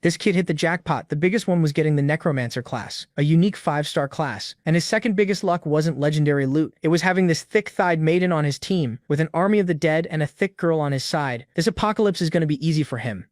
This kid hit the jackpot. The biggest one was getting the necromancer class, a unique 5-star class. And his second biggest luck wasn't legendary loot. It was having this thick-thighed maiden on his team, with an army of the dead and a thick girl on his side. This apocalypse is going to be easy for him.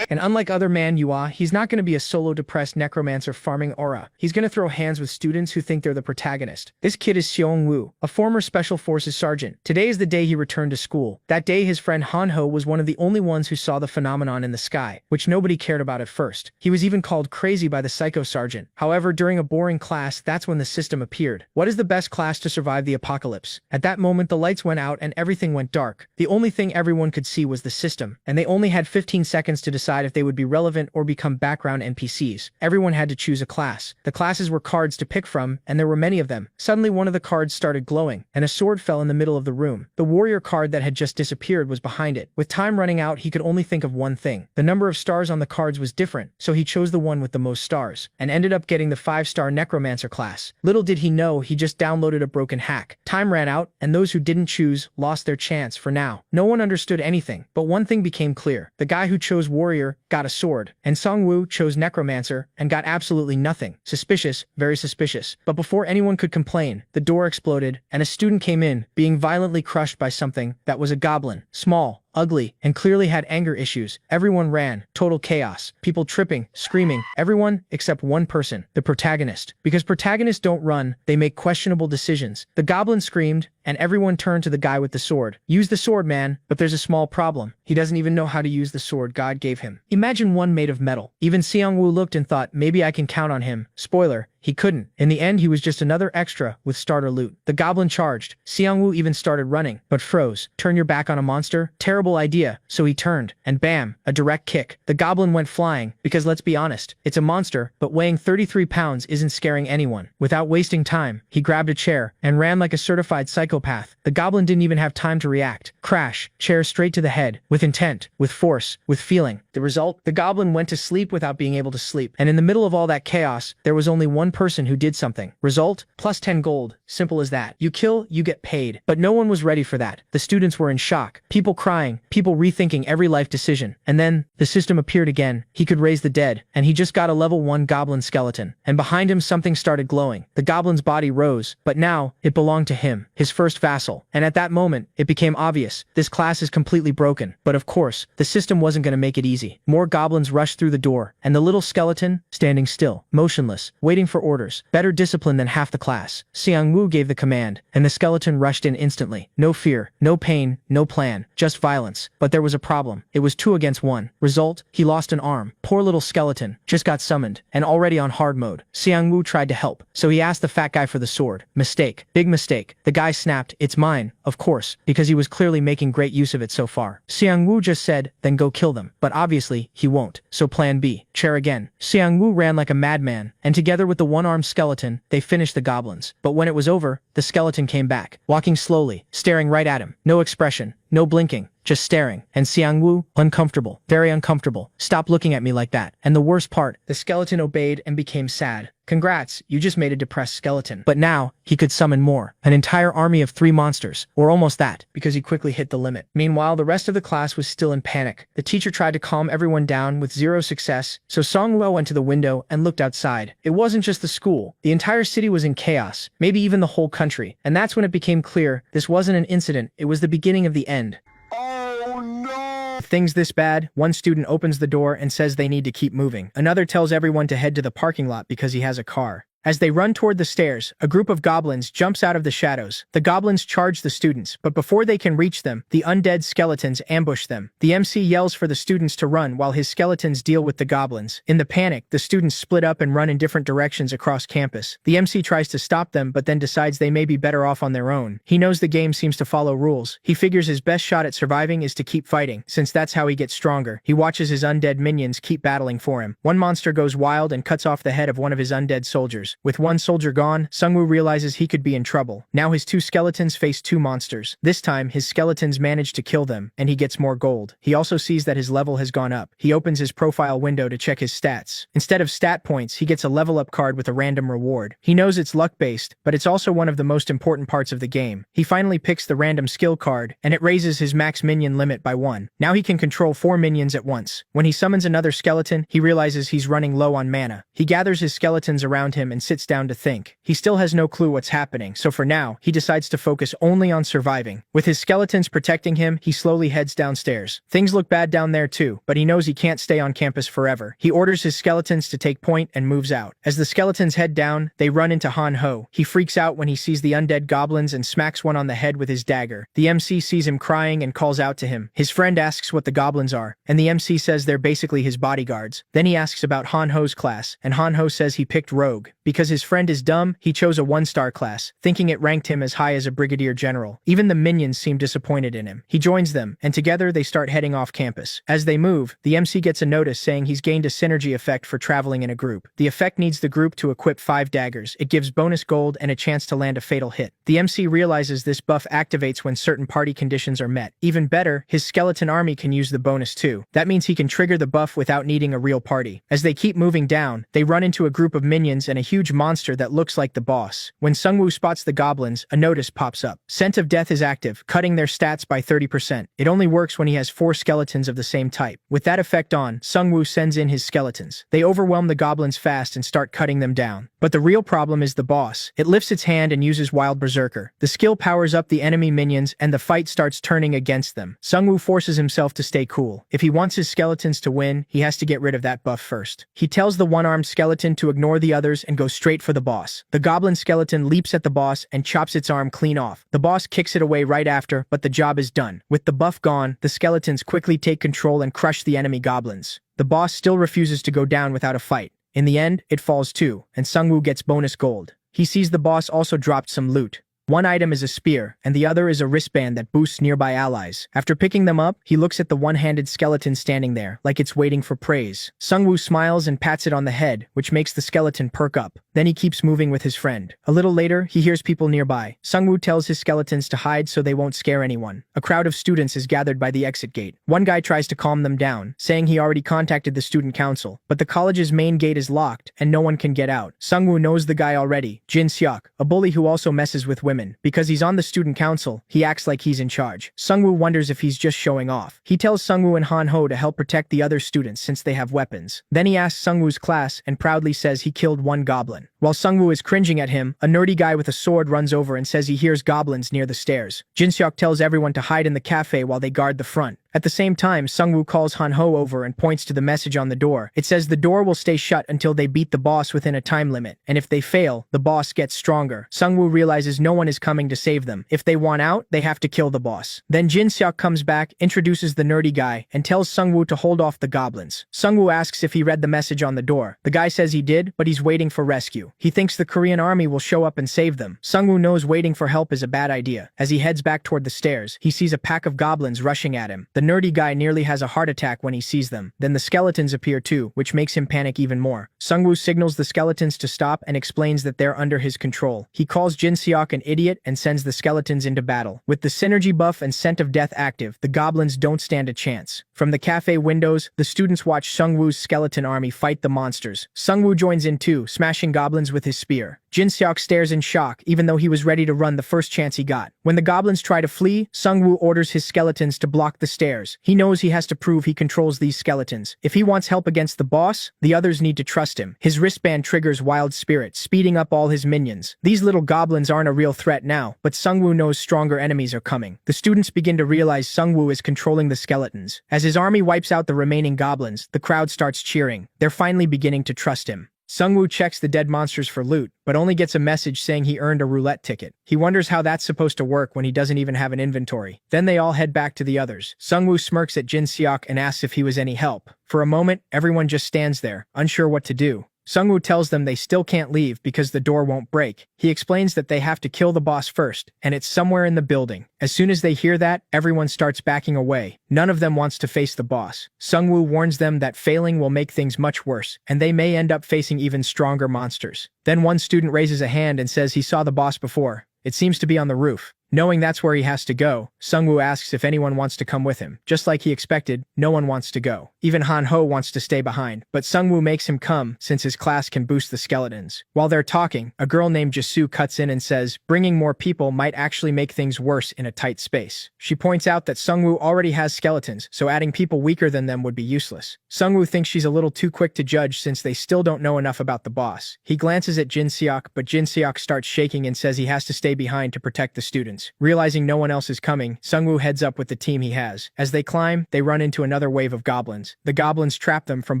And unlike other manhwa, he's not going to be a solo depressed necromancer farming aura. He's going to throw hands with students who think they're the protagonist. This kid is Seong-woo, a former Special Forces sergeant. Today is the day he returned to school. That day his friend Han-ho was one of the only ones who saw the phenomenon in the sky, which nobody cared about at first. He was even called crazy by the psycho sergeant. However, during a boring class, that's when the system appeared. What is the best class to survive the apocalypse? At that moment the lights went out and everything went dark. The only thing everyone could see was the system, and they only had 15 seconds to decide if they would be relevant or become background NPCs. Everyone had to choose a class. The classes were cards to pick from, and there were many of them. Suddenly one of the cards started glowing, and a sword fell in the middle of the room. The warrior card that had just disappeared was behind it. With time running out, he could only think of one thing. The number of stars on the cards was different, so he chose the one with the most stars, and ended up getting the 5-star necromancer class. Little did he know, he just downloaded a broken hack. Time ran out, and those who didn't choose lost their chance for now. No one understood anything, but one thing became clear. The guy who chose warrior got a sword, and Song-woo chose necromancer and got absolutely nothing. Suspicious, very suspicious. But before anyone could complain, the door exploded, and a student came in, being violently crushed by something that was a goblin. Small, ugly, and clearly had anger issues. Everyone ran. Total chaos. People tripping, screaming. Everyone except one person, the protagonist. Because protagonists don't run, they make questionable decisions. The goblin screamed, and everyone turned to the guy with the sword. Use the sword, man, but there's a small problem. He doesn't even know how to use the sword God gave him. Imagine one made of metal. Even Seong-woo looked and thought, maybe I can count on him. Spoiler, he couldn't. In the end, he was just another extra with starter loot. The goblin charged. Seong-woo even started running, but froze. Turn your back on a monster? Terrible idea. So he turned, and bam, a direct kick. The goblin went flying, because let's be honest, it's a monster, but weighing 33 pounds isn't scaring anyone. Without wasting time, he grabbed a chair and ran like a certified psychopath. The goblin didn't even have time to react. Crash, chair straight to the head, with intent, with force, with feeling. The result? The goblin went to sleep without being able to sleep. And in the middle of all that chaos, there was only one person who did something. Result? Plus 10 gold. Simple as that. You kill, you get paid. But no one was ready for that. The students were in shock. People crying. People rethinking every life decision. And then, the system appeared again. He could raise the dead. And he just got a level 1 goblin skeleton. And behind him something started glowing. The goblin's body rose. But now, it belonged to him. His first vassal. And at that moment, it became obvious. This class is completely broken. But of course, the system wasn't going to make it easy. More goblins rushed through the door. And the little skeleton, standing still, motionless, waiting for orders. Better discipline than half the class. Seong-woo gave the command, and the skeleton rushed in instantly. No fear, no pain, no plan, just violence. But there was a problem. It was 2 against 1. Result? He lost an arm. Poor little skeleton. Just got summoned, and already on hard mode. Seong-woo tried to help, so he asked the fat guy for the sword. Mistake. Big mistake. The guy snapped, it's mine, of course, because he was clearly making great use of it so far. Seong-woo just said, then go kill them. But obviously, he won't. So plan B. Chair again. Seong-woo ran like a madman, and together with the one-armed skeleton, they finished the goblins. But when it was over, the skeleton came back, walking slowly, staring right at him. No expression, no blinking, just staring. And Seong-woo, uncomfortable, very uncomfortable. Stop looking at me like that. And the worst part, the skeleton obeyed and became sad. Congrats, you just made a depressed skeleton. But now, he could summon more. An entire army of 3 monsters, or almost that, because he quickly hit the limit. Meanwhile, the rest of the class was still in panic. The teacher tried to calm everyone down with 0 success, so Song-woo went to the window and looked outside. It wasn't just the school. The entire city was in chaos, maybe even the whole country. And that's when it became clear, this wasn't an incident, it was the beginning of the end. Oh no! Things this bad, one student opens the door and says they need to keep moving. Another tells everyone to head to the parking lot because he has a car. As they run toward the stairs, a group of goblins jumps out of the shadows. The goblins charge the students, but before they can reach them, the undead skeletons ambush them. The MC yells for the students to run while his skeletons deal with the goblins. In the panic, the students split up and run in different directions across campus. The MC tries to stop them but then decides they may be better off on their own. He knows the game seems to follow rules. He figures his best shot at surviving is to keep fighting, since that's how he gets stronger. He watches his undead minions keep battling for him. One monster goes wild and cuts off the head of one of his undead soldiers. monsters. With one soldier gone, Sungwoo realizes he could be in trouble. Now his two skeletons face two monsters. This time, his skeletons manage to kill them, and he gets more gold. He also sees that his level has gone up. He opens his profile window to check his stats. Instead of stat points, he gets a level up card with a random reward. He knows it's luck-based, but it's also one of the most important parts of the game. He finally picks the random skill card, and it raises his max minion limit by 1. Now he can control 4 minions at once. When he summons another skeleton, he realizes he's running low on mana. He gathers his skeletons around him and sits down to think. He still has no clue what's happening, so for now, he decides to focus only on surviving. With his skeletons protecting him, he slowly heads downstairs. Things look bad down there too, but he knows he can't stay on campus forever. He orders his skeletons to take point and moves out. As the skeletons head down, they run into Han Ho. He freaks out when he sees the undead goblins and smacks one on the head with his dagger. The MC sees him crying and calls out to him. His friend asks what the goblins are, and the MC says they're basically his bodyguards. Then he asks about Han Ho's class, and Han Ho says he picked Rogue. Because his friend is dumb, he chose a 1-star class, thinking it ranked him as high as a brigadier general. Even the minions seem disappointed in him. He joins them, and together they start heading off campus. As they move, the MC gets a notice saying he's gained a synergy effect for traveling in a group. The effect needs the group to equip 5 daggers. It gives bonus gold and a chance to land a fatal hit. The MC realizes this buff activates when certain party conditions are met. Even better, his skeleton army can use the bonus too. That means he can trigger the buff without needing a real party. As they keep moving down, they run into a group of minions and a huge monster that looks like the boss. When Sungwoo spots the goblins, a notice pops up. Scent of Death is active, cutting their stats by 30%. It only works when he has 4 skeletons of the same type. With that effect on, Sungwoo sends in his skeletons. They overwhelm the goblins fast and start cutting them down. But the real problem is the boss. It lifts its hand and uses Wild Berserker. The skill powers up the enemy minions and the fight starts turning against them. Sungwoo forces himself to stay cool. If he wants his skeletons to win, he has to get rid of that buff first. He tells the one-armed skeleton to ignore the others and go straight for the boss. The goblin skeleton leaps at the boss and chops its arm clean off. The boss kicks it away right after, but the job is done. With the buff gone, the skeletons quickly take control and crush the enemy goblins. The boss still refuses to go down without a fight. In the end, it falls too, and Sungwoo gets bonus gold. He sees the boss also dropped some loot. One item is a spear, and the other is a wristband that boosts nearby allies. After picking them up, he looks at the one-handed skeleton standing there, like it's waiting for praise. Sungwoo smiles and pats it on the head, which makes the skeleton perk up. Then he keeps moving with his friend. A little later, he hears people nearby. Sungwoo tells his skeletons to hide so they won't scare anyone. A crowd of students is gathered by the exit gate. One guy tries to calm them down, saying he already contacted the student council, but the college's main gate is locked, and no one can get out. Sungwoo knows the guy already, Jin Seok, a bully who also messes with women. Because he's on the student council, he acts like he's in charge. Sungwoo wonders if he's just showing off. He tells Sungwoo and Han Ho to help protect the other students since they have weapons. Then he asks Sungwoo's class and proudly says he killed one goblin. While Sungwoo is cringing at him, a nerdy guy with a sword runs over and says he hears goblins near the stairs. Jin Seok tells everyone to hide in the cafe while they guard the front. At the same time, Sungwoo calls Han Ho over and points to the message on the door. It says the door will stay shut until they beat the boss within a time limit, and if they fail, the boss gets stronger. Sungwoo realizes no one is coming to save them. If they want out, they have to kill the boss. Then Jin Seok comes back, introduces the nerdy guy, and tells Sungwoo to hold off the goblins. Sungwoo asks if he read the message on the door. The guy says he did, but he's waiting for rescue. He thinks the Korean army will show up and save them. Sungwoo knows waiting for help is a bad idea. As he heads back toward the stairs, he sees a pack of goblins rushing at him. The nerdy guy nearly has a heart attack when he sees them. Then the skeletons appear too, which makes him panic even more. Sungwoo signals the skeletons to stop and explains that they're under his control. He calls Jin Seok an idiot and sends the skeletons into battle. With the synergy buff and scent of death active, the goblins don't stand a chance. From the cafe windows, the students watch Sungwoo's skeleton army fight the monsters. Sungwoo joins in too, smashing goblins with his spear. Jin Seok stares in shock, even though he was ready to run the first chance he got. When the goblins try to flee, Sungwoo orders his skeletons to block the stairs. He knows he has to prove he controls these skeletons. If he wants help against the boss, the others need to trust him. His wristband triggers Wild Spirit, speeding up all his minions. These little goblins aren't a real threat now, but Sungwoo knows stronger enemies are coming. The students begin to realize Sungwoo is controlling the skeletons. As his army wipes out the remaining goblins, the crowd starts cheering. They're finally beginning to trust him. Sungwoo checks the dead monsters for loot, but only gets a message saying he earned a roulette ticket. He wonders how that's supposed to work when he doesn't even have an inventory. Then they all head back to the others. Sungwoo smirks at Jin Seok and asks if he was any help. For a moment, everyone just stands there, unsure what to do. Sungwoo tells them they still can't leave because the door won't break. He explains that they have to kill the boss first, and it's somewhere in the building. As soon as they hear that, everyone starts backing away. None of them wants to face the boss. Sungwoo warns them that failing will make things much worse, and they may end up facing even stronger monsters. Then one student raises a hand and says he saw the boss before. It seems to be on the roof. Knowing that's where he has to go, Sungwoo asks if anyone wants to come with him. Just like he expected, no one wants to go. Even Han-ho wants to stay behind, but Sungwoo makes him come since his class can boost the skeletons. While they're talking, a girl named Jisoo cuts in and says bringing more people might actually make things worse in a tight space. She points out that Sungwoo already has skeletons, so adding people weaker than them would be useless. Sungwoo thinks she's a little too quick to judge since they still don't know enough about the boss. He glances at Jin Seok, but Jin Seok starts shaking and says he has to stay behind to protect the students. Realizing no one else is coming, Sungwoo heads up with the team he has. As they climb, they run into another wave of goblins. The goblins trap them from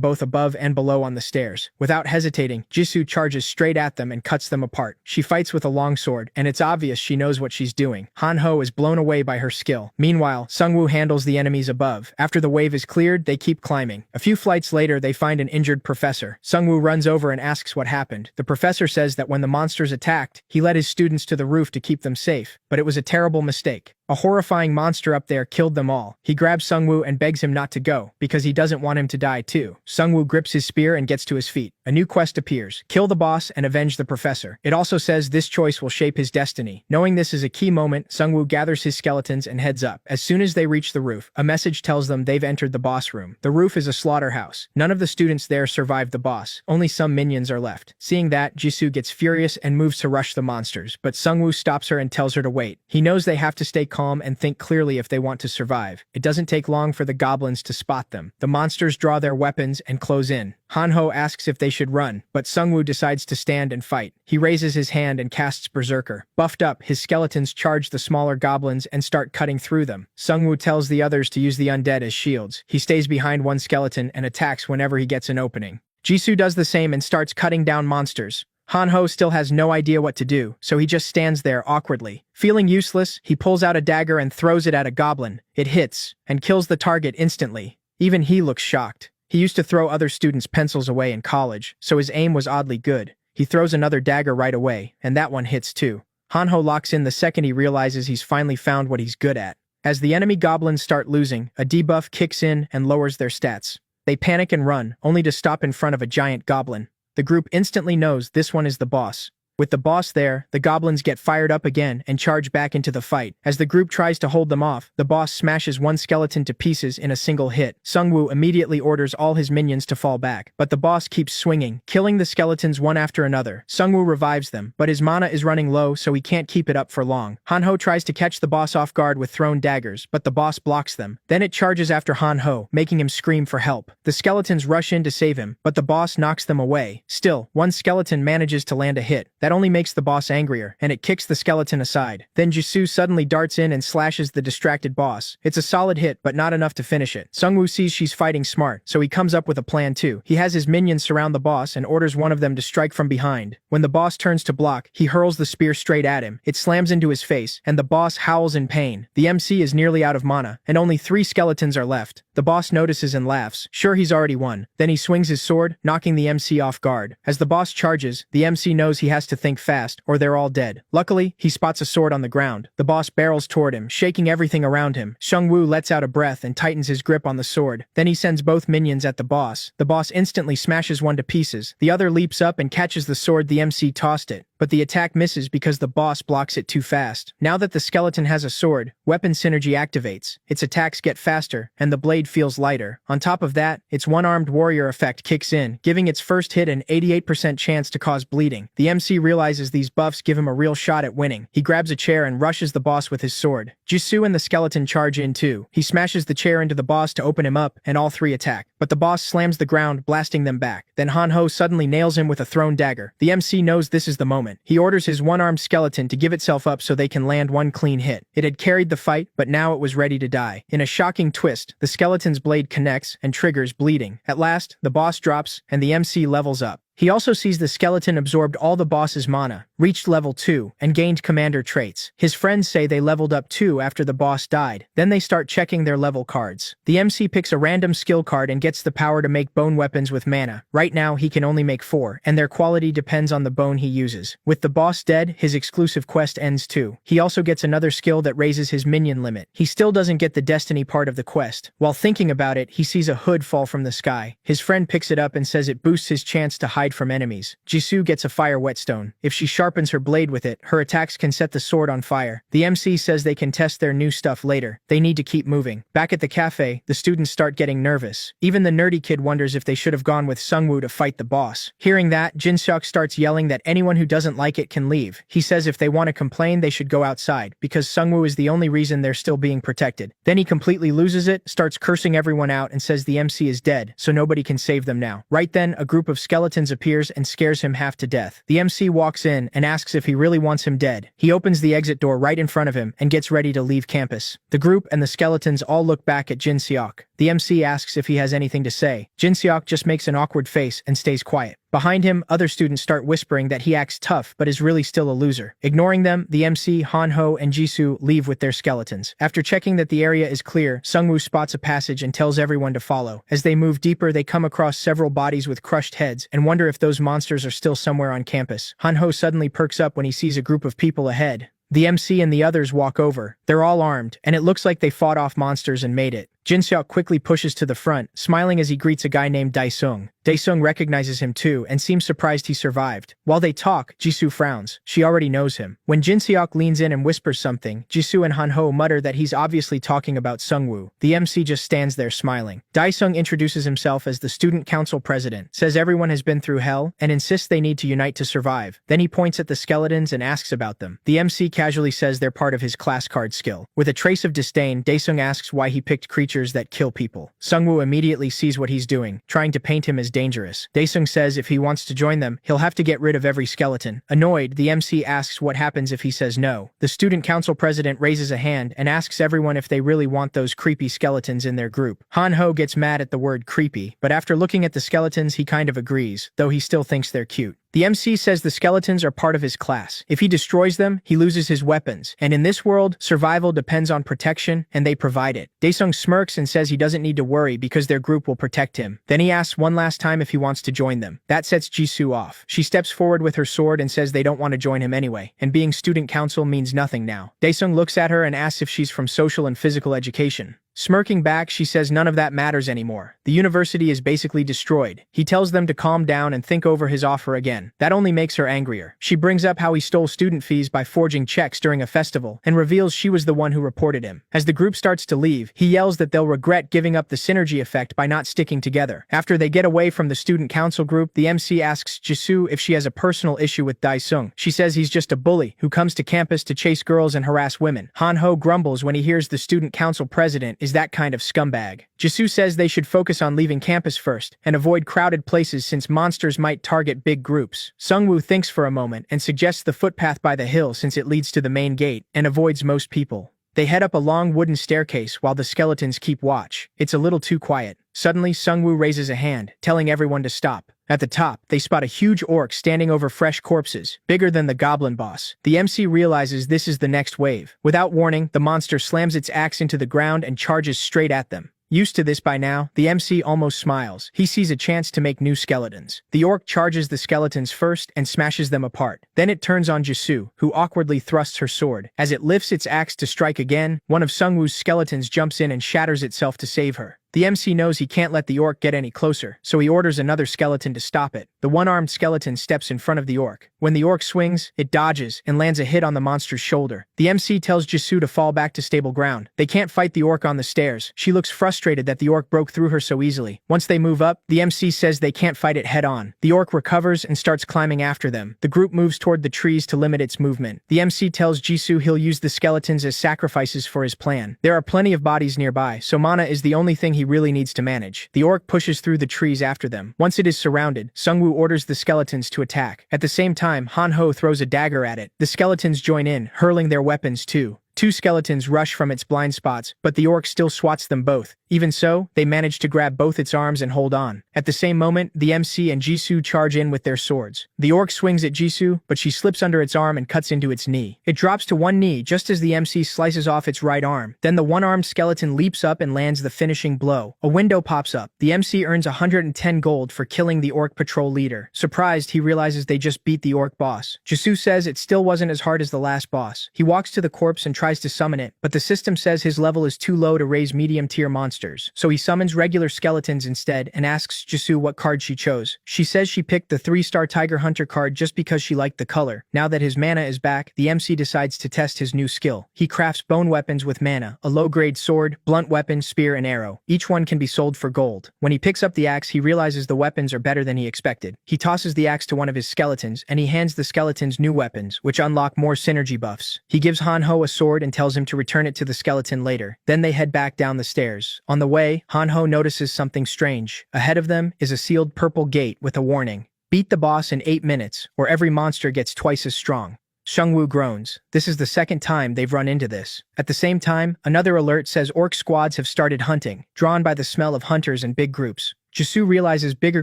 both above and below on the stairs. Without hesitating, Jisoo charges straight at them and cuts them apart. She fights with a longsword, and it's obvious she knows what she's doing. Han-ho is blown away by her skill. Meanwhile, Sungwoo handles the enemies above. After the wave is cleared, they keep climbing. A few flights later, they find an injured professor. Sungwoo runs over and asks what happened. The professor says that when the monsters attacked, he led his students to the roof to keep them safe, but it was a terrible mistake. A horrifying monster up there killed them all. He grabs Sungwoo and begs him not to go, because he doesn't want him to die too. Sungwoo grips his spear and gets to his feet. A new quest appears: kill the boss and avenge the professor. It also says this choice will shape his destiny. Knowing this is a key moment, Sungwoo gathers his skeletons and heads up. As soon as they reach the roof, a message tells them they've entered the boss room. The roof is a slaughterhouse. None of the students there survived the boss. Only some minions are left. Seeing that, Jisoo gets furious and moves to rush the monsters, but Sungwoo stops her and tells her to wait. He knows they have to stay calm and think clearly if they want to survive. It doesn't take long for the goblins to spot them. The monsters draw their weapons and close in. Han-ho asks if they should run, but Sungwoo decides to stand and fight. He raises his hand and casts Berserker. Buffed up, his skeletons charge the smaller goblins and start cutting through them. Sungwoo tells the others to use the undead as shields. He stays behind one skeleton and attacks whenever he gets an opening. Jisoo does the same and starts cutting down monsters. Han-ho still has no idea what to do, so he just stands there awkwardly. Feeling useless, he pulls out a dagger and throws it at a goblin. It hits, and kills the target instantly. Even he looks shocked. He used to throw other students' pencils away in college, so his aim was oddly good. He throws another dagger right away, and that one hits too. Han-ho locks in the second he realizes he's finally found what he's good at. As the enemy goblins start losing, a debuff kicks in and lowers their stats. They panic and run, only to stop in front of a giant goblin. The group instantly knows this one is the boss. With the boss there, the goblins get fired up again and charge back into the fight. As the group tries to hold them off, the boss smashes one skeleton to pieces in a single hit. Sungwoo immediately orders all his minions to fall back, but the boss keeps swinging, killing the skeletons one after another. Sungwoo revives them, but his mana is running low, so he can't keep it up for long. Han-ho tries to catch the boss off guard with thrown daggers, but the boss blocks them. Then it charges after Han-ho, making him scream for help. The skeletons rush in to save him, but the boss knocks them away. Still, one skeleton manages to land a hit. That only makes the boss angrier, and it kicks the skeleton aside. Then Jisoo suddenly darts in and slashes the distracted boss. It's a solid hit, but not enough to finish it. Sungwoo sees she's fighting smart, so he comes up with a plan too. He has his minions surround the boss and orders one of them to strike from behind. When the boss turns to block, he hurls the spear straight at him. It slams into his face, and the boss howls in pain. The MC is nearly out of mana, and only 3 skeletons are left. The boss notices and laughs. Sure, he's already won. Then he swings his sword, knocking the MC off guard. As the boss charges, the MC knows he has to think fast, or they're all dead. Luckily, he spots a sword on the ground. The boss barrels toward him, shaking everything around him. Sungwoo lets out a breath and tightens his grip on the sword. Then he sends both minions at the boss. The boss instantly smashes one to pieces. The other leaps up and catches the sword the MC tossed it, but the attack misses because the boss blocks it too fast. Now that the skeleton has a sword, weapon synergy activates. Its attacks get faster, and the blade feels lighter. On top of that, its one-armed warrior effect kicks in, giving its first hit an 88% chance to cause bleeding. The MC realizes these buffs give him a real shot at winning. He grabs a chair and rushes the boss with his sword. Jisoo and the skeleton charge in too. He smashes the chair into the boss to open him up, and all 3 attack. But the boss slams the ground, blasting them back. Then Han-ho suddenly nails him with a thrown dagger. The MC knows this is the moment. He orders his one-armed skeleton to give itself up so they can land one clean hit. It had carried the fight, but now it was ready to die. In a shocking twist, the skeleton's blade connects and triggers bleeding. At last, the boss drops, and the MC levels up. He also sees the skeleton absorbed all the boss's mana, reached level 2, and gained commander traits. His friends say they leveled up too after the boss died. Then they start checking their level cards. The MC picks a random skill card and gets the power to make bone weapons with mana. Right now, he can only make 4, and their quality depends on the bone he uses. With the boss dead, his exclusive quest ends too. He also gets another skill that raises his minion limit. He still doesn't get the destiny part of the quest. While thinking about it, he sees a hood fall from the sky. His friend picks it up and says it boosts his chance to hide from enemies. Jisoo gets a fire whetstone. If she sharpens her blade with it, her attacks can set the sword on fire. The MC says they can test their new stuff later. They need to keep moving. Back at the cafe, the students start getting nervous. Even the nerdy kid wonders if they should have gone with Sungwoo to fight the boss. Hearing that, Jinseok starts yelling that anyone who doesn't like it can leave. He says if they want to complain, they should go outside, because Sungwoo is the only reason they're still being protected. Then he completely loses it, starts cursing everyone out, and says the MC is dead, so nobody can save them now. Right then, a group of skeletons appears and scares him half to death. The MC walks in and asks if he really wants him dead. He opens the exit door right in front of him and gets ready to leave campus. The group and the skeletons all look back at Jinseok. The MC asks if he has anything to say. Jinseok just makes an awkward face and stays quiet. Behind him, other students start whispering that he acts tough but is really still a loser. Ignoring them, the MC, Hanho, and Jisoo leave with their skeletons. After checking that the area is clear, Sungwoo spots a passage and tells everyone to follow. As they move deeper, they come across several bodies with crushed heads and wonder if those monsters are still somewhere on campus. Hanho suddenly perks up when he sees a group of people ahead. The MC and the others walk over. They're all armed, and it looks like they fought off monsters and made it. Jinseok quickly pushes to the front, smiling as he greets a guy named Daesung. Daesung recognizes him too and seems surprised he survived. While they talk, Jisoo frowns. She already knows him. When Jinseok leans in and whispers something, Jisoo and Hanho mutter that he's obviously talking about Sungwoo. The MC just stands there smiling. Daesung introduces himself as the student council president, says everyone has been through hell, and insists they need to unite to survive. Then he points at the skeletons and asks about them. The MC casually says they're part of his class card skill. With a trace of disdain, Daesung asks why he picked creatures that kill people. Sungwoo immediately sees what he's doing, trying to paint him as dangerous. Daesung says if he wants to join them, he'll have to get rid of every skeleton. Annoyed, the MC asks what happens if he says no. The student council president raises a hand and asks everyone if they really want those creepy skeletons in their group. Hanho gets mad at the word creepy, but after looking at the skeletons, he kind of agrees, though he still thinks they're cute. The MC says the skeletons are part of his class. If he destroys them, he loses his weapons. And in this world, survival depends on protection, and they provide it. Daesung smirks and says he doesn't need to worry because their group will protect him. Then he asks one last time if he wants to join them. That sets Jisoo off. She steps forward with her sword and says they don't want to join him anyway, and being student council means nothing now. Daesung looks at her and asks if she's from social and physical education. Smirking back, she says none of that matters anymore. The university is basically destroyed. He tells them to calm down and think over his offer again. That only makes her angrier. She brings up how he stole student fees by forging checks during a festival and reveals she was the one who reported him. As the group starts to leave, he yells that they'll regret giving up the synergy effect by not sticking together. After they get away from the student council group, the MC asks Jisoo if she has a personal issue with Daesung. She says he's just a bully who comes to campus to chase girls and harass women. Hanho grumbles when he hears the student council president is that kind of scumbag. Jisoo says they should focus on leaving campus first and avoid crowded places since monsters might target big groups. Sungwoo thinks for a moment and suggests the footpath by the hill since it leads to the main gate and avoids most people. They head up a long wooden staircase while the skeletons keep watch. It's a little too quiet. Suddenly, Sungwoo raises a hand, telling everyone to stop. At the top, they spot a huge orc standing over fresh corpses, bigger than the goblin boss. The MC realizes this is the next wave. Without warning, the monster slams its axe into the ground and charges straight at them. Used to this by now, the MC almost smiles. He sees a chance to make new skeletons. The orc charges the skeletons first and smashes them apart. Then it turns on Jisoo, who awkwardly thrusts her sword. As it lifts its axe to strike again, one of Sungwoo's skeletons jumps in and shatters itself to save her. The MC knows he can't let the orc get any closer, so he orders another skeleton to stop it. The one-armed skeleton steps in front of the orc. When the orc swings, it dodges and lands a hit on the monster's shoulder. The MC tells Jisoo to fall back to stable ground. They can't fight the orc on the stairs. She looks frustrated that the orc broke through her so easily. Once they move up, the MC says they can't fight it head-on. The orc recovers and starts climbing after them. The group moves toward the trees to limit its movement. The MC tells Jisoo he'll use the skeletons as sacrifices for his plan. There are plenty of bodies nearby, so mana is the only thing he really needs to manage. The orc pushes through the trees after them. Once it is surrounded, Sungwoo orders the skeletons to attack. At the same time, Hanho throws a dagger at it. The skeletons join in, hurling their weapons too. Two skeletons rush from its blind spots, but the orc still swats them both. Even so, they manage to grab both its arms and hold on. At the same moment, the MC and Jisoo charge in with their swords. The orc swings at Jisoo, but she slips under its arm and cuts into its knee. It drops to one knee just as the MC slices off its right arm. Then the one-armed skeleton leaps up and lands the finishing blow. A window pops up. The MC earns 110 gold for killing the orc patrol leader. Surprised, he realizes they just beat the orc boss. Jisoo says it still wasn't as hard as the last boss. He walks to the corpse and tries to summon it, but the system says his level is too low to raise medium-tier monsters. So he summons regular skeletons instead and asks Jisoo what card she chose. She says she picked the 3-star Tiger Hunter card just because she liked the color. Now that his mana is back, the MC decides to test his new skill. He crafts bone weapons with mana, a low-grade sword, blunt weapon, spear, and arrow. Each one can be sold for gold. When he picks up the axe, he realizes the weapons are better than he expected. He tosses the axe to one of his skeletons, and he hands the skeletons new weapons, which unlock more synergy buffs. He gives Hanho a sword and tells him to return it to the skeleton later. Then they head back down the stairs. On the way, Hanho notices something strange. Ahead of them is a sealed purple gate with a warning. Beat the boss in 8 minutes, or every monster gets twice as strong. Seungwoo groans. This is the second time they've run into this. At the same time, another alert says orc squads have started hunting, drawn by the smell of hunters in big groups. Jisoo realizes bigger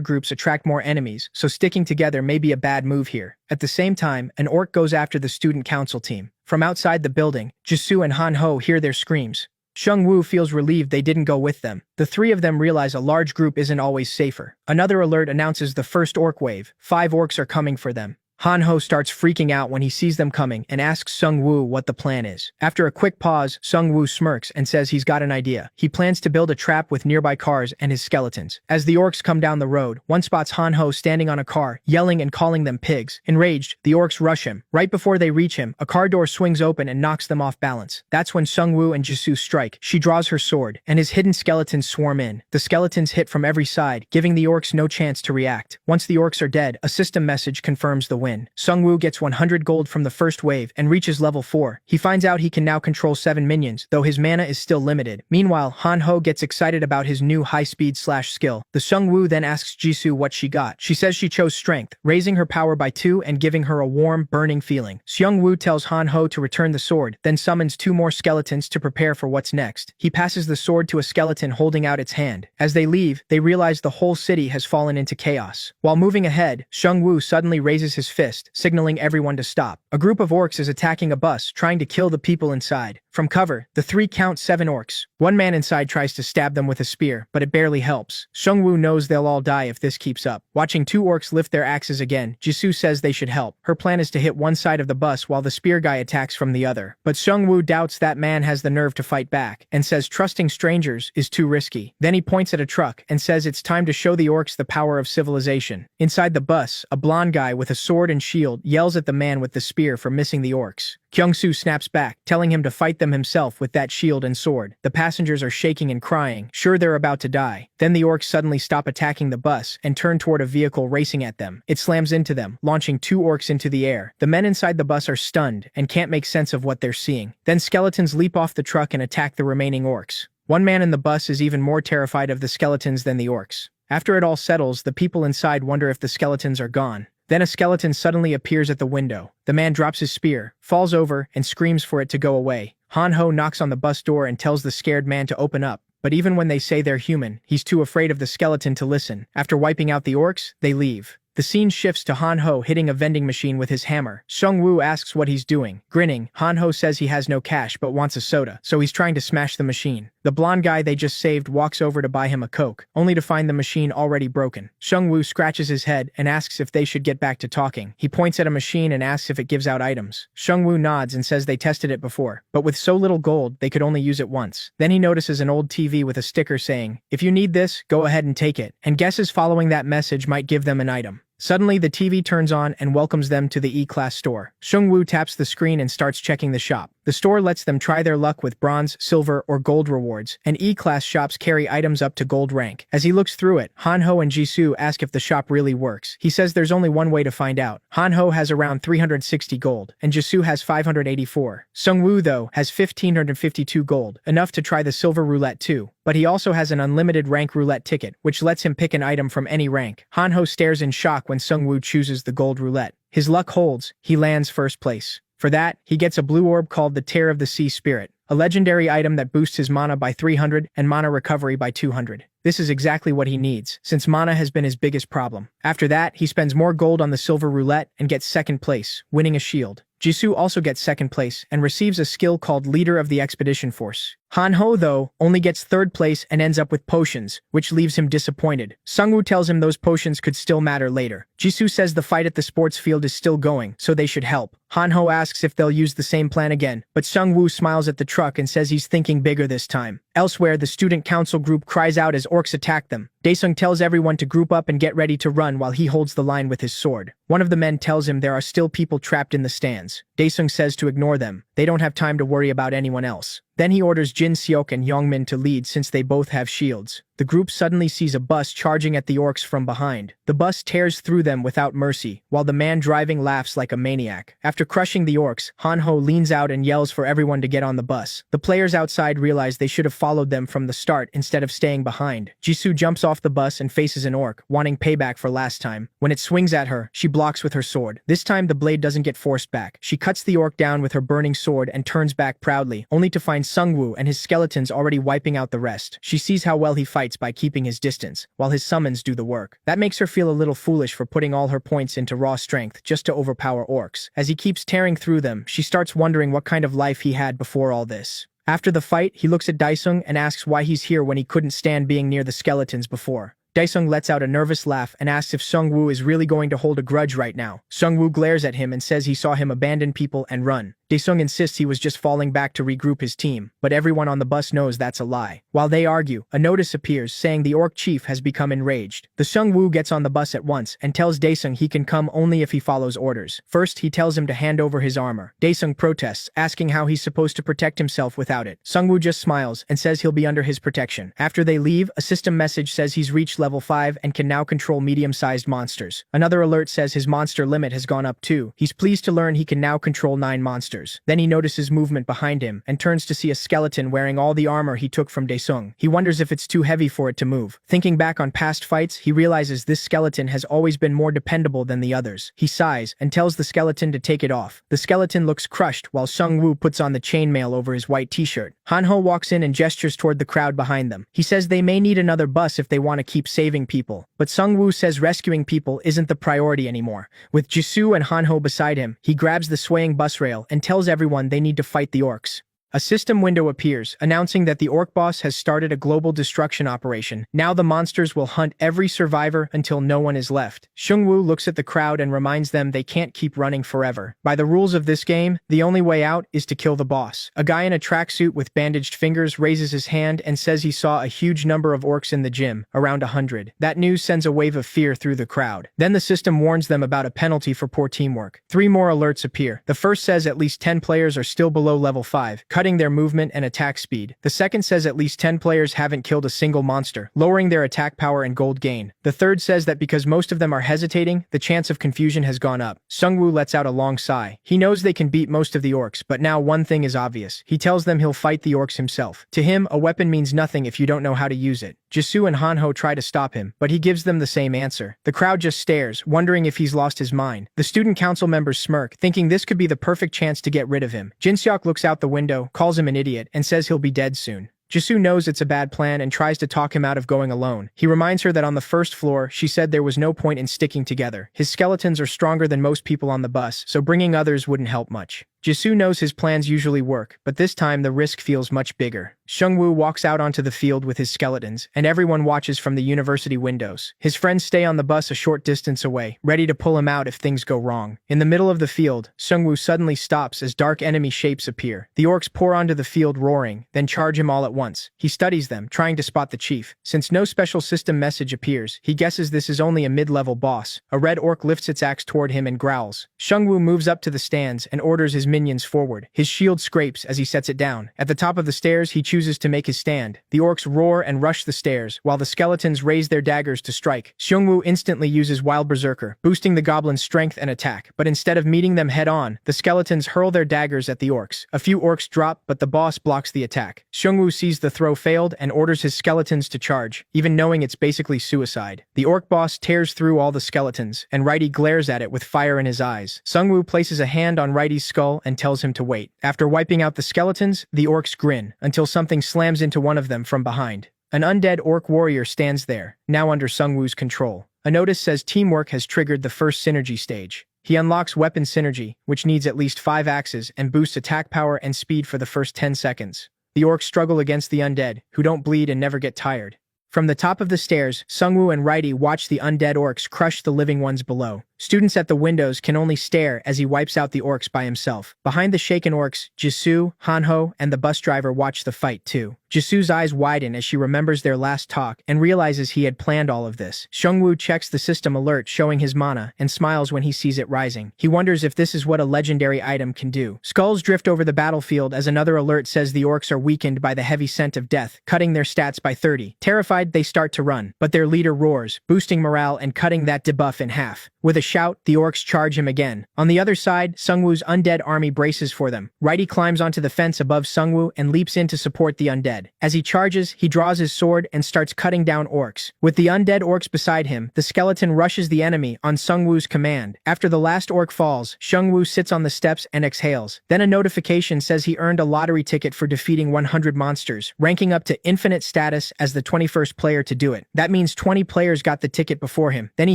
groups attract more enemies, so sticking together may be a bad move here. At the same time, an orc goes after the student council team. From outside the building, Jisoo and Hanho hear their screams. Seungwoo feels relieved they didn't go with them. The three of them realize a large group isn't always safer. Another alert announces the first orc wave. 5 orcs are coming for them. Hanho starts freaking out when he sees them coming and asks Seungwoo what the plan is. After a quick pause, Seungwoo smirks and says he's got an idea. He plans to build a trap with nearby cars and his skeletons. As the orcs come down the road, one spots Hanho standing on a car, yelling and calling them pigs. Enraged, the orcs rush him. Right before they reach him, a car door swings open and knocks them off balance. That's when Seungwoo and Jisoo strike. She draws her sword, and his hidden skeletons swarm in. The skeletons hit from every side, giving the orcs no chance to react. Once the orcs are dead, a system message confirms the win. Seungwoo gets 100 gold from the first wave and reaches level 4. He finds out he can now control 7 minions, though his mana is still limited. Meanwhile, Hanho gets excited about his new high-speed slash skill. The Seungwoo then asks Jisoo what she got. She says she chose strength, raising her power by 2 and giving her a warm, burning feeling. Seungwoo tells Hanho to return the sword, then summons 2 more skeletons to prepare for what's next. He passes the sword to a skeleton holding out its hand. As they leave, they realize the whole city has fallen into chaos. While moving ahead, Seungwoo suddenly raises his fist, signaling everyone to stop. A group of orcs is attacking a bus, trying to kill the people inside. From cover, the 3 count 7 orcs. One man inside tries to stab them with a spear, but it barely helps. Seungwoo knows they'll all die if this keeps up. Watching 2 orcs lift their axes again, Jisoo says they should help. Her plan is to hit one side of the bus while the spear guy attacks from the other. But Seungwoo doubts that man has the nerve to fight back, and says trusting strangers is too risky. Then he points at a truck and says it's time to show the orcs the power of civilization. Inside the bus, a blonde guy with a sword and shield yells at the man with the spear for missing the orcs. Kyung-soo snaps back, telling him to fight them himself with that shield and sword. The passengers are shaking and crying, sure they're about to die. Then the orcs suddenly stop attacking the bus and turn toward a vehicle racing at them. It slams into them, launching 2 orcs into the air. The men inside the bus are stunned and can't make sense of what they're seeing. Then skeletons leap off the truck and attack the remaining orcs. One man in the bus is even more terrified of the skeletons than the orcs. After it all settles, the people inside wonder if the skeletons are gone. Then a skeleton suddenly appears at the window. The man drops his spear, falls over, and screams for it to go away. Hanho knocks on the bus door and tells the scared man to open up, but even when they say they're human, he's too afraid of the skeleton to listen. After wiping out the orcs, they leave. The scene shifts to Hanho hitting a vending machine with his hammer. Seungwoo asks what he's doing. Grinning, Hanho says he has no cash but wants a soda, so he's trying to smash the machine. The blonde guy they just saved walks over to buy him a Coke, only to find the machine already broken. Seungwoo scratches his head and asks if they should get back to talking. He points at a machine and asks if it gives out items. Seungwoo nods and says they tested it before, but with so little gold, they could only use it once. Then he notices an old TV with a sticker saying, "If you need this, go ahead and take it," and guesses following that message might give them an item. Suddenly, the TV turns on and welcomes them to the E-Class store. Seungwoo taps the screen and starts checking the shop. The store lets them try their luck with bronze, silver, or gold rewards, and E-Class shops carry items up to gold rank. As he looks through it, Hanho and Jisoo ask if the shop really works. He says there's only one way to find out. Hanho has around 360 gold, and Jisoo has 584. Seungwoo, though, has 1,552 gold, enough to try the silver roulette too. But he also has an unlimited rank roulette ticket, which lets him pick an item from any rank. Hanho stares in shock when Seungwoo chooses the gold roulette. His luck holds, he lands first place. For that, he gets a blue orb called the Tear of the Sea Spirit. a legendary item that boosts his mana by 300 and mana recovery by 200. This is exactly what he needs, since mana has been his biggest problem. After that, he spends more gold on the silver roulette and gets second place, winning a shield. Jisoo also gets second place and receives a skill called Leader of the Expedition Force. Hanho, though, only gets third place and ends up with potions, which leaves him disappointed. Sungwoo tells him those potions could still matter later. Jisoo says the fight at the sports field is still going, so they should help. Hanho asks if they'll use the same plan again, but Sungwoo smiles at the truck and says he's thinking bigger this time. Elsewhere, the student council group cries out as orcs attack them. Daesung tells everyone to group up and get ready to run while he holds the line with his sword. One of the men tells him there are still people trapped in the stands. Daesung says to ignore them. They don't have time to worry about anyone else. Then he orders Jin Seok and Yongmin to lead since they both have shields. The group suddenly sees a bus charging at the orcs from behind. The bus tears through them without mercy, while the man driving laughs like a maniac. After crushing the orcs, Hanho leans out and yells for everyone to get on the bus. The players outside realize they should have followed them from the start instead of staying behind. Jisoo jumps off the bus and faces an orc, wanting payback for last time. When it swings at her, she blocks with her sword. This time the blade doesn't get forced back. She cuts the orc down with her burning sword and turns back proudly, only to find Sungwoo and his skeletons already wiping out the rest. She sees how well he fights by keeping his distance, while his summons do the work. That makes her feel a little foolish for putting all her points into raw strength just to overpower orcs. As he keeps tearing through them, she starts wondering what kind of life he had before all this. After the fight, he looks at Daesung and asks why he's here when he couldn't stand being near the skeletons before. Daesung lets out a nervous laugh and asks if Sungwoo is really going to hold a grudge right now. Sungwoo glares at him and says he saw him abandon people and run. Daesung insists he was just falling back to regroup his team, but everyone on the bus knows that's a lie. While they argue, a notice appears saying the orc chief has become enraged. The Sungwoo gets on the bus at once and tells Daesung he can come only if he follows orders. First, he tells him to hand over his armor. Daesung protests, asking how he's supposed to protect himself without it. Sungwoo just smiles and says he'll be under his protection. After they leave, a system message says he's reached level 5 and can now control medium-sized monsters. Another alert says his monster limit has gone up too. He's pleased to learn he can now control 9 monsters. Then he notices movement behind him and turns to see a skeleton wearing all the armor he took from Daesung. He wonders if it's too heavy for it to move. Thinking back on past fights, he realizes this skeleton has always been more dependable than the others. He sighs and tells the skeleton to take it off. The skeleton looks crushed while Sungwoo puts on the chainmail over his white t-shirt. Hanho walks in and gestures toward the crowd behind them. He says they may need another bus if they want to keep saving people. But Sungwoo says rescuing people isn't the priority anymore. With Jisoo and Hanho beside him, he grabs the swaying bus rail and tells everyone they need to fight the orcs. A system window appears, announcing that the orc boss has started a global destruction operation. Now the monsters will hunt every survivor until no one is left. Sungwoo looks at the crowd and reminds them they can't keep running forever. By the rules of this game, the only way out is to kill the boss. A guy in a tracksuit with bandaged fingers raises his hand and says he saw a huge number of orcs in the gym, around 100. That news sends a wave of fear through the crowd. Then the system warns them about a penalty for poor teamwork. 3 more alerts appear. The first says at least 10 players are still below level 5. Cutting their movement and attack speed. The second says at least 10 players haven't killed a single monster, lowering their attack power and gold gain. The third says that because most of them are hesitating, the chance of confusion has gone up. Sungwoo lets out a long sigh. He knows they can beat most of the orcs, but now one thing is obvious. He tells them he'll fight the orcs himself. To him, a weapon means nothing if you don't know how to use it. Jisoo and Hanho try to stop him, but he gives them the same answer. The crowd just stares, wondering if he's lost his mind. The student council members smirk, thinking this could be the perfect chance to get rid of him. Jinseok looks out the window, calls him an idiot, and says he'll be dead soon. Jisoo knows it's a bad plan and tries to talk him out of going alone. He reminds her that on the first floor, she said there was no point in sticking together. His skeletons are stronger than most people on the bus, so bringing others wouldn't help much. Jisoo knows his plans usually work, but this time the risk feels much bigger. Sungwoo walks out onto the field with his skeletons, and everyone watches from the university windows. His friends stay on the bus a short distance away, ready to pull him out if things go wrong. In the middle of the field, Sungwoo suddenly stops as dark enemy shapes appear. The orcs pour onto the field roaring, then charge him all at once. He studies them, trying to spot the chief. Since no special system message appears, he guesses this is only a mid-level boss. A red orc lifts its axe toward him and growls. Sungwoo moves up to the stands and orders his minions forward. His shield scrapes as he sets it down. At the top of the stairs, he chooses refuses to make his stand. The orcs roar and rush the stairs, while the skeletons raise their daggers to strike. Xiongwu instantly uses Wild Berserker, boosting the goblins' strength and attack, but instead of meeting them head-on, the skeletons hurl their daggers at the orcs. A few orcs drop, but the boss blocks the attack. Xiongwu sees the throw failed and orders his skeletons to charge, even knowing it's basically suicide. The orc boss tears through all the skeletons, and Righty glares at it with fire in his eyes. Xiongwu places a hand on Righty's skull and tells him to wait. After wiping out the skeletons, the orcs grin, until something slams into one of them from behind. An undead orc warrior stands there, now under Xiongwu's control. A notice says teamwork has triggered the first synergy stage. He unlocks weapon synergy, which needs at least 5 axes and boosts attack power and speed for the first 10 seconds. The orcs struggle against the undead, who don't bleed and never get tired. From the top of the stairs, Xiongwu and Righty watch the undead orcs crush the living ones below. Students at the windows can only stare as he wipes out the orcs by himself. Behind the shaken orcs, Jisoo, Hanho, and the bus driver watch the fight too. Jisoo's eyes widen as she remembers their last talk and realizes he had planned all of this. Xiongwu checks the system alert showing his mana and smiles when he sees it rising. He wonders if this is what a legendary item can do. Skulls drift over the battlefield as another alert says the orcs are weakened by the heavy scent of death, cutting their stats by 30. Terrified, they start to run, but their leader roars, boosting morale and cutting that debuff in half. With a shout, the orcs charge him again. On the other side, Xiongwu's undead army braces for them. Righty climbs onto the fence above Xiongwu and leaps in to support the undead. As he charges, he draws his sword and starts cutting down orcs. With the undead orcs beside him, the skeleton rushes the enemy on Xiongwu's command. After the last orc falls, Xiongwu sits on the steps and exhales. Then a notification says he earned a lottery ticket for defeating 100 monsters, ranking up to infinite status as the 21st player to do it. That means 20 players got the ticket before him. Then he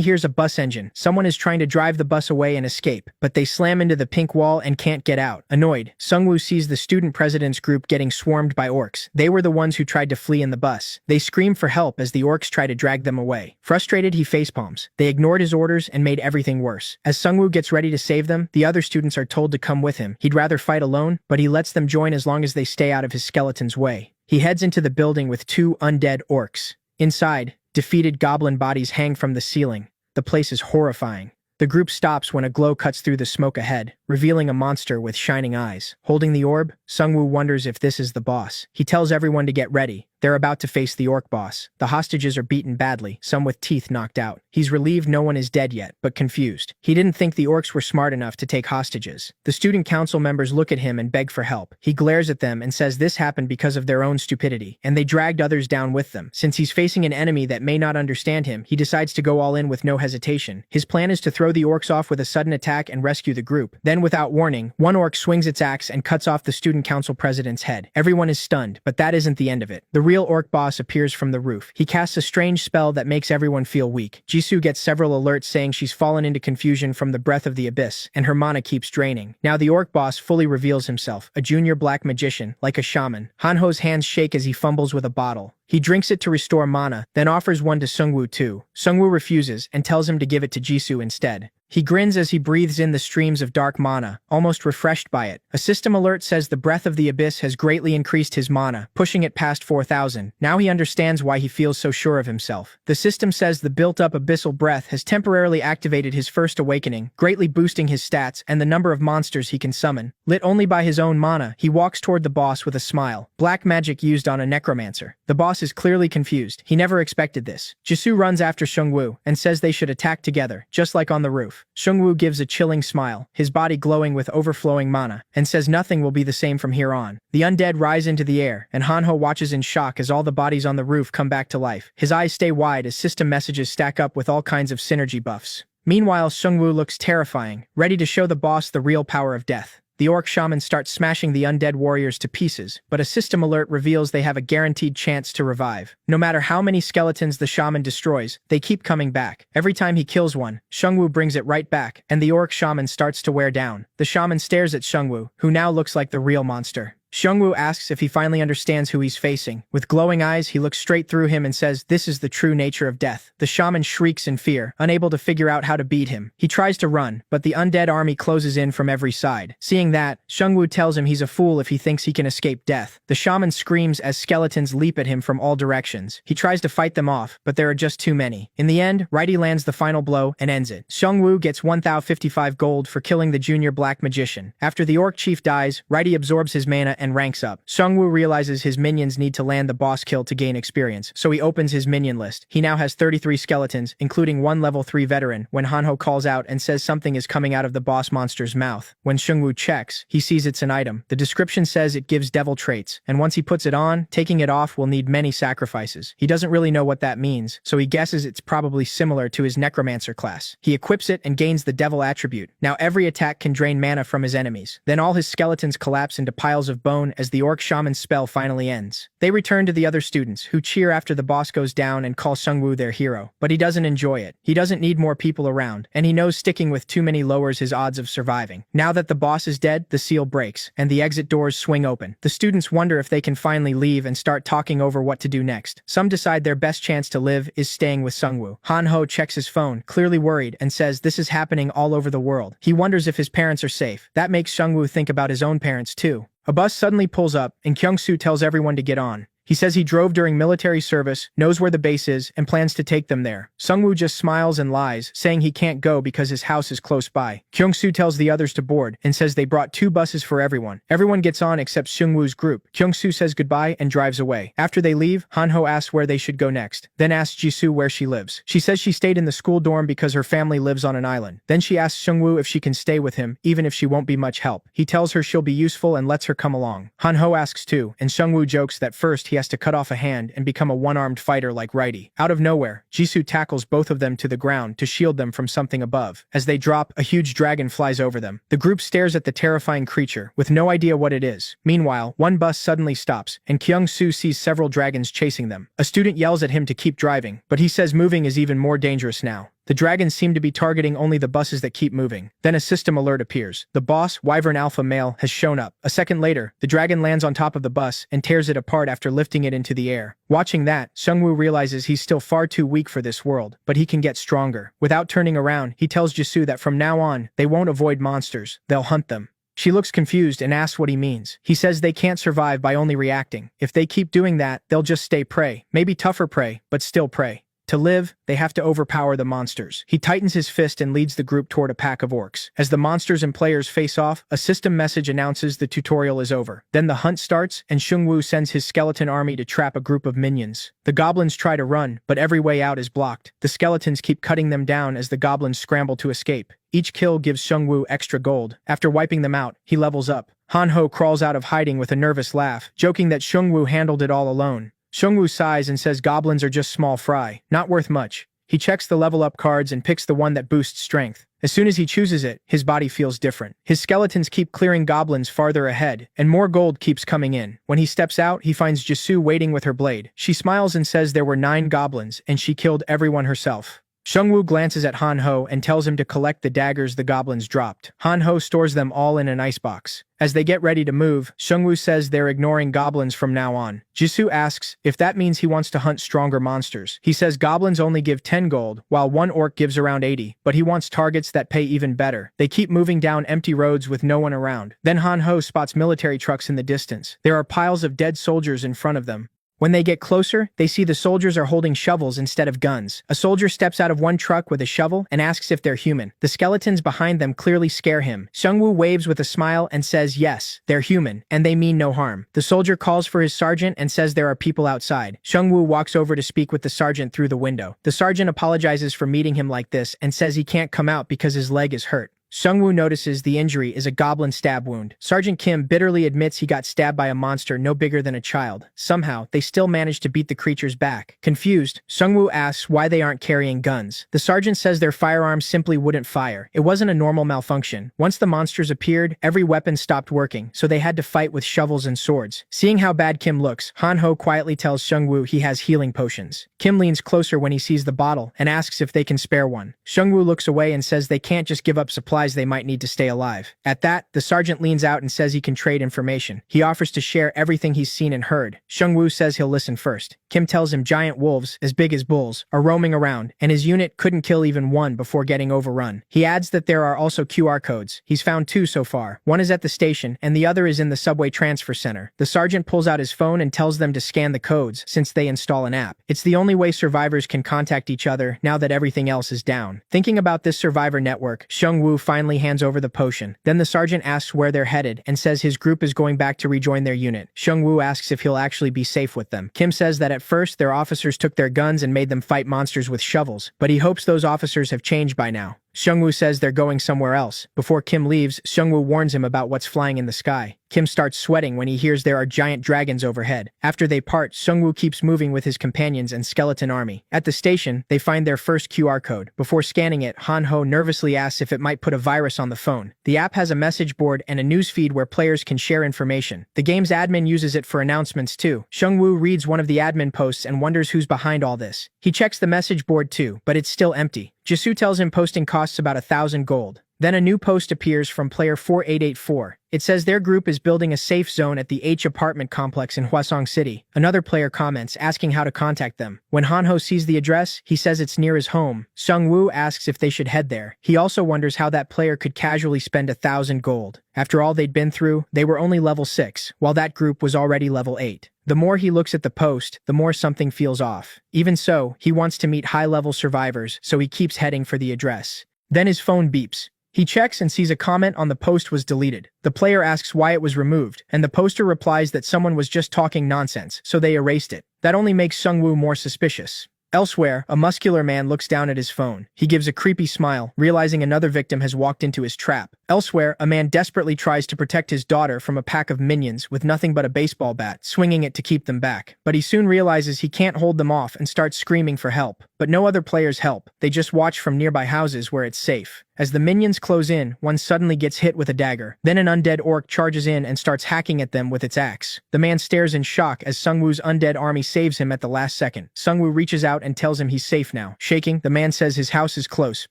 hears a bus engine. Someone is trying to drive the bus away and escape, but they slam into the pink wall and can't get out. Annoyed, Xiongwu sees the student president's group getting swarmed by orcs. They were the ones who tried to flee in the bus. They scream for help as the orcs try to drag them away. Frustrated, he facepalms. They ignored his orders and made everything worse. As Xiongwu gets ready to save them, the other students are told to come with him. He'd rather fight alone, but he lets them join as long as they stay out of his skeleton's way. He heads into the building with 2 undead orcs. Inside, defeated goblin bodies hang from the ceiling. The place is horrifying. The group stops when a glow cuts through the smoke ahead, revealing a monster with shining eyes. Holding the orb, Xiongwu wonders if this is the boss. He tells everyone to get ready. They're about to face the orc boss. The hostages are beaten badly, some with teeth knocked out. He's relieved no one is dead yet, but confused. He didn't think the orcs were smart enough to take hostages. The student council members look at him and beg for help. He glares at them and says this happened because of their own stupidity, and they dragged others down with them. Since he's facing an enemy that may not understand him, he decides to go all in with no hesitation. His plan is to throw the orcs off with a sudden attack and rescue the group. Then, without warning, one orc swings its axe and cuts off the student council president's head. Everyone is stunned, but that isn't the end of it. The real orc boss appears from the roof. He casts a strange spell that makes everyone feel weak. Jisoo gets several alerts saying she's fallen into confusion from the breath of the abyss, and her mana keeps draining. Now the orc boss fully reveals himself, a junior black magician, like a shaman. Hanho's hands shake as he fumbles with a bottle. He drinks it to restore mana, then offers one to Xiongwu too. Xiongwu refuses and tells him to give it to Jisoo instead. He grins as he breathes in the streams of dark mana, almost refreshed by it. A system alert says the breath of the abyss has greatly increased his mana, pushing it past 4,000. Now he understands why he feels so sure of himself. The system says the built-up abyssal breath has temporarily activated his first awakening, greatly boosting his stats and the number of monsters he can summon. Lit only by his own mana, he walks toward the boss with a smile. Black magic used on a necromancer. The boss is clearly confused. He never expected this. Jisoo runs after Xiongwu and says they should attack together, just like on the roof. Xiongwu gives a chilling smile, his body glowing with overflowing mana, and says nothing will be the same from here on. The undead rise into the air, and Hanho watches in shock as all the bodies on the roof come back to life. His eyes stay wide as system messages stack up with all kinds of synergy buffs. Meanwhile, Xiongwu looks terrifying, ready to show the boss the real power of death. The orc shaman starts smashing the undead warriors to pieces, but a system alert reveals they have a guaranteed chance to revive. No matter how many skeletons the shaman destroys, they keep coming back. Every time he kills one, Xiongwu brings it right back, and the orc shaman starts to wear down. The shaman stares at Xiongwu, who now looks like the real monster. Xiongwu asks if he finally understands who he's facing. With glowing eyes, he looks straight through him and says, "This is the true nature of death." The shaman shrieks in fear, unable to figure out how to beat him. He tries to run, but the undead army closes in from every side. Seeing that, Xiongwu tells him he's a fool if he thinks he can escape death. The shaman screams as skeletons leap at him from all directions. He tries to fight them off, but there are just too many. In the end, Righty lands the final blow and ends it. Xiongwu gets 1,055 gold for killing the junior black magician. After the orc chief dies, Righty absorbs his mana and ranks up. Sungwoo realizes his minions need to land the boss kill to gain experience, so he opens his minion list. He now has 33 skeletons, including one level 3 veteran, when Hanho calls out and says something is coming out of the boss monster's mouth. When Sungwoo checks, he sees it's an item. The description says it gives devil traits, and once he puts it on, taking it off will need many sacrifices. He doesn't really know what that means, so he guesses it's probably similar to his necromancer class. He equips it and gains the devil attribute. Now every attack can drain mana from his enemies. Then all his skeletons collapse into piles of bone as the orc shaman's spell finally ends. They return to the other students, who cheer after the boss goes down and call Sungwoo their hero. But he doesn't enjoy it. He doesn't need more people around, and he knows sticking with too many lowers his odds of surviving. Now that the boss is dead, the seal breaks, and the exit doors swing open. The students wonder if they can finally leave and start talking over what to do next. Some decide their best chance to live is staying with Sungwoo. Hanho checks his phone, clearly worried, and says this is happening all over the world. He wonders if his parents are safe. That makes Sungwoo think about his own parents too. A bus suddenly pulls up, and Kyung-soo tells everyone to get on. He says he drove during military service, knows where the base is, and plans to take them there. Sungwoo just smiles and lies, saying he can't go because his house is close by. Kyung-soo tells the others to board, and says they brought 2 buses for everyone. Everyone gets on except Sungwoo's group. Kyung-soo says goodbye and drives away. After they leave, Hanho asks where they should go next, then asks Jisoo where she lives. She says she stayed in the school dorm because her family lives on an island. Then she asks Sungwoo if she can stay with him, even if she won't be much help. He tells her she'll be useful and lets her come along. Hanho asks too, and Sungwoo jokes that first he has to cut off a hand and become a one-armed fighter like Righty. Out of nowhere, Jisoo tackles both of them to the ground to shield them from something above. As they drop, a huge dragon flies over them. The group stares at the terrifying creature, with no idea what it is. Meanwhile, one bus suddenly stops, and Kyung-soo sees several dragons chasing them. A student yells at him to keep driving, but he says moving is even more dangerous now. The dragons seem to be targeting only the buses that keep moving. Then a system alert appears. The boss, Wyvern Alpha Male, has shown up. A second later, the dragon lands on top of the bus and tears it apart after lifting it into the air. Watching that, Sungwoo realizes he's still far too weak for this world, but he can get stronger. Without turning around, he tells Jisoo that from now on, they won't avoid monsters, they'll hunt them. She looks confused and asks what he means. He says they can't survive by only reacting. If they keep doing that, they'll just stay prey. Maybe tougher prey, but still prey. To live, they have to overpower the monsters. He tightens his fist and leads the group toward a pack of orcs. As the monsters and players face off, a system message announces the tutorial is over. Then the hunt starts, and Sungwoo sends his skeleton army to trap a group of minions. The goblins try to run, but every way out is blocked. The skeletons keep cutting them down as the goblins scramble to escape. Each kill gives Sungwoo extra gold. After wiping them out, he levels up. Hanho crawls out of hiding with a nervous laugh, joking that Sungwoo handled it all alone. Sungwoo sighs and says goblins are just small fry, not worth much. He checks the level up cards and picks the one that boosts strength. As soon as he chooses it, his body feels different. His skeletons keep clearing goblins farther ahead, and more gold keeps coming in. When he steps out, he finds Jisoo waiting with her blade. She smiles and says there were 9 goblins, and she killed everyone herself. Sungwoo glances at Hanho and tells him to collect the daggers the goblins dropped. Hanho stores them all in an icebox. As they get ready to move, Sungwoo says they're ignoring goblins from now on. Jisoo asks if that means he wants to hunt stronger monsters. He says goblins only give 10 gold, while one orc gives around 80, but he wants targets that pay even better. They keep moving down empty roads with no one around. Then Hanho spots military trucks in the distance. There are piles of dead soldiers in front of them. When they get closer, they see the soldiers are holding shovels instead of guns. A soldier steps out of one truck with a shovel and asks if they're human. The skeletons behind them clearly scare him. Sungwoo waves with a smile and says yes, they're human, and they mean no harm. The soldier calls for his sergeant and says there are people outside. Sungwoo walks over to speak with the sergeant through the window. The sergeant apologizes for meeting him like this and says he can't come out because his leg is hurt. Sungwoo notices the injury is a goblin stab wound. Sergeant Kim bitterly admits he got stabbed by a monster no bigger than a child. Somehow, they still manage to beat the creatures back. Confused, Sungwoo asks why they aren't carrying guns. The sergeant says their firearms simply wouldn't fire. It wasn't a normal malfunction. Once the monsters appeared, every weapon stopped working, so they had to fight with shovels and swords. Seeing how bad Kim looks, Hanho quietly tells Sungwoo he has healing potions. Kim leans closer when he sees the bottle and asks if they can spare one. Sungwoo looks away and says they can't just give up supplies they might need to stay alive. At that, the sergeant leans out and says he can trade information. He offers to share everything he's seen and heard. Sungwoo says he'll listen first. Kim tells him giant wolves, as big as bulls, are roaming around, and his unit couldn't kill even one before getting overrun. He adds that there are also QR codes. He's found 2 so far. One is at the station, and the other is in the subway transfer center. The sergeant pulls out his phone and tells them to scan the codes, since they install an app. It's the only way survivors can contact each other now that everything else is down. Thinking about this survivor network, Sungwoo finally hands over the potion. Then the sergeant asks where they're headed and says his group is going back to rejoin their unit. Seung-woo asks if he'll actually be safe with them. Kim says that at first their officers took their guns and made them fight monsters with shovels, but he hopes those officers have changed by now. Seung-woo says they're going somewhere else. Before Kim leaves, Seung-woo warns him about what's flying in the sky. Kim starts sweating when he hears there are giant dragons overhead. After they part, Seung-woo keeps moving with his companions and skeleton army. At the station, they find their first QR code. Before scanning it, Han-ho nervously asks if it might put a virus on the phone. The app has a message board and a news feed where players can share information. The game's admin uses it for announcements too. Seung-woo reads one of the admin posts and wonders who's behind all this. He checks the message board too, but it's still empty. Jisoo tells him posting costs about 1,000 gold. Then a new post appears from player 4884. It says their group is building a safe zone at the H apartment complex in Hwasong City. Another player comments, asking how to contact them. When Han-ho sees the address, he says it's near his home. Seung-woo asks if they should head there. He also wonders how that player could casually spend 1,000 gold. After all they'd been through, they were only level 6, while that group was already level 8. The more he looks at the post, the more something feels off. Even so, he wants to meet high-level survivors, so he keeps heading for the address. Then his phone beeps. He checks and sees a comment on the post was deleted. The player asks why it was removed, and the poster replies that someone was just talking nonsense, so they erased it. That only makes Seung-woo more suspicious. Elsewhere, a muscular man looks down at his phone. He gives a creepy smile, realizing another victim has walked into his trap. Elsewhere, a man desperately tries to protect his daughter from a pack of minions with nothing but a baseball bat, swinging it to keep them back. But he soon realizes he can't hold them off and starts screaming for help. But no other players help. They just watch from nearby houses where it's safe. As the minions close in, one suddenly gets hit with a dagger. Then an undead orc charges in and starts hacking at them with its axe. The man stares in shock as Seung-woo's undead army saves him at the last second. Seung-woo reaches out and tells him he's safe now. Shaking, the man says his house is close,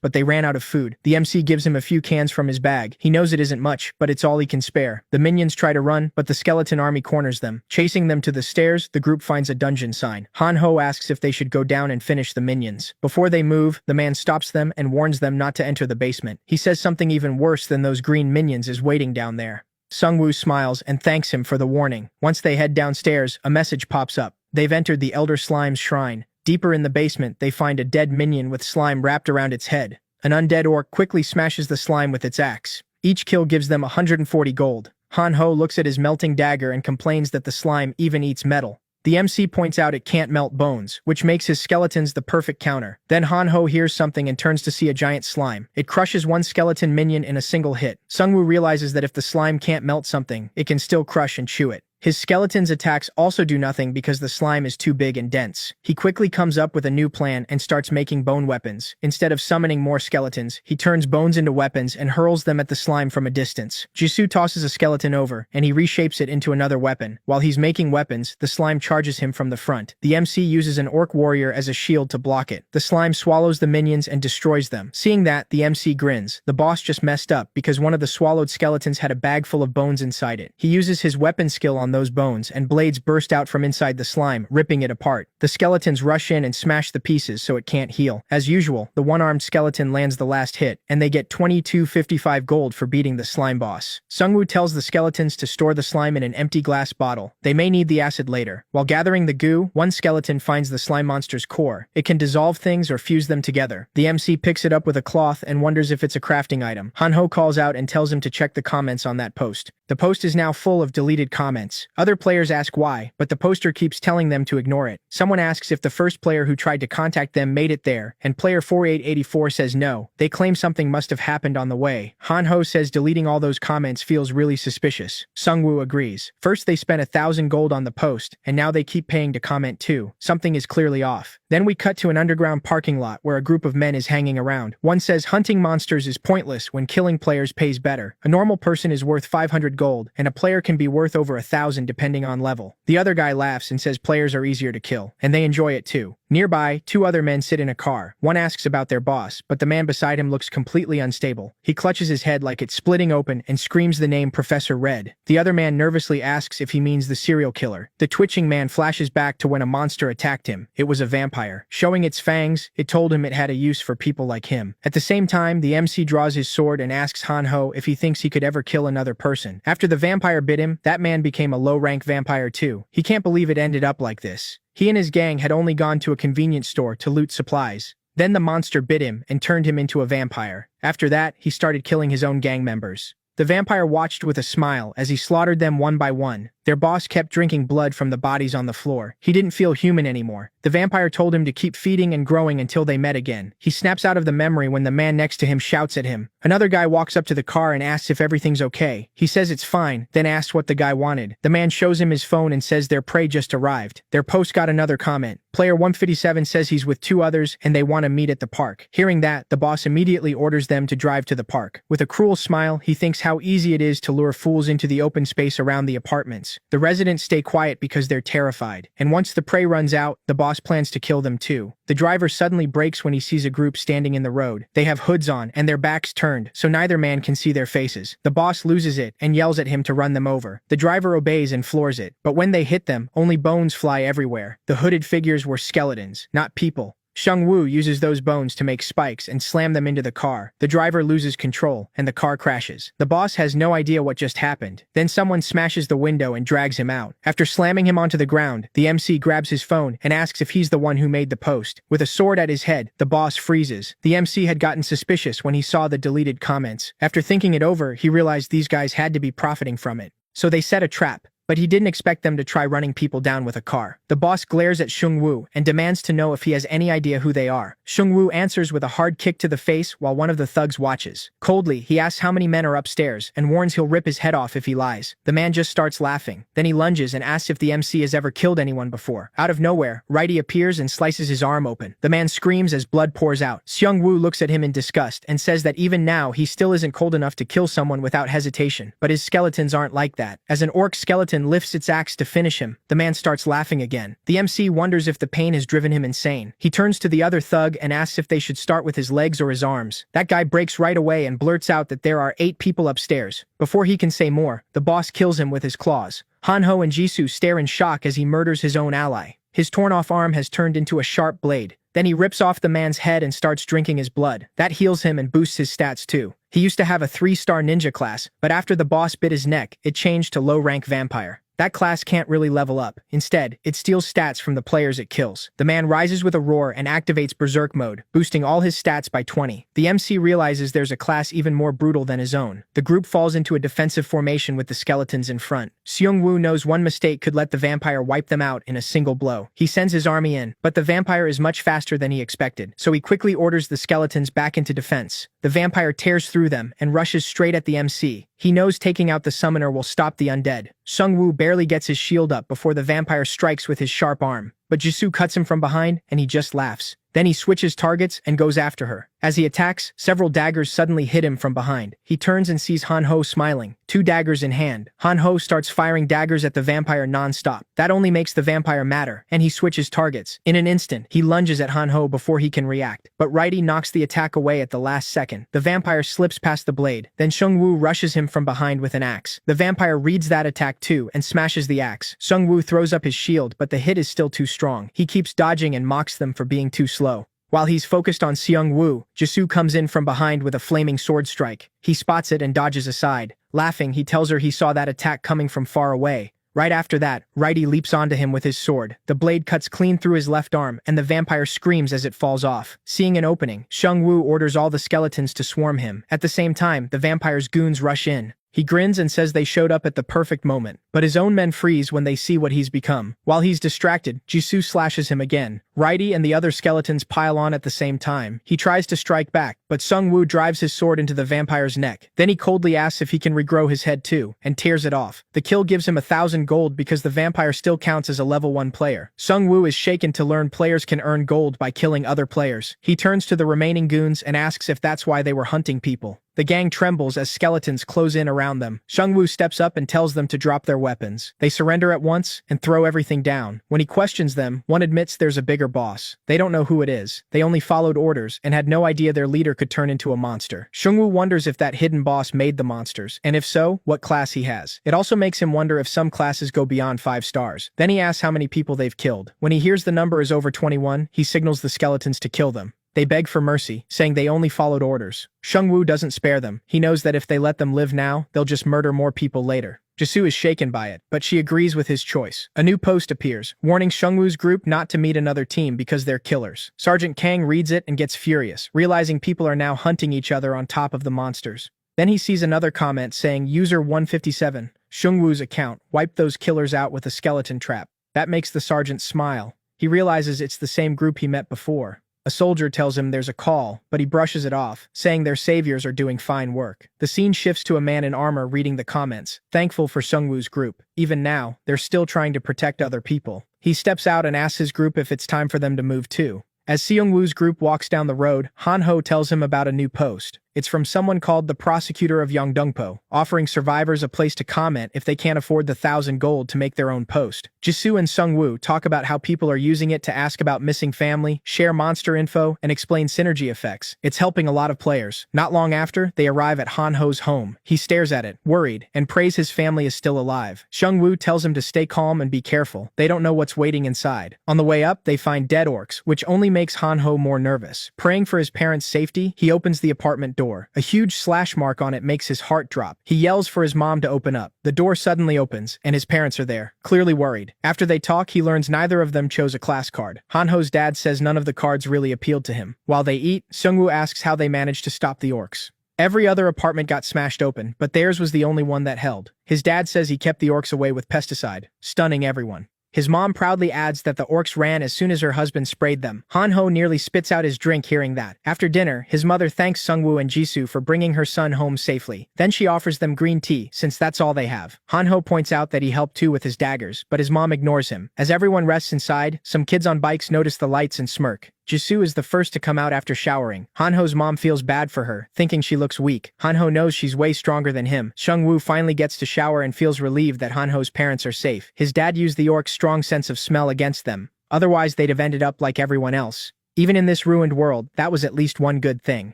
but they ran out of food. The MC gives him a few cans from his bag. He knows it isn't much, but it's all he can spare. The minions try to run, but the skeleton army corners them. Chasing them to the stairs, the group finds a dungeon sign. Han-ho asks if they should go down and finish the minions. Before they move, the man stops them and warns them not to enter the basement. He says something even worse than those green minions is waiting down there. Seung-woo smiles and thanks him for the warning. Once they head downstairs, a message pops up. They've entered the Elder Slime's shrine. Deeper in the basement, they find a dead minion with slime wrapped around its head. An undead orc quickly smashes the slime with its axe. Each kill gives them 140 gold. Han-ho looks at his melting dagger and complains that the slime even eats metal. The MC points out it can't melt bones, which makes his skeletons the perfect counter. Then Han-ho hears something and turns to see a giant slime. It crushes one skeleton minion in a single hit. Seung-woo realizes that if the slime can't melt something, it can still crush and chew it. His skeleton's attacks also do nothing because the slime is too big and dense. He quickly comes up with a new plan and starts making bone weapons. Instead of summoning more skeletons, he turns bones into weapons and hurls them at the slime from a distance. Jisoo tosses a skeleton over, and he reshapes it into another weapon. While he's making weapons, the slime charges him from the front. The MC uses an orc warrior as a shield to block it. The slime swallows the minions and destroys them. Seeing that, the MC grins. The boss just messed up because one of the swallowed skeletons had a bag full of bones inside it. He uses his weapon skill on those bones, and blades burst out from inside the slime, ripping it apart. The skeletons rush in and smash the pieces so it can't heal. As usual, the one-armed skeleton lands the last hit, and they get 2255 gold for beating the slime boss. Seung-woo tells the skeletons to store the slime in an empty glass bottle. They may need the acid later. While gathering the goo, one skeleton finds the slime monster's core. It can dissolve things or fuse them together. The MC picks it up with a cloth and wonders if it's a crafting item. Han-ho calls out and tells him to check the comments on that post. The post is now full of deleted comments. Other players ask why, but the poster keeps telling them to ignore it. Someone asks if the first player who tried to contact them made it there, and player 4884 says no. They claim something must have happened on the way. Han-ho says deleting all those comments feels really suspicious. Seung-woo agrees. First they spent 1,000 gold on the post, and now they keep paying to comment too. Something is clearly off. Then we cut to an underground parking lot where a group of men is hanging around. One says hunting monsters is pointless when killing players pays better. A normal person is worth 500 gold, and a player can be worth over 1,000 depending on level. The other guy laughs and says players are easier to kill, and they enjoy it too. Nearby, two other men sit in a car. One asks about their boss, but the man beside him looks completely unstable. He clutches his head like it's splitting open and screams the name Professor Red. The other man nervously asks if he means the serial killer. The twitching man flashes back to when a monster attacked him. It was a vampire. Showing its fangs, it told him it had a use for people like him. At the same time, the MC draws his sword and asks Han-ho if he thinks he could ever kill another person. After the vampire bit him, that man became a low-rank vampire too. He can't believe it ended up like this. He and his gang had only gone to a convenience store to loot supplies. Then the monster bit him and turned him into a vampire. After that, he started killing his own gang members. The vampire watched with a smile as he slaughtered them one by one. Their boss kept drinking blood from the bodies on the floor. He didn't feel human anymore. The vampire told him to keep feeding and growing until they met again. He snaps out of the memory when the man next to him shouts at him. Another guy walks up to the car and asks if everything's okay. He says it's fine, then asks what the guy wanted. The man shows him his phone and says their prey just arrived. Their post got another comment. Player 157 says he's with 2 others and they want to meet at the park. Hearing that, the boss immediately orders them to drive to the park. With a cruel smile, he thinks how easy it is to lure fools into the open space around the apartments. The residents stay quiet because they're terrified. And once the prey runs out, the boss plans to kill them too. The driver suddenly brakes when he sees a group standing in the road. They have hoods on and their backs turned, so neither man can see their faces. The boss loses it and yells at him to run them over. The driver obeys and floors it. But when they hit them, only bones fly everywhere. The hooded figures were skeletons, not people. Shung-woo uses those bones to make spikes and slam them into the car. The driver loses control, and the car crashes. The boss has no idea what just happened. Then someone smashes the window and drags him out. After slamming him onto the ground, the MC grabs his phone and asks if he's the one who made the post. With a sword at his head, the boss freezes. The MC had gotten suspicious when he saw the deleted comments. After thinking it over, he realized these guys had to be profiting from it. So they set a trap. But he didn't expect them to try running people down with a car. The boss glares at Shung-woo and demands to know if he has any idea who they are. Shung-woo answers with a hard kick to the face while one of the thugs watches. Coldly, he asks how many men are upstairs and warns he'll rip his head off if he lies. The man just starts laughing. Then he lunges and asks if the MC has ever killed anyone before. Out of nowhere, Righty appears and slices his arm open. The man screams as blood pours out. Shung-woo looks at him in disgust and says that even now he still isn't cold enough to kill someone without hesitation. But his skeletons aren't like that. As an orc skeleton lifts its axe to finish him, the man starts laughing again. The MC wonders if the pain has driven him insane. He turns to the other thug and asks if they should start with his legs or his arms. That guy breaks right away and blurts out that there are 8 people upstairs. Before he can say more, the boss kills him with his claws. Hanho and Jisoo stare in shock as he murders his own ally. His torn-off arm has turned into a sharp blade. Then he rips off the man's head and starts drinking his blood. That heals him and boosts his stats too. He used to have a 3-star ninja class, but after the boss bit his neck, it changed to low-rank vampire. That class can't really level up. Instead, it steals stats from the players it kills. The man rises with a roar and activates Berserk mode, boosting all his stats by 20. The MC realizes there's a class even more brutal than his own. The group falls into a defensive formation with the skeletons in front. Seung-woo knows one mistake could let the vampire wipe them out in a single blow. He sends his army in, but the vampire is much faster than he expected, so he quickly orders the skeletons back into defense. The vampire tears through them and rushes straight at the MC. He knows taking out the summoner will stop the undead. Sung-woo barely gets his shield up before the vampire strikes with his sharp arm, but Jisoo cuts him from behind and he just laughs. Then he switches targets and goes after her. As he attacks, several daggers suddenly hit him from behind. He turns and sees Hanho smiling, 2 daggers in hand. Hanho starts firing daggers at the vampire non-stop. That only makes the vampire madder, and he switches targets. In an instant, he lunges at Hanho before he can react, but Righty knocks the attack away at the last second. The vampire slips past the blade, then Shung-woo rushes him from behind with an axe. The vampire reads that attack too and smashes the axe. Shung-woo throws up his shield, but the hit is still too strong. He keeps dodging and mocks them for being too slow. While he's focused on Seung-woo, Jisoo comes in from behind with a flaming sword strike. He spots it and dodges aside. Laughing, he tells her he saw that attack coming from far away. Right after that, Righty leaps onto him with his sword. The blade cuts clean through his left arm, and the vampire screams as it falls off. Seeing an opening, Shung-woo orders all the skeletons to swarm him. At the same time, the vampire's goons rush in. He grins and says they showed up at the perfect moment, but his own men freeze when they see what he's become. While he's distracted, Jisoo slashes him again. Righty and the other skeletons pile on at the same time. He tries to strike back, but Sung-woo drives his sword into the vampire's neck. Then he coldly asks if he can regrow his head too, and tears it off. The kill gives him 1,000 gold because the vampire still counts as a level 1 player. Sung-woo is shaken to learn players can earn gold by killing other players. He turns to the remaining goons and asks if that's why they were hunting people. The gang trembles as skeletons close in around them. Shung-woo steps up and tells them to drop their weapons. They surrender at once and throw everything down. When he questions them, one admits there's a bigger boss. They don't know who it is. They only followed orders and had no idea their leader could turn into a monster. Shung-woo wonders if that hidden boss made the monsters, and if so, what class he has. It also makes him wonder if some classes go beyond 5 stars. Then he asks how many people they've killed. When he hears the number is over 21, he signals the skeletons to kill them. They beg for mercy, saying they only followed orders. Seungwoo doesn't spare them. He knows that if they let them live now, they'll just murder more people later. Jisoo is shaken by it, but she agrees with his choice. A new post appears, warning Seungwoo's group not to meet another team because they're killers. Sergeant Kang reads it and gets furious, realizing people are now hunting each other on top of the monsters. Then he sees another comment saying User 157, Seungwoo's account, wiped those killers out with a skeleton trap. That makes the sergeant smile. He realizes it's the same group he met before. A soldier tells him there's a call, but he brushes it off, saying their saviors are doing fine work. The scene shifts to a man in armor reading the comments, thankful for Seungwoo's group. Even now, they're still trying to protect other people. He steps out and asks his group if it's time for them to move too. As Seungwoo's group walks down the road, Han-ho tells him about a new post. It's from someone called the Prosecutor of Yongdongpo, offering survivors a place to comment if they can't afford the 1,000 gold to make their own post. Jisoo and Seungwoo talk about how people are using it to ask about missing family, share monster info, and explain synergy effects. It's helping a lot of players. Not long after, they arrive at Han-ho's home. He stares at it, worried, and prays his family is still alive. Seungwoo tells him to stay calm and be careful. They don't know what's waiting inside. On the way up, they find dead orcs, which only makes Han-ho more nervous. Praying for his parents' safety, he opens the apartment door. A huge slash mark on it makes his heart drop. He yells for his mom to open up. The door suddenly opens, and his parents are there, clearly worried. After they talk, he learns neither of them chose a class card. Han-ho's dad says none of the cards really appealed to him. While they eat, Seungwoo asks how they managed to stop the orcs. Every other apartment got smashed open, but theirs was the only one that held. His dad says he kept the orcs away with pesticide, stunning everyone. His mom proudly adds that the orcs ran as soon as her husband sprayed them. Han-ho nearly spits out his drink hearing that. After dinner, his mother thanks Seungwoo and Jisoo for bringing her son home safely. Then she offers them green tea, since that's all they have. Han-ho points out that he helped too with his daggers, but his mom ignores him. As everyone rests inside, some kids on bikes notice the lights and smirk. Jisoo is the first to come out after showering. Han-ho's mom feels bad for her, thinking she looks weak. Han-ho knows she's way stronger than him. Seungwoo finally gets to shower and feels relieved that Han-ho's parents are safe. His dad used the orc's strong sense of smell against them. Otherwise, they'd have ended up like everyone else. Even in this ruined world, that was at least one good thing.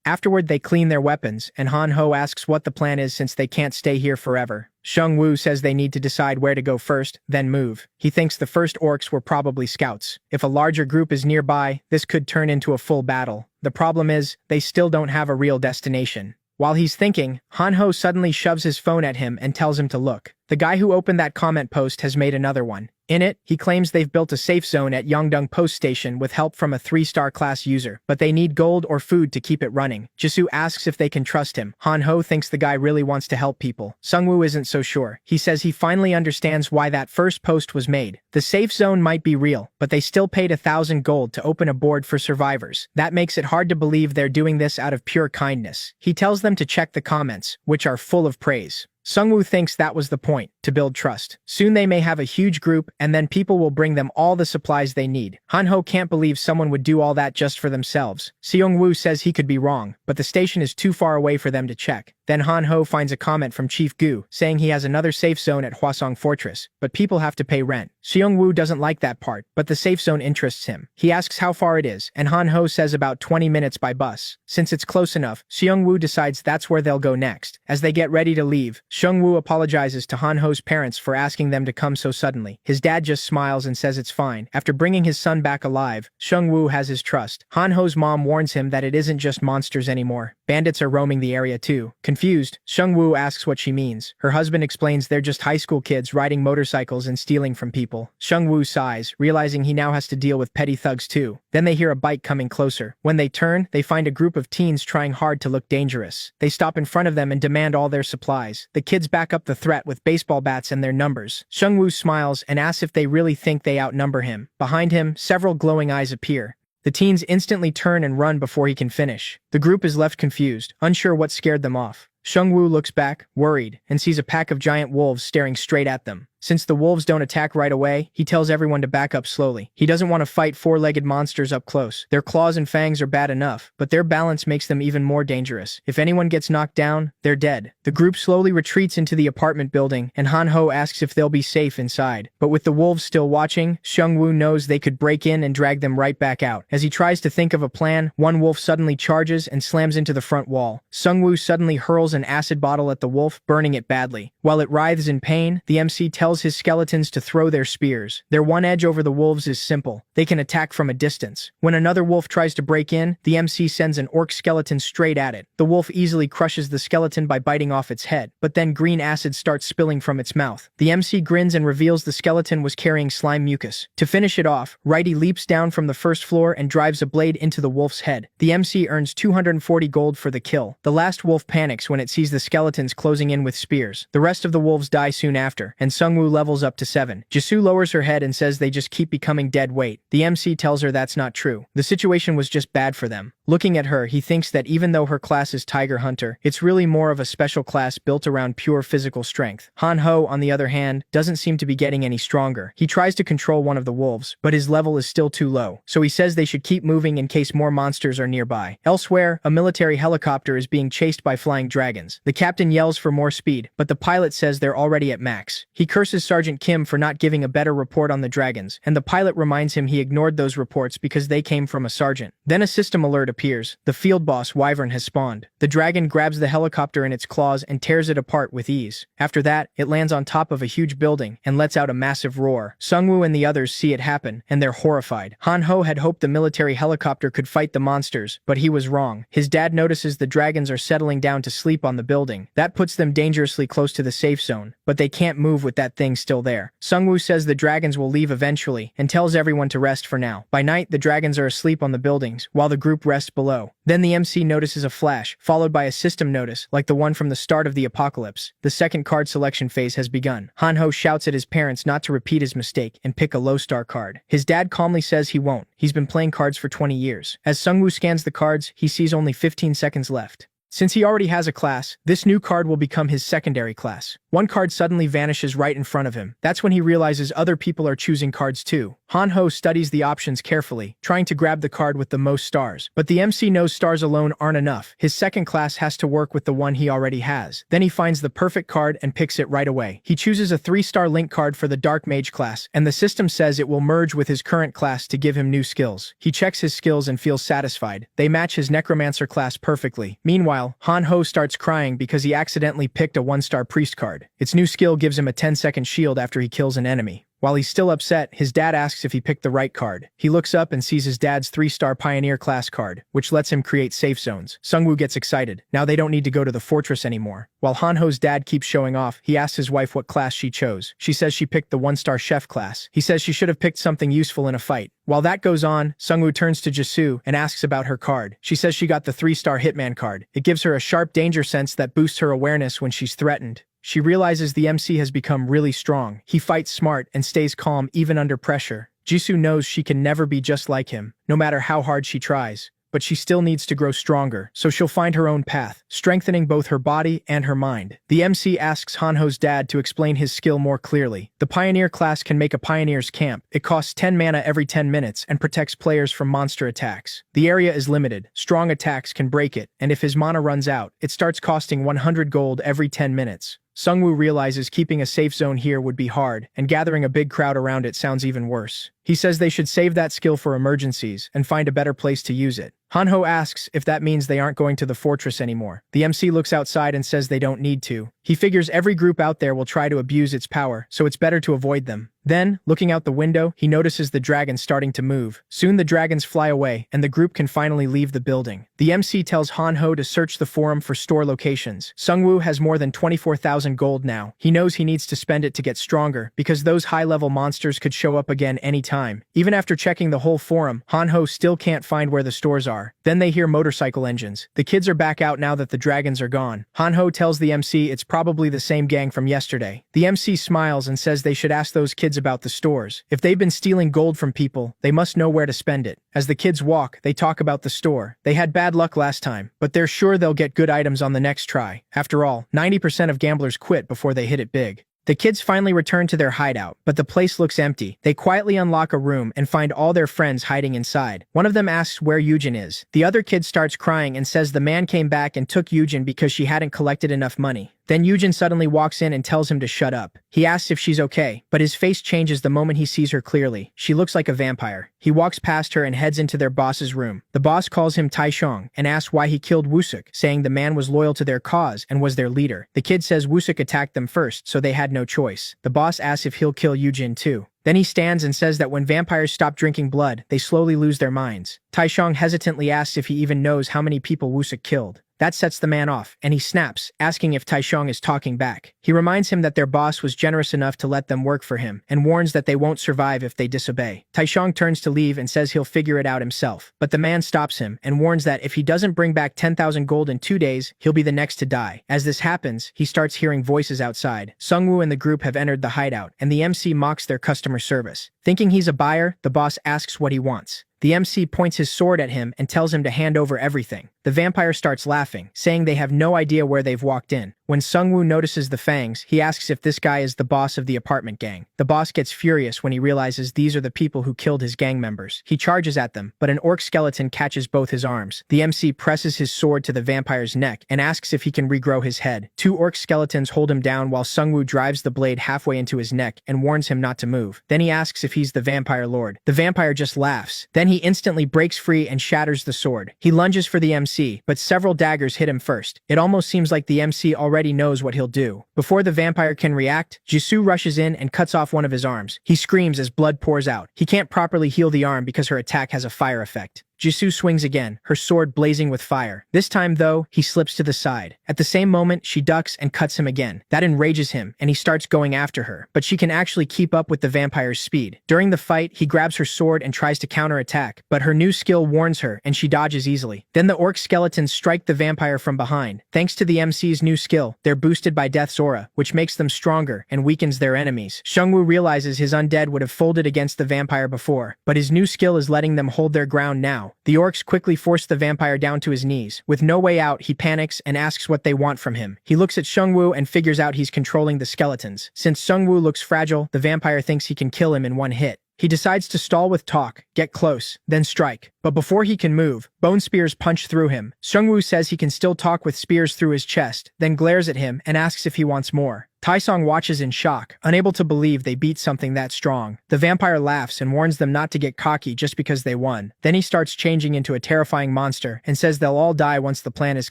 Afterward, they clean their weapons, and Han-ho asks what the plan is since they can't stay here forever. Seungwoo says they need to decide where to go first, then move. He thinks the first orcs were probably scouts. If a larger group is nearby, this could turn into a full battle. The problem is, they still don't have a real destination. While he's thinking, Han-ho suddenly shoves his phone at him and tells him to look. The guy who opened that comment post has made another one. In it, he claims they've built a safe zone at Yongdong Post Station with help from a 3-star class user, but they need gold or food to keep it running. Jisoo asks if they can trust him. Han-ho thinks the guy really wants to help people. Seungwoo isn't so sure. He says he finally understands why that first post was made. The safe zone might be real, but they still paid 1,000 gold to open a board for survivors. That makes it hard to believe they're doing this out of pure kindness. He tells them to check the comments, which are full of praise. Seungwoo thinks that was the point, to build trust. Soon they may have a huge group, and then people will bring them all the supplies they need. Han-ho can't believe someone would do all that just for themselves. Seungwoo says he could be wrong, but the station is too far away for them to check. Then Han-ho finds a comment from Chief Gu, saying he has another safe zone at Hwasong Fortress, but people have to pay rent. Seungwoo doesn't like that part, but the safe zone interests him. He asks how far it is, and Han-ho says about 20 minutes by bus. Since it's close enough, Seungwoo decides that's where they'll go next. As they get ready to leave, Seungwoo apologizes to Han-ho's parents for asking them to come so suddenly. His dad just smiles and says it's fine. After bringing his son back alive, Seungwoo has his trust. Han-ho's mom warns him that it isn't just monsters anymore. Bandits are roaming the area too. Confused, Seungwoo asks what she means. Her husband explains they're just high school kids riding motorcycles and stealing from people. Seungwoo sighs, realizing he now has to deal with petty thugs too. Then they hear a bike coming closer. When they turn, they find a group of teens trying hard to look dangerous. They stop in front of them and demand all their supplies. The kids back up the threat with baseball bats and their numbers. Seungwoo smiles and asks if they really think they outnumber him. Behind him, several glowing eyes appear. The teens instantly turn and run before he can finish. The group is left confused, unsure what scared them off. Seungwoo looks back, worried, and sees a pack of giant wolves staring straight at them. Since the wolves don't attack right away, he tells everyone to back up slowly. He doesn't want to fight 4-legged monsters up close. Their claws and fangs are bad enough, but their balance makes them even more dangerous. If anyone gets knocked down, they're dead. The group slowly retreats into the apartment building, and Han-ho asks if they'll be safe inside. But with the wolves still watching, Seungwoo knows they could break in and drag them right back out. As he tries to think of a plan, one wolf suddenly charges and slams into the front wall. Seungwoo suddenly hurls an acid bottle at the wolf, burning it badly. While it writhes in pain, the MC tells tells his skeletons to throw their spears. Their one edge over the wolves is simple. They can attack from a distance. When another wolf tries to break in, the MC sends an orc skeleton straight at it. The wolf easily crushes the skeleton by biting off its head, but then green acid starts spilling from its mouth. The MC grins and reveals the skeleton was carrying slime mucus. To finish it off, Righty leaps down from the first floor and drives a blade into the wolf's head. The MC earns 240 gold for the kill. The last wolf panics when it sees the skeletons closing in with spears. The rest of the wolves die soon after, and Sungwoo levels up to 7. Jisoo lowers her head and says they just keep becoming dead weight. The MC tells her that's not true. The situation was just bad for them. Looking at her, he thinks that even though her class is Tiger Hunter, it's really more of a special class built around pure physical strength. Han Ho, on the other hand, doesn't seem to be getting any stronger. He tries to control one of the wolves, but his level is still too low, so he says they should keep moving in case more monsters are nearby. Elsewhere, a military helicopter is being chased by flying dragons. The captain yells for more speed, but the pilot says they're already at max. He curses Sergeant Kim for not giving a better report on the dragons, and the pilot reminds him he ignored those reports because they came from a sergeant. Then a system alert appears. The field boss, Wyvern, has spawned. The dragon grabs the helicopter in its claws and tears it apart with ease. After that, it lands on top of a huge building and lets out a massive roar. Sungwoo and the others see it happen, and they're horrified. Han Ho had hoped the military helicopter could fight the monsters, but he was wrong. His dad notices the dragons are settling down to sleep on the building. That puts them dangerously close to the safe zone, but they can't move with that thing still there. Sungwoo says the dragons will leave eventually and tells everyone to rest for now. By night, the dragons are asleep on the buildings, while the group rests below. Then the MC notices a flash, followed by a system notice, like the one from the start of the apocalypse. The second card selection phase has begun. Han Ho shouts at his parents not to repeat his mistake and pick a low-star card. His dad calmly says he won't. He's been playing cards for 20 years. As Sungwoo scans the cards, he sees only 15 seconds left. Since he already has a class, this new card will become his secondary class. One card suddenly vanishes right in front of him. That's when he realizes other people are choosing cards too. Han Ho studies the options carefully, trying to grab the card with the most stars. But the MC knows stars alone aren't enough. His second class has to work with the one he already has. Then he finds the perfect card and picks it right away. He chooses a 3-star link card for the Dark Mage class, and the system says it will merge with his current class to give him new skills. He checks his skills and feels satisfied. They match his Necromancer class perfectly. Meanwhile, Han Ho starts crying because he accidentally picked a 1-star Priest card. Its new skill gives him a 10-second shield after he kills an enemy. While he's still upset, his dad asks if he picked the right card. He looks up and sees his dad's 3-star Pioneer class card, which lets him create safe zones. Sungwoo gets excited. Now they don't need to go to the fortress anymore. While Han Ho's dad keeps showing off, he asks his wife what class she chose. She says she picked the 1-star chef class. He says she should have picked something useful in a fight. While that goes on, Sungwoo turns to Jisoo and asks about her card. She says she got the 3-star Hitman card. It gives her a sharp danger sense that boosts her awareness when she's threatened. She realizes the MC has become really strong. He fights smart and stays calm even under pressure. Jisoo knows she can never be just like him, no matter how hard she tries. But she still needs to grow stronger, so she'll find her own path, strengthening both her body and her mind. The MC asks Han Ho's dad to explain his skill more clearly. The Pioneer class can make a Pioneer's camp. It costs 10 mana every 10 minutes and protects players from monster attacks. The area is limited. Strong attacks can break it, and if his mana runs out, it starts costing 100 gold every 10 minutes. Sungwoo realizes keeping a safe zone here would be hard, and gathering a big crowd around it sounds even worse. He says they should save that skill for emergencies and find a better place to use it. Han Ho asks if that means they aren't going to the fortress anymore. The MC looks outside and says they don't need to. He figures every group out there will try to abuse its power, so it's better to avoid them. Then, looking out the window, he notices the dragons starting to move. Soon the dragons fly away, and the group can finally leave the building. The MC tells Han Ho to search the forum for store locations. Sungwoo has more than 24,000 gold now. He knows he needs to spend it to get stronger, because those high-level monsters could show up again anytime. Even after checking the whole forum, Han Ho still can't find where the stores are. Then they hear motorcycle engines. The kids are back out now that the dragons are gone. Han Ho tells the MC it's probably the same gang from yesterday. The MC smiles and says they should ask those kids about the stores. If they've been stealing gold from people, they must know where to spend it. As the kids walk, they talk about the store. They had bad luck last time, but they're sure they'll get good items on the next try. After all, 90% of gamblers quit before they hit it big. The kids finally return to their hideout, but the place looks empty. They quietly unlock a room and find all their friends hiding inside. One of them asks where Yujin is. The other kid starts crying and says the man came back and took Yujin because she hadn't collected enough money. Then Yujin suddenly walks in and tells him to shut up. He asks if she's okay, but his face changes the moment he sees her clearly. She looks like a vampire. He walks past her and heads into their boss's room. The boss calls him Taishong and asks why he killed Wusuk, saying the man was loyal to their cause and was their leader. The kid says Wusuk attacked them first, so they had no choice. The boss asks if he'll kill Yujin too. Then he stands and says that when vampires stop drinking blood, they slowly lose their minds. Taishong hesitantly asks if he even knows how many people Wusuk killed. That sets the man off, and he snaps, asking if Taishong is talking back. He reminds him that their boss was generous enough to let them work for him, and warns that they won't survive if they disobey. Taishong turns to leave and says he'll figure it out himself, but the man stops him and warns that if he doesn't bring back 10,000 gold in 2 days, he'll be the next to die. As this happens, he starts hearing voices outside. Sungwoo and the group have entered the hideout, and the MC mocks their customer service. Thinking he's a buyer, the boss asks what he wants. The MC points his sword at him and tells him to hand over everything. The vampire starts laughing, saying they have no idea where they've walked in. When Sungwoo notices the fangs, he asks if this guy is the boss of the apartment gang. The boss gets furious when he realizes these are the people who killed his gang members. He charges at them, but an orc skeleton catches both his arms. The MC presses his sword to the vampire's neck and asks if he can regrow his head. 2 orc skeletons hold him down while Sungwoo drives the blade halfway into his neck and warns him not to move. Then he asks if he's the vampire lord. The vampire just laughs. Then he instantly breaks free and shatters the sword. He lunges for the MC, but several daggers hit him first. It almost seems like the MC already knows what he'll do. Before the vampire can react, Jisoo rushes in and cuts off one of his arms. He screams as blood pours out. He can't properly heal the arm because her attack has a fire effect. Jisoo swings again, her sword blazing with fire. This time, though, he slips to the side. At the same moment, she ducks and cuts him again. That enrages him, and he starts going after her. But she can actually keep up with the vampire's speed. During the fight, he grabs her sword and tries to counterattack, but her new skill warns her, and she dodges easily. Then the orc skeletons strike the vampire from behind. Thanks to the MC's new skill, they're boosted by Death's aura, which makes them stronger and weakens their enemies. Sungwoo realizes his undead would have folded against the vampire before, but his new skill is letting them hold their ground now. The orcs quickly force the vampire down to his knees. With no way out, he panics and asks what they want from him. He looks at Sungwoo and figures out he's controlling the skeletons. Since Sungwoo looks fragile, the vampire thinks he can kill him in one hit. He decides to stall with talk, get close, then strike. But before he can move, bone spears punch through him. Sungwoo says he can still talk with spears through his chest, then glares at him and asks if he wants more. Taisong watches in shock, unable to believe they beat something that strong. The vampire laughs and warns them not to get cocky just because they won. Then he starts changing into a terrifying monster and says they'll all die once the plan is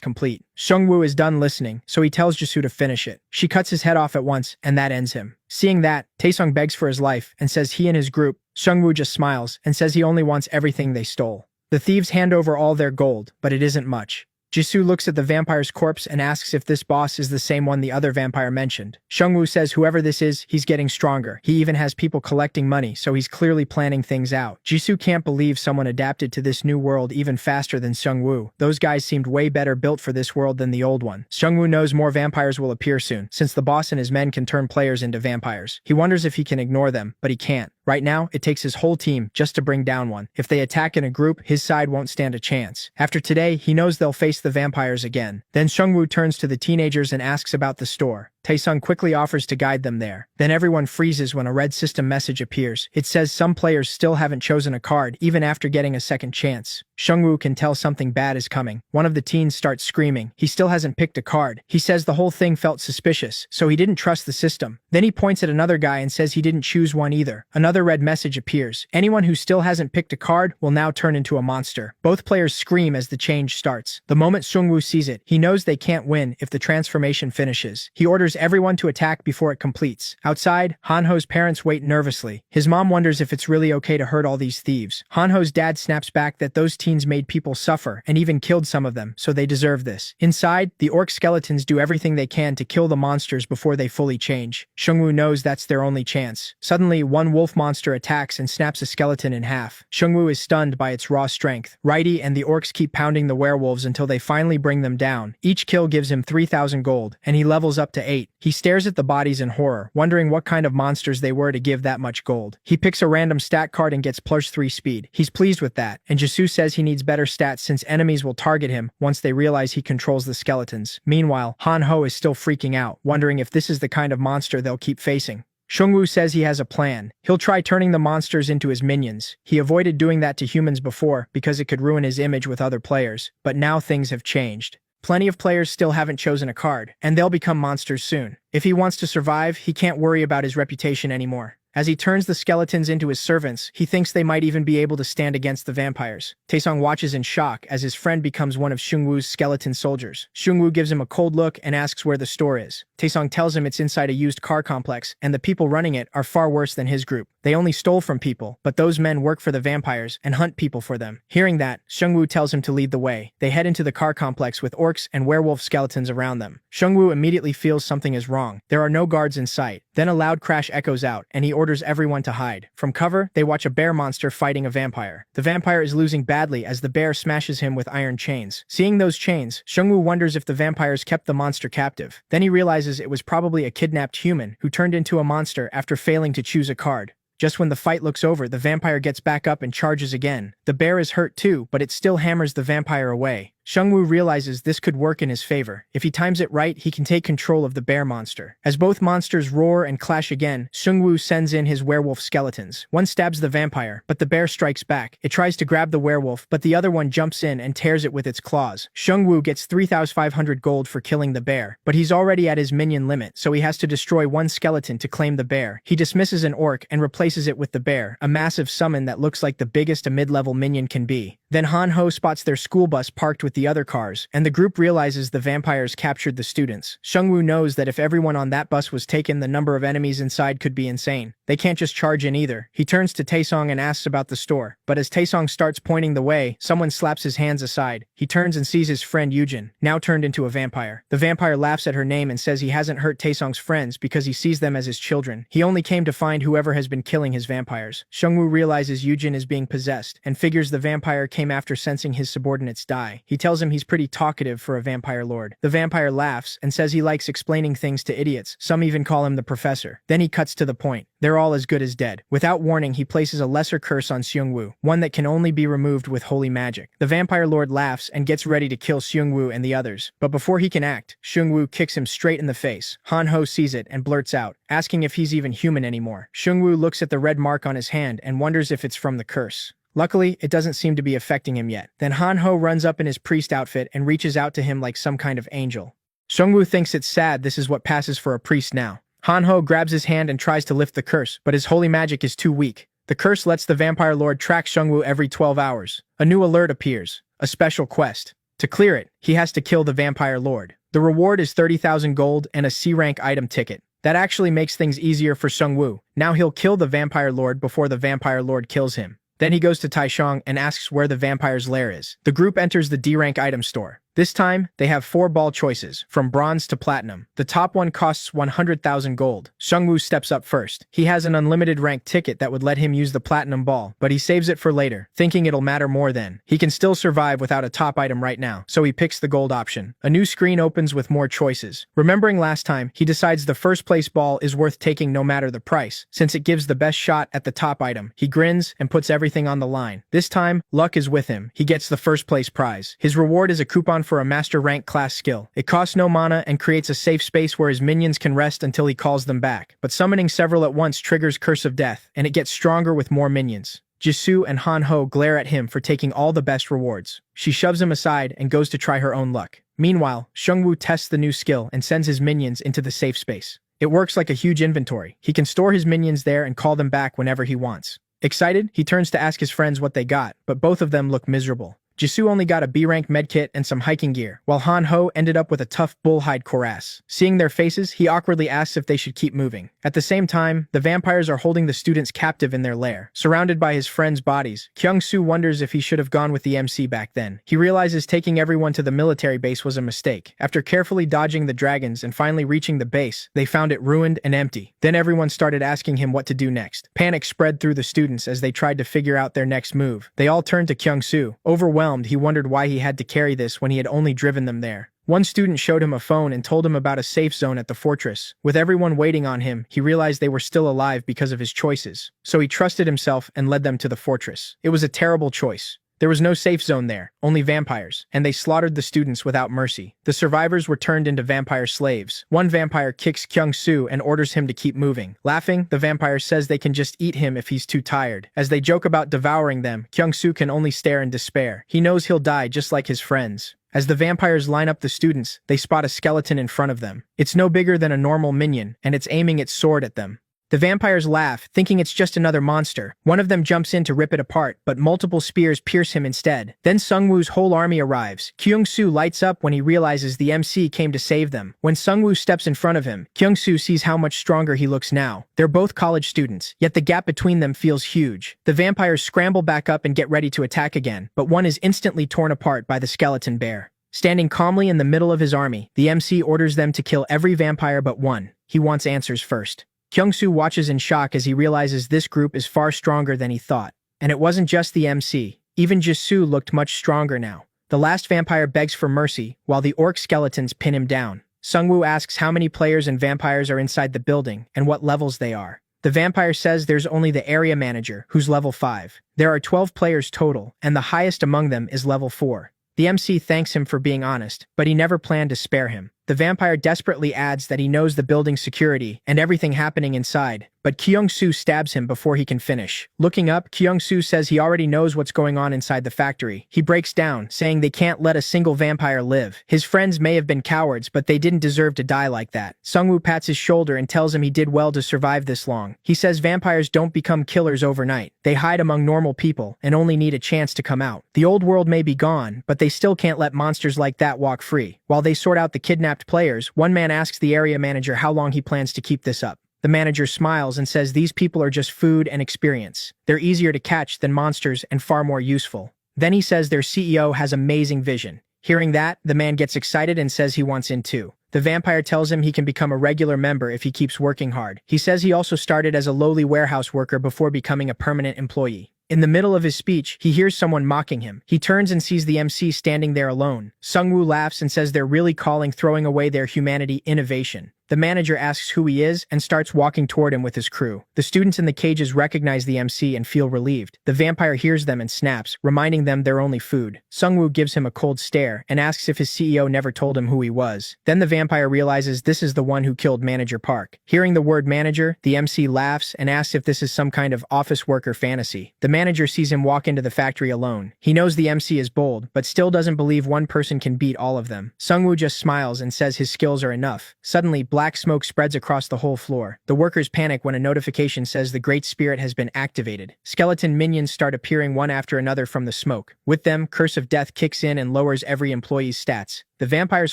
complete. Sungwoo is done listening, so he tells Jisoo to finish it. She cuts his head off at once, and that ends him. Seeing that, Taesung begs for his life and says he and his group. Sungwoo just smiles and says he only wants everything they stole. The thieves hand over all their gold, but it isn't much. Jisoo looks at the vampire's corpse and asks if this boss is the same one the other vampire mentioned. Sungwoo says whoever this is, he's getting stronger. He even has people collecting money, so he's clearly planning things out. Jisoo can't believe someone adapted to this new world even faster than Sungwoo. Those guys seemed way better built for this world than the old one. Sungwoo knows more vampires will appear soon, since the boss and his men can turn players into vampires. He wonders if he can ignore them, but he can't. Right now, it takes his whole team just to bring down one. If they attack in a group, his side won't stand a chance. After today, he knows they'll face the vampires again. Then Sungwoo turns to the teenagers and asks about the store. Taesung quickly offers to guide them there. Then everyone freezes when a red system message appears. It says some players still haven't chosen a card even after getting a second chance. Sungwoo can tell something bad is coming. One of the teens starts screaming. He still hasn't picked a card. He says the whole thing felt suspicious, so he didn't trust the system. Then he points at another guy and says he didn't choose one either. Another red message appears. Anyone who still hasn't picked a card will now turn into a monster. Both players scream as the change starts. The moment Sungwoo sees it, he knows they can't win if the transformation finishes. He orders everyone to attack before it completes. Outside, Hanho's parents wait nervously. His mom wonders if it's really okay to hurt all these thieves. Hanho's dad snaps back that those teens made people suffer and even killed some of them, so they deserve this. Inside, the orc skeletons do everything they can to kill the monsters before they fully change. Sungwoo knows that's their only chance. Suddenly, one wolf monster attacks and snaps a skeleton in half. Sungwoo is stunned by its raw strength. Righty and the orcs keep pounding the werewolves until they finally bring them down. Each kill gives him 3,000 gold, and he levels up to 8. He stares at the bodies in horror, wondering what kind of monsters they were to give that much gold. He picks a random stat card and gets +3 speed. He's pleased with that, and Jisoo says he needs better stats since enemies will target him once they realize he controls the skeletons. Meanwhile, Han-ho is still freaking out, wondering if this is the kind of monster they'll keep facing. Sungwoo says he has a plan. He'll try turning the monsters into his minions. He avoided doing that to humans before because it could ruin his image with other players, but now things have changed. Plenty of players still haven't chosen a card, and they'll become monsters soon. If he wants to survive, he can't worry about his reputation anymore. As he turns the skeletons into his servants, he thinks they might even be able to stand against the vampires. Taesong watches in shock as his friend becomes one of Seungwoo's skeleton soldiers. Seungwoo gives him a cold look and asks where the store is. Taesong tells him it's inside a used car complex, and the people running it are far worse than his group. They only stole from people, but those men work for the vampires and hunt people for them. Hearing that, Seungwoo tells him to lead the way. They head into the car complex with orcs and werewolf skeletons around them. Seungwoo immediately feels something is wrong. There are no guards in sight. Then a loud crash echoes out, and he orders everyone to hide. From cover, they watch a bear monster fighting a vampire. The vampire is losing badly as the bear smashes him with iron chains. Seeing those chains, Seungwoo wonders if the vampires kept the monster captive. Then he realizes it was probably a kidnapped human who turned into a monster after failing to choose a card. Just when the fight looks over, the vampire gets back up and charges again. The bear is hurt too, but it still hammers the vampire away. Seungwoo realizes this could work in his favor. If he times it right, he can take control of the bear monster. As both monsters roar and clash again, Seungwoo sends in his werewolf skeletons. One stabs the vampire, but the bear strikes back. It tries to grab the werewolf, but the other one jumps in and tears it with its claws. Seungwoo gets 3,500 gold for killing the bear, but he's already at his minion limit, so he has to destroy one skeleton to claim the bear. He dismisses an orc and replaces it with the bear, a massive summon that looks like the biggest a mid-level minion can be. Then Han-ho spots their school bus parked with the other cars, and the group realizes the vampires captured the students. Seungwoo knows that if everyone on that bus was taken, the number of enemies inside could be insane. They can't just charge in either. He turns to Taesong and asks about the store, but as Taesong starts pointing the way, someone slaps his hands aside. He turns and sees his friend Yujin, now turned into a vampire. The vampire laughs at her name and says he hasn't hurt Taesong's friends because he sees them as his children. He only came to find whoever has been killing his vampires. Seungwoo realizes Yujin is being possessed, and figures the vampire came after sensing his subordinates die. He tells him he's pretty talkative for a vampire lord. The vampire laughs and says he likes explaining things to idiots. Some even call him the professor. Then he cuts to the point. They're all as good as dead. Without warning, he places a lesser curse on Seungwoo, one that can only be removed with holy magic. The vampire lord laughs and gets ready to kill Seungwoo and the others, but before he can act, Seungwoo kicks him straight in the face. Han-ho sees it and blurts out, asking if he's even human anymore. Seungwoo looks at the red mark on his hand and wonders if it's from the curse. Luckily, it doesn't seem to be affecting him yet. Then Han-ho runs up in his priest outfit and reaches out to him like some kind of angel. Seungwoo thinks it's sad this is what passes for a priest now. Han-ho grabs his hand and tries to lift the curse, but his holy magic is too weak. The curse lets the vampire lord track Seungwoo every 12 hours. A new alert appears, a special quest. To clear it, he has to kill the vampire lord. The reward is 30,000 gold and a C-rank item ticket. That actually makes things easier for Seungwoo. Now he'll kill the vampire lord before the vampire lord kills him. Then he goes to Taishong and asks where the vampire's lair is. The group enters the D-rank item store. This time, they have 4 ball choices, from bronze to platinum. The top one costs 100,000 gold. Seungwoo steps up first. He has an unlimited rank ticket that would let him use the platinum ball, but he saves it for later, thinking it'll matter more then. He can still survive without a top item right now, so he picks the gold option. A new screen opens with more choices. Remembering last time, he decides the first place ball is worth taking no matter the price, since it gives the best shot at the top item. He grins and puts everything on the line. This time, luck is with him. He gets the first place prize. His reward is a coupon for a master rank class skill. It costs no mana and creates a safe space where his minions can rest until he calls them back. But summoning several at once triggers Curse of Death, and it gets stronger with more minions. Jisoo and Han-ho glare at him for taking all the best rewards. She shoves him aside and goes to try her own luck. Meanwhile, Seungwoo tests the new skill and sends his minions into the safe space. It works like a huge inventory. He can store his minions there and call them back whenever he wants. Excited, he turns to ask his friends what they got, but both of them look miserable. Jisoo only got a B-rank medkit and some hiking gear, while Han-ho ended up with a tough bullhide cuirass. Seeing their faces, he awkwardly asks if they should keep moving. At the same time, the vampires are holding the students captive in their lair. Surrounded by his friends' bodies, Kyung-soo wonders if he should have gone with the MC back then. He realizes taking everyone to the military base was a mistake. After carefully dodging the dragons and finally reaching the base, they found it ruined and empty. Then everyone started asking him what to do next. Panic spread through the students as they tried to figure out their next move. They all turned to Kyung-soo. Overwhelmed, he wondered why he had to carry this when he had only driven them there. One student showed him a phone and told him about a safe zone at the fortress. With everyone waiting on him, he realized they were still alive because of his choices. So he trusted himself and led them to the fortress. It was a terrible choice. There was no safe zone there, only vampires, and they slaughtered the students without mercy. The survivors were turned into vampire slaves. One vampire kicks Kyung-soo and orders him to keep moving. Laughing, the vampire says they can just eat him if he's too tired. As they joke about devouring them, Kyung-soo can only stare in despair. He knows he'll die just like his friends. As the vampires line up the students, they spot a skeleton in front of them. It's no bigger than a normal minion, and it's aiming its sword at them. The vampires laugh, thinking it's just another monster. One of them jumps in to rip it apart, but multiple spears pierce him instead. Then Sungwoo's whole army arrives. Kyung-soo lights up when he realizes the MC came to save them. When Sungwoo steps in front of him, Kyung-soo sees how much stronger he looks now. They're both college students, yet the gap between them feels huge. The vampires scramble back up and get ready to attack again, but one is instantly torn apart by the skeleton bear. Standing calmly in the middle of his army, the MC orders them to kill every vampire but one. He wants answers first. Kyung-soo watches in shock as he realizes this group is far stronger than he thought. And it wasn't just the MC. Even Jisoo looked much stronger now. The last vampire begs for mercy, while the orc skeletons pin him down. Sungwoo asks how many players and vampires are inside the building, and what levels they are. The vampire says there's only the area manager, who's level 5. There are 12 players total, and the highest among them is level 4. The MC thanks him for being honest, but he never planned to spare him. The vampire desperately adds that he knows the building's security and everything happening inside, but Kyung-soo stabs him before he can finish. Looking up, Kyung-soo says he already knows what's going on inside the factory. He breaks down, saying they can't let a single vampire live. His friends may have been cowards, but they didn't deserve to die like that. Sungwoo pats his shoulder and tells him he did well to survive this long. He says vampires don't become killers overnight. They hide among normal people and only need a chance to come out. The old world may be gone, but they still can't let monsters like that walk free. While they sort out the kidnapped players, one man asks the area manager how long he plans to keep this up. The manager smiles and says these people are just food and experience. They're easier to catch than monsters and far more useful. Then he says their CEO has amazing vision. Hearing that, the man gets excited and says he wants in too. The vampire tells him he can become a regular member if he keeps working hard. He says he also started as a lowly warehouse worker before becoming a permanent employee. In the middle of his speech, he hears someone mocking him. He turns and sees the MC standing there alone. Sungwoo laughs and says they're really throwing away their humanity innovation. The manager asks who he is and starts walking toward him with his crew. The students in the cages recognize the MC and feel relieved. The vampire hears them and snaps, reminding them they're only food. Sungwoo gives him a cold stare and asks if his CEO never told him who he was. Then the vampire realizes this is the one who killed Manager Park. Hearing the word manager, the MC laughs and asks if this is some kind of office worker fantasy. The manager sees him walk into the factory alone. He knows the MC is bold, but still doesn't believe one person can beat all of them. Sungwoo just smiles and says his skills are enough. Suddenly, black smoke spreads across the whole floor. The workers panic when a notification says the Great Spirit has been activated. Skeleton minions start appearing one after another from the smoke. With them, Curse of Death kicks in and lowers every employee's stats. The vampires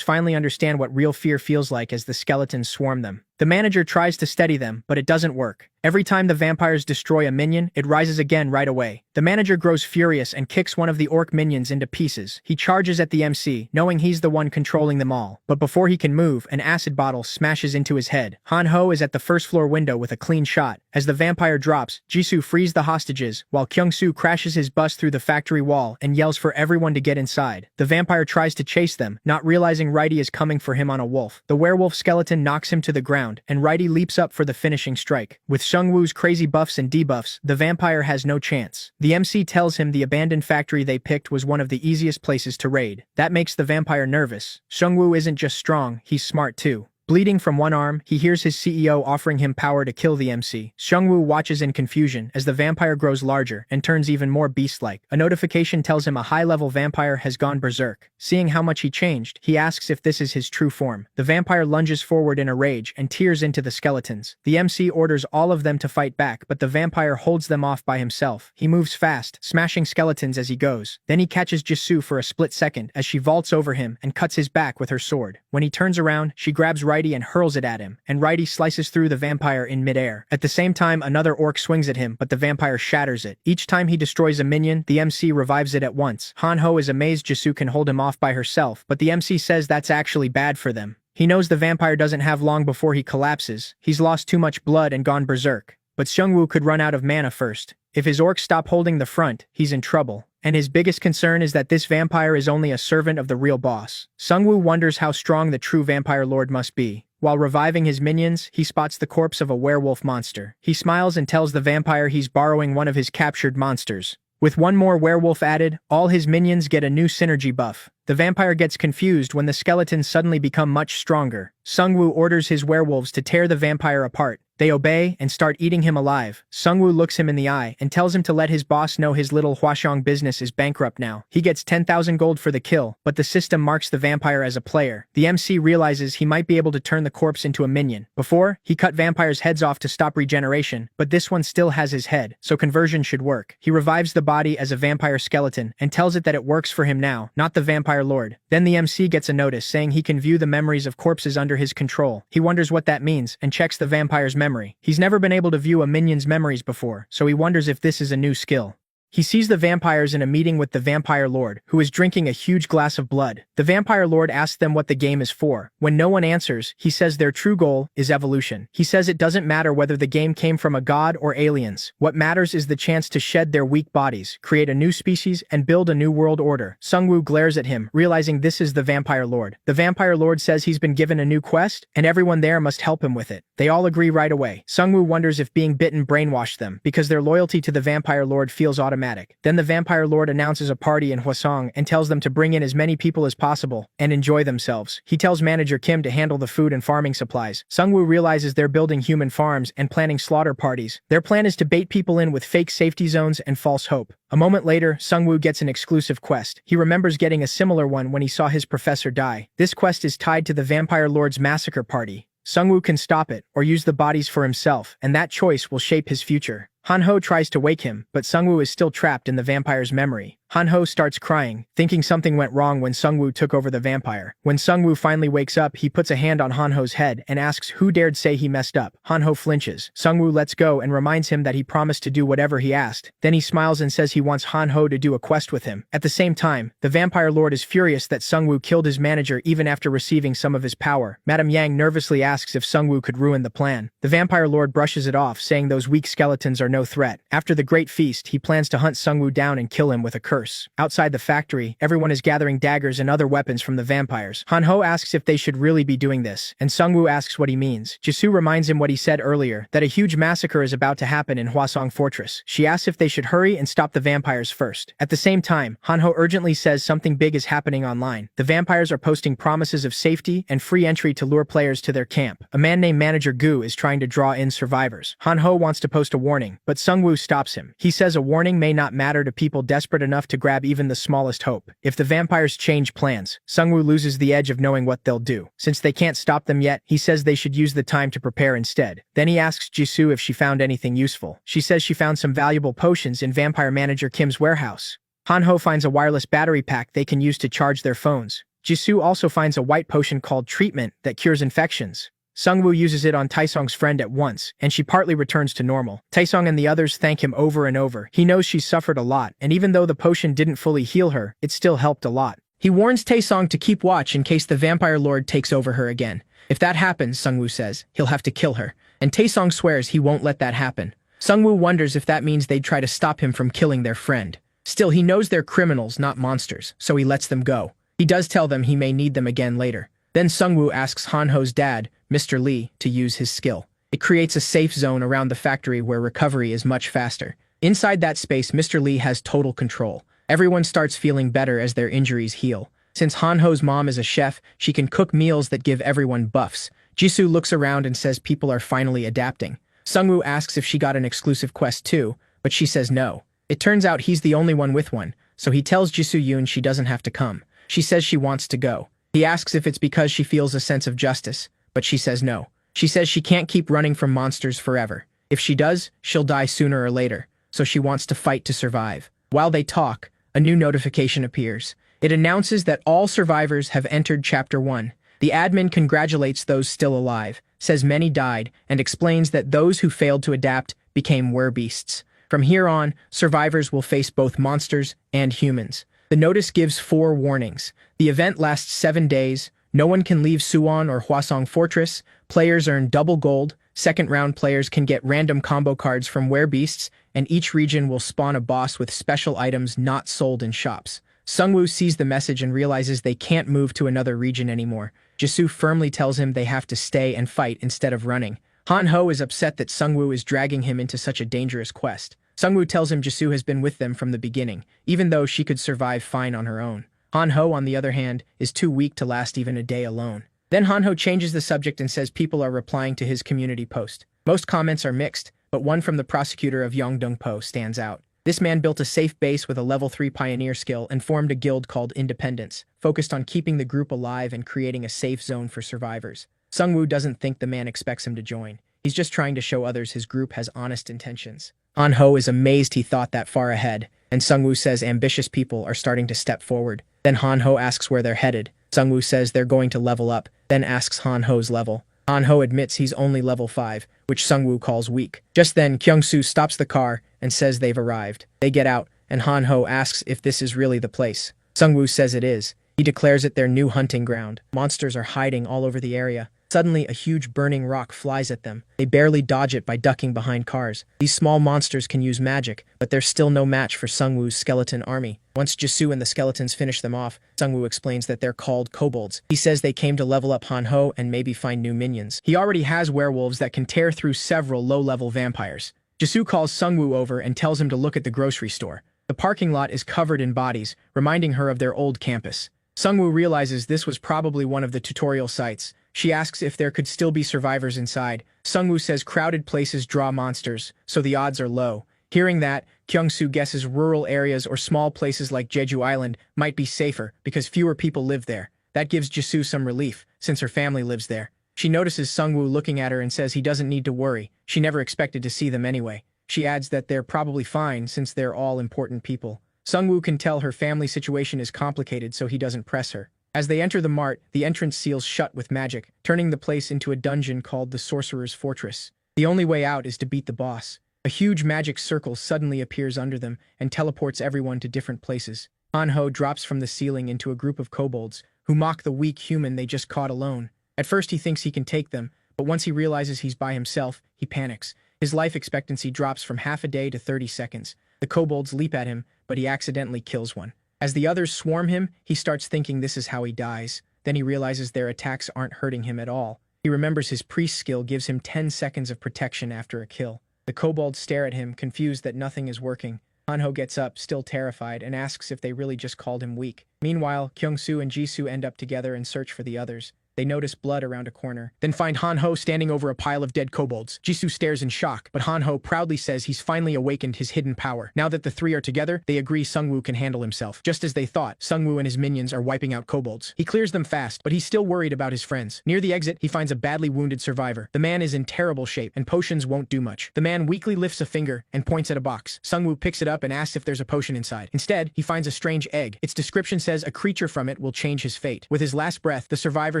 finally understand what real fear feels like as the skeletons swarm them. The manager tries to steady them, but it doesn't work. Every time the vampires destroy a minion, it rises again right away. The manager grows furious and kicks one of the orc minions into pieces. He charges at the MC, knowing he's the one controlling them all. But before he can move, an acid bottle smashes into his head. Han-ho is at the first floor window with a clean shot. As the vampire drops, Jisoo frees the hostages, while Kyung-soo crashes his bus through the factory wall and yells for everyone to get inside. The vampire tries to chase them, not realizing Righty is coming for him on a wolf. The werewolf skeleton knocks him to the ground, and Righty leaps up for the finishing strike. With Sungwoo's crazy buffs and debuffs, the vampire has no chance. The MC tells him the abandoned factory they picked was one of the easiest places to raid. That makes the vampire nervous. Sungwoo isn't just strong, he's smart too. Bleeding from one arm, he hears his CEO offering him power to kill the MC. Sungwoo watches in confusion as the vampire grows larger and turns even more beast-like. A notification tells him a high-level vampire has gone berserk. Seeing how much he changed, he asks if this is his true form. The vampire lunges forward in a rage and tears into the skeletons. The MC orders all of them to fight back, but the vampire holds them off by himself. He moves fast, smashing skeletons as he goes. Then he catches Jisoo for a split second as she vaults over him and cuts his back with her sword. When he turns around, she grabs Righty and hurls it at him, and Righty slices through the vampire in midair. At the same time, another orc swings at him, but the vampire shatters it. Each time he destroys a minion, the MC revives it at once. Han-ho is amazed Jisoo can hold him off by herself, but the MC says that's actually bad for them. He knows the vampire doesn't have long before he collapses. He's lost too much blood and gone berserk. But Sungwoo could run out of mana first. If his orcs stop holding the front, he's in trouble. And his biggest concern is that this vampire is only a servant of the real boss. Sungwoo wonders how strong the true vampire lord must be. While reviving his minions, he spots the corpse of a werewolf monster. He smiles and tells the vampire he's borrowing one of his captured monsters. With one more werewolf added, all his minions get a new synergy buff. The vampire gets confused when the skeletons suddenly become much stronger. Sungwoo orders his werewolves to tear the vampire apart. They obey and start eating him alive. Sungwoo looks him in the eye and tells him to let his boss know his little Hwaseong business is bankrupt now. He gets 10,000 gold for the kill, but the system marks the vampire as a player. The MC realizes he might be able to turn the corpse into a minion. Before, he cut vampires' heads off to stop regeneration, but this one still has his head, so conversion should work. He revives the body as a vampire skeleton and tells it that it works for him now, not the vampire lord. Then the MC gets a notice saying he can view the memories of corpses under his control. He wonders what that means and checks the vampire's memory. He's never been able to view a minion's memories before, so he wonders if this is a new skill. He sees the vampires in a meeting with the Vampire Lord, who is drinking a huge glass of blood. The Vampire Lord asks them what the game is for. When no one answers, he says their true goal is evolution. He says it doesn't matter whether the game came from a god or aliens. What matters is the chance to shed their weak bodies, create a new species, and build a new world order. Sungwoo glares at him, realizing this is the Vampire Lord. The Vampire Lord says he's been given a new quest, and everyone there must help him with it. They all agree right away. Sungwoo wonders if being bitten brainwashed them, because their loyalty to the Vampire Lord feels automatic. Then the Vampire Lord announces a party in Hwaseong and tells them to bring in as many people as possible and enjoy themselves. He tells manager Kim to handle the food and farming supplies. Sungwoo realizes they're building human farms and planning slaughter parties. Their plan is to bait people in with fake safety zones and false hope. A moment later, Sungwoo gets an exclusive quest. He remembers getting a similar one when he saw his professor die. This quest is tied to the Vampire Lord's massacre party. Sungwoo can stop it or use the bodies for himself, and that choice will shape his future. Hanho tries to wake him, but Sungwoo is still trapped in the vampire's memory. Hanho starts crying, thinking something went wrong when Sungwoo took over the vampire. When Sungwoo finally wakes up, he puts a hand on Hanho's head and asks who dared say he messed up. Hanho flinches. Sungwoo lets go and reminds him that he promised to do whatever he asked. Then he smiles and says he wants Hanho to do a quest with him. At the same time, the vampire lord is furious that Sungwoo killed his manager even after receiving some of his power. Madame Yang nervously asks if Sungwoo could ruin the plan. The vampire lord brushes it off, saying those weak skeletons are no threat. After the great feast, he plans to hunt Sungwoo down and kill him with a curse. Outside the factory, everyone is gathering daggers and other weapons from the vampires. Hanho asks if they should really be doing this, and Sungwoo asks what he means. Jisoo reminds him what he said earlier, that a huge massacre is about to happen in Hwaseong Fortress. She asks if they should hurry and stop the vampires first. At the same time, Hanho urgently says something big is happening online. The vampires are posting promises of safety and free entry to lure players to their camp. A man named Manager Gu is trying to draw in survivors. Hanho wants to post a warning, but Sungwoo stops him. He says a warning may not matter to people desperate enough to grab even the smallest hope. If the vampires change plans, Sungwoo loses the edge of knowing what they'll do. Since they can't stop them yet, he says they should use the time to prepare instead. Then he asks Jisoo if she found anything useful. She says she found some valuable potions in vampire manager Kim's warehouse. Hanho finds a wireless battery pack they can use to charge their phones. Jisoo also finds a white potion called Treatment that cures infections. Sungwoo uses it on Taesong's friend at once, and she partly returns to normal. Taesong and the others thank him over and over. He knows she's suffered a lot, and even though the potion didn't fully heal her, it still helped a lot. He warns Taesong to keep watch in case the Vampire Lord takes over her again. If that happens, Sungwoo says, he'll have to kill her, and Taesong swears he won't let that happen. Sungwoo wonders if that means they'd try to stop him from killing their friend. Still, he knows they're criminals, not monsters, so he lets them go. He does tell them he may need them again later. Then Sungwoo asks Hanho's dad, Mr. Lee, to use his skill. It creates a safe zone around the factory where recovery is much faster. Inside that space, Mr. Lee has total control. Everyone starts feeling better as their injuries heal. Since Hanho's mom is a chef, she can cook meals that give everyone buffs. Jisoo looks around and says people are finally adapting. Sungwoo asks if she got an exclusive quest too, but she says no. It turns out he's the only one with one, so he tells Jisoo Yoon she doesn't have to come. She says she wants to go. He asks if it's because she feels a sense of justice, but she says no. She says she can't keep running from monsters forever. If she does, she'll die sooner or later, so she wants to fight to survive. While they talk, a new notification appears. It announces that all survivors have entered Chapter 1. The admin congratulates those still alive, says many died, and explains that those who failed to adapt became werbeasts. From here on, survivors will face both monsters and humans. The notice gives 4 warnings. The event lasts 7 days. No one can leave Suwon or Hwaseong Fortress. Players earn double gold. Second-round players can get random combo cards from werbeasts, and each region will spawn a boss with special items not sold in shops. Sungwoo sees the message and realizes they can't move to another region anymore. Jisoo firmly tells him they have to stay and fight instead of running. Hanho is upset that Sungwoo is dragging him into such a dangerous quest. Sungwoo tells him Jisoo has been with them from the beginning, even though she could survive fine on her own. Hanho, on the other hand, is too weak to last even a day alone. Then Hanho changes the subject and says people are replying to his community post. Most comments are mixed, but one from the prosecutor of Yongdong-po stands out. This man built a safe base with a level 3 pioneer skill and formed a guild called Independence, focused on keeping the group alive and creating a safe zone for survivors. Sungwoo doesn't think the man expects him to join. He's just trying to show others his group has honest intentions. Hanho is amazed he thought that far ahead, and Sungwoo says ambitious people are starting to step forward. Then Hanho asks where they're headed. Sungwoo says they're going to level up, then asks Hanho's level. Hanho admits he's only level 5, which Sungwoo calls weak. Just then, Kyungsoo stops the car and says they've arrived. They get out, and Hanho asks if this is really the place. Sungwoo says it is. He declares it their new hunting ground. Monsters are hiding all over the area. Suddenly, a huge burning rock flies at them. They barely dodge it by ducking behind cars. These small monsters can use magic, but they're still no match for Sungwoo's skeleton army. Once Jisoo and the skeletons finish them off, Sungwoo explains that they're called kobolds. He says they came to level up Hanho and maybe find new minions. He already has werewolves that can tear through several low-level vampires. Jisoo calls Sungwoo over and tells him to look at the grocery store. The parking lot is covered in bodies, reminding her of their old campus. Sungwoo realizes this was probably one of the tutorial sites. She asks if there could still be survivors inside. Sungwoo says crowded places draw monsters, so the odds are low. Hearing that, Kyungsoo guesses rural areas or small places like Jeju Island might be safer because fewer people live there. That gives Jisoo some relief, since her family lives there. She notices Sungwoo looking at her and says he doesn't need to worry. She never expected to see them anyway. She adds that they're probably fine since they're all important people. Sungwoo can tell her family situation is complicated, so he doesn't press her. As they enter the mart, the entrance seals shut with magic, turning the place into a dungeon called the Sorcerer's Fortress. The only way out is to beat the boss. A huge magic circle suddenly appears under them and teleports everyone to different places. Hanho drops from the ceiling into a group of kobolds, who mock the weak human they just caught alone. At first he thinks he can take them, but once he realizes he's by himself, he panics. His life expectancy drops from half a day to 30 seconds. The kobolds leap at him, but he accidentally kills one. As the others swarm him, he starts thinking this is how he dies. Then he realizes their attacks aren't hurting him at all. He remembers his priest skill gives him 10 seconds of protection after a kill. The kobolds stare at him, confused that nothing is working. Hanho gets up, still terrified, and asks if they really just called him weak. Meanwhile, Kyungsoo and Jisoo end up together and search for the others. They notice blood around a corner, then find Hanho standing over a pile of dead kobolds. Jisoo stares in shock, but Hanho proudly says he's finally awakened his hidden power. Now that the three are together, they agree Sungwoo can handle himself. Just as they thought, Sungwoo and his minions are wiping out kobolds. He clears them fast, but he's still worried about his friends. Near the exit, he finds a badly wounded survivor. The man is in terrible shape, and potions won't do much. The man weakly lifts a finger and points at a box. Sungwoo picks it up and asks if there's a potion inside. Instead, he finds a strange egg. Its description says a creature from it will change his fate. With his last breath, the survivor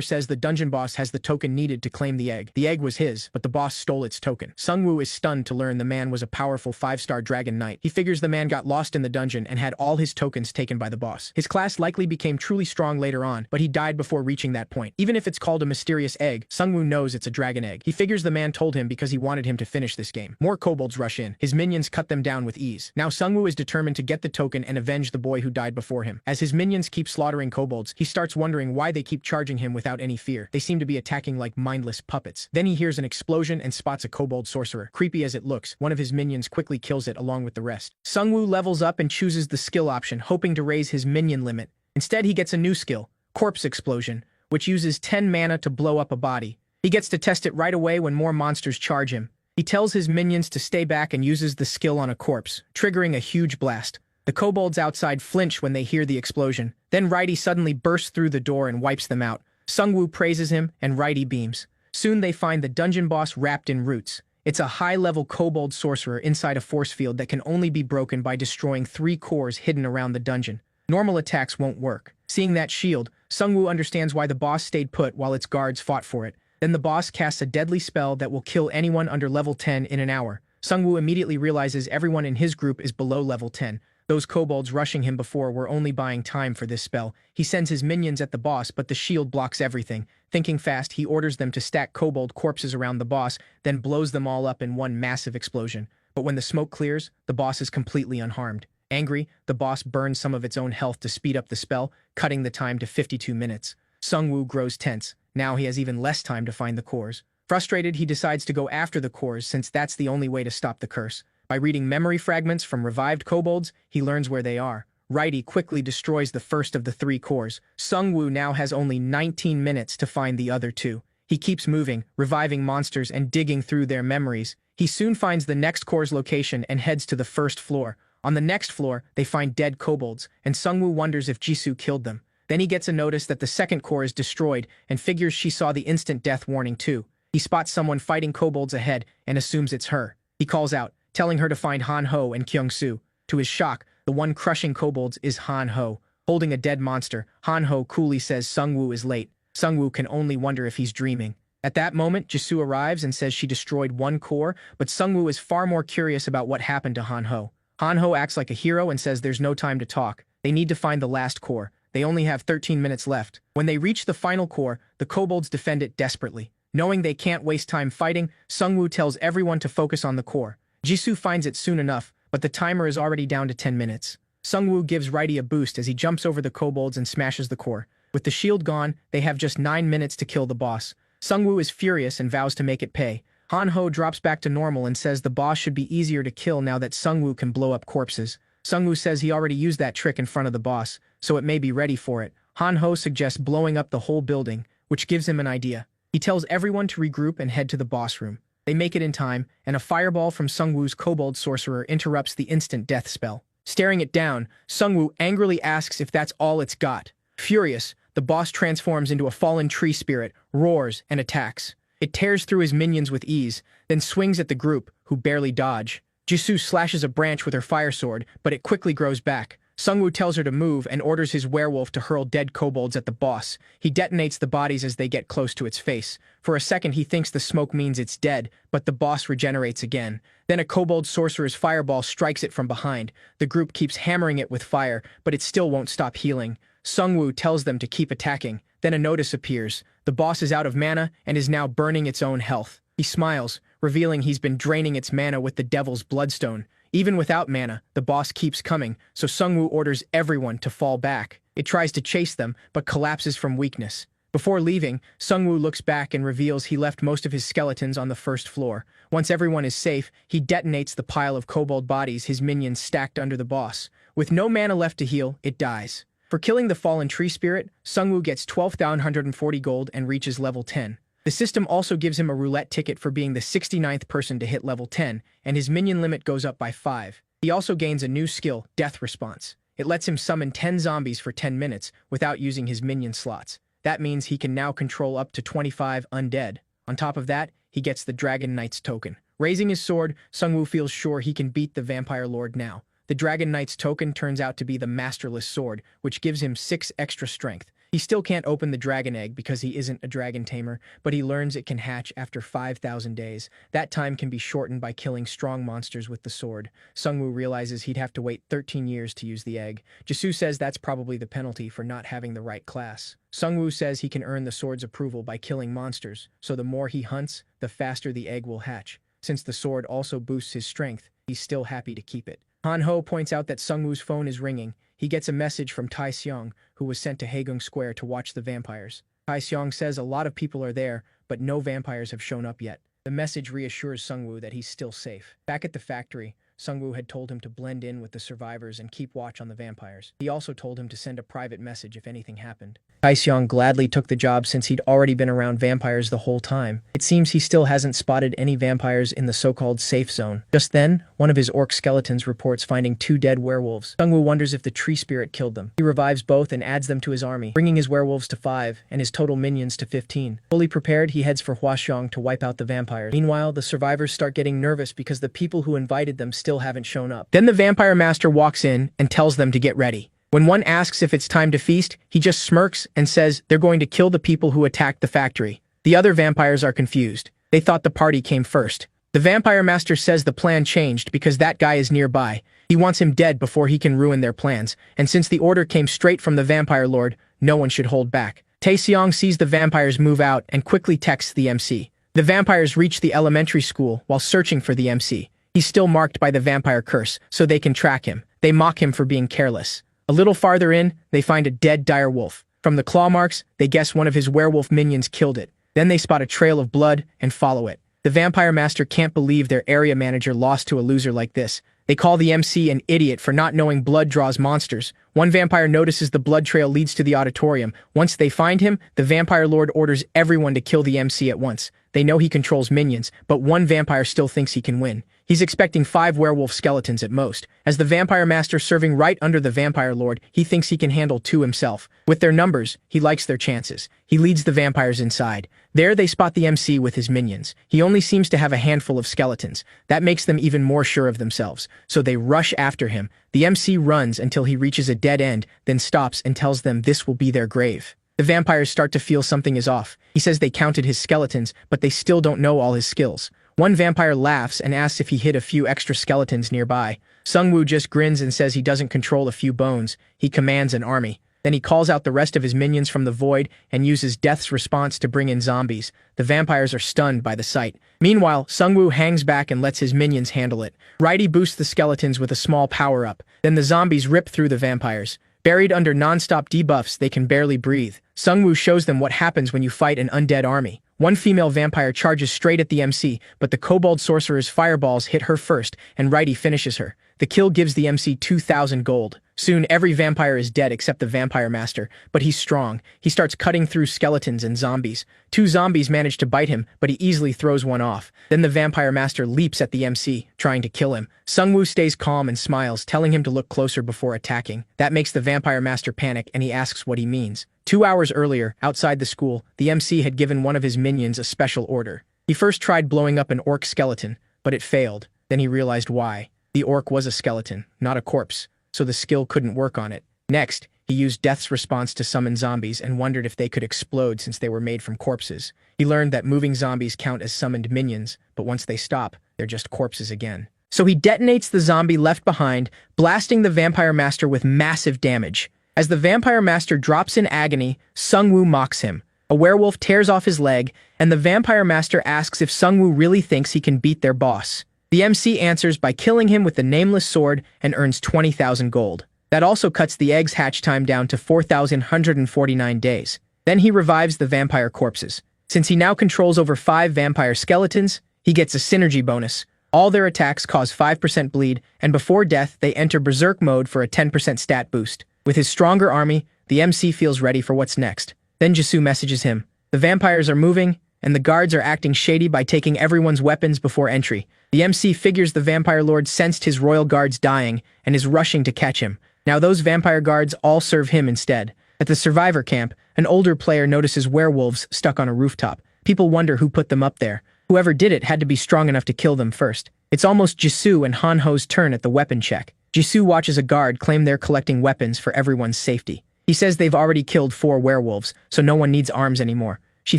says the dungeon boss has the token needed to claim the egg. The egg was his, but the boss stole its token. Sungwoo is stunned to learn the man was a powerful 5-star dragon knight. He figures the man got lost in the dungeon and had all his tokens taken by the boss. His class likely became truly strong later on, but he died before reaching that point. Even if it's called a mysterious egg, Sungwoo knows it's a dragon egg. He figures the man told him because he wanted him to finish this game. More kobolds rush in. His minions cut them down with ease. Now Sungwoo is determined to get the token and avenge the boy who died before him. As his minions keep slaughtering kobolds, he starts wondering why they keep charging him without any fear. They seem to be attacking like mindless puppets. Then he hears an explosion and spots a kobold sorcerer. Creepy as it looks, one of his minions quickly kills it along with the rest. Sungwoo levels up and chooses the skill option, hoping to raise his minion limit. Instead, he gets a new skill, Corpse Explosion, which uses 10 mana to blow up a body. He gets to test it right away when more monsters charge him. He tells his minions to stay back and uses the skill on a corpse, triggering a huge blast. The kobolds outside flinch when they hear the explosion. Then Righty suddenly bursts through the door and wipes them out. Sungwoo praises him, and Righty beams. Soon they find the dungeon boss wrapped in roots. It's a high-level kobold sorcerer inside a force field that can only be broken by destroying 3 cores hidden around the dungeon. Normal attacks won't work. Seeing that shield, Sungwoo understands why the boss stayed put while its guards fought for it. Then the boss casts a deadly spell that will kill anyone under level 10 in an hour. Sungwoo immediately realizes everyone in his group is below level 10. Those kobolds rushing him before were only buying time for this spell. He sends his minions at the boss, but the shield blocks everything. Thinking fast, he orders them to stack kobold corpses around the boss, then blows them all up in one massive explosion. But when the smoke clears, the boss is completely unharmed. Angry, the boss burns some of its own health to speed up the spell, cutting the time to 52 minutes. Sungwoo grows tense. Now he has even less time to find the cores. Frustrated, he decides to go after the cores since that's the only way to stop the curse. By reading memory fragments from revived kobolds, he learns where they are. Righty quickly destroys the first of the 3 cores. Sungwoo now has only 19 minutes to find the other 2. He keeps moving, reviving monsters and digging through their memories. He soon finds the next core's location and heads to the first floor. On the next floor, they find dead kobolds, and Sungwoo wonders if Jisoo killed them. Then he gets a notice that the second core is destroyed and figures she saw the instant death warning too. He spots someone fighting kobolds ahead and assumes it's her. He calls out, telling her to find Han Ho and Kyung Soo. To his shock, the one crushing kobolds is Han Ho. Holding a dead monster, Han Ho coolly says Sungwoo is late. Sungwoo can only wonder if he's dreaming. At that moment, Jisoo arrives and says she destroyed 1 core, but Sungwoo is far more curious about what happened to Han Ho. Han Ho acts like a hero and says there's no time to talk. They need to find the last core. They only have 13 minutes left. When they reach the final core, the kobolds defend it desperately. Knowing they can't waste time fighting, Sungwoo tells everyone to focus on the core. Jisoo finds it soon enough, but the timer is already down to 10 minutes. Sungwoo gives Righty a boost as he jumps over the kobolds and smashes the core. With the shield gone, they have just 9 minutes to kill the boss. Sungwoo is furious and vows to make it pay. Han Ho drops back to normal and says the boss should be easier to kill now that Sungwoo can blow up corpses. Sungwoo says he already used that trick in front of the boss, so it may be ready for it. Han Ho suggests blowing up the whole building, which gives him an idea. He tells everyone to regroup and head to the boss room. They make it in time, and a fireball from Sungwoo's kobold sorcerer interrupts the instant death spell. Staring it down, Sungwoo angrily asks if that's all it's got. Furious, the boss transforms into a fallen tree spirit, roars, and attacks. It tears through his minions with ease, then swings at the group, who barely dodge. Jisoo slashes a branch with her fire sword, but it quickly grows back. Sungwoo tells her to move and orders his werewolf to hurl dead kobolds at the boss. He detonates the bodies as they get close to its face. For a second he thinks the smoke means it's dead, but the boss regenerates again. Then a kobold sorcerer's fireball strikes it from behind. The group keeps hammering it with fire, but it still won't stop healing. Sungwoo tells them to keep attacking. Then a notice appears. The boss is out of mana and is now burning its own health. He smiles, revealing he's been draining its mana with the devil's bloodstone. Even without mana, the boss keeps coming, so Sungwoo orders everyone to fall back. It tries to chase them, but collapses from weakness. Before leaving, Sungwoo looks back and reveals he left most of his skeletons on the first floor. Once everyone is safe, he detonates the pile of kobold bodies his minions stacked under the boss. With no mana left to heal, it dies. For killing the fallen tree spirit, Sungwoo gets 12,140 gold and reaches level 10. The system also gives him a roulette ticket for being the 69th person to hit level 10, and his minion limit goes up by 5. He also gains a new skill, Death Response. It lets him summon 10 zombies for 10 minutes without using his minion slots. That means he can now control up to 25 undead. On top of that, he gets the Dragon Knight's token. Raising his sword, Sungwoo feels sure he can beat the Vampire Lord now. The Dragon Knight's token turns out to be the Masterless Sword, which gives him 6 extra strength. He still can't open the dragon egg because he isn't a dragon tamer, but he learns it can hatch after 5,000 days. That time can be shortened by killing strong monsters with the sword. Sungwoo realizes he'd have to wait 13 years to use the egg. Jisoo says that's probably the penalty for not having the right class. Sungwoo says he can earn the sword's approval by killing monsters, so the more he hunts, the faster the egg will hatch. Since the sword also boosts his strength, he's still happy to keep it. Han Ho points out that Sungwoo's phone is ringing. He gets a message from Tai Seong, who was sent to Haegung Square to watch the vampires. Tai Seong says a lot of people are there, but no vampires have shown up yet. The message reassures Sungwoo that he's still safe. Back at the factory, Sungwoo had told him to blend in with the survivors and keep watch on the vampires. He also told him to send a private message if anything happened. Tai Seong gladly took the job since he'd already been around vampires the whole time. It seems he still hasn't spotted any vampires in the so-called safe zone. Just then, one of his orc skeletons reports finding 2 dead werewolves. Sungwoo wonders if the tree spirit killed them. He revives both and adds them to his army, bringing his werewolves to 5 and his total minions to 15. Fully prepared, he heads for Hwaseong to wipe out the vampires. Meanwhile, the survivors start getting nervous because the people who invited them still haven't shown up. Then the vampire master walks in and tells them to get ready. When one asks if it's time to feast, he just smirks and says they're going to kill the people who attacked the factory. The other vampires are confused. They thought the party came first. The vampire master says the plan changed because that guy is nearby. He wants him dead before he can ruin their plans, and since the order came straight from the vampire lord, no one should hold back. Tae Seong sees the vampires move out and quickly texts the MC. The vampires reach the elementary school while searching for the MC. He's still marked by the vampire curse, so they can track him. They mock him for being careless. A little farther in, they find a dead dire wolf. From the claw marks, they guess one of his werewolf minions killed it. Then they spot a trail of blood and follow it. The vampire master can't believe their area manager lost to a loser like this. They call the MC an idiot for not knowing blood draws monsters. One vampire notices the blood trail leads to the auditorium. Once they find him, the vampire lord orders everyone to kill the MC at once. They know he controls minions, but one vampire still thinks he can win. He's expecting 5 werewolf skeletons at most. As the vampire master serving right under the vampire lord, he thinks he can handle 2 himself. With their numbers, he likes their chances. He leads the vampires inside. There they spot the MC with his minions. He only seems to have a handful of skeletons. That makes them even more sure of themselves. So they rush after him. The MC runs until he reaches a dead end, then stops and tells them this will be their grave. The vampires start to feel something is off. He says they counted his skeletons, but they still don't know all his skills. One vampire laughs and asks if he hid a few extra skeletons nearby. Sungwoo just grins and says he doesn't control a few bones. He commands an army. Then he calls out the rest of his minions from the void and uses Death's response to bring in zombies. The vampires are stunned by the sight. Meanwhile, Sungwoo hangs back and lets his minions handle it. Righty boosts the skeletons with a small power-up. Then the zombies rip through the vampires. Buried under non-stop debuffs, they can barely breathe. Sungwoo shows them what happens when you fight an undead army. One female vampire charges straight at the MC, but the kobold sorcerer's fireballs hit her first, and Righty finishes her. The kill gives the MC 2,000 gold. Soon, every vampire is dead except the vampire master, but he's strong. He starts cutting through skeletons and zombies. 2 zombies manage to bite him, but he easily throws one off. Then the vampire master leaps at the MC, trying to kill him. Sungwoo stays calm and smiles, telling him to look closer before attacking. That makes the vampire master panic, and he asks what he means. 2 hours earlier, outside the school, the MC had given one of his minions a special order. He first tried blowing up an orc skeleton, but it failed. Then he realized why. The orc was a skeleton, not a corpse, so the skill couldn't work on it. Next, he used Death's response to summon zombies and wondered if they could explode since they were made from corpses. He learned that moving zombies count as summoned minions, but once they stop, they're just corpses again. So he detonates the zombie left behind, blasting the vampire master with massive damage. As the vampire master drops in agony, Sungwoo mocks him. A werewolf tears off his leg, and the vampire master asks if Sungwoo really thinks he can beat their boss. The MC answers by killing him with the nameless sword and earns 20,000 gold. That also cuts the egg's hatch time down to 4,149 days. Then he revives the vampire corpses. Since he now controls over 5 vampire skeletons, he gets a synergy bonus. All their attacks cause 5% bleed, and before death, they enter berserk mode for a 10% stat boost. With his stronger army, the MC feels ready for what's next. Then Jisoo messages him. The vampires are moving, and the guards are acting shady by taking everyone's weapons before entry. The MC figures the vampire lord sensed his royal guards dying and is rushing to catch him. Now those vampire guards all serve him instead. At the survivor camp, an older player notices werewolves stuck on a rooftop. People wonder who put them up there. Whoever did it had to be strong enough to kill them first. It's almost Jisoo and Hanho's turn at the weapon check. Jisoo watches a guard claim they're collecting weapons for everyone's safety. He says they've already killed 4 werewolves, so no one needs arms anymore. She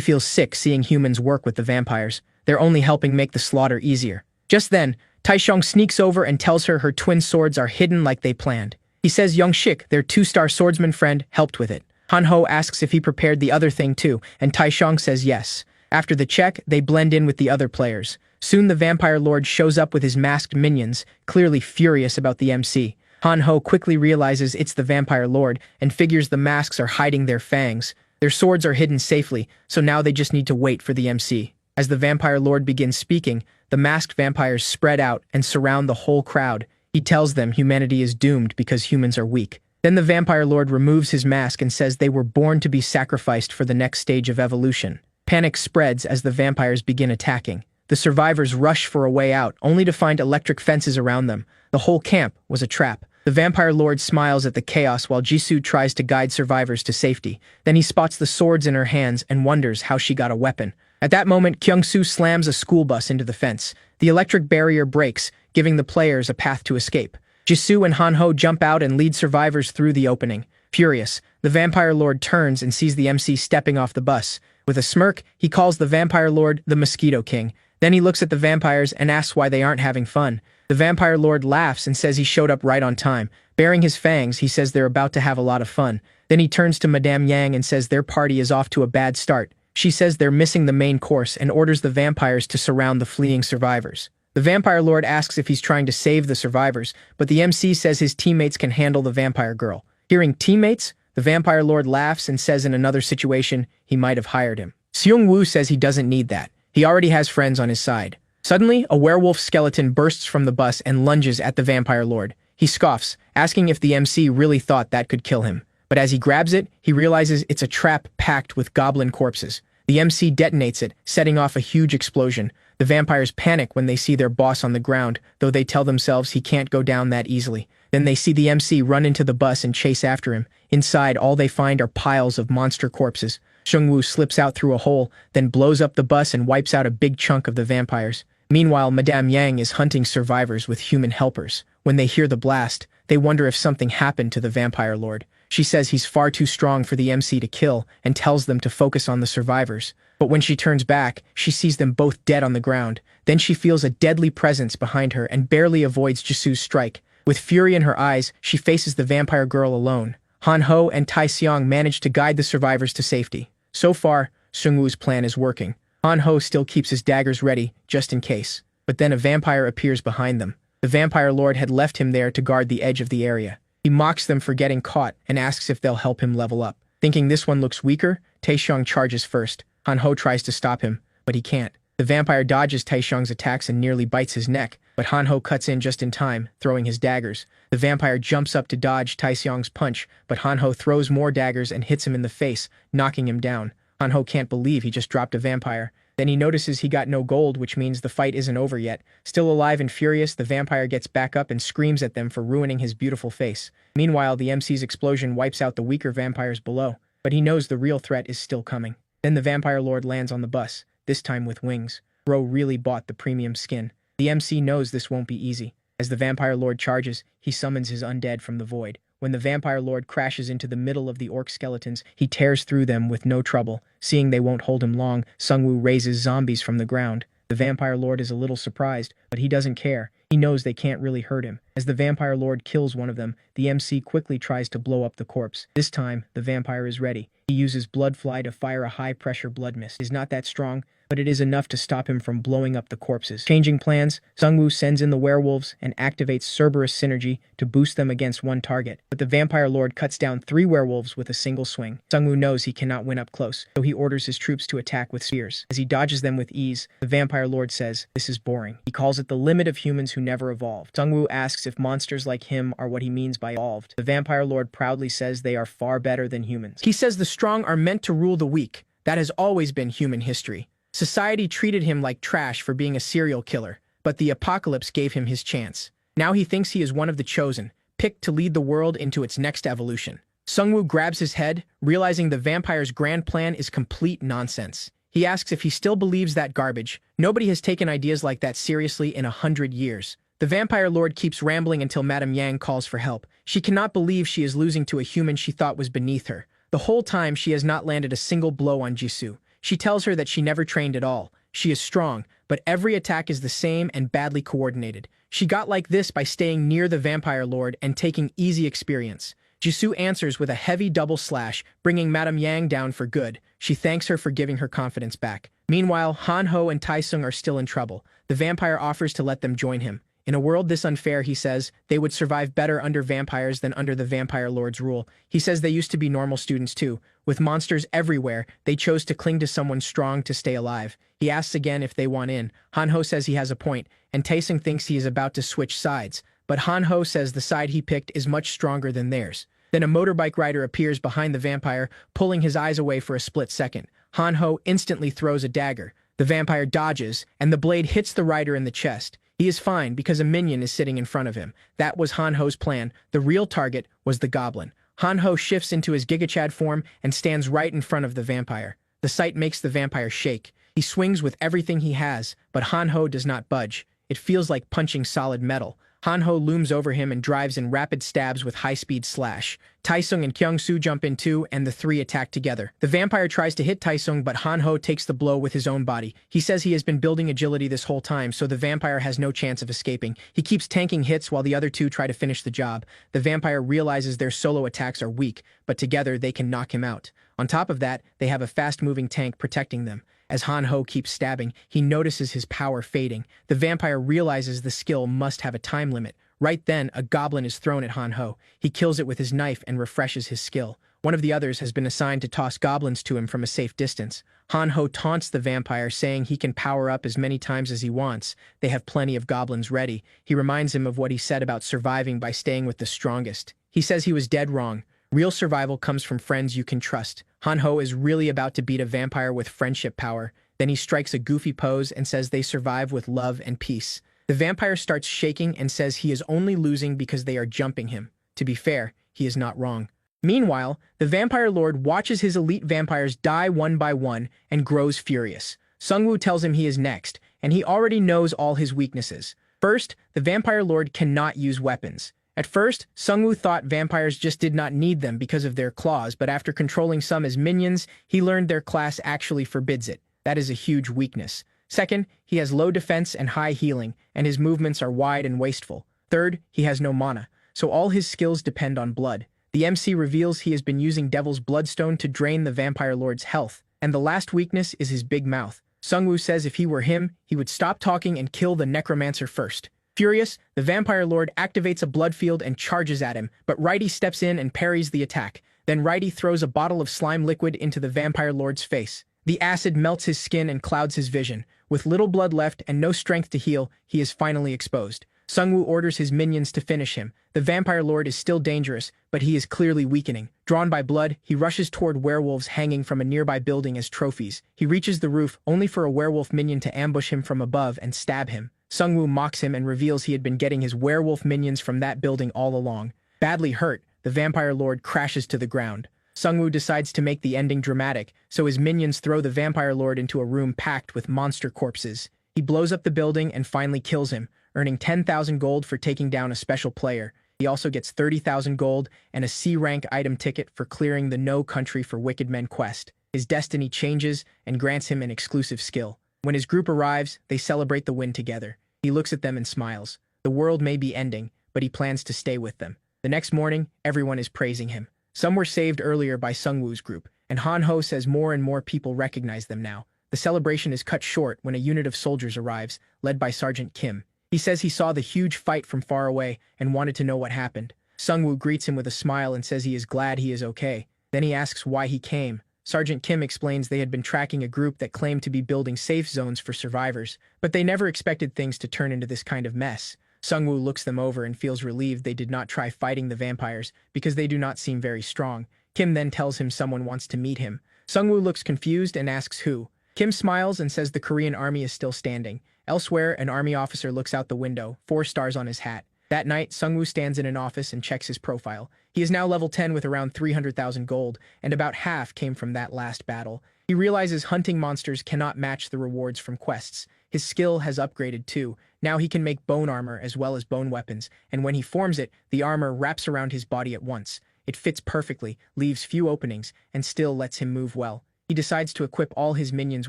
feels sick seeing humans work with the vampires. They're only helping make the slaughter easier. Just then, Taishong sneaks over and tells her twin swords are hidden like they planned. He says Youngshik, their 2-star swordsman friend, helped with it. Hanho asks if he prepared the other thing too, and Taishong says yes. After the check, they blend in with the other players. Soon the vampire lord shows up with his masked minions, clearly furious about the MC. Hanho quickly realizes it's the vampire lord and figures the masks are hiding their fangs. Their swords are hidden safely, so now they just need to wait for the MC. As the vampire lord begins speaking, the masked vampires spread out and surround the whole crowd. He tells them humanity is doomed because humans are weak. Then the vampire lord removes his mask and says they were born to be sacrificed for the next stage of evolution. Panic spreads as the vampires begin attacking. The survivors rush for a way out, only to find electric fences around them. The whole camp was a trap. The vampire lord smiles at the chaos while Jisoo tries to guide survivors to safety. Then he spots the swords in her hands and wonders how she got a weapon. At that moment, Kyung-soo slams a school bus into the fence. The electric barrier breaks, giving the players a path to escape. Jisoo and Hanho jump out and lead survivors through the opening. Furious, the vampire lord turns and sees the MC stepping off the bus. With a smirk, he calls the vampire lord the Mosquito King. Then he looks at the vampires and asks why they aren't having fun. The vampire lord laughs and says he showed up right on time. Baring his fangs, he says they're about to have a lot of fun. Then he turns to Madame Yang and says their party is off to a bad start. She says they're missing the main course and orders the vampires to surround the fleeing survivors. The vampire lord asks if he's trying to save the survivors, but the MC says his teammates can handle the vampire girl. Hearing teammates, the vampire lord laughs and says in another situation, he might have hired him. Seung-woo says he doesn't need that. He already has friends on his side. Suddenly, a werewolf skeleton bursts from the bus and lunges at the vampire lord. He scoffs, asking if the MC really thought that could kill him. But as he grabs it, he realizes it's a trap packed with goblin corpses. The MC detonates it, setting off a huge explosion. The vampires panic when they see their boss on the ground, though they tell themselves he can't go down that easily. Then they see the MC run into the bus and chase after him. Inside, all they find are piles of monster corpses. Seungwoo slips out through a hole, then blows up the bus and wipes out a big chunk of the vampires. Meanwhile, Madame Yang is hunting survivors with human helpers. When they hear the blast, they wonder if something happened to the vampire lord. She says he's far too strong for the MC to kill and tells them to focus on the survivors. But when she turns back, she sees them both dead on the ground. Then she feels a deadly presence behind her and barely avoids Jisoo's strike. With fury in her eyes, she faces the vampire girl alone. Han Ho and Tai Seong manage to guide the survivors to safety. So far, Seungwoo's plan is working. Han Ho still keeps his daggers ready, just in case. But then a vampire appears behind them. The vampire lord had left him there to guard the edge of the area. He mocks them for getting caught and asks if they'll help him level up. Thinking this one looks weaker, Taesung charges first. Han Ho tries to stop him, but he can't. The vampire dodges Taesung's attacks and nearly bites his neck, but Han Ho cuts in just in time, throwing his daggers. The vampire jumps up to dodge Taesung's punch, but Han Ho throws more daggers and hits him in the face, knocking him down. Han Ho can't believe he just dropped a vampire. Then he notices he got no gold, which means the fight isn't over yet. Still alive and furious, the vampire gets back up and screams at them for ruining his beautiful face. Meanwhile, the MC's explosion wipes out the weaker vampires below, but he knows the real threat is still coming. Then the vampire lord lands on the bus, this time with wings. Bro really bought the premium skin. The MC knows this won't be easy. As the vampire lord charges, he summons his undead from the void. When the vampire lord crashes into the middle of the orc skeletons, he tears through them with no trouble. Seeing they won't hold him long, Seungwoo raises zombies from the ground. The vampire lord is a little surprised, but he doesn't care. He knows they can't really hurt him. As the vampire lord kills one of them, the MC quickly tries to blow up the corpse. This time, the vampire is ready. He uses Bloodfly to fire a high-pressure blood mist. It is not that strong, but it is enough to stop him from blowing up the corpses. Changing plans, Seungwoo sends in the werewolves and activates Cerberus Synergy to boost them against one target. But the vampire lord cuts down 3 werewolves with a single swing. Seungwoo knows he cannot win up close, so he orders his troops to attack with spears. As he dodges them with ease, the vampire lord says, "This is boring." He calls it the limit of humans who never evolved. Seungwoo asks if monsters like him are what he means by evolved. The vampire lord proudly says they are far better than humans. He says the strong are meant to rule the weak. That has always been human history. Society treated him like trash for being a serial killer, but the apocalypse gave him his chance. Now he thinks he is one of the chosen, picked to lead the world into its next evolution. Seungwoo grabs his head, realizing the vampire's grand plan is complete nonsense. He asks if he still believes that garbage. Nobody has taken ideas like that seriously in 100 years. The vampire lord keeps rambling until Madame Yang calls for help. She cannot believe she is losing to a human she thought was beneath her. The whole time she has not landed a single blow on Jisoo. She tells her that she never trained at all. She is strong, but every attack is the same and badly coordinated. She got like this by staying near the vampire lord and taking easy experience. Jisoo answers with a heavy double slash, bringing Madame Yang down for good. She thanks her for giving her confidence back. Meanwhile, Han Ho and Taesung are still in trouble. The vampire offers to let them join him. In a world this unfair, he says, they would survive better under vampires than under the vampire lord's rule. He says they used to be normal students too. With monsters everywhere, they chose to cling to someone strong to stay alive. He asks again if they want in. Han Ho says he has a point, and Taesung thinks he is about to switch sides. But Han Ho says the side he picked is much stronger than theirs. Then a motorbike rider appears behind the vampire, pulling his eyes away for a split second. Han Ho instantly throws a dagger. The vampire dodges, and the blade hits the rider in the chest. He is fine because a minion is sitting in front of him. That was Han Ho's plan. The real target was the goblin. Han Ho shifts into his Gigachad form and stands right in front of the vampire. The sight makes the vampire shake. He swings with everything he has, but Han Ho does not budge. It feels like punching solid metal. Han Ho looms over him and drives in rapid stabs with high-speed slash. Taesung and Kyung-soo jump in too, and the 3 attack together. The vampire tries to hit Taesung, but Han Ho takes the blow with his own body. He says he has been building agility this whole time, so the vampire has no chance of escaping. He keeps tanking hits while the other 2 try to finish the job. The vampire realizes their solo attacks are weak, but together they can knock him out. On top of that, they have a fast-moving tank protecting them. As Han Ho keeps stabbing, he notices his power fading. The vampire realizes the skill must have a time limit. Right then, a goblin is thrown at Han Ho. He kills it with his knife and refreshes his skill. One of the others has been assigned to toss goblins to him from a safe distance. Han-ho taunts the vampire, saying he can power up as many times as he wants. They have plenty of goblins ready. He reminds him of what he said about surviving by staying with the strongest. He says he was dead wrong. Real survival comes from friends you can trust. Han-ho is really about to beat a vampire with friendship power. Then he strikes a goofy pose and says they survive with love and peace. The vampire starts shaking and says he is only losing because they are jumping him. To be fair, he is not wrong. Meanwhile, the vampire lord watches his elite vampires die one by one and grows furious. Sungwoo tells him he is next, and he already knows all his weaknesses. First, the vampire lord cannot use weapons. At first, Sungwoo thought vampires just did not need them because of their claws, but after controlling some as minions, he learned their class actually forbids it. That is a huge weakness. Second, he has low defense and high healing, and his movements are wide and wasteful. Third, he has no mana, so all his skills depend on blood. The MC reveals he has been using Devil's Bloodstone to drain the Vampire Lord's health, and the last weakness is his big mouth. Sungwoo says if he were him, he would stop talking and kill the Necromancer first. Furious, the Vampire Lord activates a blood field and charges at him, but Righty steps in and parries the attack. Then Righty throws a bottle of slime liquid into the Vampire Lord's face. The acid melts his skin and clouds his vision. With little blood left and no strength to heal, he is finally exposed. Sungwoo orders his minions to finish him. The Vampire Lord is still dangerous, but he is clearly weakening. Drawn by blood, he rushes toward werewolves hanging from a nearby building as trophies. He reaches the roof only for a werewolf minion to ambush him from above and stab him. Sungwoo mocks him and reveals he had been getting his werewolf minions from that building all along. Badly hurt, the Vampire Lord crashes to the ground. Sungwoo decides to make the ending dramatic, so his minions throw the Vampire Lord into a room packed with monster corpses. He blows up the building and finally kills him, earning 10,000 gold for taking down a special player. He also gets 30,000 gold and a C-rank item ticket for clearing the No Country for Wicked Men quest. His destiny changes and grants him an exclusive skill. When his group arrives, they celebrate the win together. He looks at them and smiles. The world may be ending, but he plans to stay with them. The next morning, everyone is praising him. Some were saved earlier by Sungwoo's group, and Han-ho says more and more people recognize them now. The celebration is cut short when a unit of soldiers arrives, led by Sergeant Kim. He says he saw the huge fight from far away and wanted to know what happened. Sungwoo greets him with a smile and says he is glad he is okay. Then he asks why he came. Sergeant Kim explains they had been tracking a group that claimed to be building safe zones for survivors, but they never expected things to turn into this kind of mess. Sungwoo looks them over and feels relieved they did not try fighting the vampires because they do not seem very strong. Kim then tells him someone wants to meet him. Sungwoo looks confused and asks who. Kim smiles and says the Korean army is still standing. Elsewhere, an army officer looks out the window, 4 stars on his hat. That night, Sungwoo stands in an office and checks his profile. He is now level 10 with around 300,000 gold, and about half came from that last battle. He realizes hunting monsters cannot match the rewards from quests. His skill has upgraded too. Now he can make bone armor as well as bone weapons, and when he forms it, the armor wraps around his body at once. It fits perfectly, leaves few openings, and still lets him move well. He decides to equip all his minions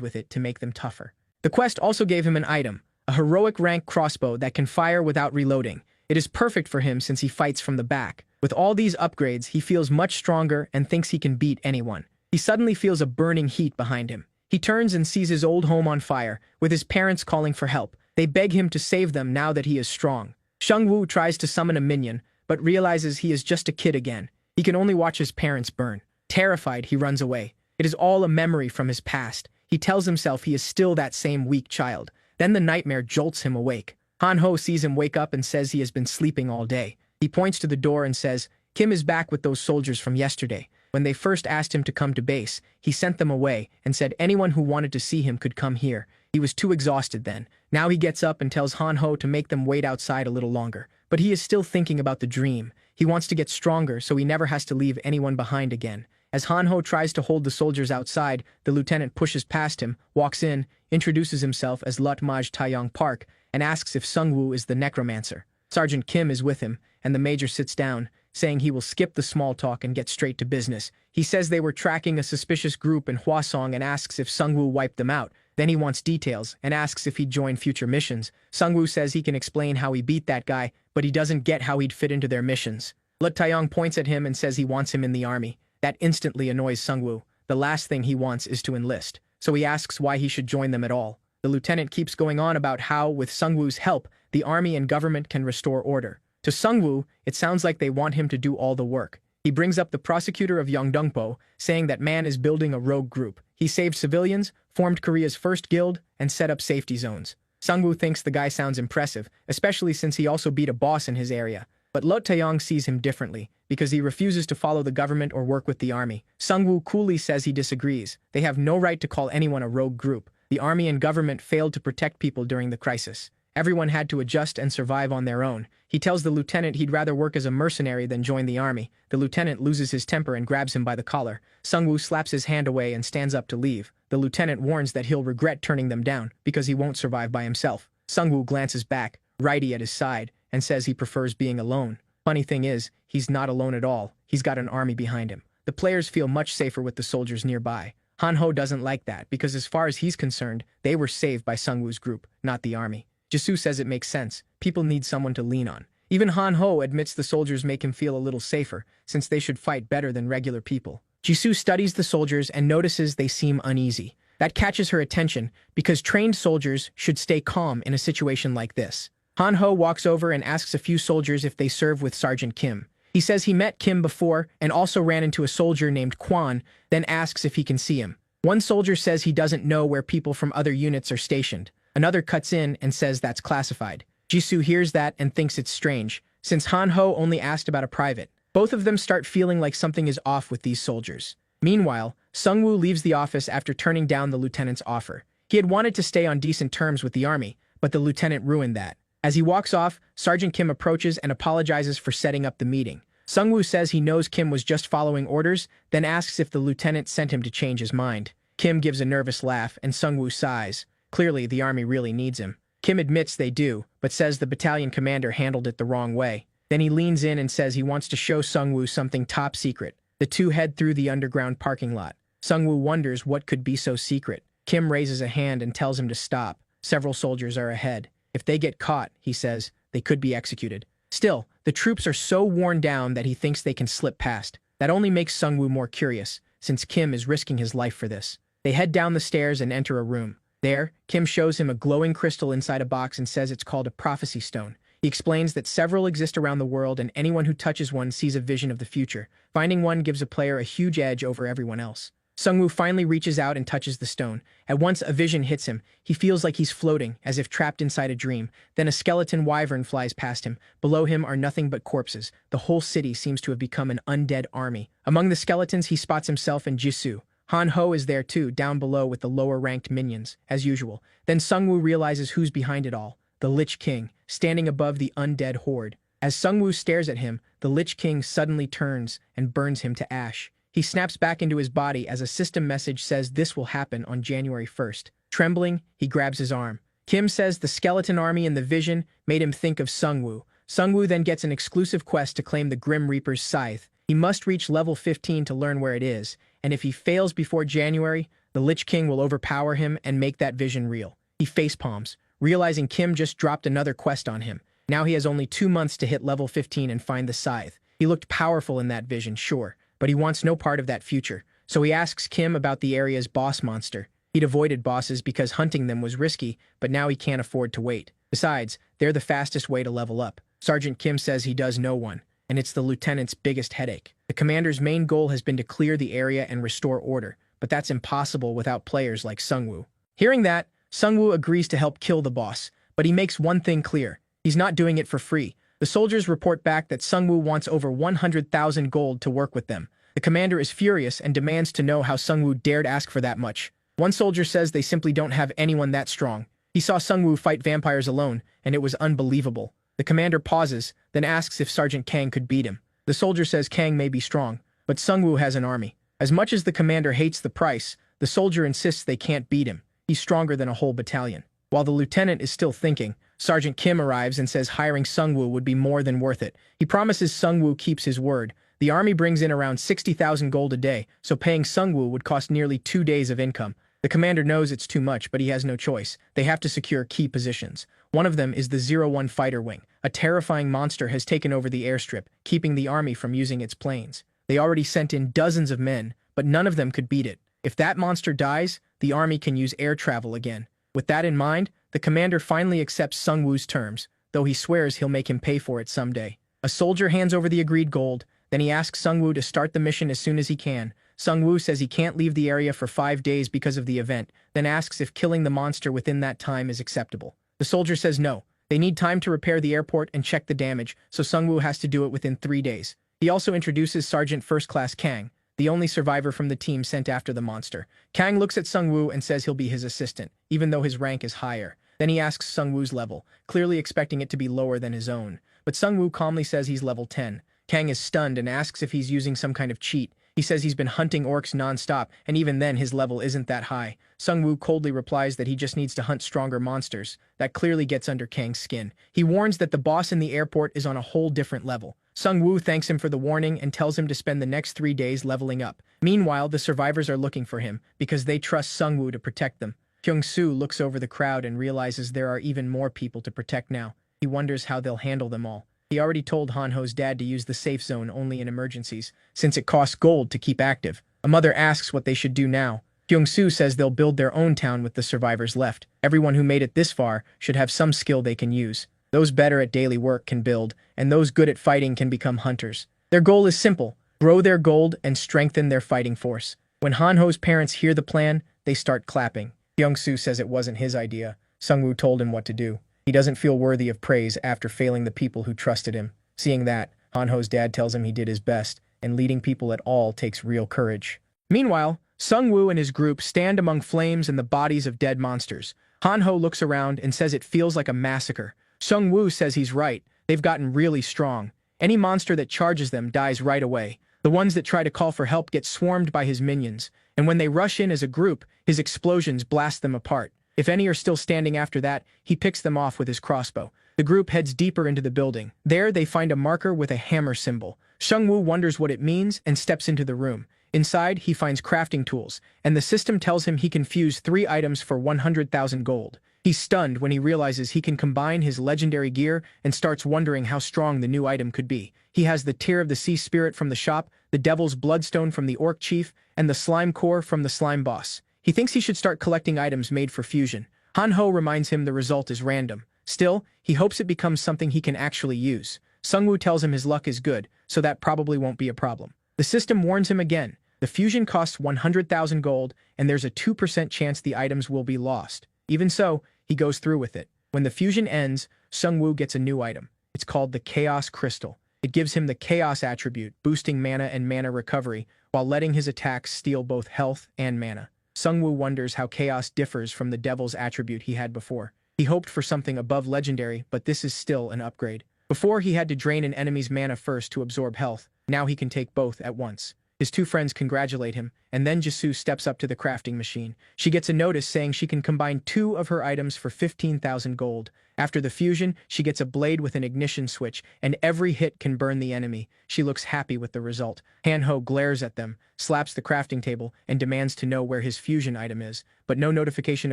with it to make them tougher. The quest also gave him an item, a heroic rank crossbow that can fire without reloading. It is perfect for him since he fights from the back. With all these upgrades, he feels much stronger and thinks he can beat anyone. He suddenly feels a burning heat behind him. He turns and sees his old home on fire, with his parents calling for help. They beg him to save them now that he is strong. Sungwoo tries to summon a minion, but realizes he is just a kid again. He can only watch his parents burn. Terrified, he runs away. It is all a memory from his past. He tells himself he is still that same weak child. Then the nightmare jolts him awake. Han-ho sees him wake up and says he has been sleeping all day. He points to the door and says, Kim is back with those soldiers from yesterday. When they first asked him to come to base, he sent them away and said anyone who wanted to see him could come here. He was too exhausted then. Now he gets up and tells Han-ho to make them wait outside a little longer. But he is still thinking about the dream. He wants to get stronger so he never has to leave anyone behind again. As Han-ho tries to hold the soldiers outside, the lieutenant pushes past him, walks in, introduces himself as Lutmaj Taeyong Park, and asks if Sungwoo is the necromancer. Sergeant Kim is with him, and the major sits down, saying he will skip the small talk and get straight to business. He says they were tracking a suspicious group in Hwasong and asks if Sungwoo wiped them out. Then he wants details and asks if he'd join future missions. Sungwoo says he can explain how he beat that guy, but he doesn't get how he'd fit into their missions. Lut Taeyong points at him and says he wants him in the army. That instantly annoys Sungwoo. The last thing he wants is to enlist, so he asks why he should join them at all. The lieutenant keeps going on about how, with Sungwoo's help, the army and government can restore order. To Sungwoo, it sounds like they want him to do all the work. He brings up the prosecutor of Yeongdongpo, saying that man is building a rogue group. He saved civilians, formed Korea's first guild, and set up safety zones. Sungwoo thinks the guy sounds impressive, especially since he also beat a boss in his area. But Lo Taeyong sees him differently, because he refuses to follow the government or work with the army. Sungwoo coolly says he disagrees. They have no right to call anyone a rogue group. The army and government failed to protect people during the crisis. Everyone had to adjust and survive on their own. He tells the lieutenant he'd rather work as a mercenary than join the army. The lieutenant loses his temper and grabs him by the collar. Sungwoo slaps his hand away and stands up to leave. The lieutenant warns that he'll regret turning them down because he won't survive by himself. Sungwoo glances back, righty at his side, and says he prefers being alone. Funny thing is, he's not alone at all. He's got an army behind him. The players feel much safer with the soldiers nearby. Han-ho doesn't like that because as far as he's concerned, they were saved by Sungwoo's group, not the army. Jisoo says it makes sense. People need someone to lean on. Even Han-ho admits the soldiers make him feel a little safer, since they should fight better than regular people. Jisoo studies the soldiers and notices they seem uneasy. That catches her attention because trained soldiers should stay calm in a situation like this. Han-ho walks over and asks a few soldiers if they serve with Sergeant Kim. He says he met Kim before and also ran into a soldier named Kwan, then asks if he can see him. One soldier says he doesn't know where people from other units are stationed. Another cuts in and says that's classified. Jisoo hears that and thinks it's strange, since Han-ho only asked about a private. Both of them start feeling like something is off with these soldiers. Meanwhile, Sungwoo leaves the office after turning down the lieutenant's offer. He had wanted to stay on decent terms with the army, but the lieutenant ruined that. As he walks off, Sergeant Kim approaches and apologizes for setting up the meeting. Sungwoo says he knows Kim was just following orders, then asks if the lieutenant sent him to change his mind. Kim gives a nervous laugh, and Sungwoo sighs. Clearly, the army really needs him. Kim admits they do, but says the battalion commander handled it the wrong way. Then he leans in and says he wants to show Sungwoo something top secret. The two head through the underground parking lot. Sungwoo wonders what could be so secret. Kim raises a hand and tells him to stop. Several soldiers are ahead. If they get caught, he says, they could be executed. Still, the troops are so worn down that he thinks they can slip past. That only makes Sungwoo more curious, since Kim is risking his life for this. They head down the stairs and enter a room. There, Kim shows him a glowing crystal inside a box and says it's called a prophecy stone. He explains that several exist around the world and anyone who touches one sees a vision of the future. Finding one gives a player a huge edge over everyone else. Sungwoo finally reaches out and touches the stone. At once a vision hits him. He feels like he's floating, as if trapped inside a dream. Then a skeleton wyvern flies past him. Below him are nothing but corpses. The whole city seems to have become an undead army. Among the skeletons he spots himself and Jisoo. Han-ho is there too, down below with the lower-ranked minions, as usual. Then Sungwoo realizes who's behind it all. The Lich King, standing above the undead horde. As Sungwoo stares at him, the Lich King suddenly turns and burns him to ash. He snaps back into his body as a system message says this will happen on January 1st. Trembling, he grabs his arm. Kim says the skeleton army in the vision made him think of Sungwoo. Sungwoo then gets an exclusive quest to claim the Grim Reaper's scythe. He must reach level 15 to learn where it is, and if he fails before January, the Lich King will overpower him and make that vision real. He facepalms, realizing Kim just dropped another quest on him. Now he has only 2 months to hit level 15 and find the scythe. He looked powerful in that vision, sure, but he wants no part of that future. So he asks Kim about the area's boss monster. He'd avoided bosses because hunting them was risky, but now he can't afford to wait. Besides, they're the fastest way to level up. Sergeant Kim says he does know one, and it's the lieutenant's biggest headache. The commander's main goal has been to clear the area and restore order, but that's impossible without players like Sungwoo. Hearing that, Sungwoo agrees to help kill the boss, but he makes one thing clear. He's not doing it for free. The soldiers report back that Sungwoo wants over 100,000 gold to work with them. The commander is furious and demands to know how Sungwoo dared ask for that much. One soldier says they simply don't have anyone that strong. He saw Sungwoo fight vampires alone, and it was unbelievable. The commander pauses, then asks if Sergeant Kang could beat him. The soldier says Kang may be strong, but Sungwoo has an army. As much as the commander hates the price, the soldier insists they can't beat him. He's stronger than a whole battalion. While the lieutenant is still thinking, Sergeant Kim arrives and says hiring Sungwoo would be more than worth it. He promises Sungwoo keeps his word. The army brings in around 60,000 gold a day, so paying Sungwoo would cost nearly 2 days of income. The commander knows it's too much, but he has no choice. They have to secure key positions. One of them is the 01 Fighter Wing. A terrifying monster has taken over the airstrip, keeping the army from using its planes. They already sent in dozens of men, but none of them could beat it. If that monster dies, the army can use air travel again. With that in mind, the commander finally accepts Sungwoo's terms, though he swears he'll make him pay for it someday. A soldier hands over the agreed gold, Then he asks Sungwoo to start the mission as soon as he can. Sungwoo says he can't leave the area for 5 days because of the event, then asks if killing the monster within that time is acceptable. The soldier says no. They need time to repair the airport and check the damage, so Sungwoo has to do it within 3 days. He also introduces Sergeant First Class Kang, the only survivor from the team sent after the monster. Kang looks at Sungwoo and says he'll be his assistant, even though his rank is higher. Then he asks Sungwoo's level, clearly expecting it to be lower than his own. But Sungwoo calmly says he's level 10. Kang is stunned and asks if he's using some kind of cheat. He says he's been hunting orcs non-stop, and even then his level isn't that high. Sungwoo coldly replies that he just needs to hunt stronger monsters. That clearly gets under Kang's skin. He warns that the boss in the airport is on a whole different level. Sungwoo thanks him for the warning and tells him to spend the next 3 days leveling up. Meanwhile, the survivors are looking for him, because they trust Sungwoo to protect them. Kyung-soo looks over the crowd and realizes there are even more people to protect now. He wonders how they'll handle them all. He already told Hanho's dad to use the safe zone only in emergencies, since it costs gold to keep active. A mother asks what they should do now. Kyung-soo says they'll build their own town with the survivors left. Everyone who made it this far should have some skill they can use. Those better at daily work can build, and those good at fighting can become hunters. Their goal is simple: grow their gold and strengthen their fighting force. When Hanho's parents hear the plan, they start clapping. Kyung-soo says it wasn't his idea. Sungwoo told him what to do. He doesn't feel worthy of praise after failing the people who trusted him. Seeing that, Hanho's dad tells him he did his best, and leading people at all takes real courage. Meanwhile, Sungwoo and his group stand among flames and the bodies of dead monsters. Hanho looks around and says it feels like a massacre. Sungwoo says he's right. They've gotten really strong. Any monster that charges them dies right away. The ones that try to call for help get swarmed by his minions, and when they rush in as a group, his explosions blast them apart. If any are still standing after that, he picks them off with his crossbow. The group heads deeper into the building. There, they find a marker with a hammer symbol. Sungwoo wonders what it means and steps into the room. Inside, he finds crafting tools, and the system tells him he can fuse 3 items for 100,000 gold. He's stunned when he realizes he can combine his legendary gear and starts wondering how strong the new item could be. He has the Tear of the Sea Spirit from the shop, the Devil's Bloodstone from the Orc Chief, and the Slime Core from the Slime Boss. He thinks he should start collecting items made for fusion. Hanho reminds him the result is random. Still, he hopes it becomes something he can actually use. Sungwoo tells him his luck is good, so that probably won't be a problem. The system warns him again. The fusion costs 100,000 gold, and there's a 2% chance the items will be lost. Even so, he goes through with it. When the fusion ends, Sungwoo gets a new item. It's called the Chaos Crystal. It gives him the Chaos attribute, boosting mana and mana recovery, while letting his attacks steal both health and mana. Sungwoo wonders how Chaos differs from the Devil's attribute he had before. He hoped for something above legendary, but this is still an upgrade. Before, he had to drain an enemy's mana first to absorb health. Now he can take both at once. His 2 friends congratulate him, and then Jisoo steps up to the crafting machine. She gets a notice saying she can combine 2 of her items for 15,000 gold. After the fusion, she gets a blade with an ignition switch, and every hit can burn the enemy. She looks happy with the result. Hanho glares at them, slaps the crafting table, and demands to know where his fusion item is, but no notification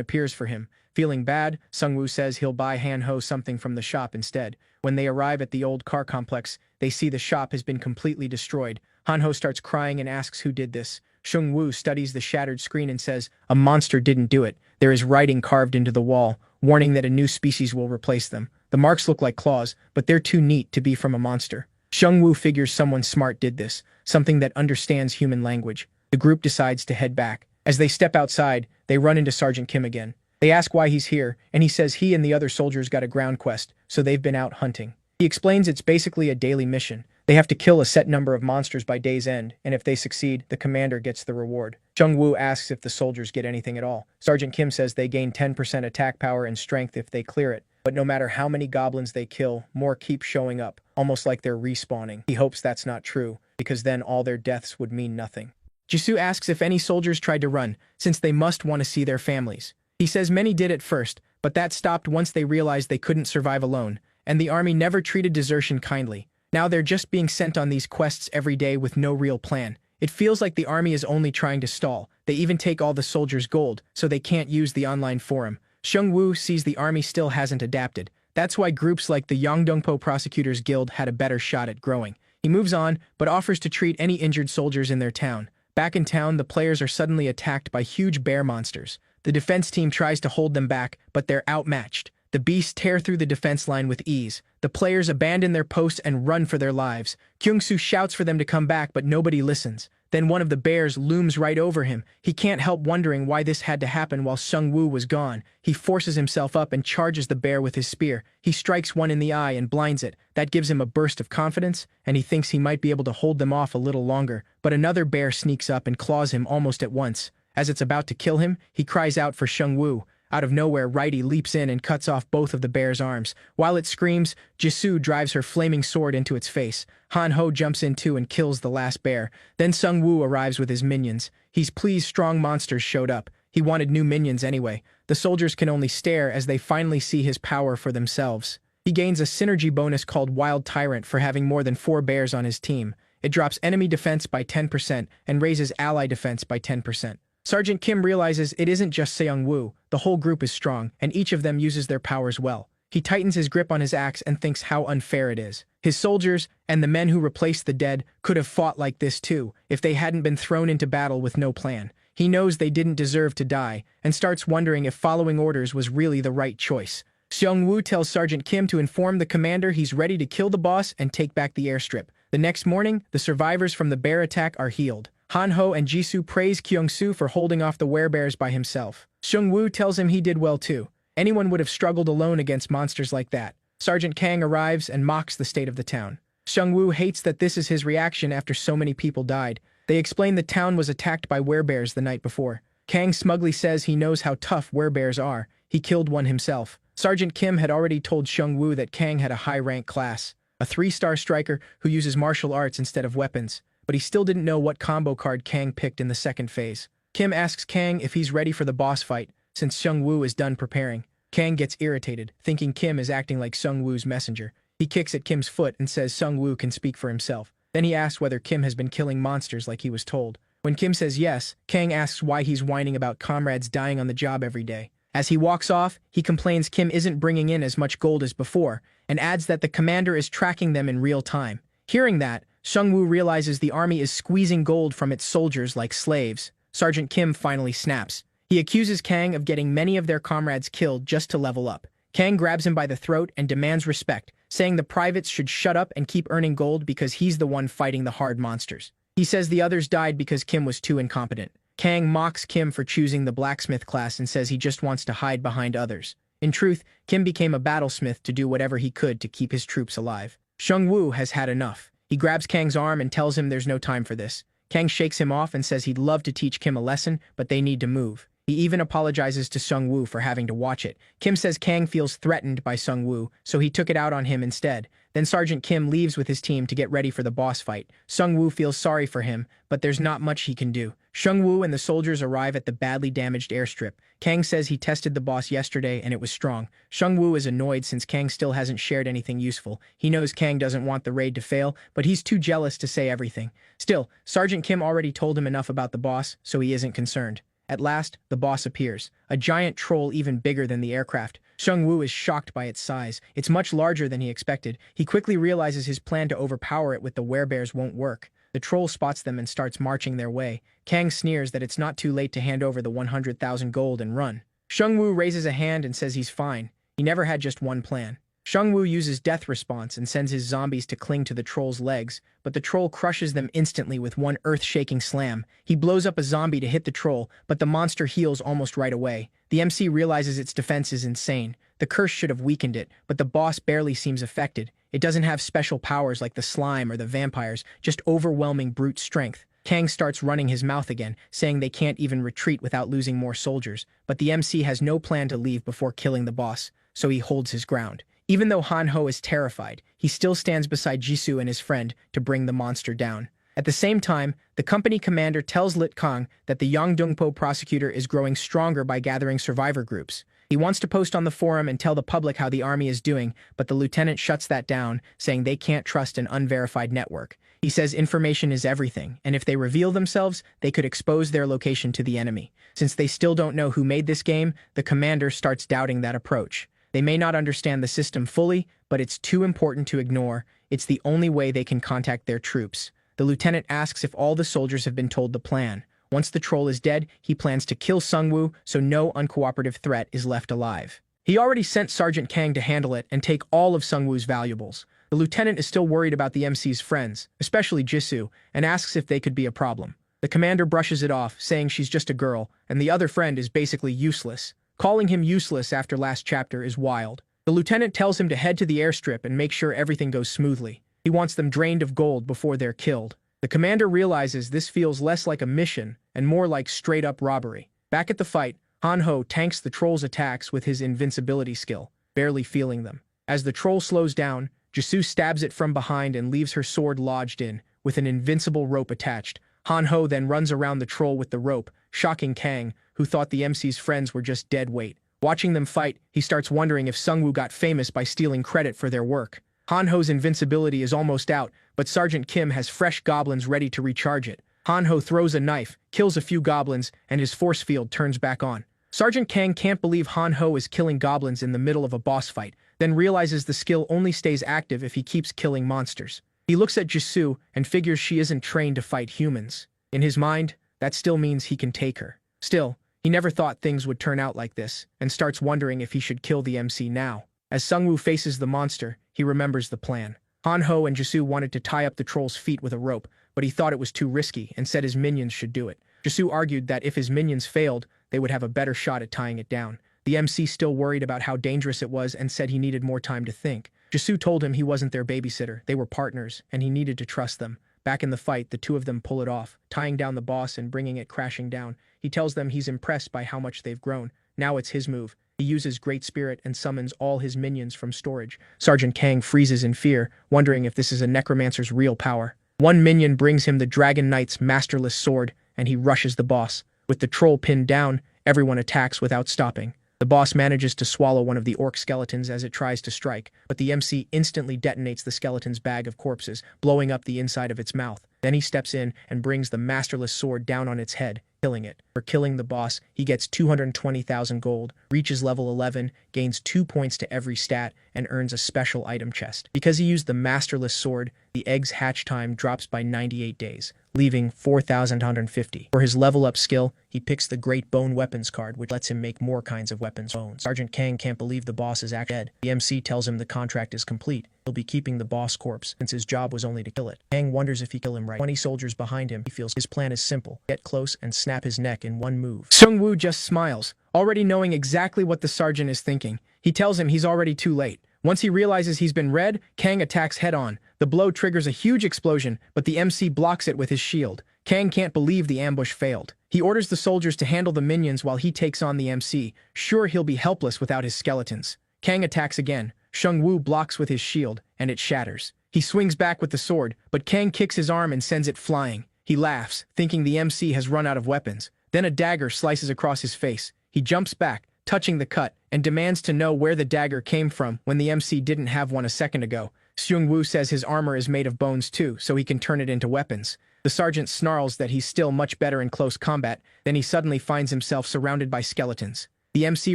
appears for him. Feeling bad, Sungwoo says he'll buy Hanho something from the shop instead. When they arrive at the old car complex, they see the shop has been completely destroyed. Hanho starts crying and asks who did this. Sungwoo studies the shattered screen and says, "A monster didn't do it. There is writing carved into the wall, warning that a new species will replace them. The marks look like claws, but they're too neat to be from a monster." Sungwoo figures someone smart did this, something that understands human language. The group decides to head back. As they step outside, they run into Sergeant Kim again. They ask why he's here, and he says he and the other soldiers got a ground quest, so they've been out hunting. He explains it's basically a daily mission. They have to kill a set number of monsters by day's end, and if they succeed, the commander gets the reward. Sungwoo asks if the soldiers get anything at all. Sergeant Kim says they gain 10% attack power and strength if they clear it, but no matter how many goblins they kill, more keep showing up, almost like they're respawning. He hopes that's not true, because then all their deaths would mean nothing. Jisoo asks if any soldiers tried to run, since they must want to see their families. He says many did at first, but that stopped once they realized they couldn't survive alone, and the army never treated desertion kindly. Now they're just being sent on these quests every day with no real plan. It feels like the army is only trying to stall. They even take all the soldiers' gold, so they can't use the online forum. Sungwoo sees the army still hasn't adapted. That's why groups like the Yongdongpo Prosecutors Guild had a better shot at growing. He moves on, but offers to treat any injured soldiers in their town. Back in town, the players are suddenly attacked by huge bear monsters. The defense team tries to hold them back, but they're outmatched. The beasts tear through the defense line with ease. The players abandon their posts and run for their lives. Kyung-soo shouts for them to come back, but nobody listens. Then one of the bears looms right over him. He can't help wondering why this had to happen while Sung-woo was gone. He forces himself up and charges the bear with his spear. He strikes one in the eye and blinds it. That gives him a burst of confidence, and he thinks he might be able to hold them off a little longer. But another bear sneaks up and claws him almost at once. As it's about to kill him, he cries out for Sung-woo. Out of nowhere, Righty leaps in and cuts off both of the bear's arms. While it screams, Jisoo drives her flaming sword into its face. Han-ho jumps in too and kills the last bear. Then Sung-woo arrives with his minions. He's pleased strong monsters showed up. He wanted new minions anyway. The soldiers can only stare as they finally see his power for themselves. He gains a synergy bonus called Wild Tyrant for having more than 4 bears on his team. It drops enemy defense by 10% and raises ally defense by 10%. Sergeant Kim realizes it isn't just Seung-woo. The whole group is strong, and each of them uses their powers well. He tightens his grip on his axe and thinks how unfair it is. His soldiers, and the men who replaced the dead, could have fought like this too, if they hadn't been thrown into battle with no plan. He knows they didn't deserve to die, and starts wondering if following orders was really the right choice. Seung-woo tells Sergeant Kim to inform the commander he's ready to kill the boss and take back the airstrip. The next morning, the survivors from the bear attack are healed. Han-ho and Jisoo praise Kyung-soo for holding off the werebears by himself. Seung-woo tells him he did well too. Anyone would have struggled alone against monsters like that. Sergeant Kang arrives and mocks the state of the town. Seung-woo hates that this is his reaction after so many people died. They explain the town was attacked by werebears the night before. Kang smugly says he knows how tough werebears are. He killed one himself. Sergeant Kim had already told Seung-woo that Kang had a high-rank class, a 3-star striker who uses martial arts instead of weapons. But he still didn't know what combo card Kang picked in the second phase. Kim asks Kang if he's ready for the boss fight, since Seung-woo is done preparing. Kang gets irritated, thinking Kim is acting like Seung-woo's messenger. He kicks at Kim's foot and says Seung-woo can speak for himself. Then he asks whether Kim has been killing monsters like he was told. When Kim says yes, Kang asks why he's whining about comrades dying on the job every day. As he walks off, he complains Kim isn't bringing in as much gold as before, and adds that the commander is tracking them in real time. Hearing that, Seung-woo realizes the army is squeezing gold from its soldiers like slaves. Sergeant Kim finally snaps. He accuses Kang of getting many of their comrades killed just to level up. Kang grabs him by the throat and demands respect, saying the privates should shut up and keep earning gold because he's the one fighting the hard monsters. He says the others died because Kim was too incompetent. Kang mocks Kim for choosing the blacksmith class and says he just wants to hide behind others. In truth, Kim became a battlesmith to do whatever he could to keep his troops alive. Seung-woo has had enough. He grabs Kang's arm and tells him there's no time for this. Kang shakes him off and says he'd love to teach Kim a lesson, but they need to move. He even apologizes to Seung-woo for having to watch it. Kim says Kang feels threatened by Seung-woo, so he took it out on him instead. Then Sergeant Kim leaves with his team to get ready for the boss fight. Seung-woo feels sorry for him, but there's not much he can do. Seung-woo and the soldiers arrive at the badly damaged airstrip. Kang says he tested the boss yesterday and it was strong. Seung-woo is annoyed since Kang still hasn't shared anything useful. He knows Kang doesn't want the raid to fail, but he's too jealous to say everything. Still, Sergeant Kim already told him enough about the boss, so he isn't concerned. At last, the boss appears. A giant troll even bigger than the aircraft. Seung-woo is shocked by its size. It's much larger than he expected. He quickly realizes his plan to overpower it with the werebears won't work. The troll spots them and starts marching their way. Kang sneers that it's not too late to hand over the 100,000 gold and run. Seung-woo raises a hand and says he's fine. He never had just one plan. Seung-woo uses death response and sends his zombies to cling to the troll's legs, but the troll crushes them instantly with one earth-shaking slam. He blows up a zombie to hit the troll, but the monster heals almost right away. The MC realizes its defense is insane. The curse should have weakened it, but the boss barely seems affected. It doesn't have special powers like the slime or the vampires, just overwhelming brute strength. Kang starts running his mouth again, saying they can't even retreat without losing more soldiers, but the MC has no plan to leave before killing the boss, so he holds his ground. Even though Han-ho is terrified, he still stands beside Jisoo and his friend to bring the monster down. At the same time, the company commander tells Lit Kang that the Yongdongpo prosecutor is growing stronger by gathering survivor groups. He wants to post on the forum and tell the public how the army is doing, but the lieutenant shuts that down, saying they can't trust an unverified network. He says information is everything, and if they reveal themselves, they could expose their location to the enemy. Since they still don't know who made this game, the commander starts doubting that approach. They may not understand the system fully, but it's too important to ignore. It's the only way they can contact their troops. The lieutenant asks if all the soldiers have been told the plan. Once the troll is dead, he plans to kill Seung-woo so no uncooperative threat is left alive. He already sent Sergeant Kang to handle it and take all of Sungwoo's valuables. The lieutenant is still worried about the MC's friends, especially Jisoo, and asks if they could be a problem. The commander brushes it off, saying she's just a girl, and the other friend is basically useless. Calling him useless after last chapter is wild. The lieutenant tells him to head to the airstrip and make sure everything goes smoothly. He wants them drained of gold before they're killed. The commander realizes this feels less like a mission and more like straight-up robbery. Back at the fight, Han-ho tanks the troll's attacks with his invincibility skill, barely feeling them. As the troll slows down, Jisoo stabs it from behind and leaves her sword lodged in, with an invincible rope attached. Han-ho then runs around the troll with the rope, shocking Kang, who thought the MC's friends were just dead weight. Watching them fight, he starts wondering if Sungwoo got famous by stealing credit for their work. Han-ho's invincibility is almost out, but Sergeant Kim has fresh goblins ready to recharge it. Han-ho throws a knife, kills a few goblins, and his force field turns back on. Sergeant Kang can't believe Han-ho is killing goblins in the middle of a boss fight, then realizes the skill only stays active if he keeps killing monsters. He looks at Jisoo and figures she isn't trained to fight humans. In his mind, that still means he can take her. Still, he never thought things would turn out like this, and starts wondering if he should kill the MC now. As Sungwoo faces the monster, he remembers the plan. Han-ho and Jisoo wanted to tie up the troll's feet with a rope, but he thought it was too risky and said his minions should do it. Jisoo argued that if his minions failed, they would have a better shot at tying it down. The MC still worried about how dangerous it was and said he needed more time to think. Jisoo told him he wasn't their babysitter, they were partners, and he needed to trust them. Back in the fight, the two of them pull it off, tying down the boss and bringing it crashing down. He tells them he's impressed by how much they've grown. Now it's his move. He uses Great Spirit and summons all his minions from storage. Sergeant Kang freezes in fear, wondering if this is a necromancer's real power. One minion brings him the Dragon Knight's masterless sword, and he rushes the boss. With the troll pinned down, everyone attacks without stopping. The boss manages to swallow one of the orc skeletons as it tries to strike, but the MC instantly detonates the skeleton's bag of corpses, blowing up the inside of its mouth. Then he steps in and brings the masterless sword down on its head, killing it. For killing the boss, he gets 220,000 gold, reaches level 11, gains 2 points to every stat, and earns a special item chest. Because he used the masterless sword, the egg's hatch time drops by 98 days, leaving 4,150. For his level up skill, he picks the Great Bone Weapons card, which lets him make more kinds of weapons. Sergeant Kang can't believe the boss is actually dead. The MC tells him the contract is complete. He'll be keeping the boss corpse, since his job was only to kill it. Kang wonders if he kill him right. 20 soldiers behind him. He feels his plan is simple. Get close and snap his neck in one move. Sungwoo just smiles, already knowing exactly what the sergeant is thinking. He tells him he's already too late. Once he realizes he's been read, Kang attacks head-on. The blow triggers a huge explosion, but the MC blocks it with his shield. Kang can't believe the ambush failed. He orders the soldiers to handle the minions while he takes on the MC, sure he'll be helpless without his skeletons. Kang attacks again. Sungwoo blocks with his shield, and it shatters. He swings back with the sword, but Kang kicks his arm and sends it flying. He laughs, thinking the MC has run out of weapons. Then a dagger slices across his face. He jumps back, touching the cut, and demands to know where the dagger came from when the MC didn't have one a second ago. Sungwoo says his armor is made of bones too, so he can turn it into weapons. The sergeant snarls that he's still much better in close combat, then he suddenly finds himself surrounded by skeletons. The MC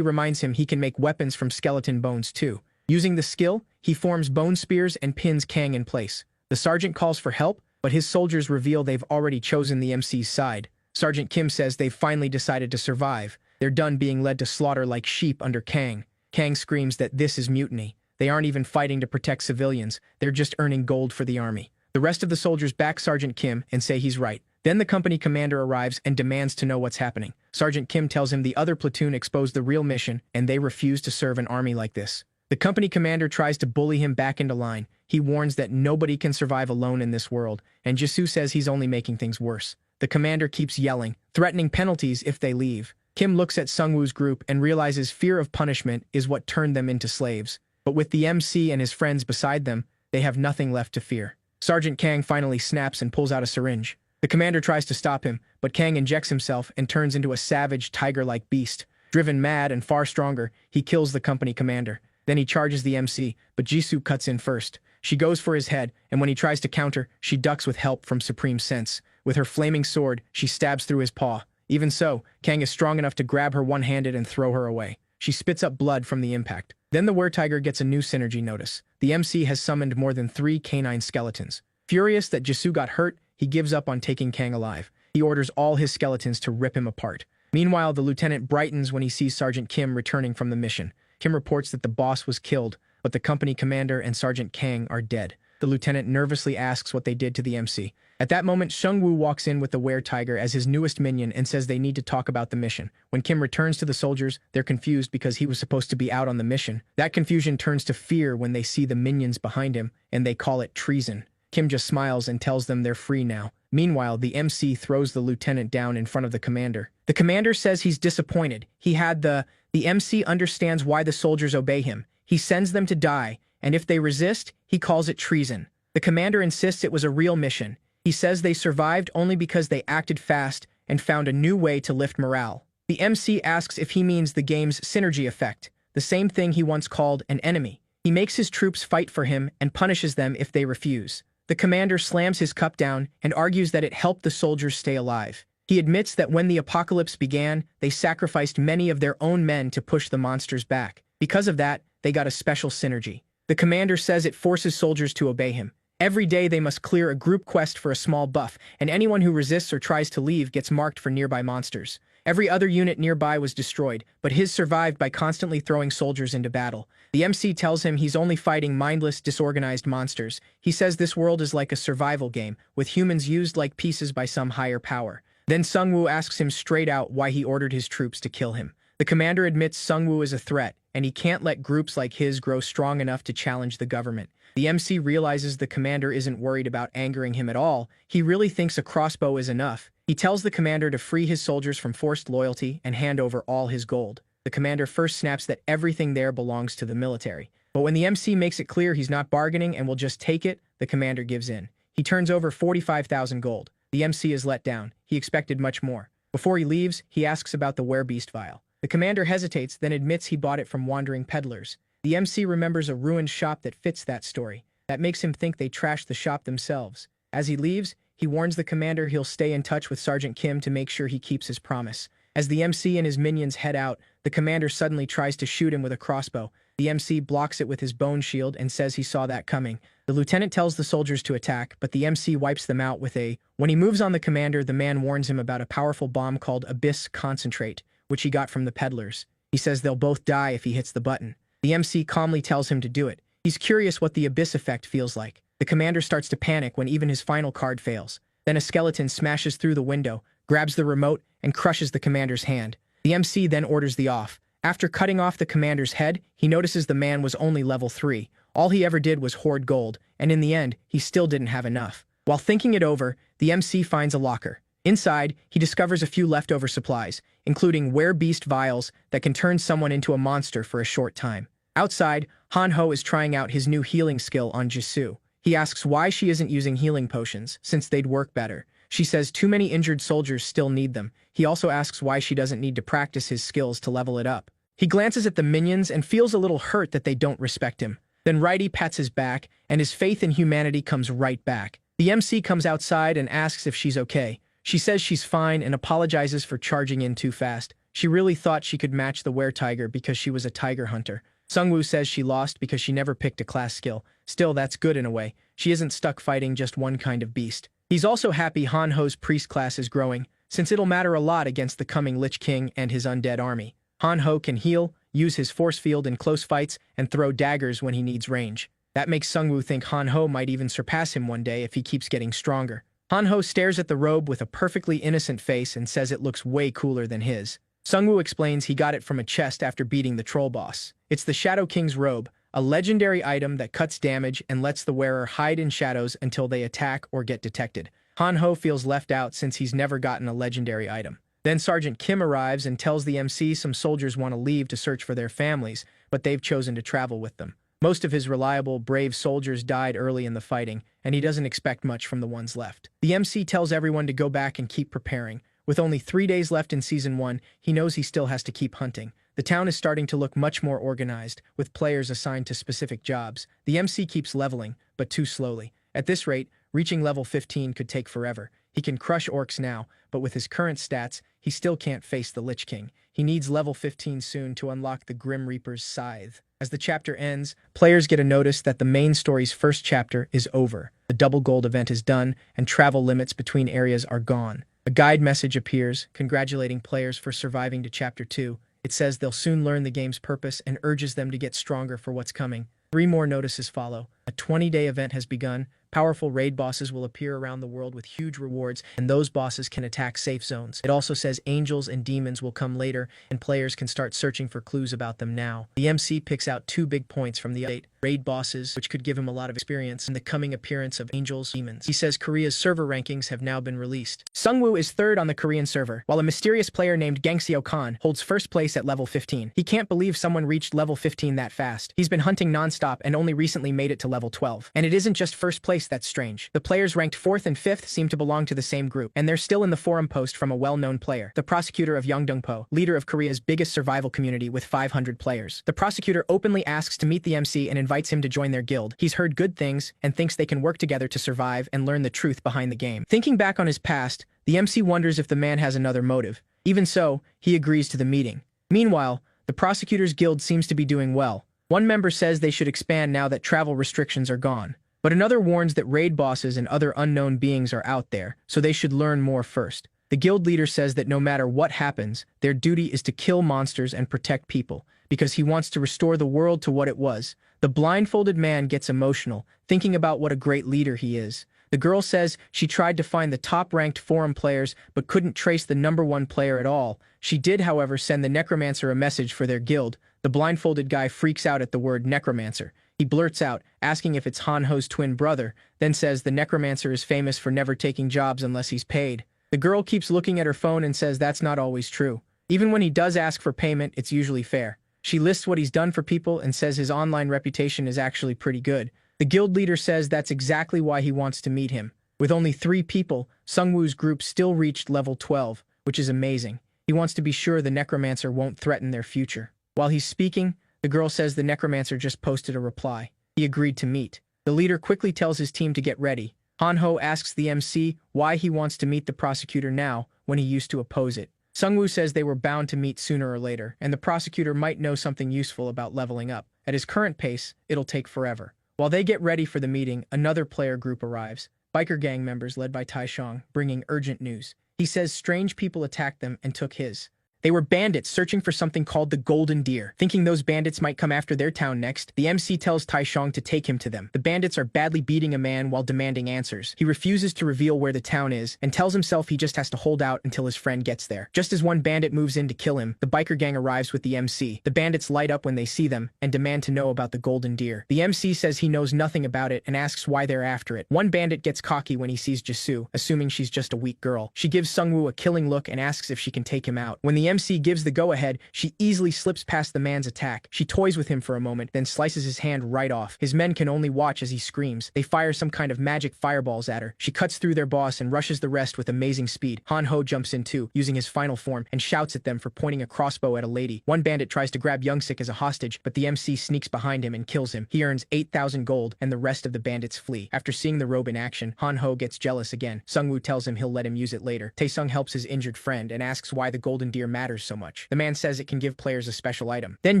reminds him he can make weapons from skeleton bones too. Using the skill, he forms bone spears and pins Kang in place. The sergeant calls for help, but his soldiers reveal they've already chosen the MC's side. Sergeant Kim says they've finally decided to survive. They're done being led to slaughter like sheep under Kang. Kang screams that this is mutiny. They aren't even fighting to protect civilians, they're just earning gold for the army. The rest of the soldiers back Sergeant Kim and say he's right. Then the company commander arrives and demands to know what's happening. Sergeant Kim tells him the other platoon exposed the real mission, and they refuse to serve an army like this. The company commander tries to bully him back into line. He warns that nobody can survive alone in this world, and Jisoo says he's only making things worse. The commander keeps yelling, threatening penalties if they leave. Kim looks at Sungwoo's group and realizes fear of punishment is what turned them into slaves. But with the MC and his friends beside them, they have nothing left to fear. Sergeant Kang finally snaps and pulls out a syringe. The commander tries to stop him, but Kang injects himself and turns into a savage, tiger-like beast. Driven mad and far stronger, he kills the company commander. Then he charges the MC, but Jisoo cuts in first. She goes for his head, and when he tries to counter, she ducks with help from Supreme Sense. With her flaming sword, she stabs through his paw. Even so, Kang is strong enough to grab her one-handed and throw her away. She spits up blood from the impact. Then the were-tiger gets a new synergy notice. The MC has summoned more than 3 canine skeletons. Furious that Jisoo got hurt, he gives up on taking Kang alive. He orders all his skeletons to rip him apart. Meanwhile, the lieutenant brightens when he sees Sergeant Kim returning from the mission. Kim reports that the boss was killed, but the company commander and Sergeant Kang are dead. The lieutenant nervously asks what they did to the MC. At that moment, Shungwoo walks in with the were-tiger as his newest minion and says they need to talk about the mission. When Kim returns to the soldiers, they're confused because he was supposed to be out on the mission. That confusion turns to fear when they see the minions behind him, and they call it treason. Kim just smiles and tells them they're free now. Meanwhile, the MC throws the lieutenant down in front of the commander. The commander says he's disappointed. The MC understands why the soldiers obey him. He sends them to die, and if they resist, he calls it treason. The commander insists it was a real mission. He says they survived only because they acted fast and found a new way to lift morale. The MC asks if he means the game's synergy effect, the same thing he once called an enemy. He makes his troops fight for him and punishes them if they refuse. The commander slams his cup down and argues that it helped the soldiers stay alive. He admits that when the apocalypse began, they sacrificed many of their own men to push the monsters back. Because of that, they got a special synergy. The commander says it forces soldiers to obey him. Every day they must clear a group quest for a small buff, and anyone who resists or tries to leave gets marked for nearby monsters. Every other unit nearby was destroyed, but his survived by constantly throwing soldiers into battle. The MC tells him he's only fighting mindless, disorganized monsters. He says this world is like a survival game, with humans used like pieces by some higher power. Then Sungwoo asks him straight out why he ordered his troops to kill him. The commander admits Sungwoo is a threat, and he can't let groups like his grow strong enough to challenge the government. The MC realizes the commander isn't worried about angering him at all. He really thinks a crossbow is enough. He tells the commander to free his soldiers from forced loyalty and hand over all his gold. The commander first snaps that everything there belongs to the military. But when the MC makes it clear he's not bargaining and will just take it, the commander gives in. He turns over 45,000 gold. The MC is let down. He expected much more. Before he leaves, he asks about the werebeast vial. The commander hesitates, then admits he bought it from wandering peddlers. The MC remembers a ruined shop that fits that story. That makes him think they trashed the shop themselves. As he leaves, he warns the commander he'll stay in touch with Sergeant Kim to make sure he keeps his promise. As the MC and his minions head out, the commander suddenly tries to shoot him with a crossbow. The MC blocks it with his bone shield and says he saw that coming. The lieutenant tells the soldiers to attack, but the MC wipes them out with a... When he moves on the commander, the man warns him about a powerful bomb called Abyss Concentrate, which he got from the peddlers. He says they'll both die if he hits the button. The MC calmly tells him to do it. He's curious what the Abyss effect feels like. The commander starts to panic when even his final card fails. Then a skeleton smashes through the window, grabs the remote, and crushes the commander's hand. The MC then orders the off. After cutting off the commander's head, he notices the man was only level 3. All he ever did was hoard gold, and in the end, he still didn't have enough. While thinking it over, the MC finds a locker. Inside, he discovers a few leftover supplies, including werebeast vials that can turn someone into a monster for a short time. Outside, Han-ho is trying out his new healing skill on Jisoo. He asks why she isn't using healing potions, since they'd work better. She says too many injured soldiers still need them. He also asks why she doesn't need to practice his skills to level it up. He glances at the minions and feels a little hurt that they don't respect him. Then Righty pats his back, and his faith in humanity comes right back. The MC comes outside and asks if she's okay. She says she's fine and apologizes for charging in too fast. She really thought she could match the were-tiger because she was a tiger hunter. Sungwoo says she lost because she never picked a class skill. Still, that's good in a way. She isn't stuck fighting just one kind of beast. He's also happy Han-ho's priest class is growing, since it'll matter a lot against the coming Lich King and his undead army. Han-ho can heal, use his force field in close fights, and throw daggers when he needs range. That makes Sungwoo think Han-ho might even surpass him one day if he keeps getting stronger. Han-ho stares at the robe with a perfectly innocent face and says it looks way cooler than his. Sungwoo explains he got it from a chest after beating the troll boss. It's the Shadow King's robe, a legendary item that cuts damage and lets the wearer hide in shadows until they attack or get detected. Han-ho feels left out since he's never gotten a legendary item. Then Sergeant Kim arrives and tells the MC some soldiers want to leave to search for their families, but they've chosen to travel with them. Most of his reliable, brave soldiers died early in the fighting, and he doesn't expect much from the ones left. The MC tells everyone to go back and keep preparing. With only 3 days left in Season 1, he knows he still has to keep hunting. The town is starting to look much more organized, with players assigned to specific jobs. The MC keeps leveling, but too slowly. At this rate, reaching level 15 could take forever. He can crush orcs now, but with his current stats, he still can't face the Lich King. He needs level 15 soon to unlock the Grim Reaper's scythe. As the chapter ends, players get a notice that the main story's first chapter is over. The double gold event is done, and travel limits between areas are gone. A guide message appears, congratulating players for surviving to Chapter 2. It says they'll soon learn the game's purpose and urges them to get stronger for what's coming. 3 more notices follow. A 20-day event has begun. Powerful raid bosses will appear around the world with huge rewards, and those bosses can attack safe zones. It also says angels and demons will come later, and players can start searching for clues about them now. The MC picks out 2 big points from the update: raid bosses, which could give him a lot of experience, and the coming appearance of angels, demons. He says Korea's server rankings have now been released. Sungwoo is 3rd on the Korean server, while a mysterious player named Gangseo Khan holds 1st place at level 15. He can't believe someone reached level 15 that fast. He's been hunting non-stop and only recently made it to level 12. And it isn't just 1st place that's strange. The players ranked 4th and 5th seem to belong to the same group, and they're still in the forum post from a well-known player, the prosecutor of Yeongdeungpo, leader of Korea's biggest survival community with 500 players. The prosecutor openly asks to meet the MC and invites him to join their guild. He's heard good things and thinks they can work together to survive and learn the truth behind the game. Thinking back on his past, the MC wonders if the man has another motive. Even so, he agrees to the meeting. Meanwhile, the prosecutor's guild seems to be doing well. One member says they should expand now that travel restrictions are gone. But another warns that raid bosses and other unknown beings are out there, so they should learn more first. The guild leader says that no matter what happens, their duty is to kill monsters and protect people, because he wants to restore the world to what it was. The blindfolded man gets emotional, thinking about what a great leader he is. The girl says she tried to find the top-ranked forum players but couldn't trace the #1 player at all. She did, however, send the necromancer a message for their guild. The blindfolded guy freaks out at the word necromancer. He blurts out, asking if it's Han-Ho's twin brother, then says the necromancer is famous for never taking jobs unless he's paid. The girl keeps looking at her phone and says that's not always true. Even when he does ask for payment, it's usually fair. She lists what he's done for people and says his online reputation is actually pretty good. The guild leader says that's exactly why he wants to meet him. With only 3 people, Sungwoo's group still reached level 12, which is amazing. He wants to be sure the necromancer won't threaten their future. While he's speaking, the girl says the necromancer just posted a reply. He agreed to meet. The leader quickly tells his team to get ready. Han-Ho asks the MC why he wants to meet the prosecutor now when he used to oppose it. Sungwoo says they were bound to meet sooner or later, and the prosecutor might know something useful about leveling up. At his current pace, it'll take forever. While they get ready for the meeting, another player group arrives. Biker gang members led by Taishong, bringing urgent news. He says strange people attacked them and took his. They were bandits searching for something called the Golden Deer. Thinking those bandits might come after their town next, the MC tells Taishong to take him to them. The bandits are badly beating a man while demanding answers. He refuses to reveal where the town is and tells himself he just has to hold out until his friend gets there. Just as one bandit moves in to kill him, the biker gang arrives with the MC. The bandits light up when they see them and demand to know about the Golden Deer. The MC says he knows nothing about it and asks why they're after it. One bandit gets cocky when he sees Jisoo, assuming she's just a weak girl. She gives Sungwoo a killing look and asks if she can take him out. When the MC gives the go-ahead, she easily slips past the man's attack. She toys with him for a moment, then slices his hand right off. His men can only watch as he screams. They fire some kind of magic fireballs at her. She cuts through their boss and rushes the rest with amazing speed. Han-Ho jumps in too, using his final form, and shouts at them for pointing a crossbow at a lady. One bandit tries to grab Youngsik as a hostage, but the MC sneaks behind him and kills him. He earns 8,000 gold, and the rest of the bandits flee. After seeing the robe in action, Han-Ho gets jealous again. Sungwoo tells him he'll let him use it later. Taesung helps his injured friend and asks why the Golden Deer matters so much. The man says it can give players a special item. Then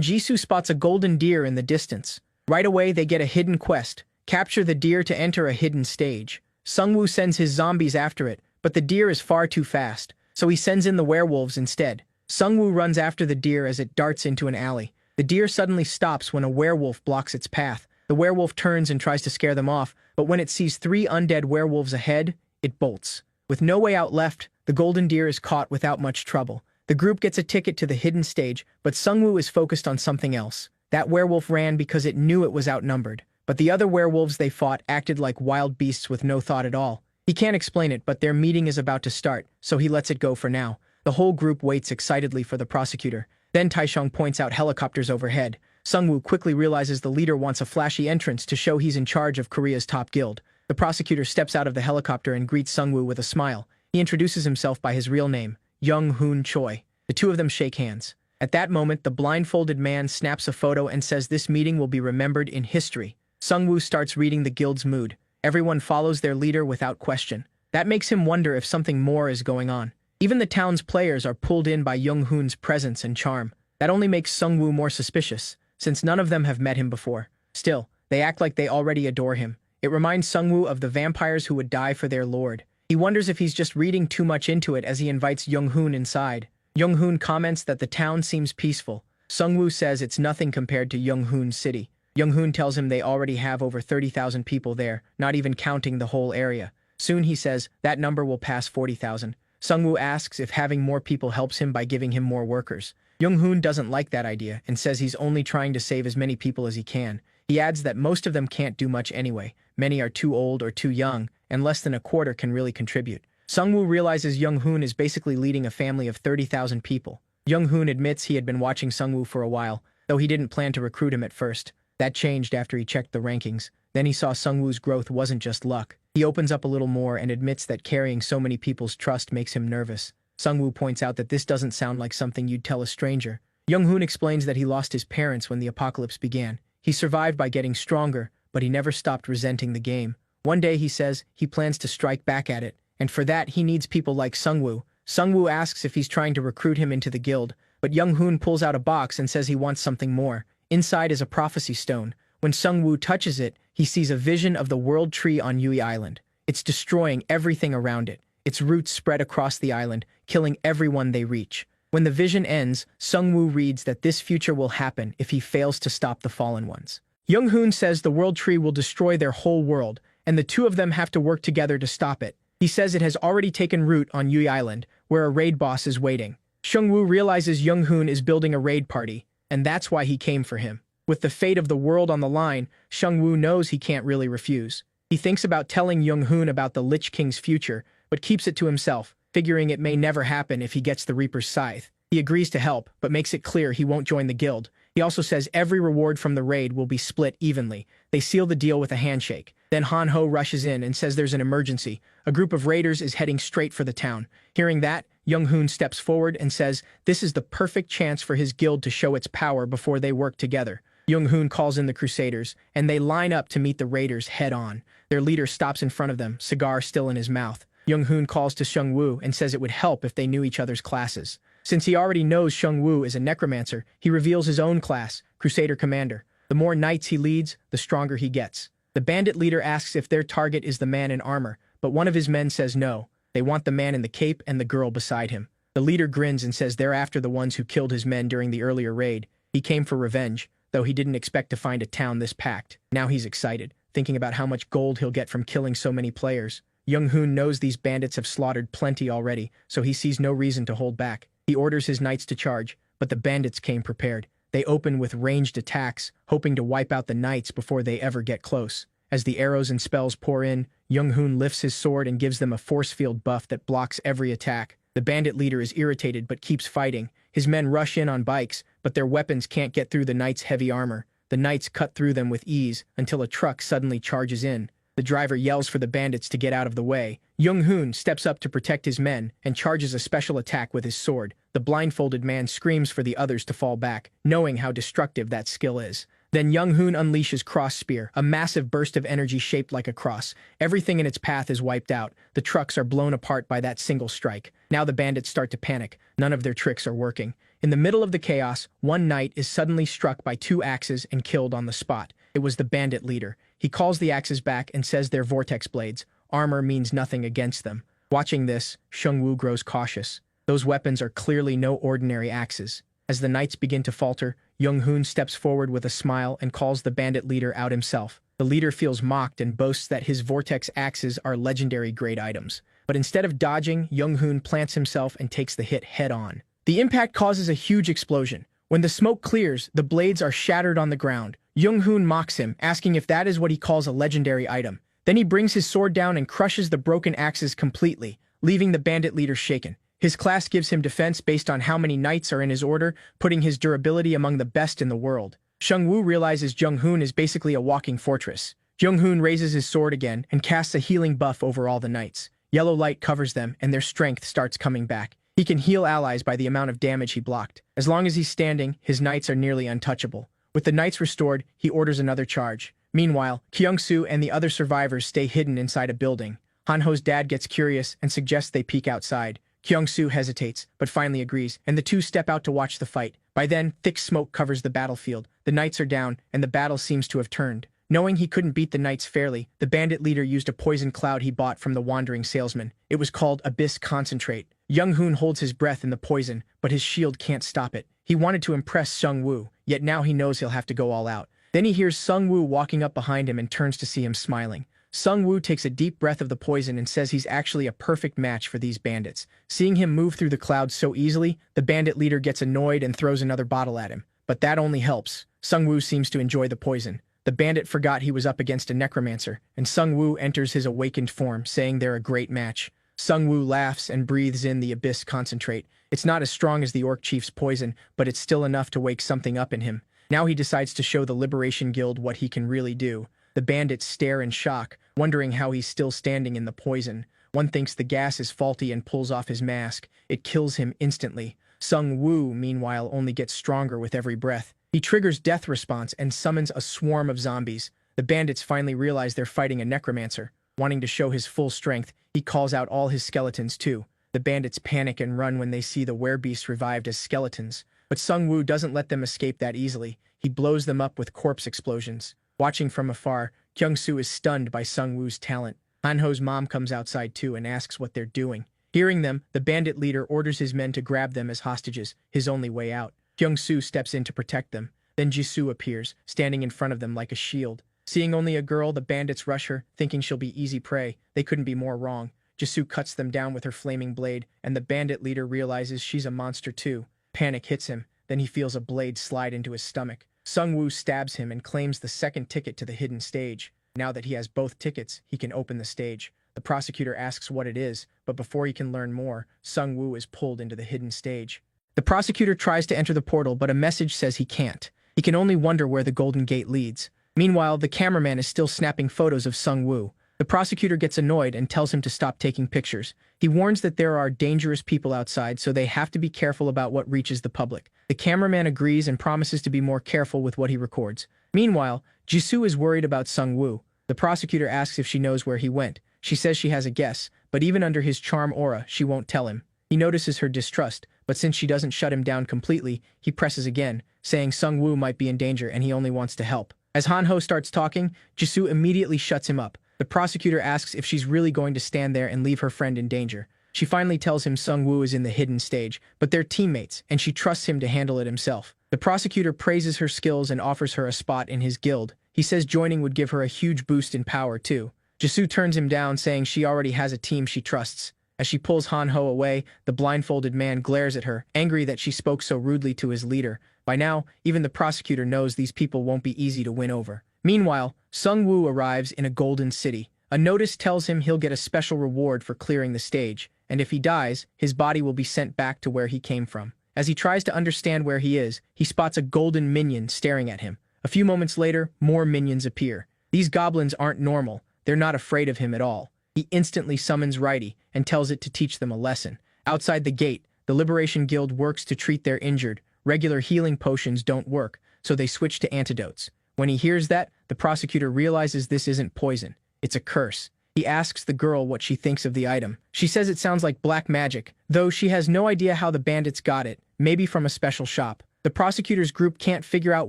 Jisoo spots a golden deer in the distance. Right away, they get a hidden quest. Capture the deer to enter a hidden stage. Sungwoo sends his zombies after it, but the deer is far too fast, so he sends in the werewolves instead. Sungwoo runs after the deer as it darts into an alley. The deer suddenly stops when a werewolf blocks its path. The werewolf turns and tries to scare them off, but when it sees 3 undead werewolves ahead, it bolts. With no way out left, the golden deer is caught without much trouble. The group gets a ticket to the hidden stage, but Sungwoo is focused on something else. That werewolf ran because it knew it was outnumbered, but the other werewolves they fought acted like wild beasts with no thought at all. He can't explain it, but their meeting is about to start, so he lets it go for now. The whole group waits excitedly for the prosecutor. Then Taishong points out helicopters overhead. Sungwoo quickly realizes the leader wants a flashy entrance to show he's in charge of Korea's top guild. The prosecutor steps out of the helicopter and greets Sungwoo with a smile. He introduces himself by his real name, Young-hoon Choi. The two of them shake hands. At that moment, the blindfolded man snaps a photo and says this meeting will be remembered in history. Sungwoo starts reading the guild's mood. Everyone follows their leader without question. That makes him wonder if something more is going on. Even the town's players are pulled in by Young-hoon's presence and charm. That only makes Sungwoo more suspicious, since none of them have met him before. Still, they act like they already adore him. It reminds Sungwoo of the vampires who would die for their lord. He wonders if he's just reading too much into it as he invites Young-hoon inside. Young-hoon comments that the town seems peaceful. Sung-woo says it's nothing compared to Young-hoon's city. Young-hoon tells him they already have over 30,000 people there, not even counting the whole area. Soon he says that number will pass 40,000. Sung-woo asks if having more people helps him by giving him more workers. Young-hoon doesn't like that idea and says he's only trying to save as many people as he can. He adds that most of them can't do much anyway. Many are too old or too young, and less than a quarter can really contribute. Sung-woo realizes Young-hoon is basically leading a family of 30,000 people. Young-hoon admits he had been watching Sung-woo for a while, though he didn't plan to recruit him at first. That changed after he checked the rankings. Then he saw Sung-woo's growth wasn't just luck. He opens up a little more and admits that carrying so many people's trust makes him nervous. Sung-woo points out that this doesn't sound like something you'd tell a stranger. Young-hoon explains that he lost his parents when the apocalypse began. He survived by getting stronger, but he never stopped resenting the game. One day, he says, he plans to strike back at it, and for that, he needs people like Sung-woo. Sung-woo asks if he's trying to recruit him into the guild, but Young-hoon pulls out a box and says he wants something more. Inside is a prophecy stone. When Sung-woo touches it, he sees a vision of the world tree on Yui Island. It's destroying everything around it. Its roots spread across the island, killing everyone they reach. When the vision ends, Sung-woo reads that this future will happen if he fails to stop the fallen ones. Young-hoon says the world tree will destroy their whole world, and the two of them have to work together to stop it. He says it has already taken root on Yui Island, where a raid boss is waiting. Sung-woo realizes Young-hoon is building a raid party, and that's why he came for him. With the fate of the world on the line, Sung-woo knows he can't really refuse. He thinks about telling Young-hoon about the Lich King's future, but keeps it to himself, figuring it may never happen if he gets the Reaper's scythe. He agrees to help, but makes it clear he won't join the guild. He also says every reward from the raid will be split evenly. They seal the deal with a handshake. Then Han-ho rushes in and says there's an emergency. A group of raiders is heading straight for the town. Hearing that, Young-hoon steps forward and says this is the perfect chance for his guild to show its power before they work together. Young-hoon calls in the Crusaders, and they line up to meet the raiders head-on. Their leader stops in front of them, cigar still in his mouth. Young-hoon calls to Sung-woo and says it would help if they knew each other's classes. Since he already knows Sung-woo is a necromancer, he reveals his own class, Crusader Commander. The more knights he leads, the stronger he gets. The bandit leader asks if their target is the man in armor, but one of his men says no. They want the man in the cape and the girl beside him. The leader grins and says they're after the ones who killed his men during the earlier raid. He came for revenge, though he didn't expect to find a town this packed. Now he's excited, thinking about how much gold he'll get from killing so many players. Young-hoon knows these bandits have slaughtered plenty already, so he sees no reason to hold back. He orders his knights to charge, but the bandits came prepared. They open with ranged attacks, hoping to wipe out the knights before they ever get close. As the arrows and spells pour in, Young-hoon lifts his sword and gives them a force field buff that blocks every attack. The bandit leader is irritated but keeps fighting. His men rush in on bikes, but their weapons can't get through the knights' heavy armor. The knights cut through them with ease until a truck suddenly charges in. The driver yells for the bandits to get out of the way. Young-hoon steps up to protect his men and charges a special attack with his sword. The blindfolded man screams for the others to fall back, knowing how destructive that skill is. Then Young-hoon unleashes Cross Spear, a massive burst of energy shaped like a cross. Everything in its path is wiped out. The trucks are blown apart by that single strike. Now the bandits start to panic. None of their tricks are working. In the middle of the chaos, one knight is suddenly struck by 2 axes and killed on the spot. It was the bandit leader. He calls the axes back and says they're vortex blades. Armor means nothing against them. Watching this, Sung-woo grows cautious. Those weapons are clearly no ordinary axes. As the knights begin to falter, Young-hoon steps forward with a smile and calls the bandit leader out himself. The leader feels mocked and boasts that his vortex axes are legendary grade items. But instead of dodging, Young-hoon plants himself and takes the hit head-on. The impact causes a huge explosion. When the smoke clears, the blades are shattered on the ground. Young-hoon mocks him, asking if that is what he calls a legendary item. Then he brings his sword down and crushes the broken axes completely, leaving the bandit leader shaken. His class gives him defense based on how many knights are in his order, putting his durability among the best in the world. Sung-woo realizes Young-hoon is basically a walking fortress. Young-hoon raises his sword again and casts a healing buff over all the knights. Yellow light covers them, and their strength starts coming back. He can heal allies by the amount of damage he blocked. As long as he's standing, his knights are nearly untouchable. With the knights restored, he orders another charge. Meanwhile, Kyung-soo and the other survivors stay hidden inside a building. Han-ho's dad gets curious and suggests they peek outside. Kyung-soo hesitates, but finally agrees, and the two step out to watch the fight. By then, thick smoke covers the battlefield. The knights are down, and the battle seems to have turned. Knowing he couldn't beat the knights fairly, the bandit leader used a poison cloud he bought from the wandering salesman. It was called Abyss Concentrate. Young Hoon holds his breath in the poison, but his shield can't stop it. He wanted to impress Sung Woo, yet now he knows he'll have to go all out. Then he hears Sung Woo walking up behind him and turns to see him smiling. Sung Woo takes a deep breath of the poison and says he's actually a perfect match for these bandits. Seeing him move through the clouds so easily, the bandit leader gets annoyed and throws another bottle at him. But that only helps. Sung Woo seems to enjoy the poison. The bandit forgot he was up against a necromancer, and Sung Woo enters his awakened form, saying they're a great match. Sung Woo laughs and breathes in the Abyss Concentrate. It's not as strong as the Orc Chief's poison, but it's still enough to wake something up in him. Now he decides to show the Liberation Guild what he can really do. The bandits stare in shock, wondering how he's still standing in the poison. One thinks the gas is faulty and pulls off his mask. It kills him instantly. Sung Woo, meanwhile, only gets stronger with every breath. He triggers death response and summons a swarm of zombies. The bandits finally realize they're fighting a necromancer. Wanting to show his full strength, he calls out all his skeletons too. The bandits panic and run when they see the werebeasts revived as skeletons. But Sung Woo doesn't let them escape that easily. He blows them up with corpse explosions. Watching from afar, Kyung-soo is stunned by Sung Woo's talent. Han-ho's mom comes outside too and asks what they're doing. Hearing them, the bandit leader orders his men to grab them as hostages, his only way out. Kyung-soo steps in to protect them. Then Jisoo appears, standing in front of them like a shield. Seeing only a girl, the bandits rush her, thinking she'll be easy prey. They couldn't be more wrong. Jisoo cuts them down with her flaming blade, and the bandit leader realizes she's a monster too. Panic hits him, then he feels a blade slide into his stomach. Sung Woo stabs him and claims the second ticket to the hidden stage. Now that he has both tickets, he can open the stage. The prosecutor asks what it is, but before he can learn more, Sung Woo is pulled into the hidden stage. The prosecutor tries to enter the portal, but a message says he can't. He can only wonder where the Golden Gate leads. Meanwhile, the cameraman is still snapping photos of Sung Woo. The prosecutor gets annoyed and tells him to stop taking pictures. He warns that there are dangerous people outside, so they have to be careful about what reaches the public. The cameraman agrees and promises to be more careful with what he records. Meanwhile, Jisoo is worried about Sung Woo. The prosecutor asks if she knows where he went. She says she has a guess, but even under his charm aura, she won't tell him. He notices her distrust, but since she doesn't shut him down completely, he presses again, saying Sung Woo might be in danger and he only wants to help. As Han-ho starts talking, Jisoo immediately shuts him up. The prosecutor asks if she's really going to stand there and leave her friend in danger. She finally tells him Sung Woo is in the hidden stage, but they're teammates, and she trusts him to handle it himself. The prosecutor praises her skills and offers her a spot in his guild. He says joining would give her a huge boost in power too. Jisoo turns him down, saying she already has a team she trusts. As she pulls Han-ho away, the blindfolded man glares at her, angry that she spoke so rudely to his leader. By now, even the prosecutor knows these people won't be easy to win over. Meanwhile, Sung Woo arrives in a golden city. A notice tells him he'll get a special reward for clearing the stage, and if he dies, his body will be sent back to where he came from. As he tries to understand where he is, he spots a golden minion staring at him. A few moments later, more minions appear. These goblins aren't normal. They're not afraid of him at all. He instantly summons Righty and tells it to teach them a lesson. Outside the gate, the Liberation Guild works to treat their injured. Regular healing potions don't work, so they switch to antidotes. When he hears that, the prosecutor realizes this isn't poison. It's a curse. He asks the girl what she thinks of the item. She says it sounds like black magic, though she has no idea how the bandits got it, maybe from a special shop. The prosecutor's group can't figure out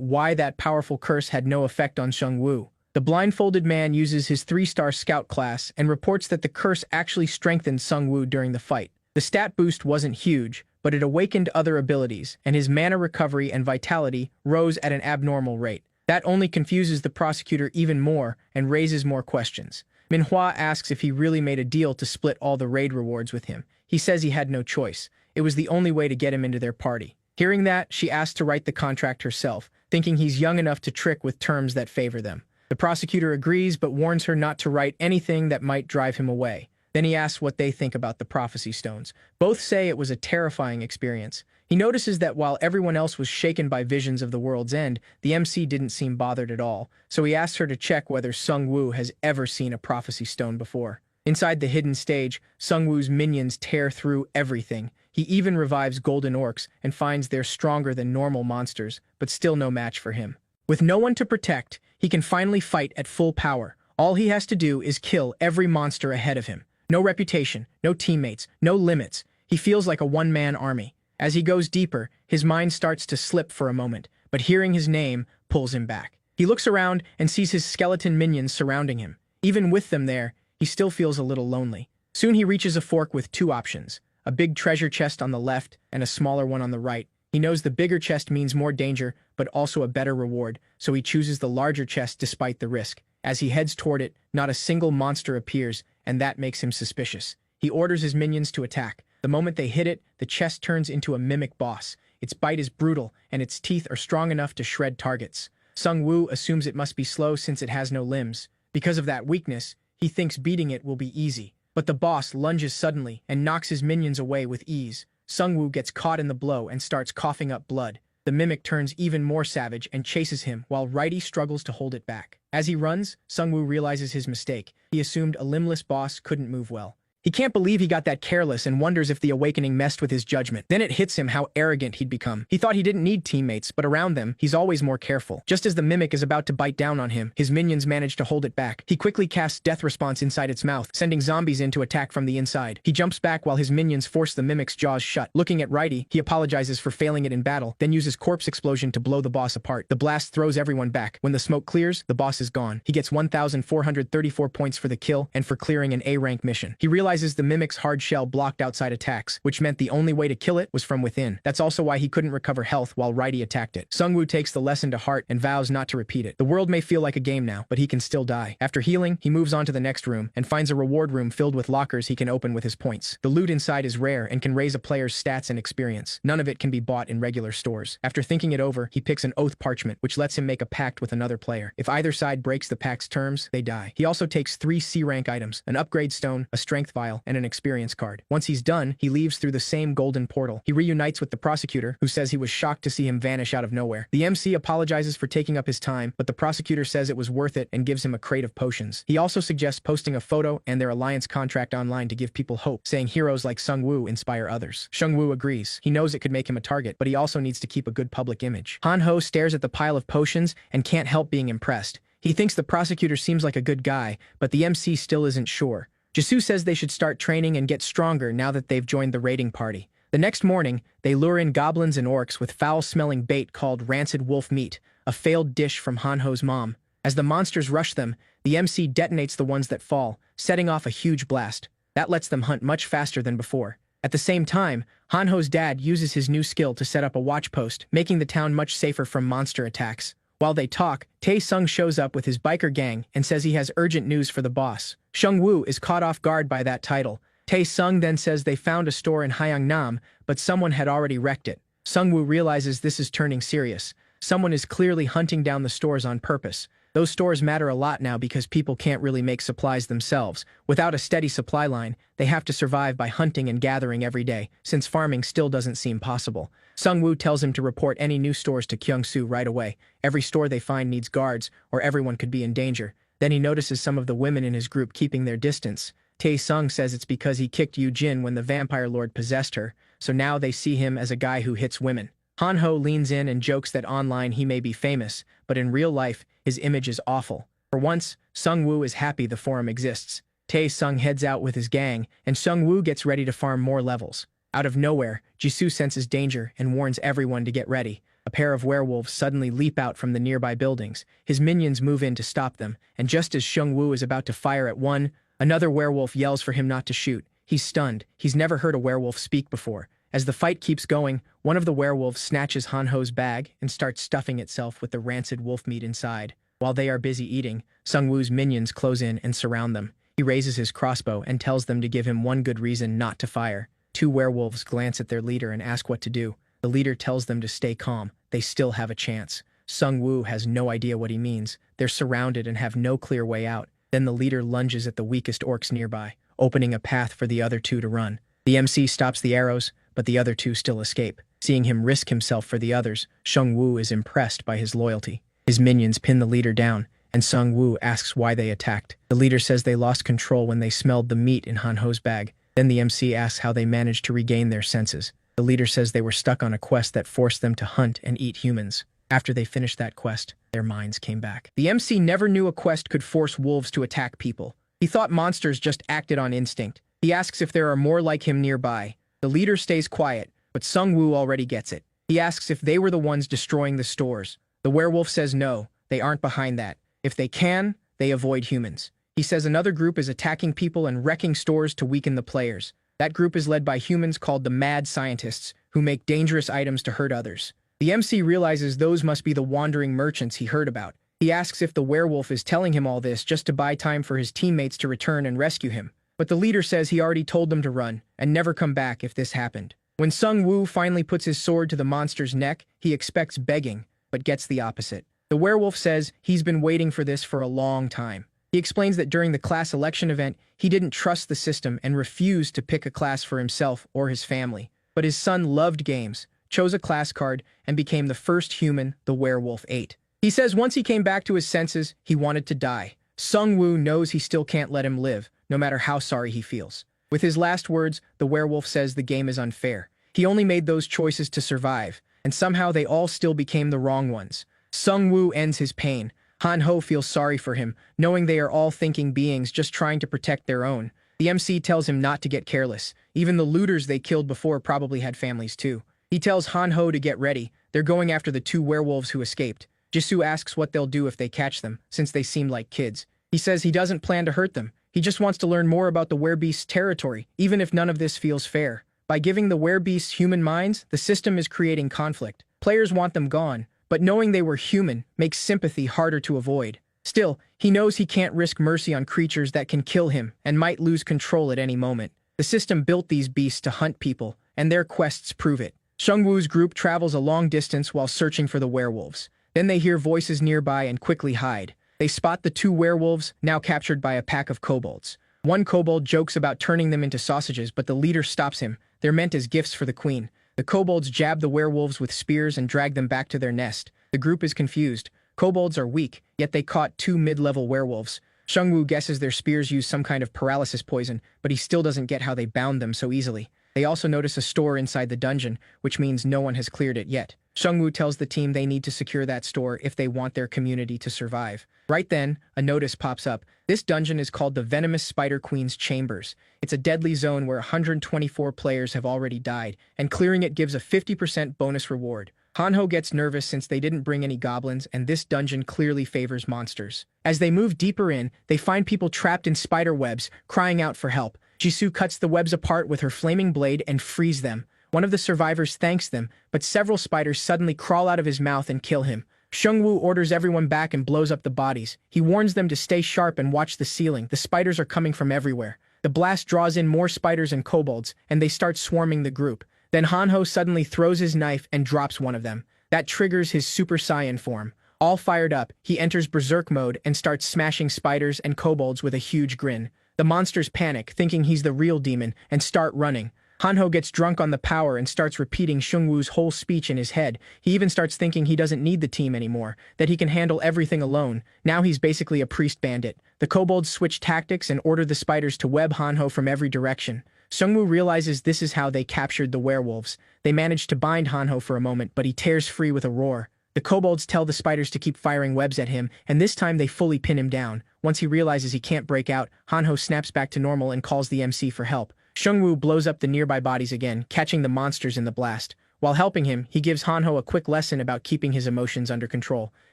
why that powerful curse had no effect on Sung Woo. The blindfolded man uses his 3-star scout class and reports that the curse actually strengthened Sung Woo during the fight. The stat boost wasn't huge, but it awakened other abilities, and his mana recovery and vitality rose at an abnormal rate. That only confuses the prosecutor even more and raises more questions. Manhwa asks if he really made a deal to split all the raid rewards with him. He says he had no choice. It was the only way to get him into their party. Hearing that, she asks to write the contract herself, thinking he's young enough to trick with terms that favor them. The prosecutor agrees but warns her not to write anything that might drive him away. Then he asks what they think about the prophecy stones. Both say it was a terrifying experience. He notices that while everyone else was shaken by visions of the world's end, the MC didn't seem bothered at all, so he asks her to check whether Sung Woo has ever seen a prophecy stone before. Inside the hidden stage, Sung Woo's minions tear through everything. He even revives golden orcs and finds they're stronger than normal monsters, but still no match for him. With no one to protect, he can finally fight at full power. All he has to do is kill every monster ahead of him. No reputation, no teammates, no limits. He feels like a one-man army. As he goes deeper, his mind starts to slip for a moment, but hearing his name pulls him back. He looks around and sees his skeleton minions surrounding him. Even with them there, he still feels a little lonely. Soon he reaches a fork with two options, a big treasure chest on the left and a smaller one on the right. He knows the bigger chest means more danger, but also a better reward, so he chooses the larger chest despite the risk. As he heads toward it, not a single monster appears, and that makes him suspicious. He orders his minions to attack. The moment they hit it, the chest turns into a mimic boss. Its bite is brutal, and its teeth are strong enough to shred targets. Sung Woo assumes it must be slow since it has no limbs. Because of that weakness, he thinks beating it will be easy. But the boss lunges suddenly and knocks his minions away with ease. Sung Woo gets caught in the blow and starts coughing up blood. The mimic turns even more savage and chases him while Righty struggles to hold it back. As he runs, Sung Woo realizes his mistake. He assumed a limbless boss couldn't move well. He can't believe he got that careless and wonders if the awakening messed with his judgment. Then it hits him how arrogant he'd become. He thought he didn't need teammates, but around them, he's always more careful. Just as the mimic is about to bite down on him, his minions manage to hold it back. He quickly casts Death Response inside its mouth, sending zombies in to attack from the inside. He jumps back while his minions force the mimic's jaws shut. Looking at Righty, he apologizes for failing it in battle, then uses Corpse Explosion to blow the boss apart. The blast throws everyone back. When the smoke clears, the boss is gone. He gets 1,434 points for the kill and for clearing an A-rank mission. He realizes the mimic's hard shell blocked outside attacks, which meant the only way to kill it was from within. That's also why he couldn't recover health while Righty attacked it. Sung Woo takes the lesson to heart and vows not to repeat it. The world may feel like a game now, but he can still die. After healing, he moves on to the next room and finds a reward room filled with lockers he can open with his points. The loot inside is rare and can raise a player's stats and experience. None of it can be bought in regular stores. After thinking it over, he picks an oath parchment, which lets him make a pact with another player. If either side breaks the pact's terms, they die. He also takes 3 C-rank items, an upgrade stone, a strength vial, and an experience card. Once he's done, he leaves through the same golden portal. He reunites with the prosecutor, who says he was shocked to see him vanish out of nowhere. The MC apologizes for taking up his time, but the prosecutor says it was worth it and gives him a crate of potions. He also suggests posting a photo and their alliance contract online to give people hope, saying heroes like Sung Woo inspire others. Sung Woo agrees. He knows it could make him a target, but he also needs to keep a good public image. Han Ho stares at the pile of potions and can't help being impressed. He thinks the prosecutor seems like a good guy, but the MC still isn't sure. Jisoo says they should start training and get stronger now that they've joined the raiding party. The next morning, they lure in goblins and orcs with foul-smelling bait called rancid wolf meat, a failed dish from Han-Ho's mom. As the monsters rush them, the MC detonates the ones that fall, setting off a huge blast. That lets them hunt much faster than before. At the same time, Han-Ho's dad uses his new skill to set up a watch post, making the town much safer from monster attacks. While they talk, Tae-sung shows up with his biker gang and says he has urgent news for the boss. Sung Woo is caught off guard by that title. Tae-sung then says they found a store in Hyeongnam, but someone had already wrecked it. Sung Woo realizes this is turning serious. Someone is clearly hunting down the stores on purpose. Those stores matter a lot now because people can't really make supplies themselves. Without a steady supply line, they have to survive by hunting and gathering every day, since farming still doesn't seem possible. Sung Woo tells him to report any new stores to Kyung-soo right away. Every store they find needs guards, or everyone could be in danger. Then he notices some of the women in his group keeping their distance. Tae-sung says it's because he kicked Yu-jin when the vampire lord possessed her, so now they see him as a guy who hits women. Han-ho leans in and jokes that online he may be famous, but in real life, his image is awful. For once, Sung Woo is happy the forum exists. Tae-sung heads out with his gang, and Sung Woo gets ready to farm more levels. Out of nowhere, Jisoo senses danger and warns everyone to get ready. A pair of werewolves suddenly leap out from the nearby buildings. His minions move in to stop them, and just as Sung Woo is about to fire at one, another werewolf yells for him not to shoot. He's stunned. He's never heard a werewolf speak before. As the fight keeps going, one of the werewolves snatches Han-ho's bag and starts stuffing itself with the rancid wolf meat inside. While they are busy eating, Sung Woo's minions close in and surround them. He raises his crossbow and tells them to give him one good reason not to fire. 2 werewolves glance at their leader and ask what to do. The leader tells them to stay calm. They still have a chance. Sung Woo has no idea what he means. They're surrounded and have no clear way out. Then the leader lunges at the weakest orcs nearby, opening a path for the other 2 to run. The MC stops the arrows, but the other 2 still escape. Seeing him risk himself for the others, Sung Woo is impressed by his loyalty. His minions pin the leader down, and Sung Woo asks why they attacked. The leader says they lost control when they smelled the meat in Han-ho's bag. Then the MC asks how they managed to regain their senses. The leader says they were stuck on a quest that forced them to hunt and eat humans. After they finished that quest, their minds came back. The MC never knew a quest could force wolves to attack people. He thought monsters just acted on instinct. He asks if there are more like him nearby. The leader stays quiet, but Sung Woo already gets it. He asks if they were the ones destroying the stores. The werewolf says no. They aren't behind that. If they can, they avoid humans. He says another group is attacking people and wrecking stores to weaken the players. That group is led by humans called the mad scientists, who make dangerous items to hurt others. The MC realizes those must be the wandering merchants he heard about. He asks if the werewolf is telling him all this just to buy time for his teammates to return and rescue him. But the leader says he already told them to run and never come back if this happened. When Sung Woo finally puts his sword to the monster's neck, he expects begging, but gets the opposite. The werewolf says he's been waiting for this for a long time. He explains that during the class election event, he didn't trust the system and refused to pick a class for himself or his family. But his son loved games, chose a class card, and became the first human the werewolf ate. He says once he came back to his senses, he wanted to die. Sung Woo knows he still can't let him live, no matter how sorry he feels. With his last words, the werewolf says the game is unfair. He only made those choices to survive, and somehow they all still became the wrong ones. Sung Woo ends his pain. Han Ho feels sorry for him, knowing they are all thinking beings just trying to protect their own. The MC tells him not to get careless. Even the looters they killed before probably had families too. He tells Han Ho to get ready. They're going after the two werewolves who escaped. Jisoo asks what they'll do if they catch them, since they seem like kids. He says he doesn't plan to hurt them. He just wants to learn more about the werebeast's territory, even if none of this feels fair. By giving the werebeasts human minds, the system is creating conflict. Players want them gone, but knowing they were human makes sympathy harder to avoid. Still, he knows he can't risk mercy on creatures that can kill him and might lose control at any moment. The system built these beasts to hunt people, and their quests prove it. Sung Woo's group travels a long distance while searching for the werewolves. Then they hear voices nearby and quickly hide. They spot the two werewolves, now captured by a pack of kobolds. One kobold jokes about turning them into sausages, but the leader stops him. They're meant as gifts for the queen. The kobolds jab the werewolves with spears and drag them back to their nest. The group is confused. Kobolds are weak, yet they caught two mid-level werewolves. Sung Woo guesses their spears use some kind of paralysis poison, but he still doesn't get how they bound them so easily. They also notice a store inside the dungeon, which means no one has cleared it yet. Sung Woo tells the team they need to secure that store if they want their community to survive. Right then, a notice pops up. This dungeon is called the Venomous Spider Queen's Chambers. It's a deadly zone where 124 players have already died, and clearing it gives a 50% bonus reward. Han Ho gets nervous since they didn't bring any goblins, and this dungeon clearly favors monsters. As they move deeper in, they find people trapped in spider webs, crying out for help. Jisoo cuts the webs apart with her flaming blade and frees them. One of the survivors thanks them, but several spiders suddenly crawl out of his mouth and kill him. Sung Woo orders everyone back and blows up the bodies. He warns them to stay sharp and watch the ceiling. The spiders are coming from everywhere. The blast draws in more spiders and kobolds, and they start swarming the group. Then Han Ho suddenly throws his knife and drops one of them. That triggers his Super Saiyan form. All fired up, he enters berserk mode and starts smashing spiders and kobolds with a huge grin. The monsters panic, thinking he's the real demon, and start running. Han Ho gets drunk on the power and starts repeating Sung Woo's whole speech in his head. He even starts thinking he doesn't need the team anymore, that he can handle everything alone. Now he's basically a priest bandit. The kobolds switch tactics and order the spiders to web Han Ho from every direction. Sung Woo realizes this is how they captured the werewolves. They manage to bind Han Ho for a moment, but he tears free with a roar. The kobolds tell the spiders to keep firing webs at him, and this time they fully pin him down. Once he realizes he can't break out, Han Ho snaps back to normal and calls the MC for help. Sung Woo blows up the nearby bodies again, catching the monsters in the blast. While helping him, he gives Han Ho a quick lesson about keeping his emotions under control.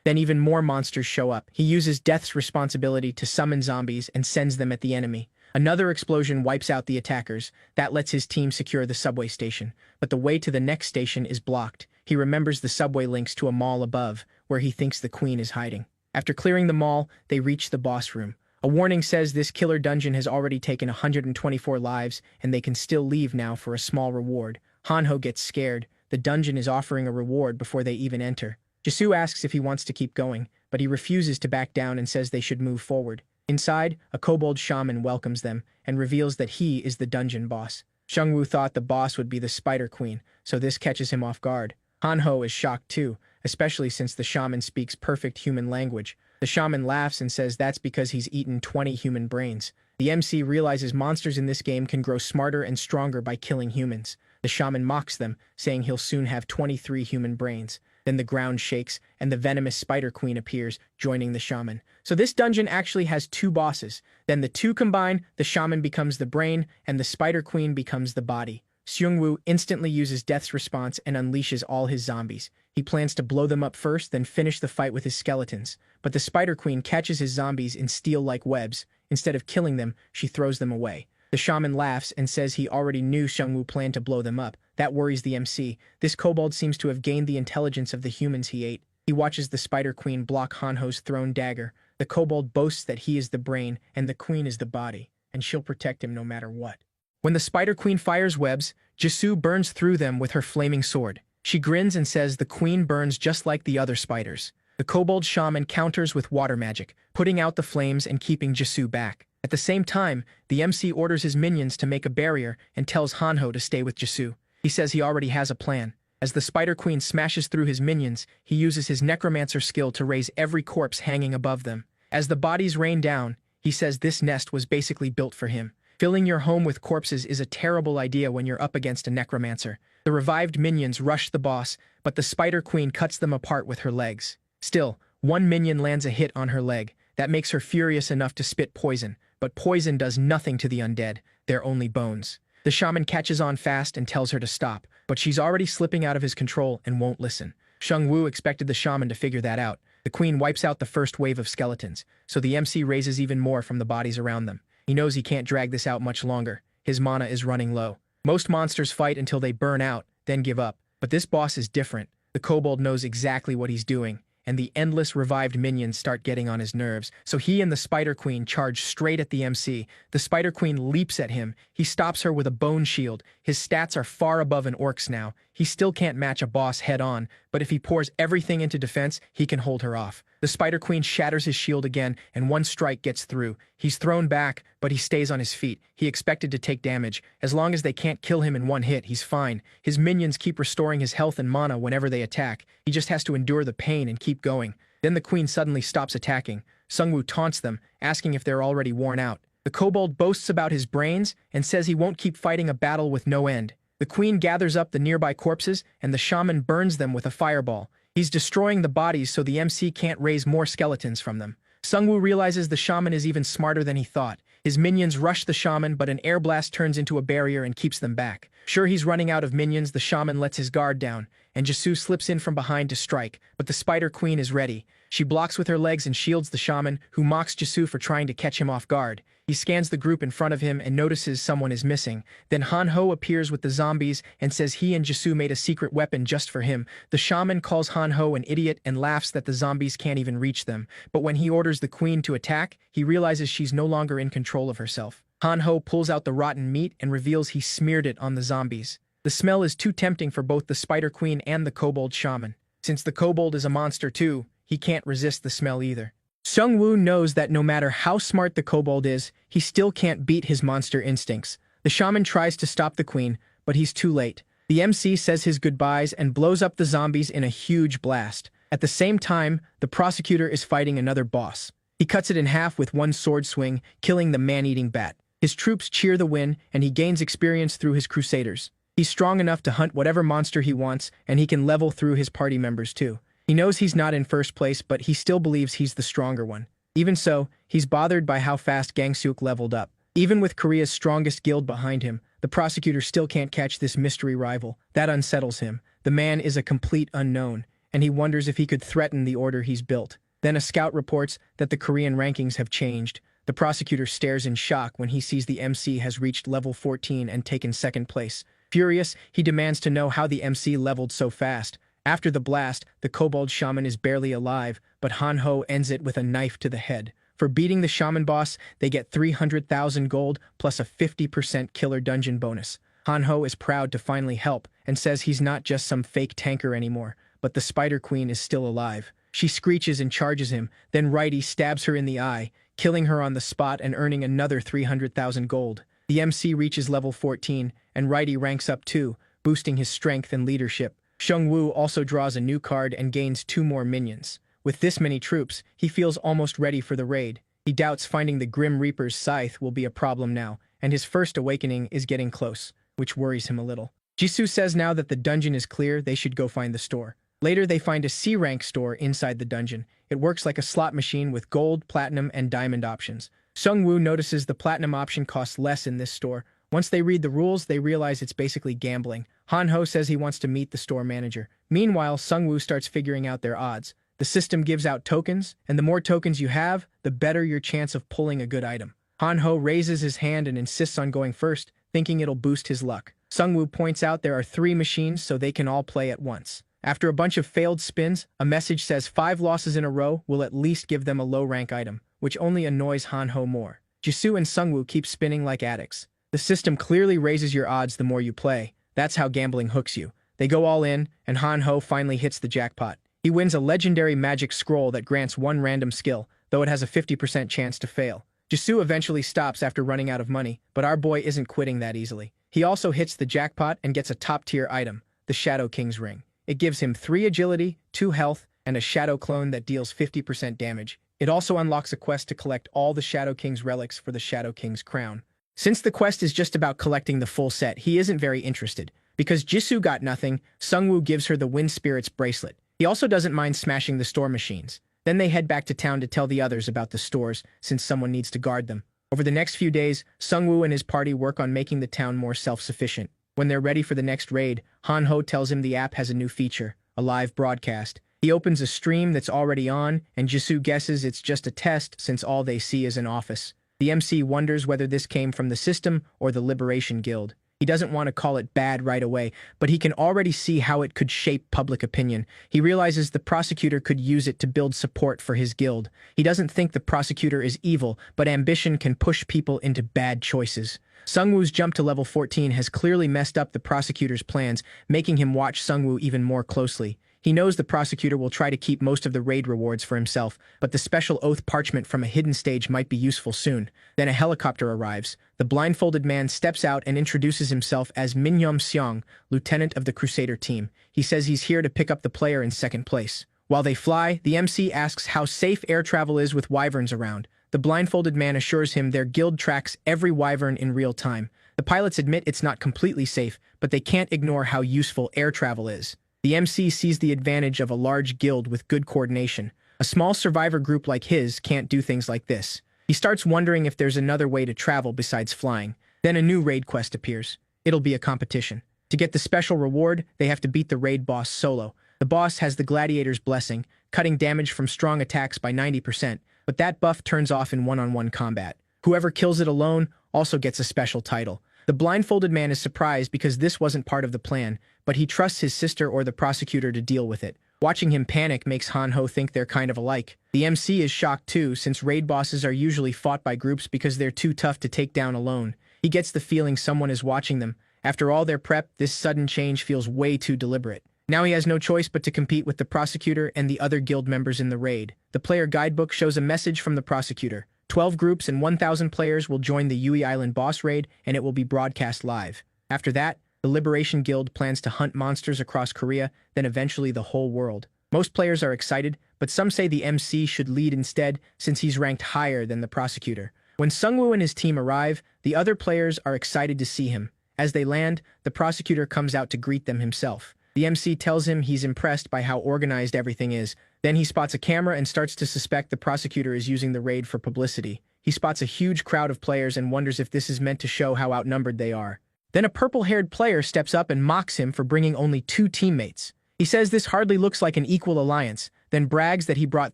Then even more monsters show up. He uses Death's responsibility to summon zombies and sends them at the enemy. Another explosion wipes out the attackers. That lets his team secure the subway station. But the way to the next station is blocked. He remembers the subway links to a mall above, where he thinks the queen is hiding. After clearing the mall, they reach the boss room. A warning says this killer dungeon has already taken 124 lives, and they can still leave now for a small reward. Han Ho gets scared. The dungeon is offering a reward before they even enter. Jisoo asks if he wants to keep going, but he refuses to back down and says they should move forward. Inside, a kobold shaman welcomes them and reveals that he is the dungeon boss. Sung Woo thought the boss would be the Spider Queen, so this catches him off guard. Han Ho is shocked too, especially since the shaman speaks perfect human language. The shaman laughs and says that's because he's eaten 20 human brains. The MC realizes monsters in this game can grow smarter and stronger by killing humans. The shaman mocks them, saying he'll soon have 23 human brains. Then the ground shakes, and the venomous Spider Queen appears, joining the shaman. So this dungeon actually has two bosses. Then the two combine, the shaman becomes the brain, and the Spider Queen becomes the body. Sung Woo instantly uses Death's response and unleashes all his zombies. He plans to blow them up first, then finish the fight with his skeletons. But the Spider Queen catches his zombies in steel-like webs. Instead of killing them, she throws them away. The shaman laughs and says he already knew Xiangwu planned to blow them up. That worries the MC. This kobold seems to have gained the intelligence of the humans he ate. He watches the Spider Queen block Hanho's thrown dagger. The kobold boasts that he is the brain and the queen is the body, and she'll protect him no matter what. When the Spider Queen fires webs, Jisoo burns through them with her flaming sword. She grins and says the queen burns just like the other spiders. The kobold shaman counters with water magic, putting out the flames and keeping Jisoo back. At the same time, the MC orders his minions to make a barrier and tells Hanho to stay with Jisoo. He says he already has a plan. As the Spider Queen smashes through his minions, he uses his necromancer skill to raise every corpse hanging above them. As the bodies rain down, he says this nest was basically built for him. Filling your home with corpses is a terrible idea when you're up against a necromancer. The revived minions rush the boss, but the Spider Queen cuts them apart with her legs. Still, one minion lands a hit on her leg. That makes her furious enough to spit poison, but poison does nothing to the undead. They're only bones. The shaman catches on fast and tells her to stop, but she's already slipping out of his control and won't listen. Xiangwu expected the shaman to figure that out. The queen wipes out the first wave of skeletons, so the MC raises even more from the bodies around them. He knows he can't drag this out much longer. His mana is running low. Most monsters fight until they burn out, then give up. But this boss is different. The kobold knows exactly what he's doing, and the endless revived minions start getting on his nerves, so he and the Spider Queen charge straight at the MC. The Spider Queen leaps at him. He stops her with a bone shield. His stats are far above an orc's now. He still can't match a boss head-on, but if he pours everything into defense, he can hold her off. The Spider Queen shatters his shield again, and one strike gets through. He's thrown back, but he stays on his feet. He expected to take damage. As long as they can't kill him in one hit, he's fine. His minions keep restoring his health and mana whenever they attack. He just has to endure the pain and keep going. Then the queen suddenly stops attacking. Sungwoo taunts them, asking if they're already worn out. The kobold boasts about his brains and says he won't keep fighting a battle with no end. The queen gathers up the nearby corpses, and the shaman burns them with a fireball. He's destroying the bodies so the MC can't raise more skeletons from them. Sungwoo realizes the shaman is even smarter than he thought. His minions rush the shaman, but an air blast turns into a barrier and keeps them back. Sure he's running out of minions, the shaman lets his guard down, and Jisoo slips in from behind to strike, but the Spider Queen is ready. She blocks with her legs and shields the shaman, who mocks Jisoo for trying to catch him off guard. He scans the group in front of him and notices someone is missing. Then Hanho appears with the zombies and says he and Jisoo made a secret weapon just for him. The shaman calls Hanho an idiot and laughs that the zombies can't even reach them. But when he orders the queen to attack, he realizes she's no longer in control of herself. Hanho pulls out the rotten meat and reveals he smeared it on the zombies. The smell is too tempting for both the Spider Queen and the kobold shaman. Since the kobold is a monster too, he can't resist the smell either. Sungwoo knows that no matter how smart the kobold is, he still can't beat his monster instincts. The shaman tries to stop the queen, but he's too late. The MC says his goodbyes and blows up the zombies in a huge blast. At the same time, the prosecutor is fighting another boss. He cuts it in half with one sword swing, killing the man-eating bat. His troops cheer the win, and he gains experience through his crusaders. He's strong enough to hunt whatever monster he wants, and he can level through his party members too. He knows he's not in first place, but he still believes he's the stronger one. Even so, he's bothered by how fast Gangseok leveled up. Even with Korea's strongest guild behind him, the prosecutor still can't catch this mystery rival. That unsettles him. The man is a complete unknown, and he wonders if he could threaten the order he's built. Then a scout reports that the Korean rankings have changed. The prosecutor stares in shock when he sees the MC has reached level 14 and taken second place. Furious, he demands to know how the MC leveled so fast. After the blast, the kobold shaman is barely alive, but Hanho ends it with a knife to the head. For beating the shaman boss, they get 300,000 gold plus a 50% killer dungeon bonus. Hanho is proud to finally help and says he's not just some fake tanker anymore, but the Spider Queen is still alive. She screeches and charges him, then Righty stabs her in the eye, killing her on the spot and earning another 300,000 gold. The MC reaches level 14, and Righty ranks up too, boosting his strength and leadership. Sungwoo also draws a new card and gains 2 more minions. With this many troops, he feels almost ready for the raid. He doubts finding the Grim Reaper's scythe will be a problem now, and his first awakening is getting close, which worries him a little. Jisoo says now that the dungeon is clear, they should go find the store. Later, they find a C-rank store inside the dungeon. It works like a slot machine with gold, platinum, and diamond options. Sungwoo notices the platinum option costs less in this store, Once they read the rules, they realize it's basically gambling. Han-ho says he wants to meet the store manager. Meanwhile, Sung-woo starts figuring out their odds. The system gives out tokens, and the more tokens you have, the better your chance of pulling a good item. Han-ho raises his hand and insists on going first, thinking it'll boost his luck. Sung-woo points out there are 3 machines so they can all play at once. After a bunch of failed spins, a message says 5 losses in a row will at least give them a low-rank item, which only annoys Han-ho more. Jisoo and Sung-woo keep spinning like addicts. The system clearly raises your odds the more you play. That's how gambling hooks you. They go all in, and Han-ho finally hits the jackpot. He wins a legendary magic scroll that grants 1 random skill, though it has a 50% chance to fail. Jisoo eventually stops after running out of money, but our boy isn't quitting that easily. He also hits the jackpot and gets a top-tier item, the Shadow King's Ring. It gives him 3 agility, 2 health, and a shadow clone that deals 50% damage. It also unlocks a quest to collect all the Shadow King's relics for the Shadow King's crown. Since the quest is just about collecting the full set, he isn't very interested. Because Jisoo got nothing, Sung-woo gives her the Wind Spirit's bracelet. He also doesn't mind smashing the store machines. Then they head back to town to tell the others about the stores, since someone needs to guard them. Over the next few days, Sung-woo and his party work on making the town more self-sufficient. When they're ready for the next raid, Han-ho tells him the app has a new feature, a live broadcast. He opens a stream that's already on, and Jisoo guesses it's just a test since all they see is an office. The MC wonders whether this came from the system or the Liberation Guild. He doesn't want to call it bad right away, but he can already see how it could shape public opinion. He realizes the prosecutor could use it to build support for his guild. He doesn't think the prosecutor is evil, but ambition can push people into bad choices. Sung-woo's jump to level 14 has clearly messed up the prosecutor's plans, making him watch Sung-woo even more closely. He knows the prosecutor will try to keep most of the raid rewards for himself, but the special oath parchment from a hidden stage might be useful soon. Then a helicopter arrives. The blindfolded man steps out and introduces himself as Min-yum Seong, lieutenant of the Crusader team. He says he's here to pick up the player in second place. While they fly, the MC asks how safe air travel is with wyverns around. The blindfolded man assures him their guild tracks every wyvern in real time. The pilots admit it's not completely safe, but they can't ignore how useful air travel is. The MC sees the advantage of a large guild with good coordination. A small survivor group like his can't do things like this. He starts wondering if there's another way to travel besides flying. Then a new raid quest appears. It'll be a competition. To get the special reward, they have to beat the raid boss solo. The boss has the gladiator's blessing, cutting damage from strong attacks by 90%, but that buff turns off in one-on-one combat. Whoever kills it alone also gets a special title. The blindfolded man is surprised because this wasn't part of the plan, but he trusts his sister or the prosecutor to deal with it. Watching him panic makes Han-ho think they're kind of alike. The MC is shocked too, since raid bosses are usually fought by groups because they're too tough to take down alone. He gets the feeling someone is watching them. After all their prep, this sudden change feels way too deliberate. Now he has no choice but to compete with the prosecutor and the other guild members in the raid. The player guidebook shows a message from the prosecutor. 12 groups and 1,000 players will join the Yui Island boss raid, and it will be broadcast live. After that, the Liberation Guild plans to hunt monsters across Korea, then eventually the whole world. Most players are excited, but some say the MC should lead instead since he's ranked higher than the prosecutor. When Sung-woo and his team arrive, the other players are excited to see him. As they land, the prosecutor comes out to greet them himself. The MC tells him he's impressed by how organized everything is. Then he spots a camera and starts to suspect the prosecutor is using the raid for publicity. He spots a huge crowd of players and wonders if this is meant to show how outnumbered they are. Then a purple-haired player steps up and mocks him for bringing only 2 teammates. He says this hardly looks like an equal alliance, then brags that he brought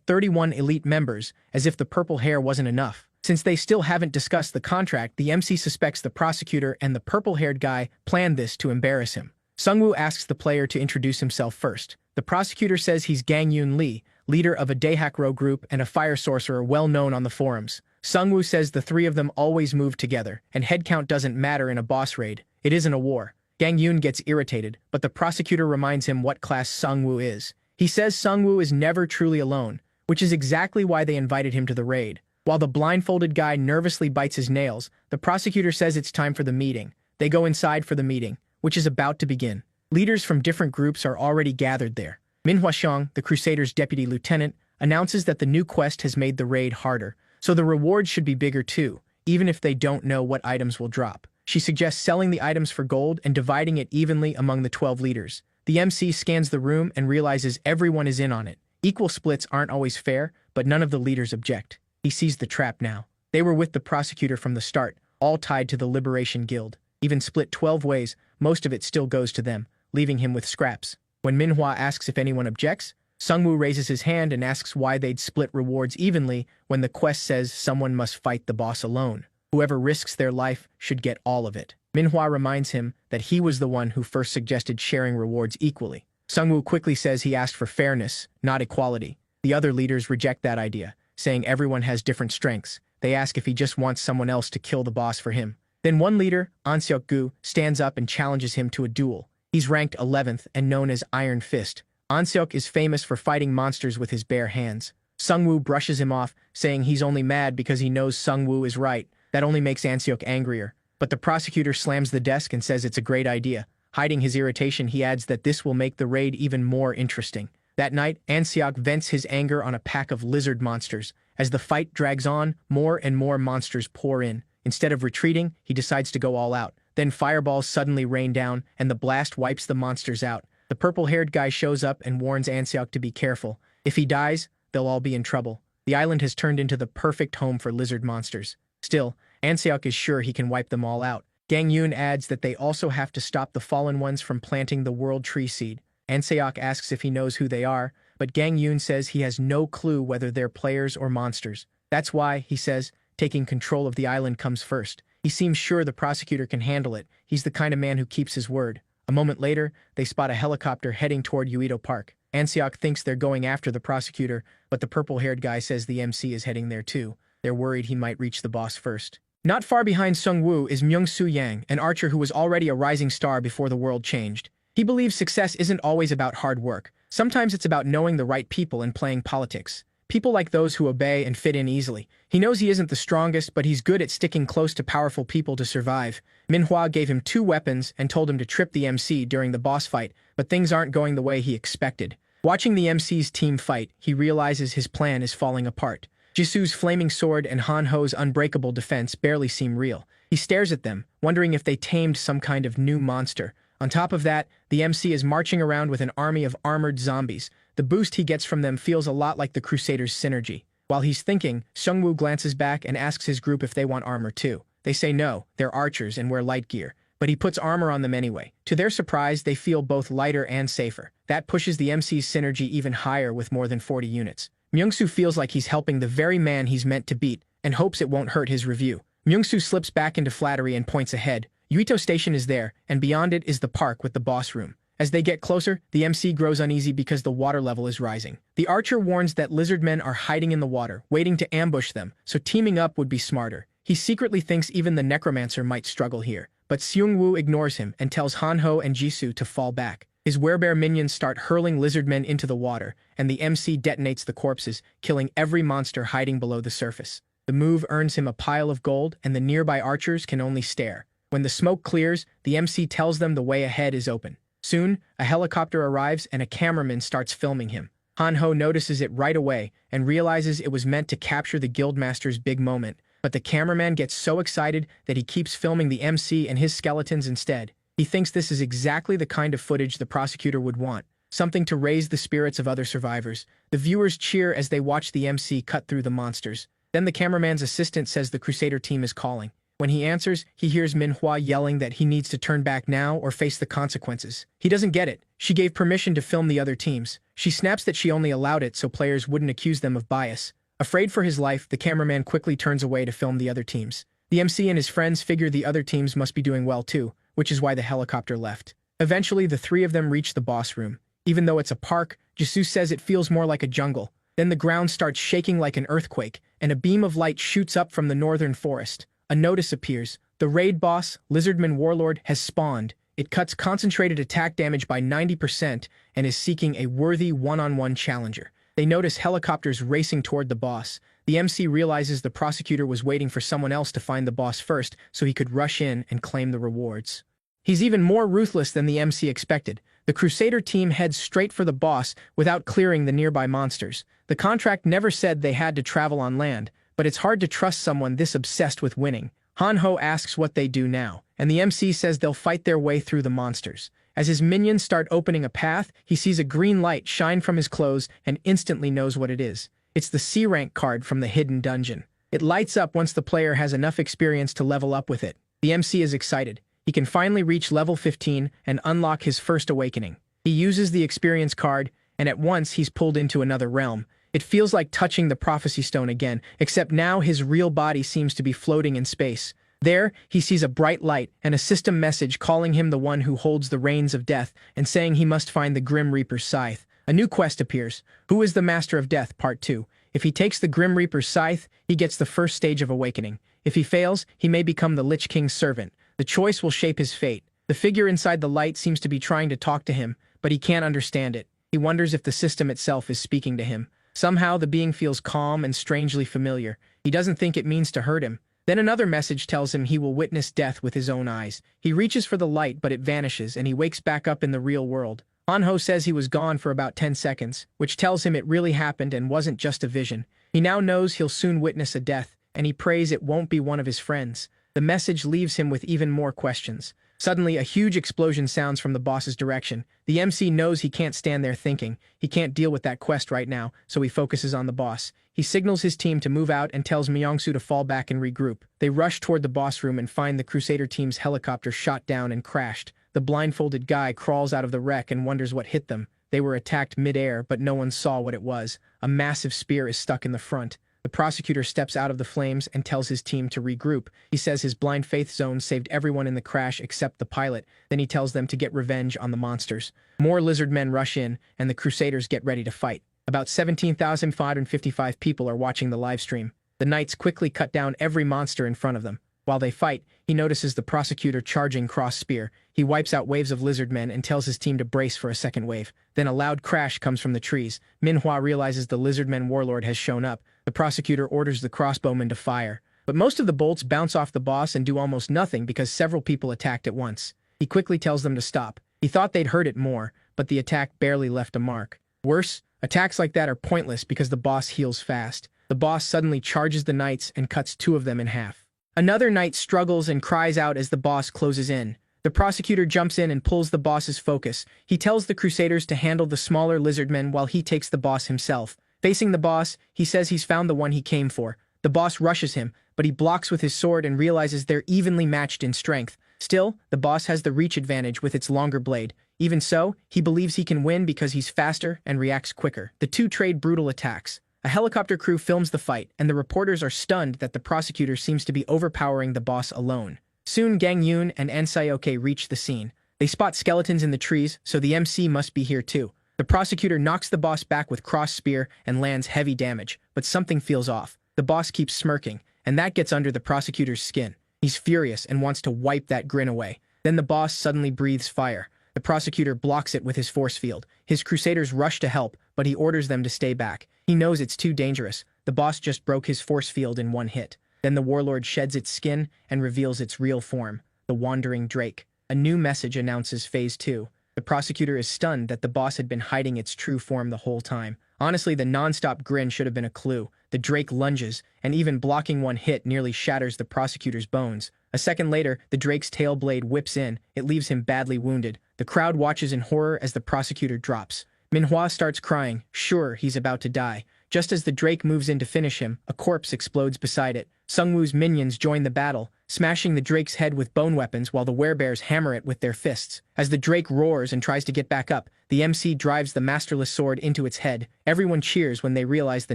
31 elite members, as if the purple hair wasn't enough. Since they still haven't discussed the contract, the MC suspects the prosecutor and the purple-haired guy planned this to embarrass him. Sung-woo asks the player to introduce himself first. The prosecutor says he's Gang-yoon Lee, leader of a Daehakro group and a fire sorcerer well known on the forums. Sung-woo says the 3 of them always move together, and headcount doesn't matter in a boss raid. It isn't a war. Gang-yoon gets irritated, but the prosecutor reminds him what class Sung-woo is. He says Sung-woo is never truly alone, which is exactly why they invited him to the raid. While the blindfolded guy nervously bites his nails, the prosecutor says it's time for the meeting. They go inside for the meeting, which is about to begin. Leaders from different groups are already gathered there. Minhwa Seong, the Crusader's deputy lieutenant, announces that the new quest has made the raid harder, so the rewards should be bigger too, even if they don't know what items will drop. She suggests selling the items for gold and dividing it evenly among the 12 leaders. The MC scans the room and realizes everyone is in on it. Equal splits aren't always fair, but none of the leaders object. He sees the trap now. They were with the prosecutor from the start, all tied to the Liberation Guild. Even split 12 ways, most of it still goes to them, leaving him with scraps. When Manhwa asks if anyone objects, Sungwoo raises his hand and asks why they'd split rewards evenly when the quest says someone must fight the boss alone. Whoever risks their life should get all of it. Manhwa reminds him that he was the one who first suggested sharing rewards equally. Sungwoo quickly says he asked for fairness, not equality. The other leaders reject that idea, saying everyone has different strengths. They ask if he just wants someone else to kill the boss for him. Then one leader, Anseok-gu, stands up and challenges him to a duel. He's ranked 11th and known as Iron Fist. Anseok is famous for fighting monsters with his bare hands. Sungwoo brushes him off, saying he's only mad because he knows Sungwoo is right. That only makes Anseok angrier. But the prosecutor slams the desk and says it's a great idea. Hiding his irritation, he adds that this will make the raid even more interesting. That night, Anseok vents his anger on a pack of lizard monsters. As the fight drags on, more and more monsters pour in. Instead of retreating, he decides to go all out. Then fireballs suddenly rain down, and the blast wipes the monsters out. The purple-haired guy shows up and warns Anseok to be careful. If he dies, they'll all be in trouble. The island has turned into the perfect home for lizard monsters. Still, Anseok is sure he can wipe them all out. Gang Yoon adds that they also have to stop the fallen ones from planting the world tree seed. Anseok asks if he knows who they are, but Gang Yoon says he has no clue whether they're players or monsters. That's why, he says, taking control of the island comes first. He seems sure the prosecutor can handle it. He's the kind of man who keeps his word. A moment later, they spot a helicopter heading toward Uito Park. Anseok thinks they're going after the prosecutor, but the purple-haired guy says the MC is heading there too. They're worried he might reach the boss first. Not far behind Sungwoo is Myung-Soo Yang, an archer who was already a rising star before the world changed. He believes success isn't always about hard work. Sometimes it's about knowing the right people and playing politics. People like those who obey and fit in easily. He knows he isn't the strongest, but he's good at sticking close to powerful people to survive. Manhwa gave him 2 weapons and told him to trip the MC during the boss fight, but things aren't going the way he expected. Watching the MC's team fight, he realizes his plan is falling apart. Jisoo's flaming sword and Han-Ho's unbreakable defense barely seem real. He stares at them, wondering if they tamed some kind of new monster. On top of that, the MC is marching around with an army of armored zombies. The boost he gets from them feels a lot like the Crusaders' synergy. While he's thinking, Sungwoo glances back and asks his group if they want armor too. They say no, they're archers and wear light gear. But he puts armor on them anyway. To their surprise, they feel both lighter and safer. That pushes the MC's synergy even higher with more than 40 units. Myung-Soo feels like he's helping the very man he's meant to beat, and hopes it won't hurt his review. Myung-Soo slips back into flattery and points ahead. Uito Station is there, and beyond it is the park with the boss room. As they get closer, the MC grows uneasy because the water level is rising. The archer warns that lizard men are hiding in the water, waiting to ambush them, so teaming up would be smarter. He secretly thinks even the necromancer might struggle here, but Seung-woo ignores him and tells Han-Ho and Jisoo to fall back. His werebear minions start hurling lizard men into the water, and the MC detonates the corpses, killing every monster hiding below the surface. The move earns him a pile of gold, and the nearby archers can only stare. When the smoke clears, the MC tells them the way ahead is open. Soon, a helicopter arrives and a cameraman starts filming him. Han-Ho notices it right away and realizes it was meant to capture the guildmaster's big moment, but the cameraman gets so excited that he keeps filming the MC and his skeletons instead. He thinks this is exactly the kind of footage the prosecutor would want, something to raise the spirits of other survivors. The viewers cheer as they watch the MC cut through the monsters. Then the cameraman's assistant says the Crusader team is calling. When he answers, he hears Manhwa yelling that he needs to turn back now or face the consequences. He doesn't get it. She gave permission to film the other teams. She snaps that she only allowed it so players wouldn't accuse them of bias. Afraid for his life, the cameraman quickly turns away to film the other teams. The MC and his friends figure the other teams must be doing well too, which is why the helicopter left. Eventually, the 3 of them reach the boss room. Even though it's a park, Jisoo says it feels more like a jungle. Then the ground starts shaking like an earthquake, and a beam of light shoots up from the northern forest. A notice appears. The raid boss, Lizardman Warlord, has spawned. It cuts concentrated attack damage by 90% and is seeking a worthy one-on-one challenger. They notice helicopters racing toward the boss. The MC realizes the prosecutor was waiting for someone else to find the boss first so he could rush in and claim the rewards. He's even more ruthless than the MC expected. The Crusader team heads straight for the boss without clearing the nearby monsters. The contract never said they had to travel on land, but it's hard to trust someone this obsessed with winning. Han-Ho asks what they do now, and the MC says they'll fight their way through the monsters. As his minions start opening a path, he sees a green light shine from his clothes and instantly knows what it is. It's the C-rank card from the hidden dungeon. It lights up once the player has enough experience to level up with it. The MC is excited. He can finally reach level 15 and unlock his first awakening. He uses the experience card, and at once he's pulled into another realm. It feels like touching the prophecy stone again, except now his real body seems to be floating in space. There, he sees a bright light and a system message calling him the one who holds the reins of death and saying he must find the Grim Reaper's scythe. A new quest appears. Who is the Master of Death? Part 2. If he takes the Grim Reaper's scythe, he gets the first stage of awakening. If he fails, he may become the Lich King's servant. The choice will shape his fate. The figure inside the light seems to be trying to talk to him, but he can't understand it. He wonders if the system itself is speaking to him. Somehow, the being feels calm and strangely familiar. He doesn't think it means to hurt him. Then another message tells him he will witness death with his own eyes. He reaches for the light, but it vanishes, and he wakes back up in the real world. Hanho says he was gone for about 10 seconds, which tells him it really happened and wasn't just a vision. He now knows he'll soon witness a death, and he prays it won't be one of his friends. The message leaves him with even more questions. Suddenly, a huge explosion sounds from the boss's direction. The MC knows he can't stand there thinking. He can't deal with that quest right now, so he focuses on the boss. He signals his team to move out and tells Myongsu to fall back and regroup. They rush toward the boss room and find the Crusader team's helicopter shot down and crashed. The blindfolded guy crawls out of the wreck and wonders what hit them. They were attacked mid-air, but no one saw what it was. A massive spear is stuck in the front. The prosecutor steps out of the flames and tells his team to regroup. He says his blind faith zone saved everyone in the crash except the pilot. Then he tells them to get revenge on the monsters. More lizard men rush in, and the Crusaders get ready to fight. About 17,555 people are watching the live stream. The knights quickly cut down every monster in front of them. While they fight, he notices the prosecutor charging cross spear. He wipes out waves of lizard men and tells his team to brace for a second wave. Then a loud crash comes from the trees. Manhwa realizes the lizardmen warlord has shown up. The prosecutor orders the crossbowmen to fire. But most of the bolts bounce off the boss and do almost nothing because several people attacked at once. He quickly tells them to stop. He thought they'd hurt it more, but the attack barely left a mark. Worse, attacks like that are pointless because the boss heals fast. The boss suddenly charges the knights and cuts 2 of them in half. Another knight struggles and cries out as the boss closes in. The prosecutor jumps in and pulls the boss's focus. He tells the Crusaders to handle the smaller lizardmen while he takes the boss himself. Facing the boss, he says he's found the one he came for. The boss rushes him, but he blocks with his sword and realizes they're evenly matched in strength. Still, the boss has the reach advantage with its longer blade. Even so, he believes he can win because he's faster and reacts quicker. The two trade brutal attacks. A helicopter crew films the fight, and the reporters are stunned that the prosecutor seems to be overpowering the boss alone. Soon Gang Yoon and Ansayoke reach the scene. They spot skeletons in the trees, so the MC must be here too. The prosecutor knocks the boss back with cross spear and lands heavy damage, but something feels off. The boss keeps smirking, and that gets under the prosecutor's skin. He's furious and wants to wipe that grin away. Then the boss suddenly breathes fire. The prosecutor blocks it with his force field. His Crusaders rush to help, but he orders them to stay back. He knows it's too dangerous. The boss just broke his force field in one hit. Then the warlord sheds its skin and reveals its real form, the Wandering Drake. A new message announces Phase 2. The prosecutor is stunned that the boss had been hiding its true form the whole time. Honestly, the non-stop grin should have been a clue. The Drake lunges, and even blocking one hit nearly shatters the prosecutor's bones. A second later, the Drake's tail blade whips in. It leaves him badly wounded. The crowd watches in horror as the prosecutor drops. Manhwa starts crying, sure he's about to die. Just as the Drake moves in to finish him, a corpse explodes beside it. Sungwoo's minions join the battle, smashing the Drake's head with bone weapons while the werebears hammer it with their fists. As the Drake roars and tries to get back up, the MC drives the masterless sword into its head. Everyone cheers when they realize the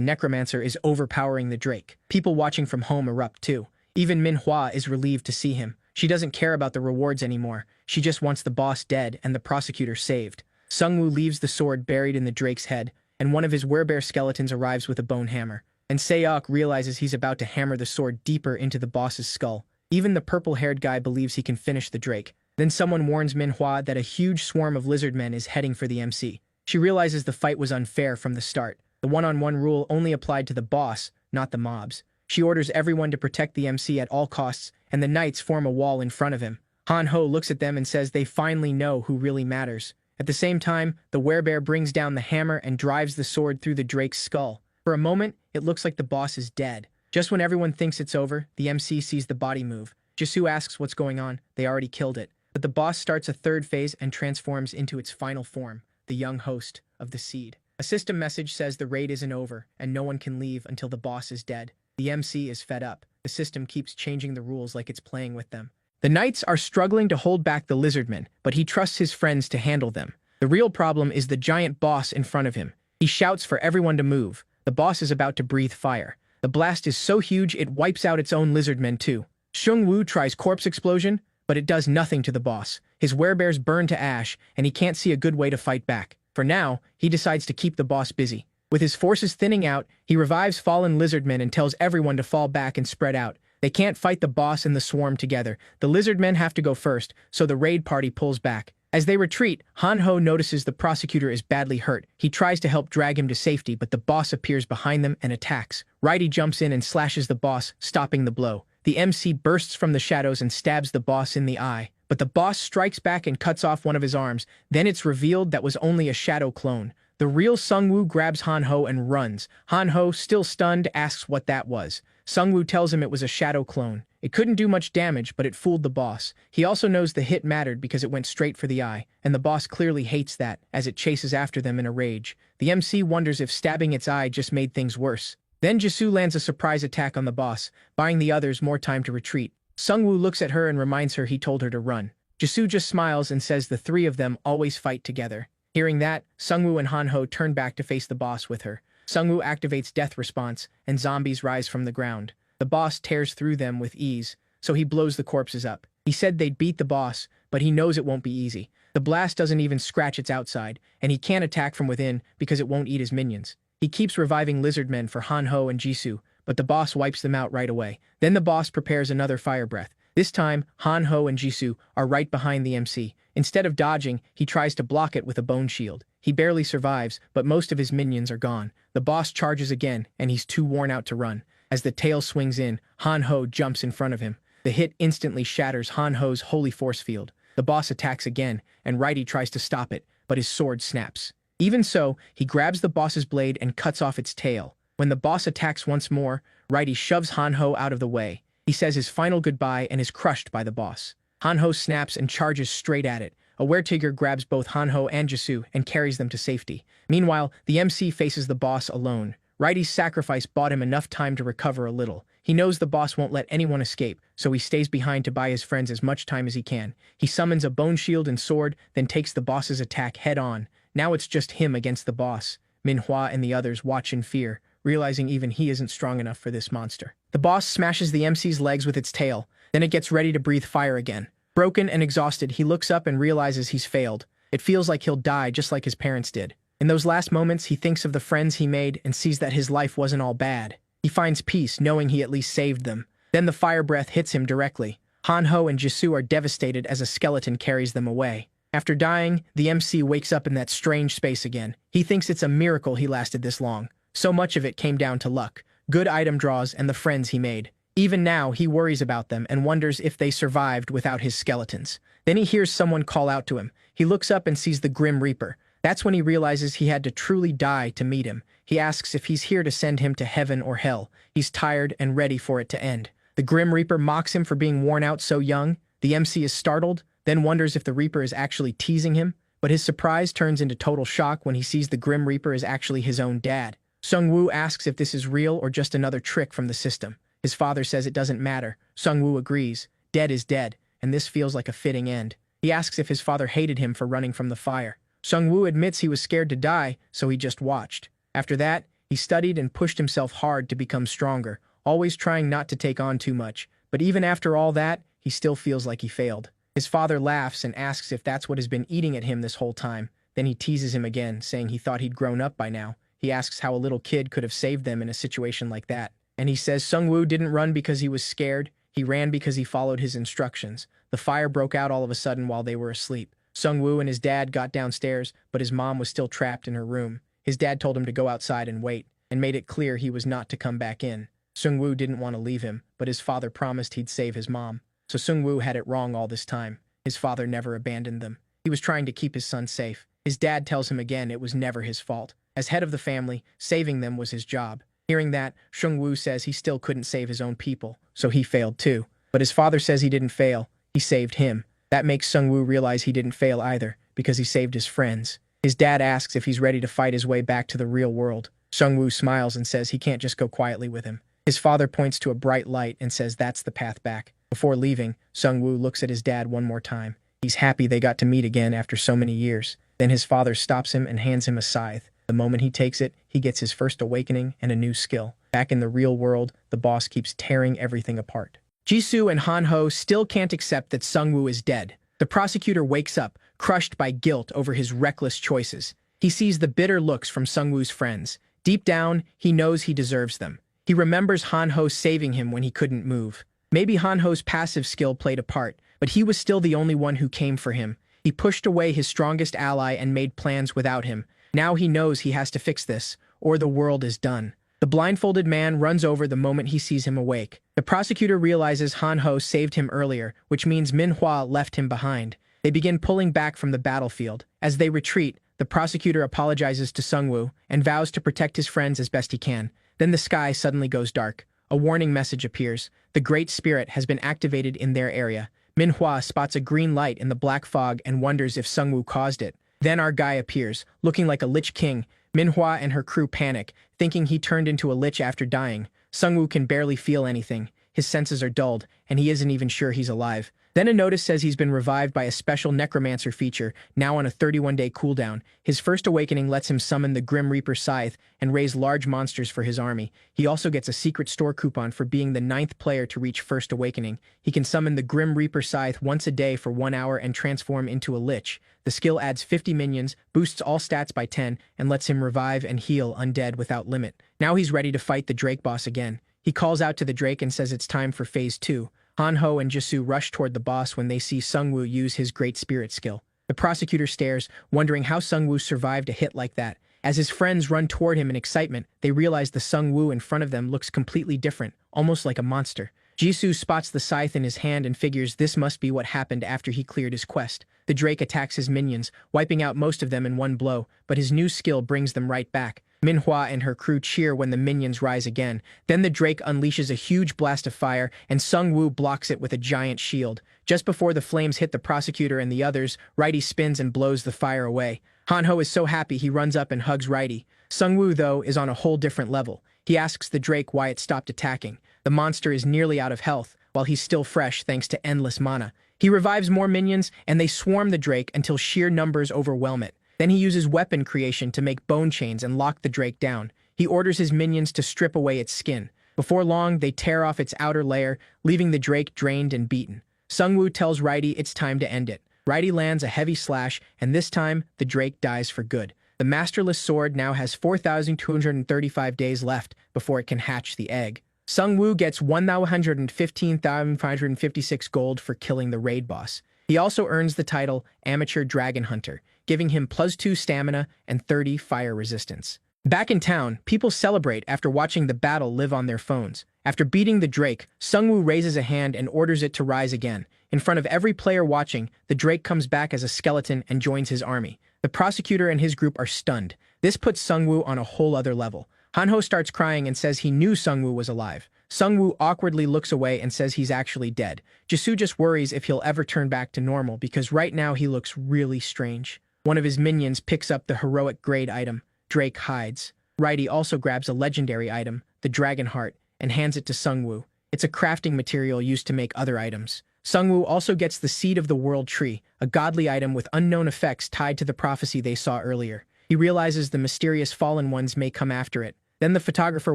necromancer is overpowering the Drake. People watching from home erupt too. Even Manhwa is relieved to see him. She doesn't care about the rewards anymore. She just wants the boss dead and the prosecutor saved. Sungwoo leaves the sword buried in the Drake's head, and one of his werebear skeletons arrives with a bone hammer. And Seok realizes he's about to hammer the sword deeper into the boss's skull. Even the purple-haired guy believes he can finish the Drake. Then someone warns Manhwa that a huge swarm of lizard men is heading for the MC. She realizes the fight was unfair from the start. The one-on-one rule only applied to the boss, not the mobs. She orders everyone to protect the MC at all costs, and the knights form a wall in front of him. Han-ho looks at them and says they finally know who really matters. At the same time, the werebear brings down the hammer and drives the sword through the Drake's skull. For a moment, it looks like the boss is dead. Just when everyone thinks it's over, the MC sees the body move. Jisoo asks what's going on. They already killed it. But the boss starts a third phase and transforms into its final form, the young host of the seed. A system message says the raid isn't over, and no one can leave until the boss is dead. The MC is fed up. The system keeps changing the rules like it's playing with them. The knights are struggling to hold back the lizardmen, but he trusts his friends to handle them. The real problem is the giant boss in front of him. He shouts for everyone to move. The boss is about to breathe fire. The blast is so huge it wipes out its own lizardmen too. Xiongwu tries corpse explosion, but it does nothing to the boss. His werebears burn to ash, and he can't see a good way to fight back. For now, he decides to keep the boss busy. With his forces thinning out, he revives fallen lizardmen and tells everyone to fall back and spread out. They can't fight the boss and the swarm together. The lizardmen have to go first, so the raid party pulls back. As they retreat, Hanho notices the prosecutor is badly hurt. He tries to help drag him to safety, but the boss appears behind them and attacks. Righty jumps in and slashes the boss, stopping the blow. The MC bursts from the shadows and stabs the boss in the eye. But the boss strikes back and cuts off one of his arms. Then it's revealed that was only a shadow clone. The real Sungwoo grabs Hanho and runs. Hanho, still stunned, asks what that was. Sungwoo tells him it was a shadow clone. It couldn't do much damage, but it fooled the boss. He also knows the hit mattered because it went straight for the eye, and the boss clearly hates that, as it chases after them in a rage. The MC wonders if stabbing its eye just made things worse. Then Jisoo lands a surprise attack on the boss, buying the others more time to retreat. Sungwoo looks at her and reminds her he told her to run. Jisoo just smiles and says the three of them always fight together. Hearing that, Sungwoo and Hanho turn back to face the boss with her. Sungwoo activates death response, and zombies rise from the ground. The boss tears through them with ease, so he blows the corpses up. He said they'd beat the boss, but he knows it won't be easy. The blast doesn't even scratch its outside, and he can't attack from within because it won't eat his minions. He keeps reviving lizardmen for Hanho and Jisoo, but the boss wipes them out right away. Then the boss prepares another fire breath. This time, Hanho and Jisoo are right behind the MC. Instead of dodging, he tries to block it with a bone shield. He barely survives, but most of his minions are gone. The boss charges again, and he's too worn out to run. As the tail swings in, Hanho jumps in front of him. The hit instantly shatters Hanho's holy force field. The boss attacks again, and Righty tries to stop it, but his sword snaps. Even so, he grabs the boss's blade and cuts off its tail. When the boss attacks once more, Righty shoves Hanho out of the way. He says his final goodbye and is crushed by the boss. Hanho snaps and charges straight at it. A weretiger grabs both Hanho and Jisoo and carries them to safety. Meanwhile, the MC faces the boss alone. Righty's sacrifice bought him enough time to recover a little. He knows the boss won't let anyone escape, so he stays behind to buy his friends as much time as he can. He summons a bone shield and sword, then takes the boss's attack head-on. Now it's just him against the boss. Manhwa and the others watch in fear, realizing even he isn't strong enough for this monster. The boss smashes the MC's legs with its tail, then it gets ready to breathe fire again. Broken and exhausted, he looks up and realizes he's failed. It feels like he'll die just like his parents did. In those last moments, he thinks of the friends he made and sees that his life wasn't all bad. He finds peace knowing he at least saved them. Then the fire breath hits him directly. Hanho and Jisoo are devastated as a skeleton carries them away. After dying, the MC wakes up in that strange space again. He thinks it's a miracle he lasted this long. So much of it came down to luck, good item draws, and the friends he made. Even now, he worries about them and wonders if they survived without his skeletons. Then he hears someone call out to him. He looks up and sees the Grim Reaper. That's when he realizes he had to truly die to meet him. He asks if he's here to send him to heaven or hell. He's tired and ready for it to end. The Grim Reaper mocks him for being worn out so young. The MC is startled, then wonders if the Reaper is actually teasing him. But his surprise turns into total shock when he sees the Grim Reaper is actually his own dad. Sungwoo asks if this is real or just another trick from the system. His father says it doesn't matter. Sungwoo agrees. Dead is dead, and this feels like a fitting end. He asks if his father hated him for running from the fire. Sungwoo admits he was scared to die, so he just watched. After that, he studied and pushed himself hard to become stronger, always trying not to take on too much. But even after all that, he still feels like he failed. His father laughs and asks if that's what has been eating at him this whole time. Then he teases him again, saying he thought he'd grown up by now. He asks how a little kid could have saved them in a situation like that. And he says Sungwoo didn't run because he was scared. He ran because he followed his instructions. The fire broke out all of a sudden while they were asleep. Sungwoo and his dad got downstairs, but his mom was still trapped in her room. His dad told him to go outside and wait, and made it clear he was not to come back in. Sungwoo didn't want to leave him, but his father promised he'd save his mom. So Sungwoo had it wrong all this time. His father never abandoned them. He was trying to keep his son safe. His dad tells him again it was never his fault. As head of the family, saving them was his job. Hearing that, Sungwoo says he still couldn't save his own people, so he failed too. But his father says he didn't fail, he saved him. That makes Sungwoo realize he didn't fail either, because he saved his friends. His dad asks if he's ready to fight his way back to the real world. Sungwoo smiles and says he can't just go quietly with him. His father points to a bright light and says that's the path back. Before leaving, Sung-woo looks at his dad one more time. He's happy they got to meet again after so many years. Then his father stops him and hands him a scythe. The moment he takes it, he gets his first awakening and a new skill. Back in the real world, the boss keeps tearing everything apart. Jisoo and Han-ho still can't accept that Sung-woo is dead. The prosecutor wakes up, crushed by guilt over his reckless choices. He sees the bitter looks from Sung-woo's friends. Deep down, he knows he deserves them. He remembers Han-ho saving him when he couldn't move. Maybe Han-ho's passive skill played a part, but he was still the only one who came for him. He pushed away his strongest ally and made plans without him. Now he knows he has to fix this, or the world is done. The blindfolded man runs over the moment he sees him awake. The prosecutor realizes Han-ho saved him earlier, which means Manhwa left him behind. They begin pulling back from the battlefield. As they retreat, the prosecutor apologizes to Sung-woo and vows to protect his friends as best he can. Then the sky suddenly goes dark. A warning message appears. The Great Spirit has been activated in their area. Manhwa spots a green light in the black fog and wonders if Sung-woo caused it. Then our guy appears, looking like a Lich King. Manhwa and her crew panic, thinking he turned into a lich after dying. Sung-woo can barely feel anything. His senses are dulled, and he isn't even sure he's alive. Then a notice says he's been revived by a special necromancer feature, now on a 31-day cooldown. His first awakening lets him summon the Grim Reaper Scythe and raise large monsters for his army. He also gets a secret store coupon for being the 9th player to reach first awakening. He can summon the Grim Reaper Scythe once a day for 1 hour and transform into a lich. The skill adds 50 minions, boosts all stats by 10, and lets him revive and heal undead without limit. Now he's ready to fight the Drake boss again. He calls out to the Drake and says it's time for Phase 2. Han-ho and Jisoo rush toward the boss when they see Sung-woo use his Great Spirit skill. The prosecutor stares, wondering how Sung-woo survived a hit like that. As his friends run toward him in excitement, they realize the Sung-woo in front of them looks completely different, almost like a monster. Jisoo spots the scythe in his hand and figures this must be what happened after he cleared his quest. The Drake attacks his minions, wiping out most of them in one blow, but his new skill brings them right back. Manhwa and her crew cheer when the minions rise again. Then the Drake unleashes a huge blast of fire, and Sung-woo blocks it with a giant shield. Just before the flames hit the prosecutor and the others, Righty spins and blows the fire away. Han-ho is so happy he runs up and hugs Righty. Sung-woo, though, is on a whole different level. He asks the Drake why it stopped attacking. The monster is nearly out of health, while he's still fresh thanks to endless mana. He revives more minions, and they swarm the Drake until sheer numbers overwhelm it. Then he uses weapon creation to make bone chains and lock the Drake down. He orders his minions to strip away its skin. Before long, they tear off its outer layer, leaving the Drake drained and beaten. Sung-woo tells Righty it's time to end it. Righty lands a heavy slash, and this time, the Drake dies for good. The masterless sword now has 4,235 days left before it can hatch the egg. Sung-woo gets 1,115,556 gold for killing the raid boss. He also earns the title Amateur Dragon Hunter, giving him +2 stamina and 30 fire resistance. Back in town, people celebrate after watching the battle live on their phones. After beating the Drake, Sung-woo raises a hand and orders it to rise again. In front of every player watching, the Drake comes back as a skeleton and joins his army. The prosecutor and his group are stunned. This puts Sung-woo on a whole other level. Han-ho starts crying and says he knew Sung-woo was alive. Sung-woo awkwardly looks away and says he's actually dead. Jisoo just worries if he'll ever turn back to normal because right now he looks really strange. One of his minions picks up the heroic grade item. Drake hides. Righty also grabs a legendary item, the Dragon Heart, and hands it to Sung-woo. It's a crafting material used to make other items. Sung-woo also gets the Seed of the World Tree, a godly item with unknown effects tied to the prophecy they saw earlier. He realizes the mysterious fallen ones may come after it. Then the photographer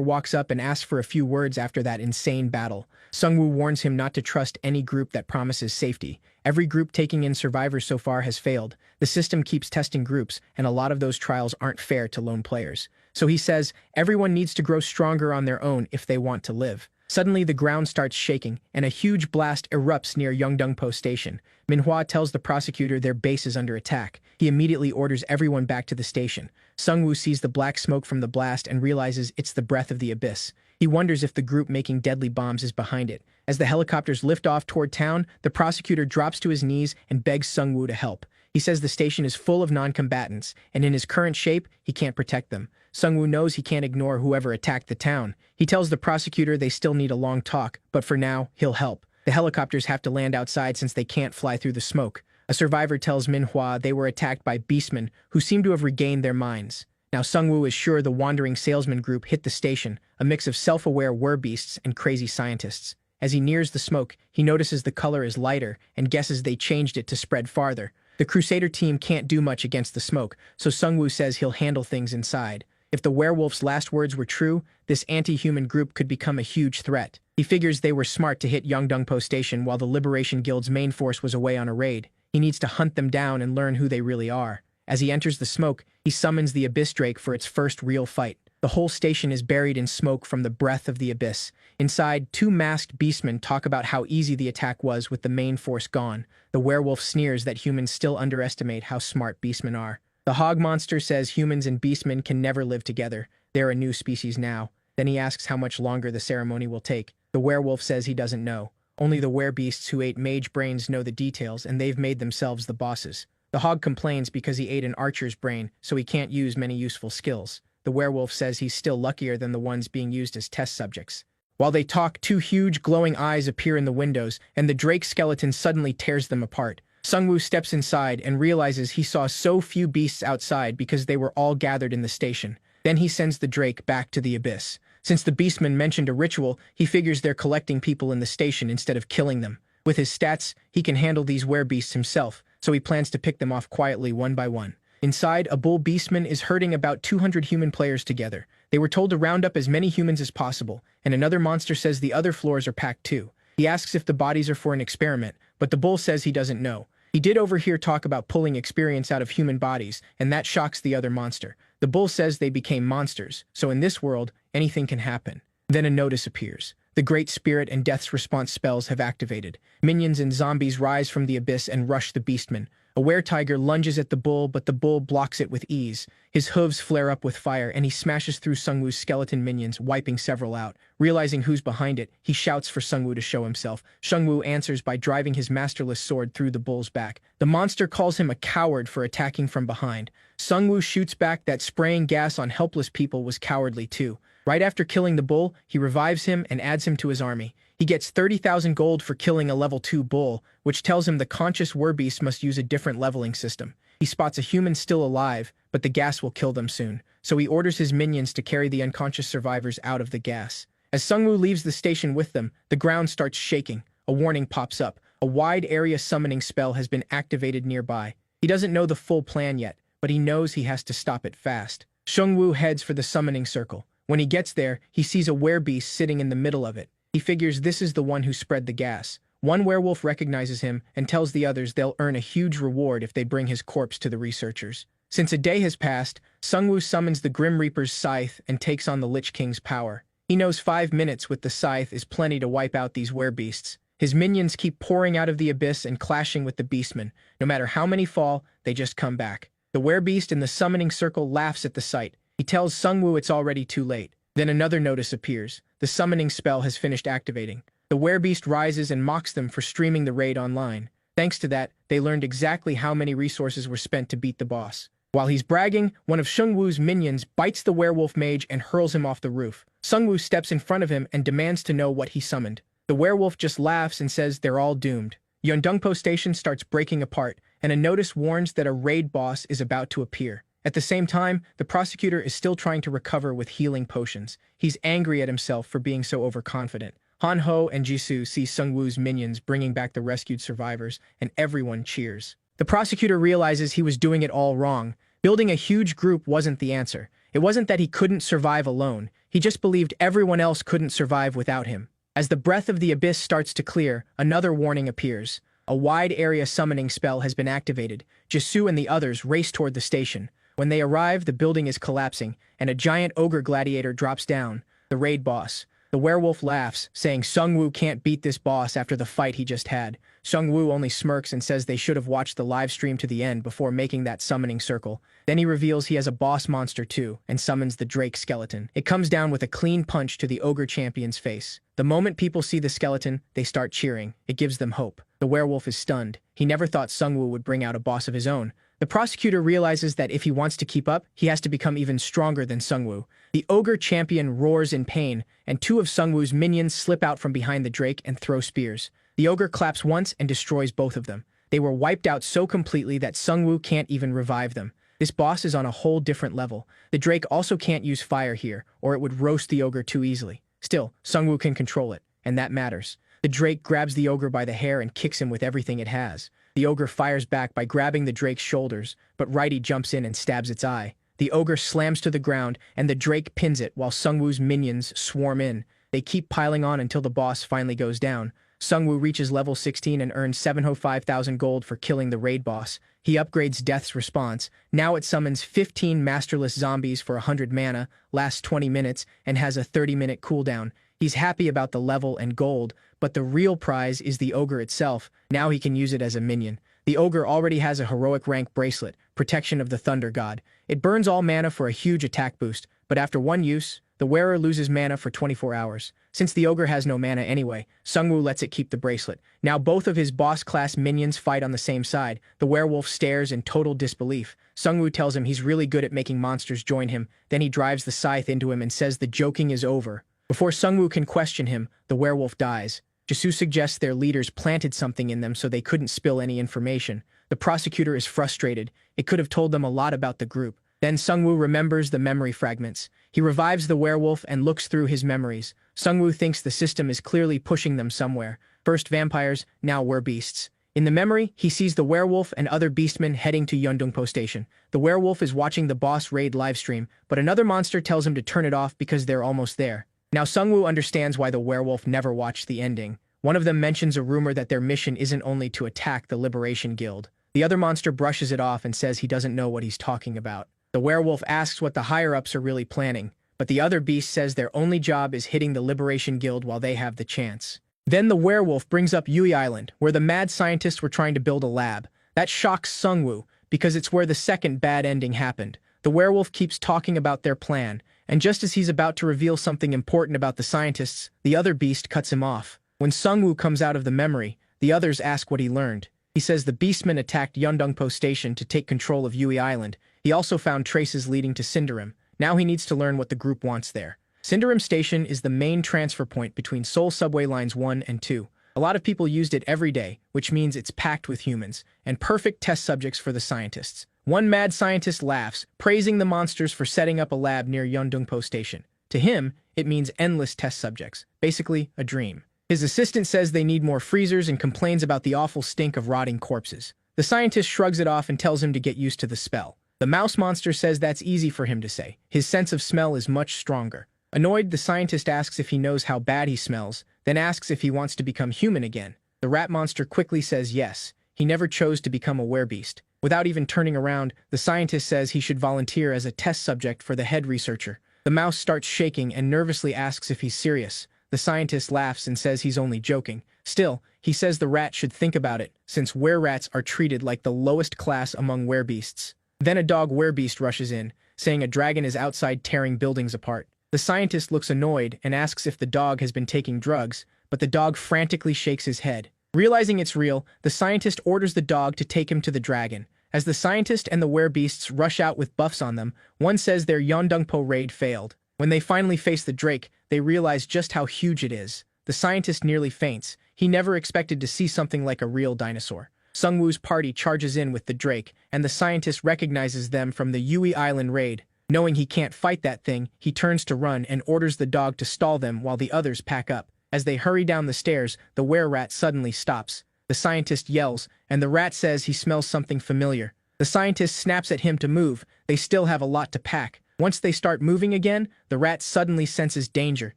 walks up and asks for a few words after that insane battle. Sung-woo warns him not to trust any group that promises safety. Every group taking in survivors so far has failed. The system keeps testing groups, and a lot of those trials aren't fair to lone players. So he says, everyone needs to grow stronger on their own if they want to live. Suddenly, the ground starts shaking, and a huge blast erupts near Yeongdeungpo Station. Manhwa tells the prosecutor their base is under attack. He immediately orders everyone back to the station. Sung-woo sees the black smoke from the blast and realizes it's the breath of the abyss. He wonders if the group making deadly bombs is behind it. As the helicopters lift off toward town, the prosecutor drops to his knees and begs Sung-woo to help. He says the station is full of non-combatants, and in his current shape, he can't protect them. Sung-woo knows he can't ignore whoever attacked the town. He tells the prosecutor they still need a long talk, but for now, he'll help. The helicopters have to land outside since they can't fly through the smoke. A survivor tells Manhwa they were attacked by beastmen who seem to have regained their minds. Now Sung-woo is sure the wandering salesman group hit the station, a mix of self-aware werbeasts and crazy scientists. As he nears the smoke, he notices the color is lighter and guesses they changed it to spread farther. The Crusader team can't do much against the smoke, so Sungwoo says he'll handle things inside. If the werewolf's last words were true, this anti-human group could become a huge threat. He figures they were smart to hit Yongdongpo Station while the Liberation Guild's main force was away on a raid. He needs to hunt them down and learn who they really are. As he enters the smoke, he summons the Abyss Drake for its first real fight. The whole station is buried in smoke from the breath of the abyss. Inside, two masked beastmen talk about how easy the attack was with the main force gone. The werewolf sneers that humans still underestimate how smart beastmen are. The hog monster says humans and beastmen can never live together. They're a new species now. Then he asks how much longer the ceremony will take. The werewolf says he doesn't know. Only the werebeasts who ate mage brains know the details, and they've made themselves the bosses. The hog complains because he ate an archer's brain, so he can't use many useful skills. The werewolf says he's still luckier than the ones being used as test subjects. While they talk, two huge glowing eyes appear in the windows, and the drake skeleton suddenly tears them apart. Sungwoo steps inside and realizes he saw so few beasts outside because they were all gathered in the station. Then he sends the drake back to the abyss. Since the beastman mentioned a ritual, he figures they're collecting people in the station instead of killing them. With his stats, he can handle these werebeasts himself, so he plans to pick them off quietly one by one. Inside, a bull beastman is herding about 200 human players together. They were told to round up as many humans as possible, and another monster says the other floors are packed too. He asks if the bodies are for an experiment, but the bull says he doesn't know. He did overhear talk about pulling experience out of human bodies, and that shocks the other monster. The bull says they became monsters, so in this world, anything can happen. Then a notice appears. The Great Spirit and Death's response spells have activated. Minions and zombies rise from the abyss and rush the beastman. A were-tiger lunges at the bull, but the bull blocks it with ease. His hooves flare up with fire, and he smashes through Sungwoo's skeleton minions, wiping several out. Realizing who's behind it, he shouts for Sungwoo to show himself. Sungwoo answers by driving his masterless sword through the bull's back. The monster calls him a coward for attacking from behind. Sungwoo shoots back that spraying gas on helpless people was cowardly too. Right after killing the bull, he revives him and adds him to his army. He gets 30,000 gold for killing a level 2 bull, which tells him the conscious werbeast must use a different leveling system. He spots a human still alive, but the gas will kill them soon, so he orders his minions to carry the unconscious survivors out of the gas. As Sungwoo leaves the station with them, the ground starts shaking. A warning pops up. A wide area summoning spell has been activated nearby. He doesn't know the full plan yet, but he knows he has to stop it fast. Sungwoo heads for the summoning circle. When he gets there, he sees a werebeast sitting in the middle of it. He figures this is the one who spread the gas. One werewolf recognizes him and tells the others they'll earn a huge reward if they bring his corpse to the researchers. Since a day has passed, Sungwoo summons the Grim Reaper's scythe and takes on the Lich King's power. He knows 5 minutes with the scythe is plenty to wipe out these werebeasts. His minions keep pouring out of the abyss and clashing with the beastmen. No matter how many fall, they just come back. The werebeast in the summoning circle laughs at the sight. He tells Sungwoo it's already too late. Then another notice appears. The summoning spell has finished activating. The werebeast rises and mocks them for streaming the raid online. Thanks to that, they learned exactly how many resources were spent to beat the boss. While he's bragging, one of Sungwoo's minions bites the werewolf mage and hurls him off the roof. Sungwoo steps in front of him and demands to know what he summoned. The werewolf just laughs and says they're all doomed. Yongdongpo Station starts breaking apart, and a notice warns that a raid boss is about to appear. At the same time, the prosecutor is still trying to recover with healing potions. He's angry at himself for being so overconfident. Han Ho and Jisoo see Sungwoo's minions bringing back the rescued survivors, and everyone cheers. The prosecutor realizes he was doing it all wrong. Building a huge group wasn't the answer. It wasn't that he couldn't survive alone. He just believed everyone else couldn't survive without him. As the breath of the abyss starts to clear, another warning appears. A wide area summoning spell has been activated. Jisoo and the others race toward the station. When they arrive, the building is collapsing, and a giant ogre gladiator drops down, the raid boss. The werewolf laughs, saying Sungwoo can't beat this boss after the fight he just had. Sungwoo only smirks and says they should have watched the live stream to the end before making that summoning circle. Then he reveals he has a boss monster too, and summons the Drake skeleton. It comes down with a clean punch to the ogre champion's face. The moment people see the skeleton, they start cheering. It gives them hope. The werewolf is stunned. He never thought Sungwoo would bring out a boss of his own. The prosecutor realizes that if he wants to keep up, he has to become even stronger than Sungwoo. The ogre champion roars in pain, and 2 of Sungwoo's minions slip out from behind the drake and throw spears. The ogre claps once and destroys both of them. They were wiped out so completely that Sungwoo can't even revive them. This boss is on a whole different level. The drake also can't use fire here, or it would roast the ogre too easily. Still, Sungwoo can control it, and that matters. The drake grabs the ogre by the hair and kicks him with everything it has. The ogre fires back by grabbing the drake's shoulders, but Righty jumps in and stabs its eye. The ogre slams to the ground, and the drake pins it while Sungwoo's minions swarm in. They keep piling on until the boss finally goes down. Sungwoo reaches level 16 and earns 705,000 gold for killing the raid boss. He upgrades Death's Response. Now it summons 15 masterless zombies for 100 mana, lasts 20 minutes, and has a 30-minute cooldown. He's happy about the level and gold, but the real prize is the ogre itself. Now he can use it as a minion. The ogre already has a heroic rank bracelet, Protection of the Thunder God. It burns all mana for a huge attack boost, but after one use, the wearer loses mana for 24 hours. Since the ogre has no mana anyway, Sungwoo lets it keep the bracelet. Now both of his boss-class minions fight on the same side. The werewolf stares in total disbelief. Sungwoo tells him he's really good at making monsters join him. Then he drives the scythe into him and says the joking is over. Before Sungwoo can question him, the werewolf dies. Jisoo suggests their leaders planted something in them so they couldn't spill any information. The prosecutor is frustrated. It could have told them a lot about the group. Then Sungwoo remembers the memory fragments. He revives the werewolf and looks through his memories. Sungwoo thinks the system is clearly pushing them somewhere. First vampires, now werbeasts. In the memory, he sees the werewolf and other beastmen heading to Yeondongpo Station. The werewolf is watching the boss raid livestream, but another monster tells him to turn it off because they're almost there. Now Sungwoo understands why the werewolf never watched the ending. One of them mentions a rumor that their mission isn't only to attack the Liberation Guild. The other monster brushes it off and says he doesn't know what he's talking about. The werewolf asks what the higher-ups are really planning, but the other beast says their only job is hitting the Liberation Guild while they have the chance. Then the werewolf brings up Yui Island, where the mad scientists were trying to build a lab. That shocks Sungwoo, because it's where the second bad ending happened. The werewolf keeps talking about their plan, and just as he's about to reveal something important about the scientists, the other beast cuts him off. When Sungwoo comes out of the memory, the others ask what he learned. He says the beastmen attacked Yeondongpo Station to take control of Yui Island. He also found traces leading to Cinderim. Now he needs to learn what the group wants there. Cinderim Station is the main transfer point between Seoul Subway Lines 1 and 2. A lot of people used it every day, which means it's packed with humans, and perfect test subjects for the scientists. One mad scientist laughs, praising the monsters for setting up a lab near Yeondongpo Station. To him, it means endless test subjects, basically a dream. His assistant says they need more freezers and complains about the awful stink of rotting corpses. The scientist shrugs it off and tells him to get used to the spell. The mouse monster says that's easy for him to say. His sense of smell is much stronger. Annoyed, the scientist asks if he knows how bad he smells, then asks if he wants to become human again. The rat monster quickly says yes. He never chose to become a werebeast. Without even turning around, the scientist says he should volunteer as a test subject for the head researcher. The mouse starts shaking and nervously asks if he's serious. The scientist laughs and says he's only joking. Still, he says the rat should think about it, since were-rats are treated like the lowest class among werebeasts. Then a dog werebeast rushes in, saying a dragon is outside tearing buildings apart. The scientist looks annoyed and asks if the dog has been taking drugs, but the dog frantically shakes his head. Realizing it's real, the scientist orders the dog to take him to the dragon. As the scientist and the werebeasts rush out with buffs on them, one says their Yeondongpo raid failed. When they finally face the drake, they realize just how huge it is. The scientist nearly faints. He never expected to see something like a real dinosaur. Sungwoo's party charges in with the drake, and the scientist recognizes them from the Yui Island raid. Knowing he can't fight that thing, he turns to run and orders the dog to stall them while the others pack up. As they hurry down the stairs, the were-rat suddenly stops. The scientist yells, and the rat says he smells something familiar. The scientist snaps at him to move. They still have a lot to pack. Once they start moving again, the rat suddenly senses danger.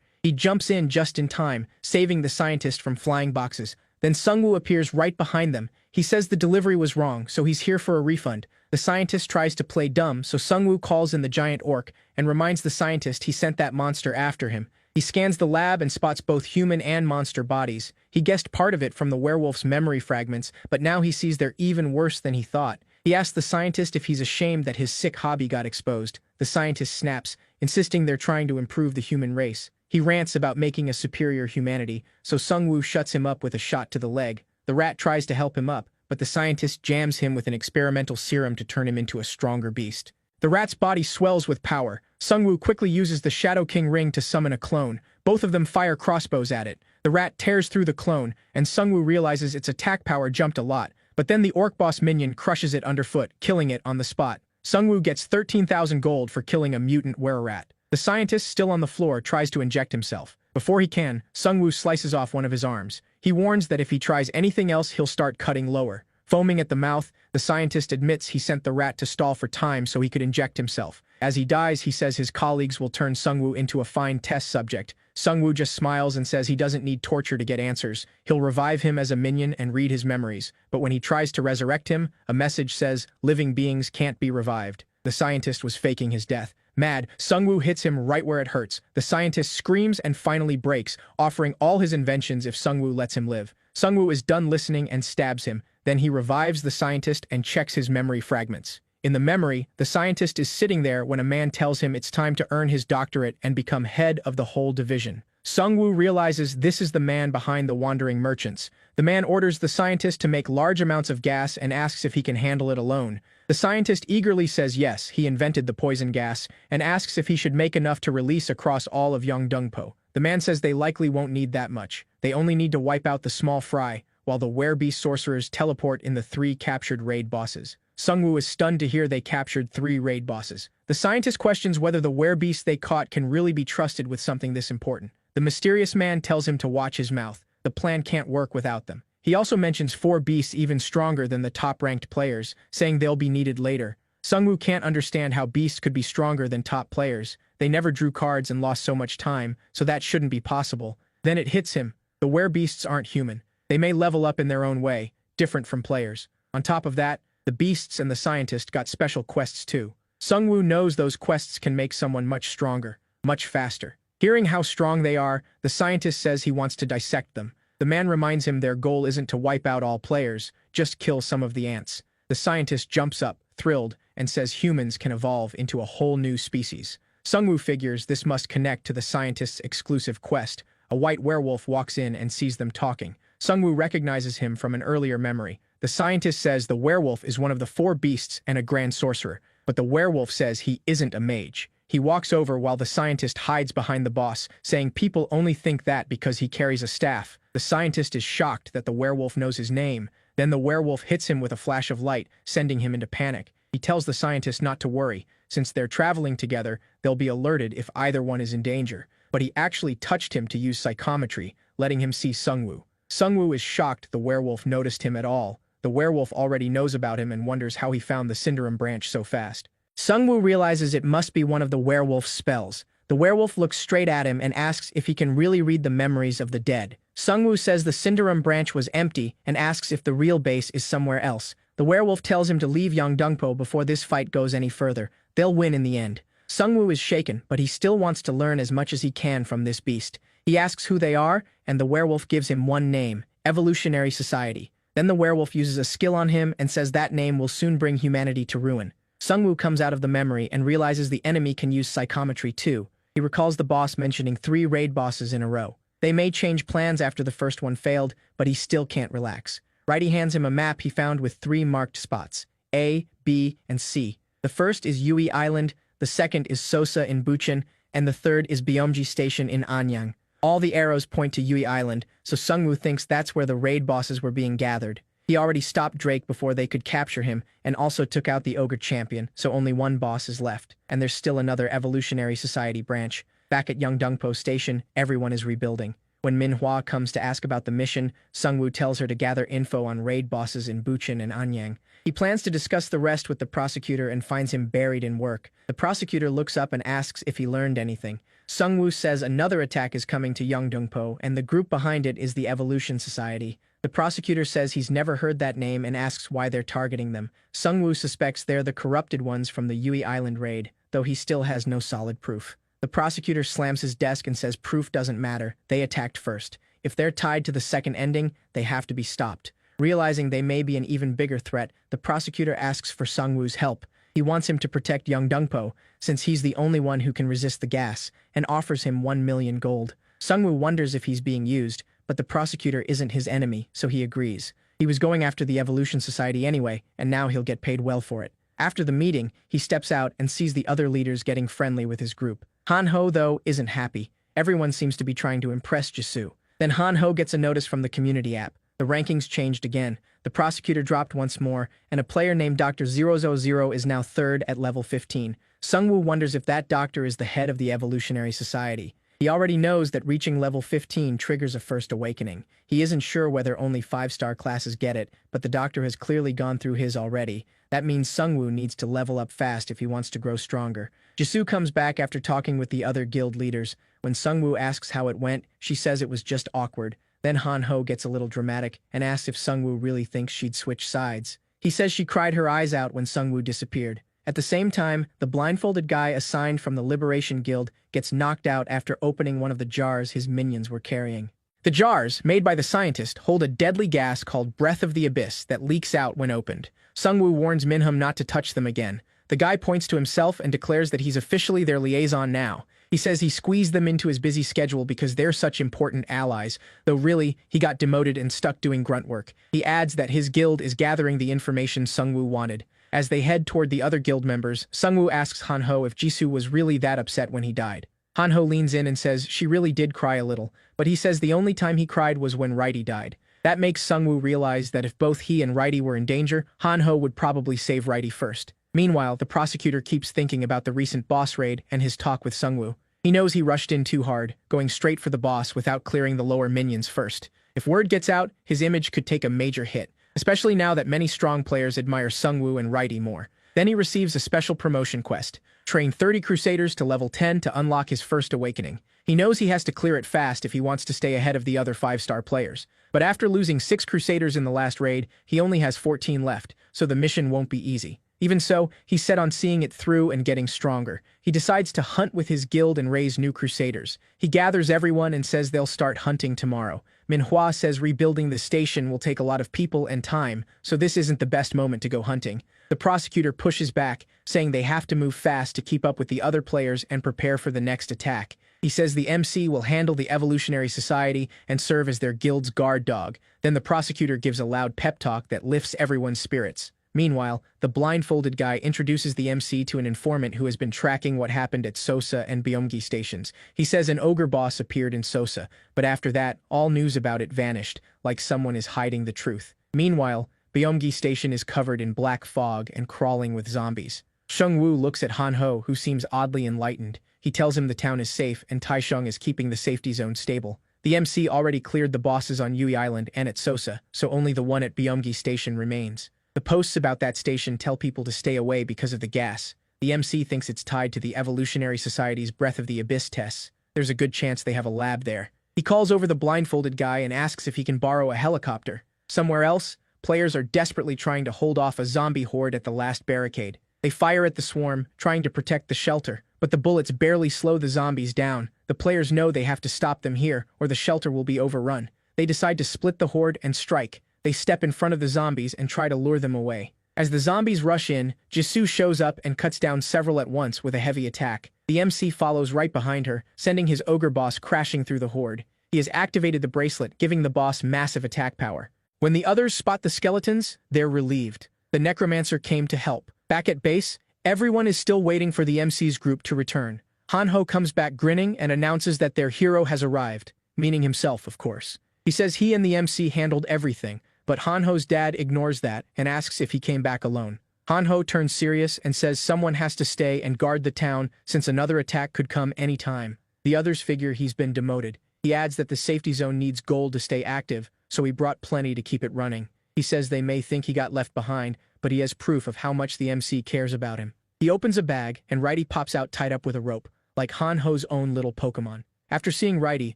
He jumps in just in time, saving the scientist from flying boxes. Then Sungwoo appears right behind them. He says the delivery was wrong, so he's here for a refund. The scientist tries to play dumb, so Sungwoo calls in the giant orc and reminds the scientist he sent that monster after him. He scans the lab and spots both human and monster bodies. He guessed part of it from the werewolf's memory fragments, but now he sees they're even worse than he thought. He asks the scientist if he's ashamed that his sick hobby got exposed. The scientist snaps, insisting they're trying to improve the human race. He rants about making a superior humanity, so Sungwoo shuts him up with a shot to the leg. The rat tries to help him up, but the scientist jams him with an experimental serum to turn him into a stronger beast. The rat's body swells with power. Sungwoo quickly uses the Shadow King ring to summon a clone. Both of them fire crossbows at it. The rat tears through the clone, and Sungwoo realizes its attack power jumped a lot. But then the orc boss minion crushes it underfoot, killing it on the spot. Sungwoo gets 13,000 gold for killing a mutant were-rat. The scientist, still on the floor, tries to inject himself. Before he can, Sungwoo slices off one of his arms. He warns that if he tries anything else, he'll start cutting lower. Foaming at the mouth, the scientist admits he sent the rat to stall for time so he could inject himself. As he dies, he says his colleagues will turn Sungwoo into a fine test subject. Sungwoo just smiles and says he doesn't need torture to get answers. He'll revive him as a minion and read his memories. But when he tries to resurrect him, a message says, living beings can't be revived. The scientist was faking his death. Mad, Sungwoo hits him right where it hurts. The scientist screams and finally breaks, offering all his inventions if Sungwoo lets him live. Sungwoo is done listening and stabs him. Then he revives the scientist and checks his memory fragments. In the memory, the scientist is sitting there when a man tells him it's time to earn his doctorate and become head of the whole division. Sungwoo realizes this is the man behind the wandering merchants. The man orders the scientist to make large amounts of gas and asks if he can handle it alone. The scientist eagerly says yes, he invented the poison gas, and asks if he should make enough to release across all of Yeongdongpo. The man says they likely won't need that much. They only need to wipe out the small fry, while the werebeast sorcerers teleport in the 3 captured raid bosses. Sungwoo is stunned to hear they captured 3 raid bosses. The scientist questions whether the werebeast they caught can really be trusted with something this important. The mysterious man tells him to watch his mouth. The plan can't work without them. He also mentions 4 beasts even stronger than the top-ranked players, saying they'll be needed later. Sungwoo can't understand how beasts could be stronger than top players. They never drew cards and lost so much time, so that shouldn't be possible. Then it hits him. The werebeasts aren't human. They may level up in their own way, different from players. On top of that, the beasts and the scientist got special quests too. Sungwoo knows those quests can make someone much stronger, much faster. Hearing how strong they are, the scientist says he wants to dissect them. The man reminds him their goal isn't to wipe out all players, just kill some of the ants. The scientist jumps up, thrilled, and says humans can evolve into a whole new species. Sungwoo figures this must connect to the scientist's exclusive quest. A white werewolf walks in and sees them talking. Sungwoo recognizes him from an earlier memory. The scientist says the werewolf is one of the 4 beasts and a grand sorcerer, but the werewolf says he isn't a mage. He walks over while the scientist hides behind the boss, saying people only think that because he carries a staff. The scientist is shocked that the werewolf knows his name. Then the werewolf hits him with a flash of light, sending him into panic. He tells the scientist not to worry. Since they're traveling together, they'll be alerted if either one is in danger. But he actually touched him to use psychometry, letting him see Sungwoo. Sungwoo is shocked the werewolf noticed him at all. The werewolf already knows about him and wonders how he found the Cinderum branch so fast. Sungwoo realizes it must be one of the werewolf's spells. The werewolf looks straight at him and asks if he can really read the memories of the dead. Sungwoo says the Cinderum branch was empty and asks if the real base is somewhere else. The werewolf tells him to leave Yeongdongpo before this fight goes any further. They'll win in the end. Sungwoo is shaken, but he still wants to learn as much as he can from this beast. He asks who they are, and the werewolf gives him one name, Evolutionary Society. Then the werewolf uses a skill on him and says that name will soon bring humanity to ruin. Sungwoo comes out of the memory and realizes the enemy can use psychometry too. He recalls the boss mentioning 3 raid bosses in a row. They may change plans after the first one failed, but he still can't relax. Righty hands him a map he found with 3 marked spots, A, B, and C. The first is Yui Island, the second is Sosa in Bucheon, and the third is Byomji Station in Anyang. All the arrows point to Yui Island, so Sungwoo thinks that's where the raid bosses were being gathered. He already stopped Drake before they could capture him, and also took out the Ogre Champion, so only one boss is left. And there's still another Evolutionary Society branch. Back at Yeongdongpo Station, everyone is rebuilding. When Manhwa comes to ask about the mission, Sungwoo tells her to gather info on raid bosses in Bucheon and Anyang. He plans to discuss the rest with the prosecutor and finds him buried in work. The prosecutor looks up and asks if he learned anything. Sungwoo says another attack is coming to Yeongdongpo, and the group behind it is the Evolution Society. The prosecutor says he's never heard that name and asks why they're targeting them. Sungwoo suspects they're the corrupted ones from the Yui Island raid, though he still has no solid proof. The prosecutor slams his desk and says proof doesn't matter, they attacked first. If they're tied to the second ending, they have to be stopped. Realizing they may be an even bigger threat, the prosecutor asks for Sungwoo's help. He wants him to protect Yeongdongpo, since he's the only one who can resist the gas, and offers him 1 million gold. Sungwoo wonders if he's being used, but the prosecutor isn't his enemy, so he agrees. He was going after the Evolution Society anyway, and now he'll get paid well for it. After the meeting, he steps out and sees the other leaders getting friendly with his group. Han-ho, though, isn't happy. Everyone seems to be trying to impress Jisoo. Then Han-ho gets a notice from the community app. The rankings changed again. The prosecutor dropped once more, and a player named Dr. 000 is now 3rd at level 15. Sungwoo wonders if that doctor is the head of the Evolutionary Society. He already knows that reaching level 15 triggers a first awakening. He isn't sure whether only 5-star classes get it, but the doctor has clearly gone through his already. That means Sungwoo needs to level up fast if he wants to grow stronger. Jisoo comes back after talking with the other guild leaders. When Sungwoo asks how it went, she says it was just awkward. Then Han-ho gets a little dramatic and asks if Sungwoo really thinks she'd switch sides. He says she cried her eyes out when Sungwoo disappeared. At the same time, the blindfolded guy assigned from the Liberation Guild gets knocked out after opening one of the jars his minions were carrying. The jars, made by the scientist, hold a deadly gas called Breath of the Abyss that leaks out when opened. Sungwoo warns Minhum not to touch them again. The guy points to himself and declares that he's officially their liaison now. He says he squeezed them into his busy schedule because they're such important allies, though really, he got demoted and stuck doing grunt work. He adds that his guild is gathering the information Sungwoo wanted. As they head toward the other guild members, Sungwoo asks Han-ho if Jisoo was really that upset when he died. Han-ho leans in and says she really did cry a little, but he says the only time he cried was when Righty died. That makes Sungwoo realize that if both he and Righty were in danger, Han-ho would probably save Righty first. Meanwhile, the prosecutor keeps thinking about the recent boss raid and his talk with Sungwoo. He knows he rushed in too hard, going straight for the boss without clearing the lower minions first. If word gets out, his image could take a major hit, especially now that many strong players admire Sungwoo and Righty more. Then he receives a special promotion quest. Train 30 Crusaders to level 10 to unlock his first awakening. He knows he has to clear it fast if he wants to stay ahead of the other 5-star players. But after losing 6 Crusaders in the last raid, he only has 14 left, so the mission won't be easy. Even so, he's set on seeing it through and getting stronger. He decides to hunt with his guild and raise new Crusaders. He gathers everyone and says they'll start hunting tomorrow. Manhwa says rebuilding the station will take a lot of people and time, so this isn't the best moment to go hunting. The prosecutor pushes back, saying they have to move fast to keep up with the other players and prepare for the next attack. He says the MC will handle the Evolutionary Society and serve as their guild's guard dog. Then the prosecutor gives a loud pep talk that lifts everyone's spirits. Meanwhile, the blindfolded guy introduces the MC to an informant who has been tracking what happened at Sosa and Byomgi stations. He says an ogre boss appeared in Sosa, but after that, all news about it vanished, like someone is hiding the truth. Meanwhile, Byomgi station is covered in black fog and crawling with zombies. Shungwoo looks at Han-ho, who seems oddly enlightened. He tells him the town is safe and Taisheng is keeping the safety zone stable. The MC already cleared the bosses on Yui Island and at Sosa, so only the one at Byomgi station remains. The posts about that station tell people to stay away because of the gas. The MC thinks it's tied to the Evolutionary Society's Breath of the Abyss tests. There's a good chance they have a lab there. He calls over the blindfolded guy and asks if he can borrow a helicopter. Somewhere else, players are desperately trying to hold off a zombie horde at the last barricade. They fire at the swarm, trying to protect the shelter, but the bullets barely slow the zombies down. The players know they have to stop them here, or the shelter will be overrun. They decide to split the horde and strike. They step in front of the zombies and try to lure them away. As the zombies rush in, Jisoo shows up and cuts down several at once with a heavy attack. The MC follows right behind her, sending his ogre boss crashing through the horde. He has activated the bracelet, giving the boss massive attack power. When the others spot the skeletons, they're relieved. The necromancer came to help. Back at base, everyone is still waiting for the MC's group to return. Han-ho comes back grinning and announces that their hero has arrived, meaning himself, of course. He says he and the MC handled everything, but Han-ho's dad ignores that and asks if he came back alone. Han-ho turns serious and says someone has to stay and guard the town since another attack could come any time. The others figure he's been demoted. He adds that the safety zone needs gold to stay active, so he brought plenty to keep it running. He says they may think he got left behind, but he has proof of how much the MC cares about him. He opens a bag, and Righty pops out tied up with a rope, like Han-ho's own little Pokemon. After seeing Righty,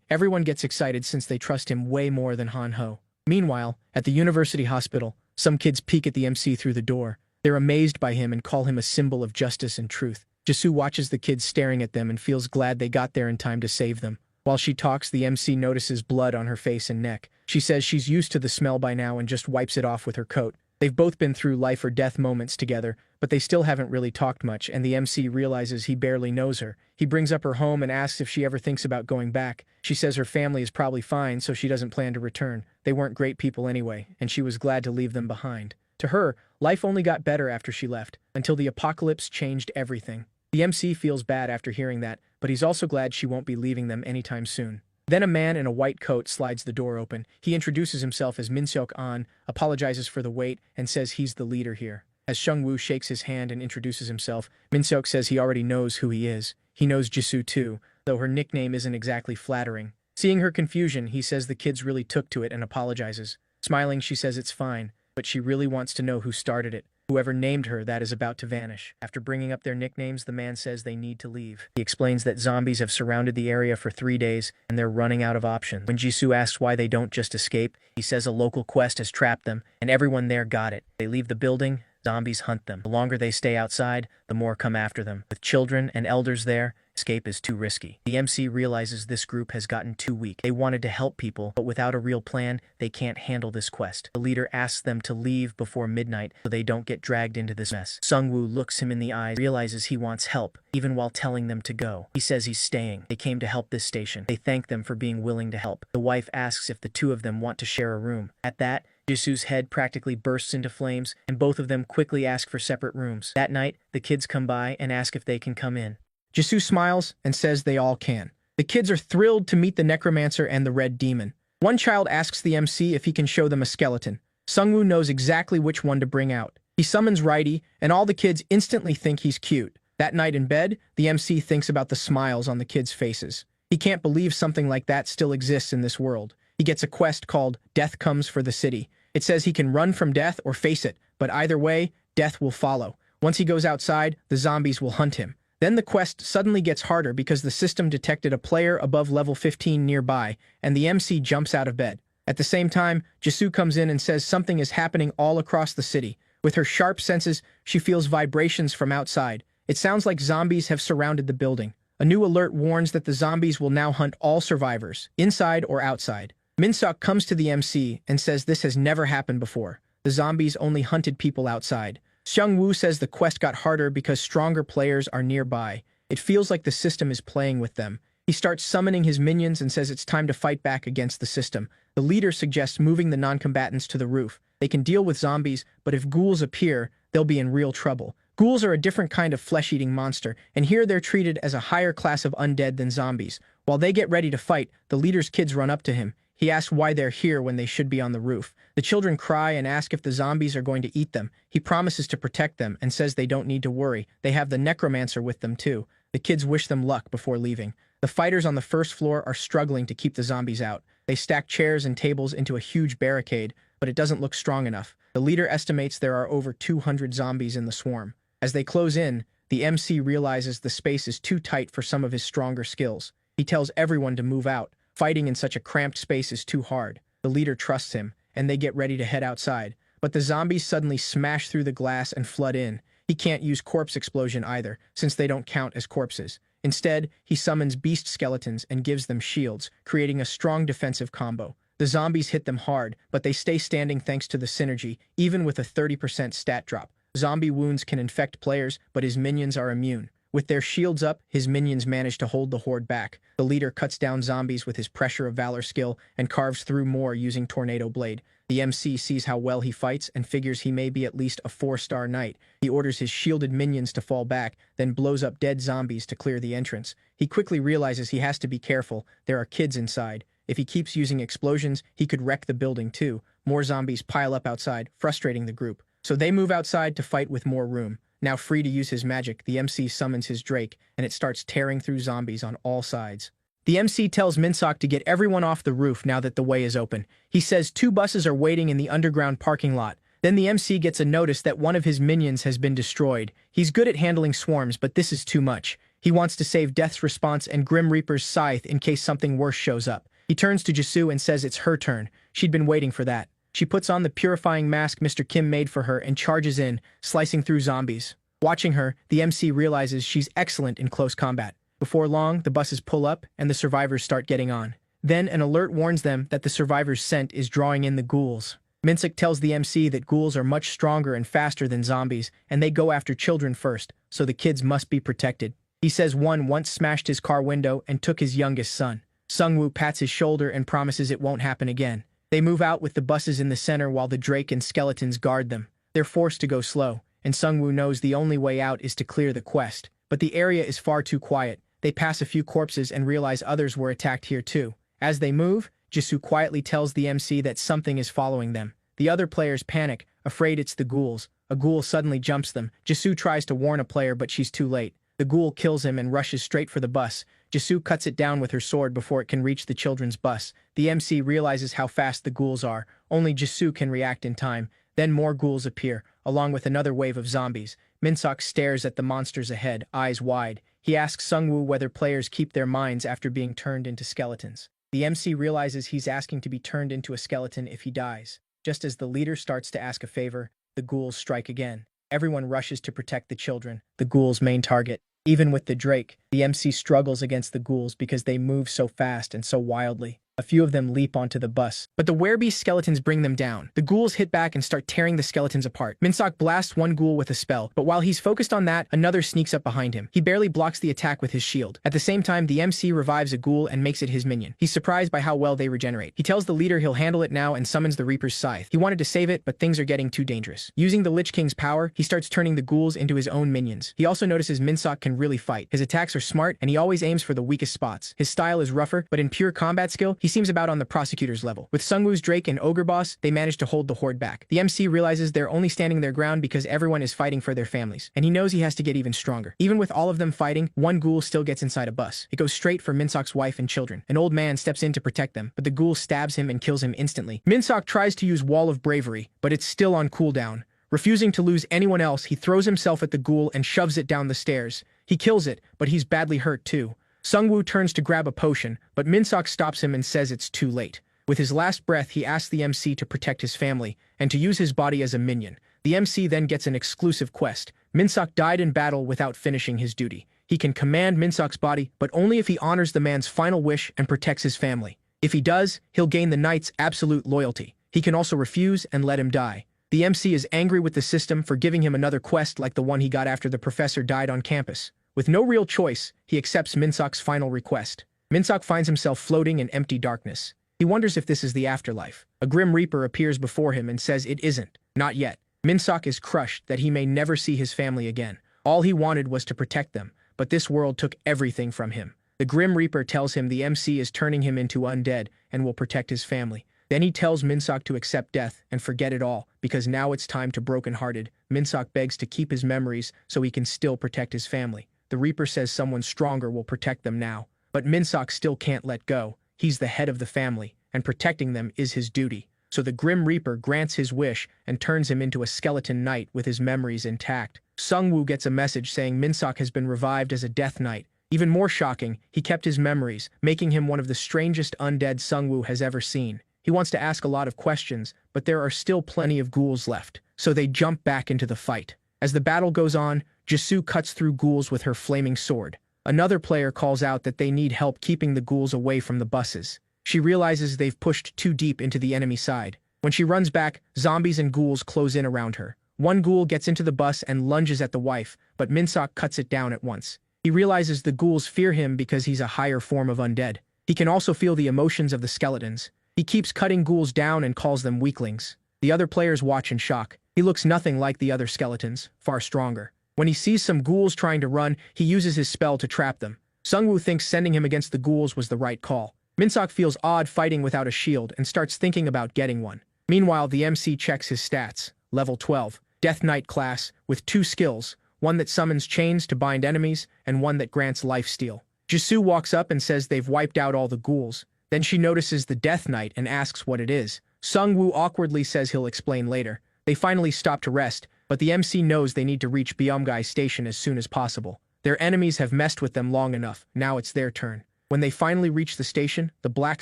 everyone gets excited since they trust him way more than Han-ho. Meanwhile, at the university hospital, some kids peek at the MC through the door. They're amazed by him and call him a symbol of justice and truth. Jisoo watches the kids staring at them and feels glad they got there in time to save them. While she talks, the MC notices blood on her face and neck. She says she's used to the smell by now and just wipes it off with her coat. They've both been through life or death moments together, but they still haven't really talked much, and the MC realizes he barely knows her. He brings up her home and asks if she ever thinks about going back. She says her family is probably fine, so she doesn't plan to return. They weren't great people anyway, and she was glad to leave them behind. To her, life only got better after she left, until the apocalypse changed everything. The MC feels bad after hearing that, but he's also glad she won't be leaving them anytime soon. Then a man in a white coat slides the door open. He introduces himself as Minseok An, apologizes for the wait, and says he's the leader here. As Shungwoo shakes his hand and introduces himself, Minseok says he already knows who he is. He knows Jisoo too, though her nickname isn't exactly flattering. Seeing her confusion, he says the kids really took to it and apologizes. Smiling, she says it's fine, but she really wants to know who started it. Whoever named her that is about to vanish. After bringing up their nicknames, the man says they need to leave. He explains that zombies have surrounded the area for 3 days, and they're running out of options. When Jisoo asks why they don't just escape, he says a local quest has trapped them, and everyone there got it. They leave the building, zombies hunt them. The longer they stay outside, the more come after them. With children and elders there, escape is too risky. The MC realizes this group has gotten too weak. They wanted to help people, but without a real plan, they can't handle this quest. The leader asks them to leave before midnight so they don't get dragged into this mess. Sungwoo looks him in the eyes, realizes he wants help, even while telling them to go. He says he's staying. They came to help this station. They thank them for being willing to help. The wife asks if the two of them want to share a room. At that, Jisoo's head practically bursts into flames, and both of them quickly ask for separate rooms. That night, the kids come by and ask if they can come in. Jisoo smiles and says they all can. The kids are thrilled to meet the necromancer and the red demon. One child asks the MC if he can show them a skeleton. Sungwoo knows exactly which one to bring out. He summons Righty, and all the kids instantly think he's cute. That night in bed, the MC thinks about the smiles on the kids' faces. He can't believe something like that still exists in this world. He gets a quest called Death Comes for the City. It says he can run from death or face it, but either way, death will follow. Once he goes outside, the zombies will hunt him. Then the quest suddenly gets harder because the system detected a player above level 15 nearby, and the MC jumps out of bed. At the same time, Jisoo comes in and says something is happening all across the city. With her sharp senses, she feels vibrations from outside. It sounds like zombies have surrounded the building. A new alert warns that the zombies will now hunt all survivors, inside or outside. Minsuk comes to the MC and says this has never happened before. The zombies only hunted people outside. Seungwoo says the quest got harder because stronger players are nearby. It feels like the system is playing with them. He starts summoning his minions and says it's time to fight back against the system. The leader suggests moving the non-combatants to the roof. They can deal with zombies, but if ghouls appear, they'll be in real trouble. Ghouls are a different kind of flesh-eating monster, and here they're treated as a higher class of undead than zombies. While they get ready to fight, the leader's kids run up to him. He asks why they're here when they should be on the roof. The children cry and ask if the zombies are going to eat them. He promises to protect them and says they don't need to worry. They have the necromancer with them too. The kids wish them luck before leaving. The fighters on the first floor are struggling to keep the zombies out. They stack chairs and tables into a huge barricade, but it doesn't look strong enough. The leader estimates there are over 200 zombies in the swarm. As they close in, the MC realizes the space is too tight for some of his stronger skills. He tells everyone to move out. Fighting in such a cramped space is too hard. The leader trusts him, and they get ready to head outside. But the zombies suddenly smash through the glass and flood in. He can't use corpse explosion either, since they don't count as corpses. Instead, he summons beast skeletons and gives them shields, creating a strong defensive combo. The zombies hit them hard, but they stay standing thanks to the synergy, even with a 30% stat drop. Zombie wounds can infect players, but his minions are immune. With their shields up, his minions manage to hold the horde back. The leader cuts down zombies with his Pressure of Valor skill and carves through more using Tornado Blade. The MC sees how well he fights and figures he may be at least a 4-star knight. He orders his shielded minions to fall back, then blows up dead zombies to clear the entrance. He quickly realizes he has to be careful. There are kids inside. If he keeps using explosions, he could wreck the building too. More zombies pile up outside, frustrating the group. So they move outside to fight with more room. Now free to use his magic, the MC summons his Drake, and it starts tearing through zombies on all sides. The MC tells Minsuk to get everyone off the roof now that the way is open. He says 2 buses are waiting in the underground parking lot. Then the MC gets a notice that one of his minions has been destroyed. He's good at handling swarms, but this is too much. He wants to save Death's Response and Grim Reaper's Scythe in case something worse shows up. He turns to Jisoo and says it's her turn. She'd been waiting for that. She puts on the purifying mask Mr. Kim made for her and charges in, slicing through zombies. Watching her, the MC realizes she's excellent in close combat. Before long, the buses pull up and the survivors start getting on. Then an alert warns them that the survivors' scent is drawing in the ghouls. Minsuk tells the MC that ghouls are much stronger and faster than zombies, and they go after children first, so the kids must be protected. He says one once smashed his car window and took his youngest son. Sungwoo pats his shoulder and promises it won't happen again. They move out with the buses in the center while the Drake and skeletons guard them. They're forced to go slow, and Sungwoo knows the only way out is to clear the quest. But the area is far too quiet. They pass a few corpses and realize others were attacked here too. As they move, Jisoo quietly tells the MC that something is following them. The other players panic, afraid it's the ghouls. A ghoul suddenly jumps them. Jisoo tries to warn a player, but she's too late. The ghoul kills him and rushes straight for the bus. Jisoo cuts it down with her sword before it can reach the children's bus. The MC realizes how fast the ghouls are. Only Jisoo can react in time. Then more ghouls appear, along with another wave of zombies. Minsok stares at the monsters ahead, eyes wide. He asks Sungwoo whether players keep their minds after being turned into skeletons. The MC realizes he's asking to be turned into a skeleton if he dies. Just as the leader starts to ask a favor, the ghouls strike again. Everyone rushes to protect the children, the ghouls' main target. Even with the Drake, the MC struggles against the ghouls because they move so fast and so wildly. A few of them leap onto the bus, but the werebeast skeletons bring them down. The ghouls hit back and start tearing the skeletons apart. Minsok blasts one ghoul with a spell, but while he's focused on that, another sneaks up behind him. He barely blocks the attack with his shield. At the same time, the MC revives a ghoul and makes it his minion. He's surprised by how well they regenerate. He tells the leader he'll handle it now and summons the Reaper's scythe. He wanted to save it, but things are getting too dangerous. Using the Lich King's power, he starts turning the ghouls into his own minions. He also notices Minsok can really fight. His attacks are smart, and he always aims for the weakest spots. His style is rougher, but in pure combat skill, he seems about on the prosecutor's level. With Sungwoo's Drake and Ogre Boss, they manage to hold the horde back. The MC realizes they're only standing their ground because everyone is fighting for their families, and he knows he has to get even stronger. Even with all of them fighting, one ghoul still gets inside a bus. It goes straight for Minsok's wife and children. An old man steps in to protect them, but the ghoul stabs him and kills him instantly. Minsok tries to use Wall of Bravery, but it's still on cooldown. Refusing to lose anyone else, he throws himself at the ghoul and shoves it down the stairs. He kills it, but he's badly hurt too. Sungwoo turns to grab a potion, but Minsok stops him and says it's too late. With his last breath, he asks the MC to protect his family and to use his body as a minion. The MC then gets an exclusive quest. Minsok died in battle without finishing his duty. He can command Minsok's body, but only if he honors the man's final wish and protects his family. If he does, he'll gain the knight's absolute loyalty. He can also refuse and let him die. The MC is angry with the system for giving him another quest like the one he got after the professor died on campus. With no real choice, he accepts Minsok's final request. Minsok finds himself floating in empty darkness. He wonders if this is the afterlife. A Grim Reaper appears before him and says it isn't. Not yet. Minsok is crushed that he may never see his family again. All he wanted was to protect them, but this world took everything from him. The Grim Reaper tells him the MC is turning him into undead and will protect his family. Then he tells Minsok to accept death and forget it all, because now it's time to broken-hearted. Minsok begs to keep his memories so he can still protect his family. The Reaper says someone stronger will protect them now, but Minsok still can't let go. He's the head of the family, and protecting them is his duty. So the Grim Reaper grants his wish and turns him into a skeleton knight with his memories intact. Sungwoo gets a message saying Minsok has been revived as a death knight. Even more shocking, he kept his memories, making him one of the strangest undead Sungwoo has ever seen. He wants to ask a lot of questions, but there are still plenty of ghouls left, so they jump back into the fight. As the battle goes on, Jisoo cuts through ghouls with her flaming sword. Another player calls out that they need help keeping the ghouls away from the buses. She realizes they've pushed too deep into the enemy side. When she runs back, zombies and ghouls close in around her. One ghoul gets into the bus and lunges at the wife, but Minsok cuts it down at once. He realizes the ghouls fear him because he's a higher form of undead. He can also feel the emotions of the skeletons. He keeps cutting ghouls down and calls them weaklings. The other players watch in shock. He looks nothing like the other skeletons, far stronger. When he sees some ghouls trying to run, he uses his spell to trap them. Sungwoo thinks sending him against the ghouls was the right call. Minsok feels odd fighting without a shield and starts thinking about getting one. Meanwhile, the MC checks his stats. Level 12. Death Knight class, with 2 skills, one that summons chains to bind enemies, and one that grants lifesteal. Jisoo walks up and says they've wiped out all the ghouls. Then she notices the Death Knight and asks what it is. Sungwoo awkwardly says he'll explain later. They finally stop to rest, but the MC knows they need to reach Byumgai Station as soon as possible. Their enemies have messed with them long enough, now it's their turn. When they finally reach the station, the black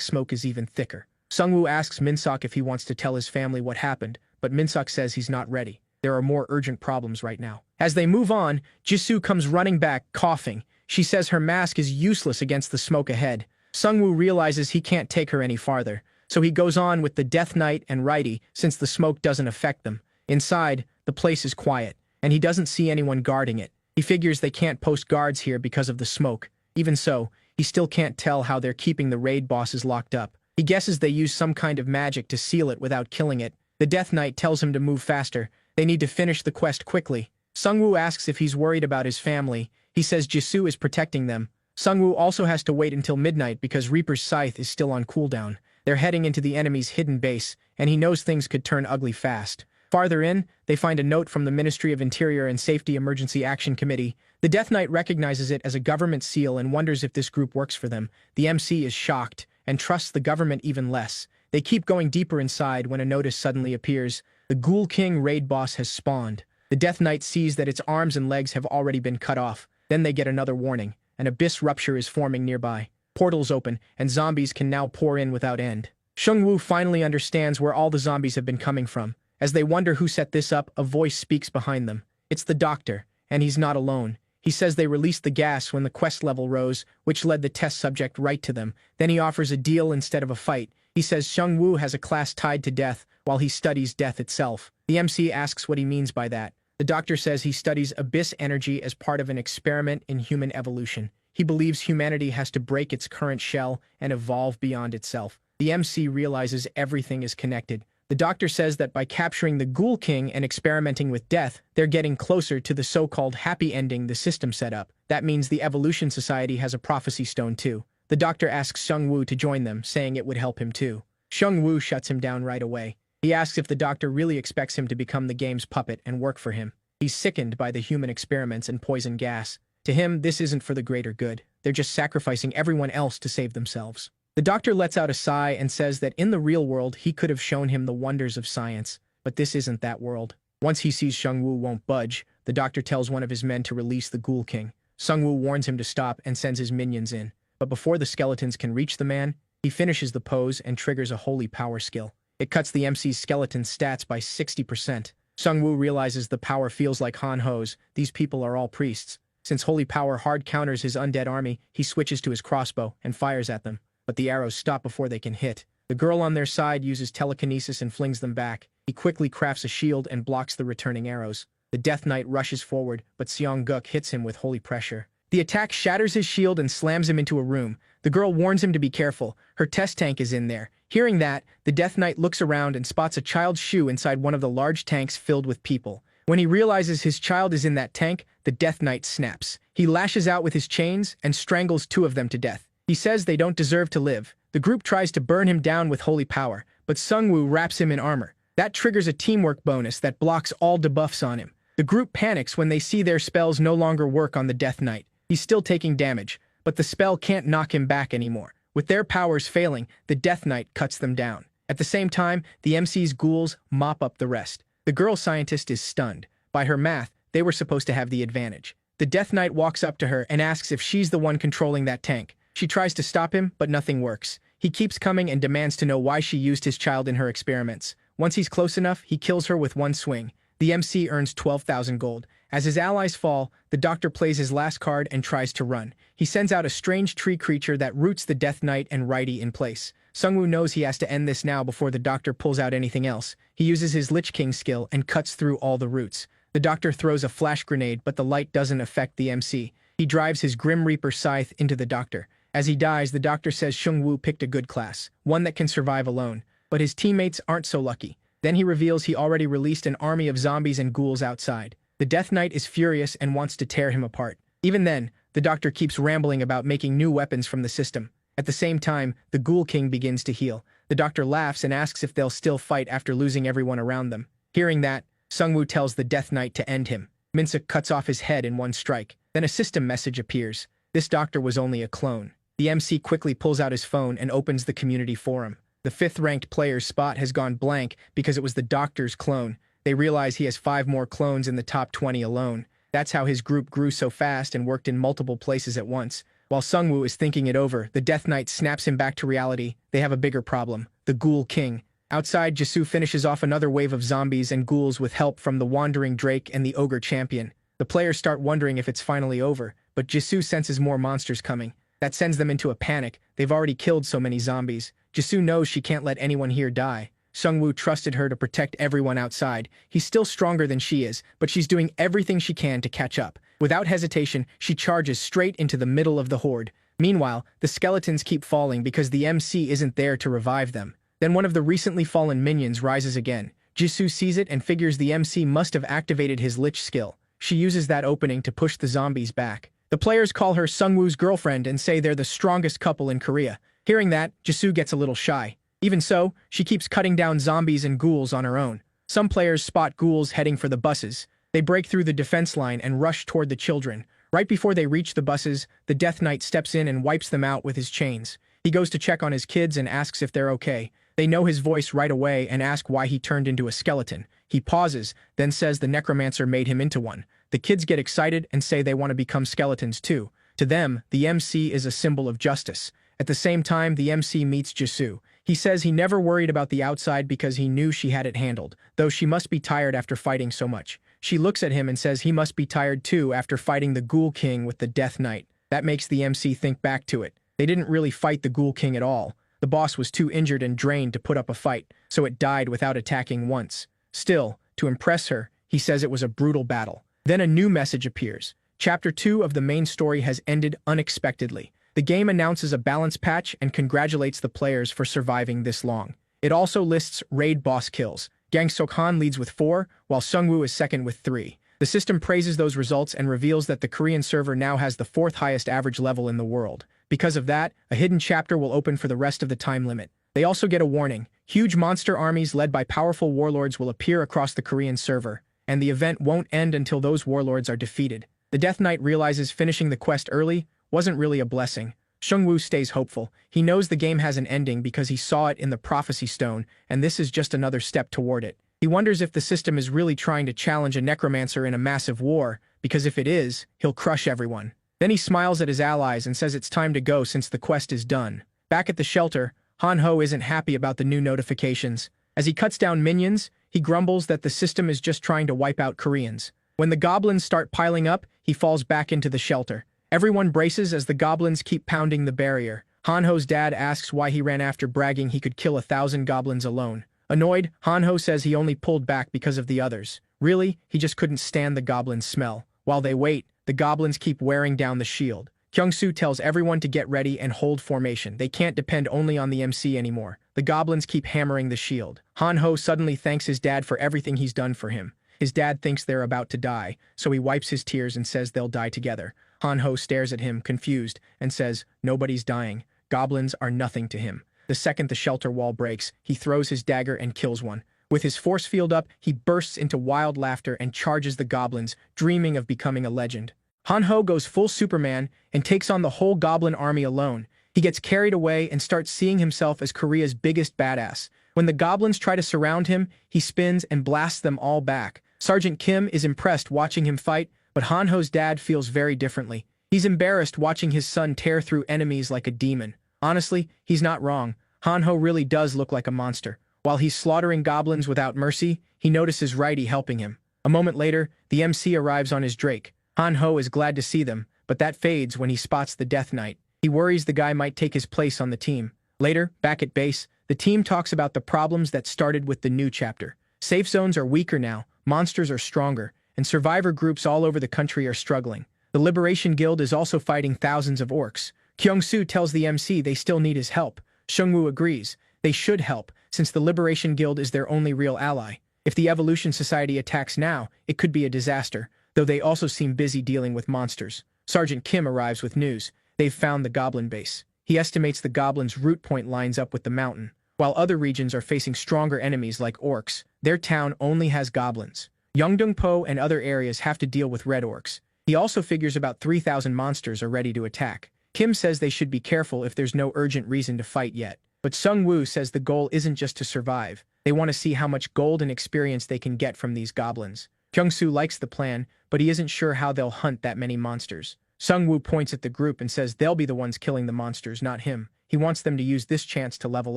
smoke is even thicker. Sungwoo asks Minsok if he wants to tell his family what happened, but Minsok says he's not ready. There are more urgent problems right now. As they move on, Jisoo comes running back, coughing. She says her mask is useless against the smoke ahead. Sungwoo realizes he can't take her any farther, so he goes on with the Death Knight and Righty since the smoke doesn't affect them. Inside, the place is quiet, and he doesn't see anyone guarding it. He figures they can't post guards here because of the smoke. Even so, he still can't tell how they're keeping the raid bosses locked up. He guesses they use some kind of magic to seal it without killing it. The Death Knight tells him to move faster. They need to finish the quest quickly. Sungwoo asks if he's worried about his family. He says Jisoo is protecting them. Sungwoo also has to wait until midnight because Reaper's scythe is still on cooldown. They're heading into the enemy's hidden base, and he knows things could turn ugly fast. Farther in, they find a note from the Ministry of Interior and Safety Emergency Action Committee. The Death Knight recognizes it as a government seal and wonders if this group works for them. The MC is shocked and trusts the government even less. They keep going deeper inside when a notice suddenly appears. The Ghoul King raid boss has spawned. The Death Knight sees that its arms and legs have already been cut off. Then they get another warning. An abyss rupture is forming nearby. Portals open, and zombies can now pour in without end. Shungwoo finally understands where all the zombies have been coming from. As they wonder who set this up, a voice speaks behind them. It's the doctor, and he's not alone. He says they released the gas when the quest level rose, which led the test subject right to them. Then he offers a deal instead of a fight. He says Shungwoo has a class tied to death, while he studies death itself. The MC asks what he means by that. The doctor says he studies abyss energy as part of an experiment in human evolution. He believes humanity has to break its current shell and evolve beyond itself. The MC realizes everything is connected. The doctor says that by capturing the Ghoul King and experimenting with death, they're getting closer to the so-called happy ending the system set up. That means the Evolution Society has a prophecy stone too. The doctor asks Shungwoo to join them, saying it would help him too. Shungwoo shuts him down right away. He asks if the doctor really expects him to become the game's puppet and work for him. He's sickened by the human experiments and poison gas. To him, this isn't for the greater good. They're just sacrificing everyone else to save themselves. The doctor lets out a sigh and says that in the real world, he could have shown him the wonders of science, but this isn't that world. Once he sees Shungwoo won't budge, the doctor tells one of his men to release the Ghoul King. Shungwoo warns him to stop and sends his minions in. But before the skeletons can reach the man, he finishes the pose and triggers a holy power skill. It cuts the MC's skeleton stats by 60%. Shungwoo realizes the power feels like Han Ho's. These people are all priests. Since holy power hard counters his undead army, he switches to his crossbow and fires at them. But the arrows stop before they can hit. The girl on their side uses telekinesis and flings them back. He quickly crafts a shield and blocks the returning arrows. The Death Knight rushes forward, but Seong-guk hits him with holy pressure. The attack shatters his shield and slams him into a room. The girl warns him to be careful. Her test tank is in there. Hearing that, the Death Knight looks around and spots a child's shoe inside one of the large tanks filled with people. When he realizes his child is in that tank, the Death Knight snaps. He lashes out with his chains and strangles 2 of them to death. He says they don't deserve to live. The group tries to burn him down with holy power, but Shungwoo wraps him in armor. That triggers a teamwork bonus that blocks all debuffs on him. The group panics when they see their spells no longer work on the Death Knight. He's still taking damage, but the spell can't knock him back anymore. With their powers failing, the Death Knight cuts them down. At the same time, the MC's ghouls mop up the rest. The girl scientist is stunned. By her math, they were supposed to have the advantage. The Death Knight walks up to her and asks if she's the one controlling that tank. She tries to stop him, but nothing works. He keeps coming and demands to know why she used his child in her experiments. Once he's close enough, he kills her with one swing. The MC earns 12,000 gold. As his allies fall, the doctor plays his last card and tries to run. He sends out a strange tree creature that roots the Death Knight and Righty in place. Shungwoo knows he has to end this now before the doctor pulls out anything else. He uses his Lich King skill and cuts through all the roots. The doctor throws a flash grenade, but the light doesn't affect the MC. He drives his Grim Reaper scythe into the doctor. As he dies, the doctor says Shungwoo picked a good class, one that can survive alone. But his teammates aren't so lucky. Then he reveals he already released an army of zombies and ghouls outside. The Death Knight is furious and wants to tear him apart. Even then, the doctor keeps rambling about making new weapons from the system. At the same time, the Ghoul King begins to heal. The doctor laughs and asks if they'll still fight after losing everyone around them. Hearing that, Shungwoo tells the Death Knight to end him. Minsuk cuts off his head in one strike. Then a system message appears. This doctor was only a clone. The MC quickly pulls out his phone and opens the community forum. The 5th-ranked player's spot has gone blank because it was the doctor's clone. They realize he has 5 more clones in the top 20 alone. That's how his group grew so fast and worked in multiple places at once. While Shungwoo is thinking it over, the Death Knight snaps him back to reality. They have a bigger problem, the Ghoul King. Outside, Jisoo finishes off another wave of zombies and ghouls with help from the Wandering Drake and the Ogre Champion. The players start wondering if it's finally over, but Jisoo senses more monsters coming. That sends them into a panic. They've already killed so many zombies. Jisoo knows she can't let anyone here die. Shungwoo trusted her to protect everyone outside. He's still stronger than she is, but she's doing everything she can to catch up. Without hesitation, she charges straight into the middle of the horde. Meanwhile, the skeletons keep falling because the MC isn't there to revive them. Then one of the recently fallen minions rises again. Jisoo sees it and figures the MC must have activated his Lich skill. She uses that opening to push the zombies back. The players call her Sungwoo's girlfriend and say they're the strongest couple in Korea. Hearing that, Jisoo gets a little shy. Even so, she keeps cutting down zombies and ghouls on her own. Some players spot ghouls heading for the buses. They break through the defense line and rush toward the children. Right before they reach the buses, the Death Knight steps in and wipes them out with his chains. He goes to check on his kids and asks if they're okay. They know his voice right away and ask why he turned into a skeleton. He pauses, then says the necromancer made him into one. The kids get excited and say they want to become skeletons too. To them, the MC is a symbol of justice. At the same time, the MC meets Jisoo. He says he never worried about the outside because he knew she had it handled, though she must be tired after fighting so much. She looks at him and says he must be tired too after fighting the Ghoul King with the Death Knight. That makes the MC think back to it. They didn't really fight the Ghoul King at all. The boss was too injured and drained to put up a fight, so it died without attacking once. Still, to impress her, he says it was a brutal battle. Then a new message appears. Chapter 2 of the main story has ended unexpectedly. The game announces a balance patch and congratulates the players for surviving this long. It also lists raid boss kills. Gang Sokhan leads with 4, while Sungwoo is second with 3. The system praises those results and reveals that the Korean server now has the 4th highest average level in the world. Because of that, a hidden chapter will open for the rest of the time limit. They also get a warning. Huge monster armies led by powerful warlords will appear across the Korean server, and the event won't end until those warlords are defeated. The Death Knight realizes finishing the quest early wasn't really a blessing. Sungwoo stays hopeful. He knows the game has an ending because he saw it in the Prophecy Stone, and this is just another step toward it. He wonders if the system is really trying to challenge a necromancer in a massive war, because if it is, he'll crush everyone. Then he smiles at his allies and says it's time to go since the quest is done. Back at the shelter, Han-ho isn't happy about the new notifications. As he cuts down minions, he grumbles that the system is just trying to wipe out Koreans. When the goblins start piling up, he falls back into the shelter. Everyone braces as the goblins keep pounding the barrier. Han-ho's dad asks why he ran after bragging he could kill 1,000 goblins alone. Annoyed, Han-ho says he only pulled back because of the others. Really, he just couldn't stand the goblins' smell. While they wait, the goblins keep wearing down the shield. Kyung-soo tells everyone to get ready and hold formation. They can't depend only on the MC anymore. The goblins keep hammering the shield. Han-ho suddenly thanks his dad for everything he's done for him. His dad thinks they're about to die, so he wipes his tears and says they'll die together. Han-ho stares at him, confused, and says, "Nobody's dying. Goblins are nothing to him." The second the shelter wall breaks, he throws his dagger and kills one. With his force field up, he bursts into wild laughter and charges the goblins, dreaming of becoming a legend. Han-ho goes full Superman and takes on the whole goblin army alone. He gets carried away and starts seeing himself as Korea's biggest badass. When the goblins try to surround him, he spins and blasts them all back. Sergeant Kim is impressed watching him fight, but Han-ho's dad feels very differently. He's embarrassed watching his son tear through enemies like a demon. Honestly, he's not wrong. Han-ho really does look like a monster. While he's slaughtering goblins without mercy, he notices Righty helping him. A moment later, the MC arrives on his Drake. Han-ho is glad to see them, but that fades when he spots the Death Knight. He worries the guy might take his place on the team. Later, back at base, the team talks about the problems that started with the new chapter. Safe zones are weaker now, monsters are stronger, and survivor groups all over the country are struggling. The Liberation Guild is also fighting thousands of orcs. Kyung-soo tells the MC they still need his help. Sungwoo agrees. They should help, since the Liberation Guild is their only real ally. If the Evolution Society attacks now, it could be a disaster, though they also seem busy dealing with monsters. Sergeant Kim arrives with news. They've found the goblin base. He estimates the goblins' root point lines up with the mountain. While other regions are facing stronger enemies like orcs, their town only has goblins. Yeongdeungpo and other areas have to deal with red orcs. He also figures about 3,000 monsters are ready to attack. Kim says they should be careful if there's no urgent reason to fight yet. But Sungwoo says the goal isn't just to survive. They want to see how much gold and experience they can get from these goblins. Kyung-soo likes the plan, but he isn't sure how they'll hunt that many monsters. Sungwoo points at the group and says they'll be the ones killing the monsters, not him. He wants them to use this chance to level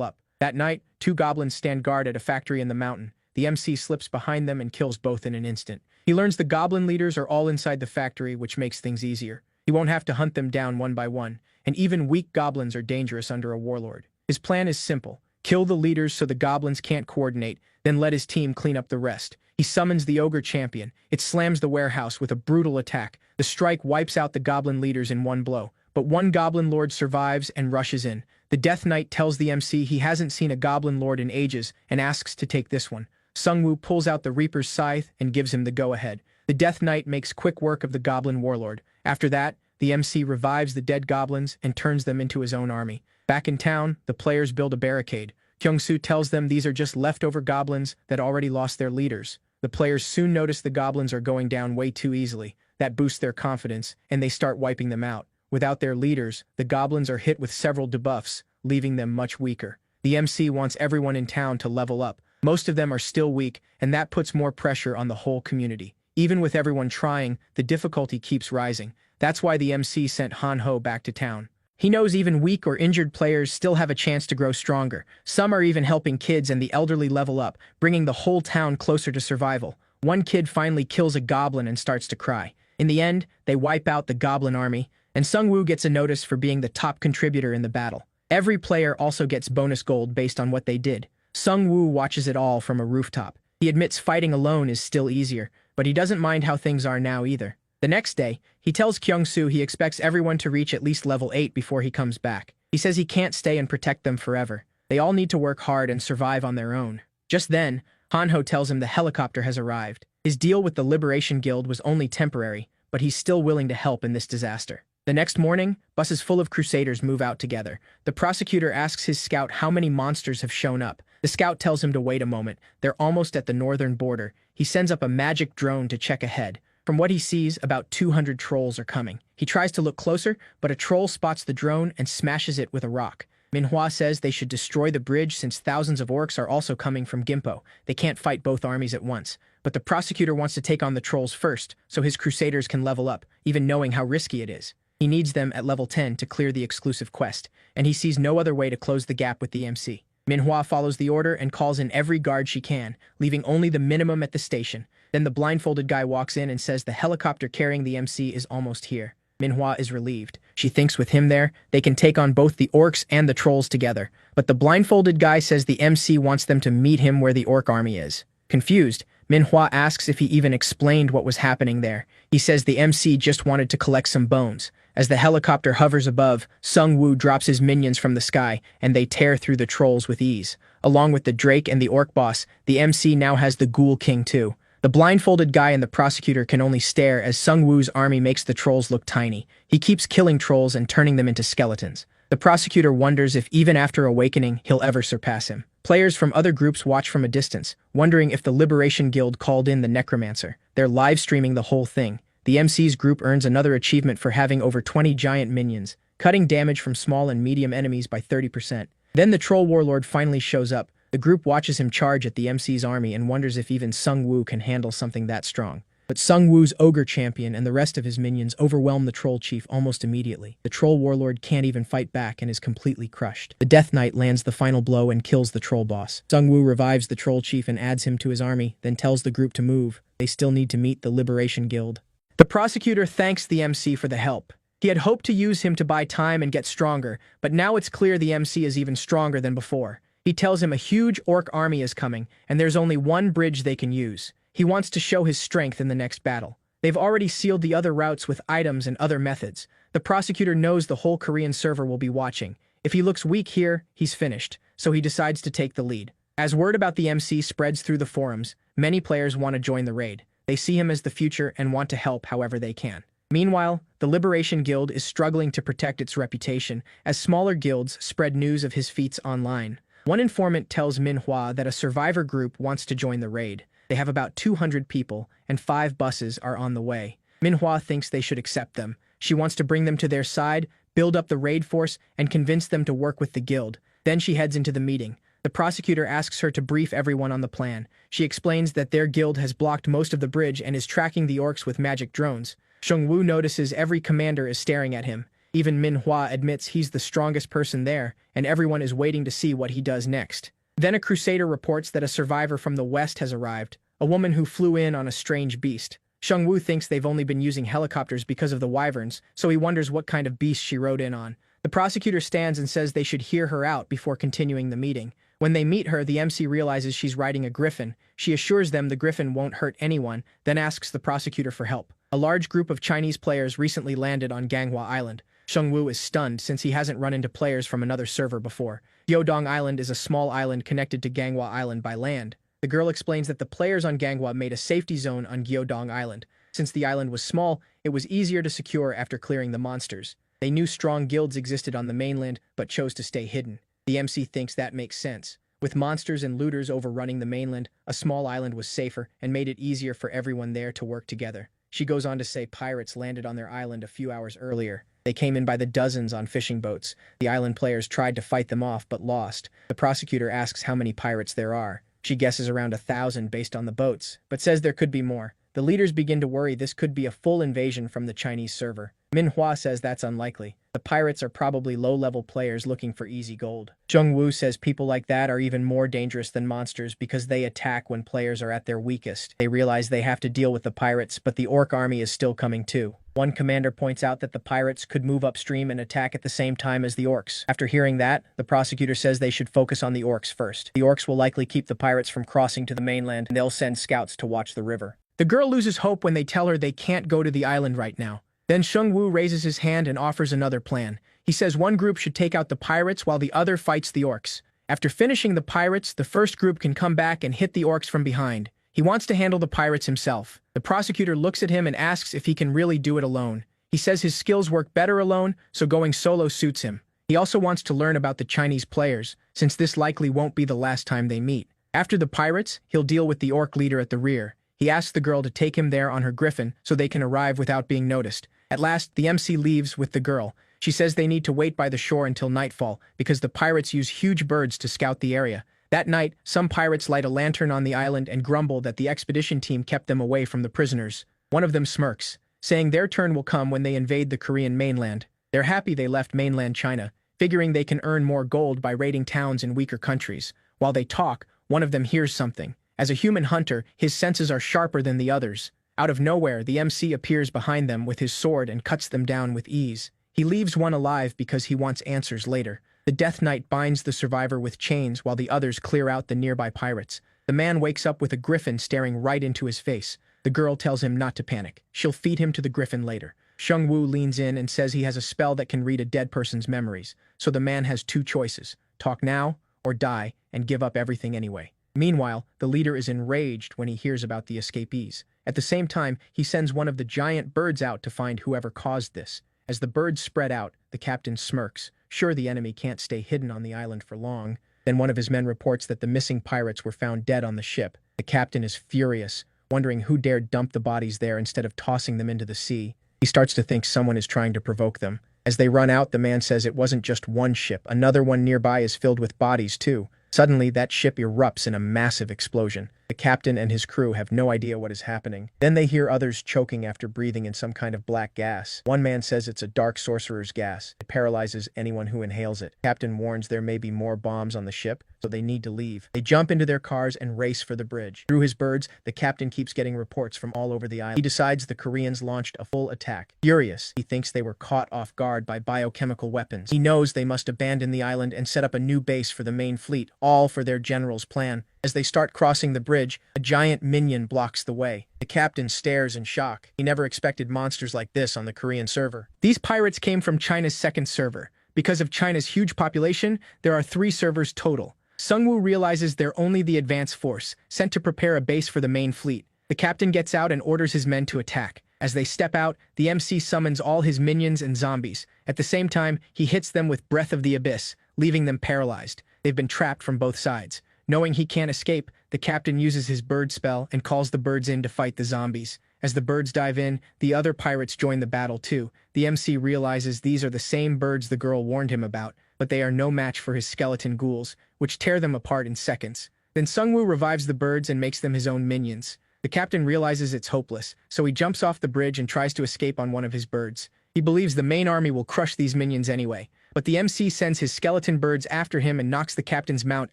up. That night, 2 goblins stand guard at a factory in the mountain. The MC slips behind them and kills both in an instant. He learns the goblin leaders are all inside the factory, which makes things easier. He won't have to hunt them down one by one, and even weak goblins are dangerous under a warlord. His plan is simple. Kill the leaders so the goblins can't coordinate, then let his team clean up the rest. He summons the ogre champion. It slams the warehouse with a brutal attack. The strike wipes out the goblin leaders in one blow, but one goblin lord survives and rushes in. The Death Knight tells the MC he hasn't seen a goblin lord in ages and asks to take this one. Sungwoo pulls out the Reaper's scythe and gives him the go-ahead. The Death Knight makes quick work of the goblin warlord. After that, the MC revives the dead goblins and turns them into his own army. Back in town, the players build a barricade. Kyung-soo tells them these are just leftover goblins that already lost their leaders. The players soon notice the goblins are going down way too easily. That boosts their confidence, and they start wiping them out. Without their leaders, the goblins are hit with several debuffs, leaving them much weaker. The MC wants everyone in town to level up. Most of them are still weak, and that puts more pressure on the whole community. Even with everyone trying, the difficulty keeps rising. That's why the MC sent Han-ho back to town. He knows even weak or injured players still have a chance to grow stronger. Some are even helping kids and the elderly level up, bringing the whole town closer to survival. One kid finally kills a goblin and starts to cry. In the end, they wipe out the goblin army, and Sung-woo gets a notice for being the top contributor in the battle. Every player also gets bonus gold based on what they did. Sung-woo watches it all from a rooftop. He admits fighting alone is still easier, but he doesn't mind how things are now either. The next day, he tells Kyung-soo he expects everyone to reach at least level 8 before he comes back. He says he can't stay and protect them forever. They all need to work hard and survive on their own. Just then, Han-ho tells him the helicopter has arrived. His deal with the Liberation Guild was only temporary, but he's still willing to help in this disaster. The next morning, buses full of crusaders move out together. The prosecutor asks his scout how many monsters have shown up. The scout tells him to wait a moment. They're almost at the northern border. He sends up a magic drone to check ahead. From what he sees, about 200 trolls are coming. He tries to look closer, but a troll spots the drone and smashes it with a rock. Manhwa says they should destroy the bridge since thousands of orcs are also coming from Gimpo. They can't fight both armies at once. But the prosecutor wants to take on the trolls first, so his crusaders can level up, even knowing how risky it is. He needs them at level 10 to clear the exclusive quest, and he sees no other way to close the gap with the MC. Manhwa follows the order and calls in every guard she can, leaving only the minimum at the station. Then the blindfolded guy walks in and says the helicopter carrying the MC is almost here. Manhwa is relieved. She thinks with him there, they can take on both the orcs and the trolls together. But the blindfolded guy says the MC wants them to meet him where the orc army is. Confused, Manhwa asks if he even explained what was happening there. He says the MC just wanted to collect some bones. As the helicopter hovers above, Sung-woo drops his minions from the sky, and they tear through the trolls with ease. Along with the Drake and the orc boss, the MC now has the Ghoul King too. The blindfolded guy and the prosecutor can only stare as Sung-woo's army makes the trolls look tiny. He keeps killing trolls and turning them into skeletons. The prosecutor wonders if even after awakening, he'll ever surpass him. Players from other groups watch from a distance, wondering if the Liberation Guild called in the necromancer. They're live streaming the whole thing. The MC's group earns another achievement for having over 20 giant minions, cutting damage from small and medium enemies by 30%. Then the troll warlord finally shows up. The group watches him charge at the MC's army and wonders if even Sung-woo can handle something that strong. But Sung-woo's ogre champion and the rest of his minions overwhelm the troll chief almost immediately. The troll warlord can't even fight back and is completely crushed. The Death Knight lands the final blow and kills the troll boss. Sung-woo revives the troll chief and adds him to his army, then tells the group to move. They still need to meet the Liberation Guild. The prosecutor thanks the MC for the help. He had hoped to use him to buy time and get stronger, but now it's clear the MC is even stronger than before. He tells him a huge orc army is coming, and there's only one bridge they can use. He wants to show his strength in the next battle. They've already sealed the other routes with items and other methods. The prosecutor knows the whole Korean server will be watching. If he looks weak here, he's finished, so he decides to take the lead. As word about the MC spreads through the forums, many players want to join the raid. They see him as the future and want to help however they can. Meanwhile, the Liberation Guild is struggling to protect its reputation as smaller guilds spread news of his feats online. One informant tells Manhwa that a survivor group wants to join the raid. They have about 200 people, and 5 buses are on the way. Manhwa thinks they should accept them. She wants to bring them to their side, build up the raid force, and convince them to work with the guild. Then she heads into the meeting. The prosecutor asks her to brief everyone on the plan. She explains that their guild has blocked most of the bridge and is tracking the orcs with magic drones. Sung-woo notices every commander is staring at him. Even Manhwa admits he's the strongest person there, and everyone is waiting to see what he does next. Then a crusader reports that a survivor from the west has arrived, a woman who flew in on a strange beast. Sung-woo thinks they've only been using helicopters because of the wyverns, so he wonders what kind of beast she rode in on. The prosecutor stands and says they should hear her out before continuing the meeting. When they meet her, the MC realizes she's riding a griffin. She assures them the griffin won't hurt anyone, then asks the prosecutor for help. A large group of Chinese players recently landed on Ganghwa Island. Sung-woo is stunned since he hasn't run into players from another server before. Gyeodong Island is a small island connected to Ganghwa Island by land. The girl explains that the players on Ganghwa made a safety zone on Gyeodong Island. Since the island was small, it was easier to secure after clearing the monsters. They knew strong guilds existed on the mainland, but chose to stay hidden. The MC thinks that makes sense. With monsters and looters overrunning the mainland, a small island was safer and made it easier for everyone there to work together. She goes on to say pirates landed on their island a few hours earlier. They came in by the dozens on fishing boats. The island players tried to fight them off but lost. The prosecutor asks how many pirates there are. She guesses around 1,000 based on the boats, but says there could be more. The leaders begin to worry this could be a full invasion from the Chinese server. Manhwa says that's unlikely. The pirates are probably low-level players looking for easy gold. Zhongwu says people like that are even more dangerous than monsters because they attack when players are at their weakest. They realize they have to deal with the pirates, but the orc army is still coming too. One commander points out that the pirates could move upstream and attack at the same time as the orcs. After hearing that, the prosecutor says they should focus on the orcs first. The orcs will likely keep the pirates from crossing to the mainland, and they'll send scouts to watch the river. The girl loses hope when they tell her they can't go to the island right now. Then Zhongwu raises his hand and offers another plan. He says one group should take out the pirates while the other fights the orcs. After finishing the pirates, the first group can come back and hit the orcs from behind. He wants to handle the pirates himself. The prosecutor looks at him and asks if he can really do it alone. He says his skills work better alone, so going solo suits him. He also wants to learn about the Chinese players, since this likely won't be the last time they meet. After the pirates, he'll deal with the orc leader at the rear. He asks the girl to take him there on her griffin so they can arrive without being noticed. At last, the MC leaves with the girl. She says they need to wait by the shore until nightfall because the pirates use huge birds to scout the area. That night, some pirates light a lantern on the island and grumble that the expedition team kept them away from the prisoners. One of them smirks, saying their turn will come when they invade the Korean mainland. They're happy they left mainland China, figuring they can earn more gold by raiding towns in weaker countries. While they talk, one of them hears something. As a human hunter, his senses are sharper than the others. Out of nowhere, the MC appears behind them with his sword and cuts them down with ease. He leaves one alive because he wants answers later. The Death Knight binds the survivor with chains while the others clear out the nearby pirates. The man wakes up with a griffin staring right into his face. The girl tells him not to panic. She'll feed him to the griffin later. Zhongwu leans in and says he has a spell that can read a dead person's memories, so the man has two choices: talk now or die and give up everything anyway. Meanwhile, the leader is enraged when he hears about the escapees. At the same time, he sends one of the giant birds out to find whoever caused this. As the birds spread out, the captain smirks. Sure, the enemy can't stay hidden on the island for long. Then one of his men reports that the missing pirates were found dead on the ship. The captain is furious, wondering who dared dump the bodies there instead of tossing them into the sea. He starts to think someone is trying to provoke them. As they run out, the man says it wasn't just one ship. Another one nearby is filled with bodies, too. Suddenly, that ship erupts in a massive explosion. The captain and his crew have no idea what is happening. Then they hear others choking after breathing in some kind of black gas. One man says it's a dark sorcerer's gas. It paralyzes anyone who inhales it. The captain warns there may be more bombs on the ship, so they need to leave. They jump into their cars and race for the bridge. Through his birds, the captain keeps getting reports from all over the island. He decides the Koreans launched a full attack. Furious, he thinks they were caught off guard by biochemical weapons. He knows they must abandon the island and set up a new base for the main fleet, all for their general's plan. As they start crossing the bridge, a giant minion blocks the way. The captain stares in shock. He never expected monsters like this on the Korean server. These pirates came from China's second server. Because of China's huge population, there are 3 servers total. Sungwoo realizes they're only the advance force, sent to prepare a base for the main fleet. The captain gets out and orders his men to attack. As they step out, the MC summons all his minions and zombies. At the same time, he hits them with Breath of the Abyss, leaving them paralyzed. They've been trapped from both sides. Knowing he can't escape, the captain uses his bird spell and calls the birds in to fight the zombies. As the birds dive in, the other pirates join the battle too. The MC realizes these are the same birds the girl warned him about, but they are no match for his skeleton ghouls, which tear them apart in seconds. Then Sungwoo revives the birds and makes them his own minions. The captain realizes it's hopeless, so he jumps off the bridge and tries to escape on one of his birds. He believes the main army will crush these minions anyway, but the MC sends his skeleton birds after him and knocks the captain's mount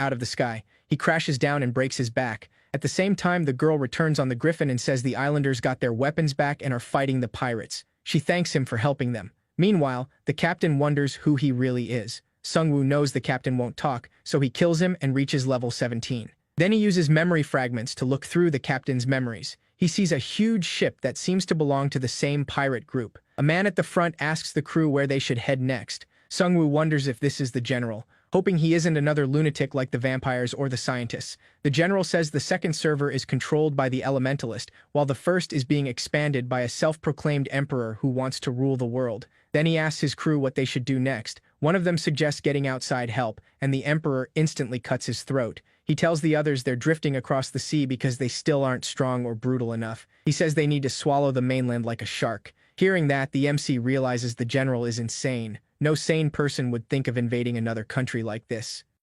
out of the sky. He crashes down and breaks his back. At the same time, the girl returns on the griffin and says the islanders got their weapons back and are fighting the pirates. She thanks him for helping them. Meanwhile, the captain wonders who he really is. Sungwoo knows the captain won't talk, so he kills him and reaches level 17. Then he uses memory fragments to look through the captain's memories. He sees a huge ship that seems to belong to the same pirate group. A man at the front asks the crew where they should head next. Sungwoo wonders if this is the general, hoping he isn't another lunatic like the vampires or the scientists. The general says the second server is controlled by the elementalist, while the first is being expanded by a self-proclaimed emperor who wants to rule the world. Then he asks his crew what they should do next. One of them suggests getting outside help, and the Emperor instantly cuts his throat. He tells the others they're drifting across the sea because they still aren't strong or brutal enough. He says they need to swallow the mainland like a shark. Hearing that, the MC realizes the general is insane. No sane person would think of invading another country like this.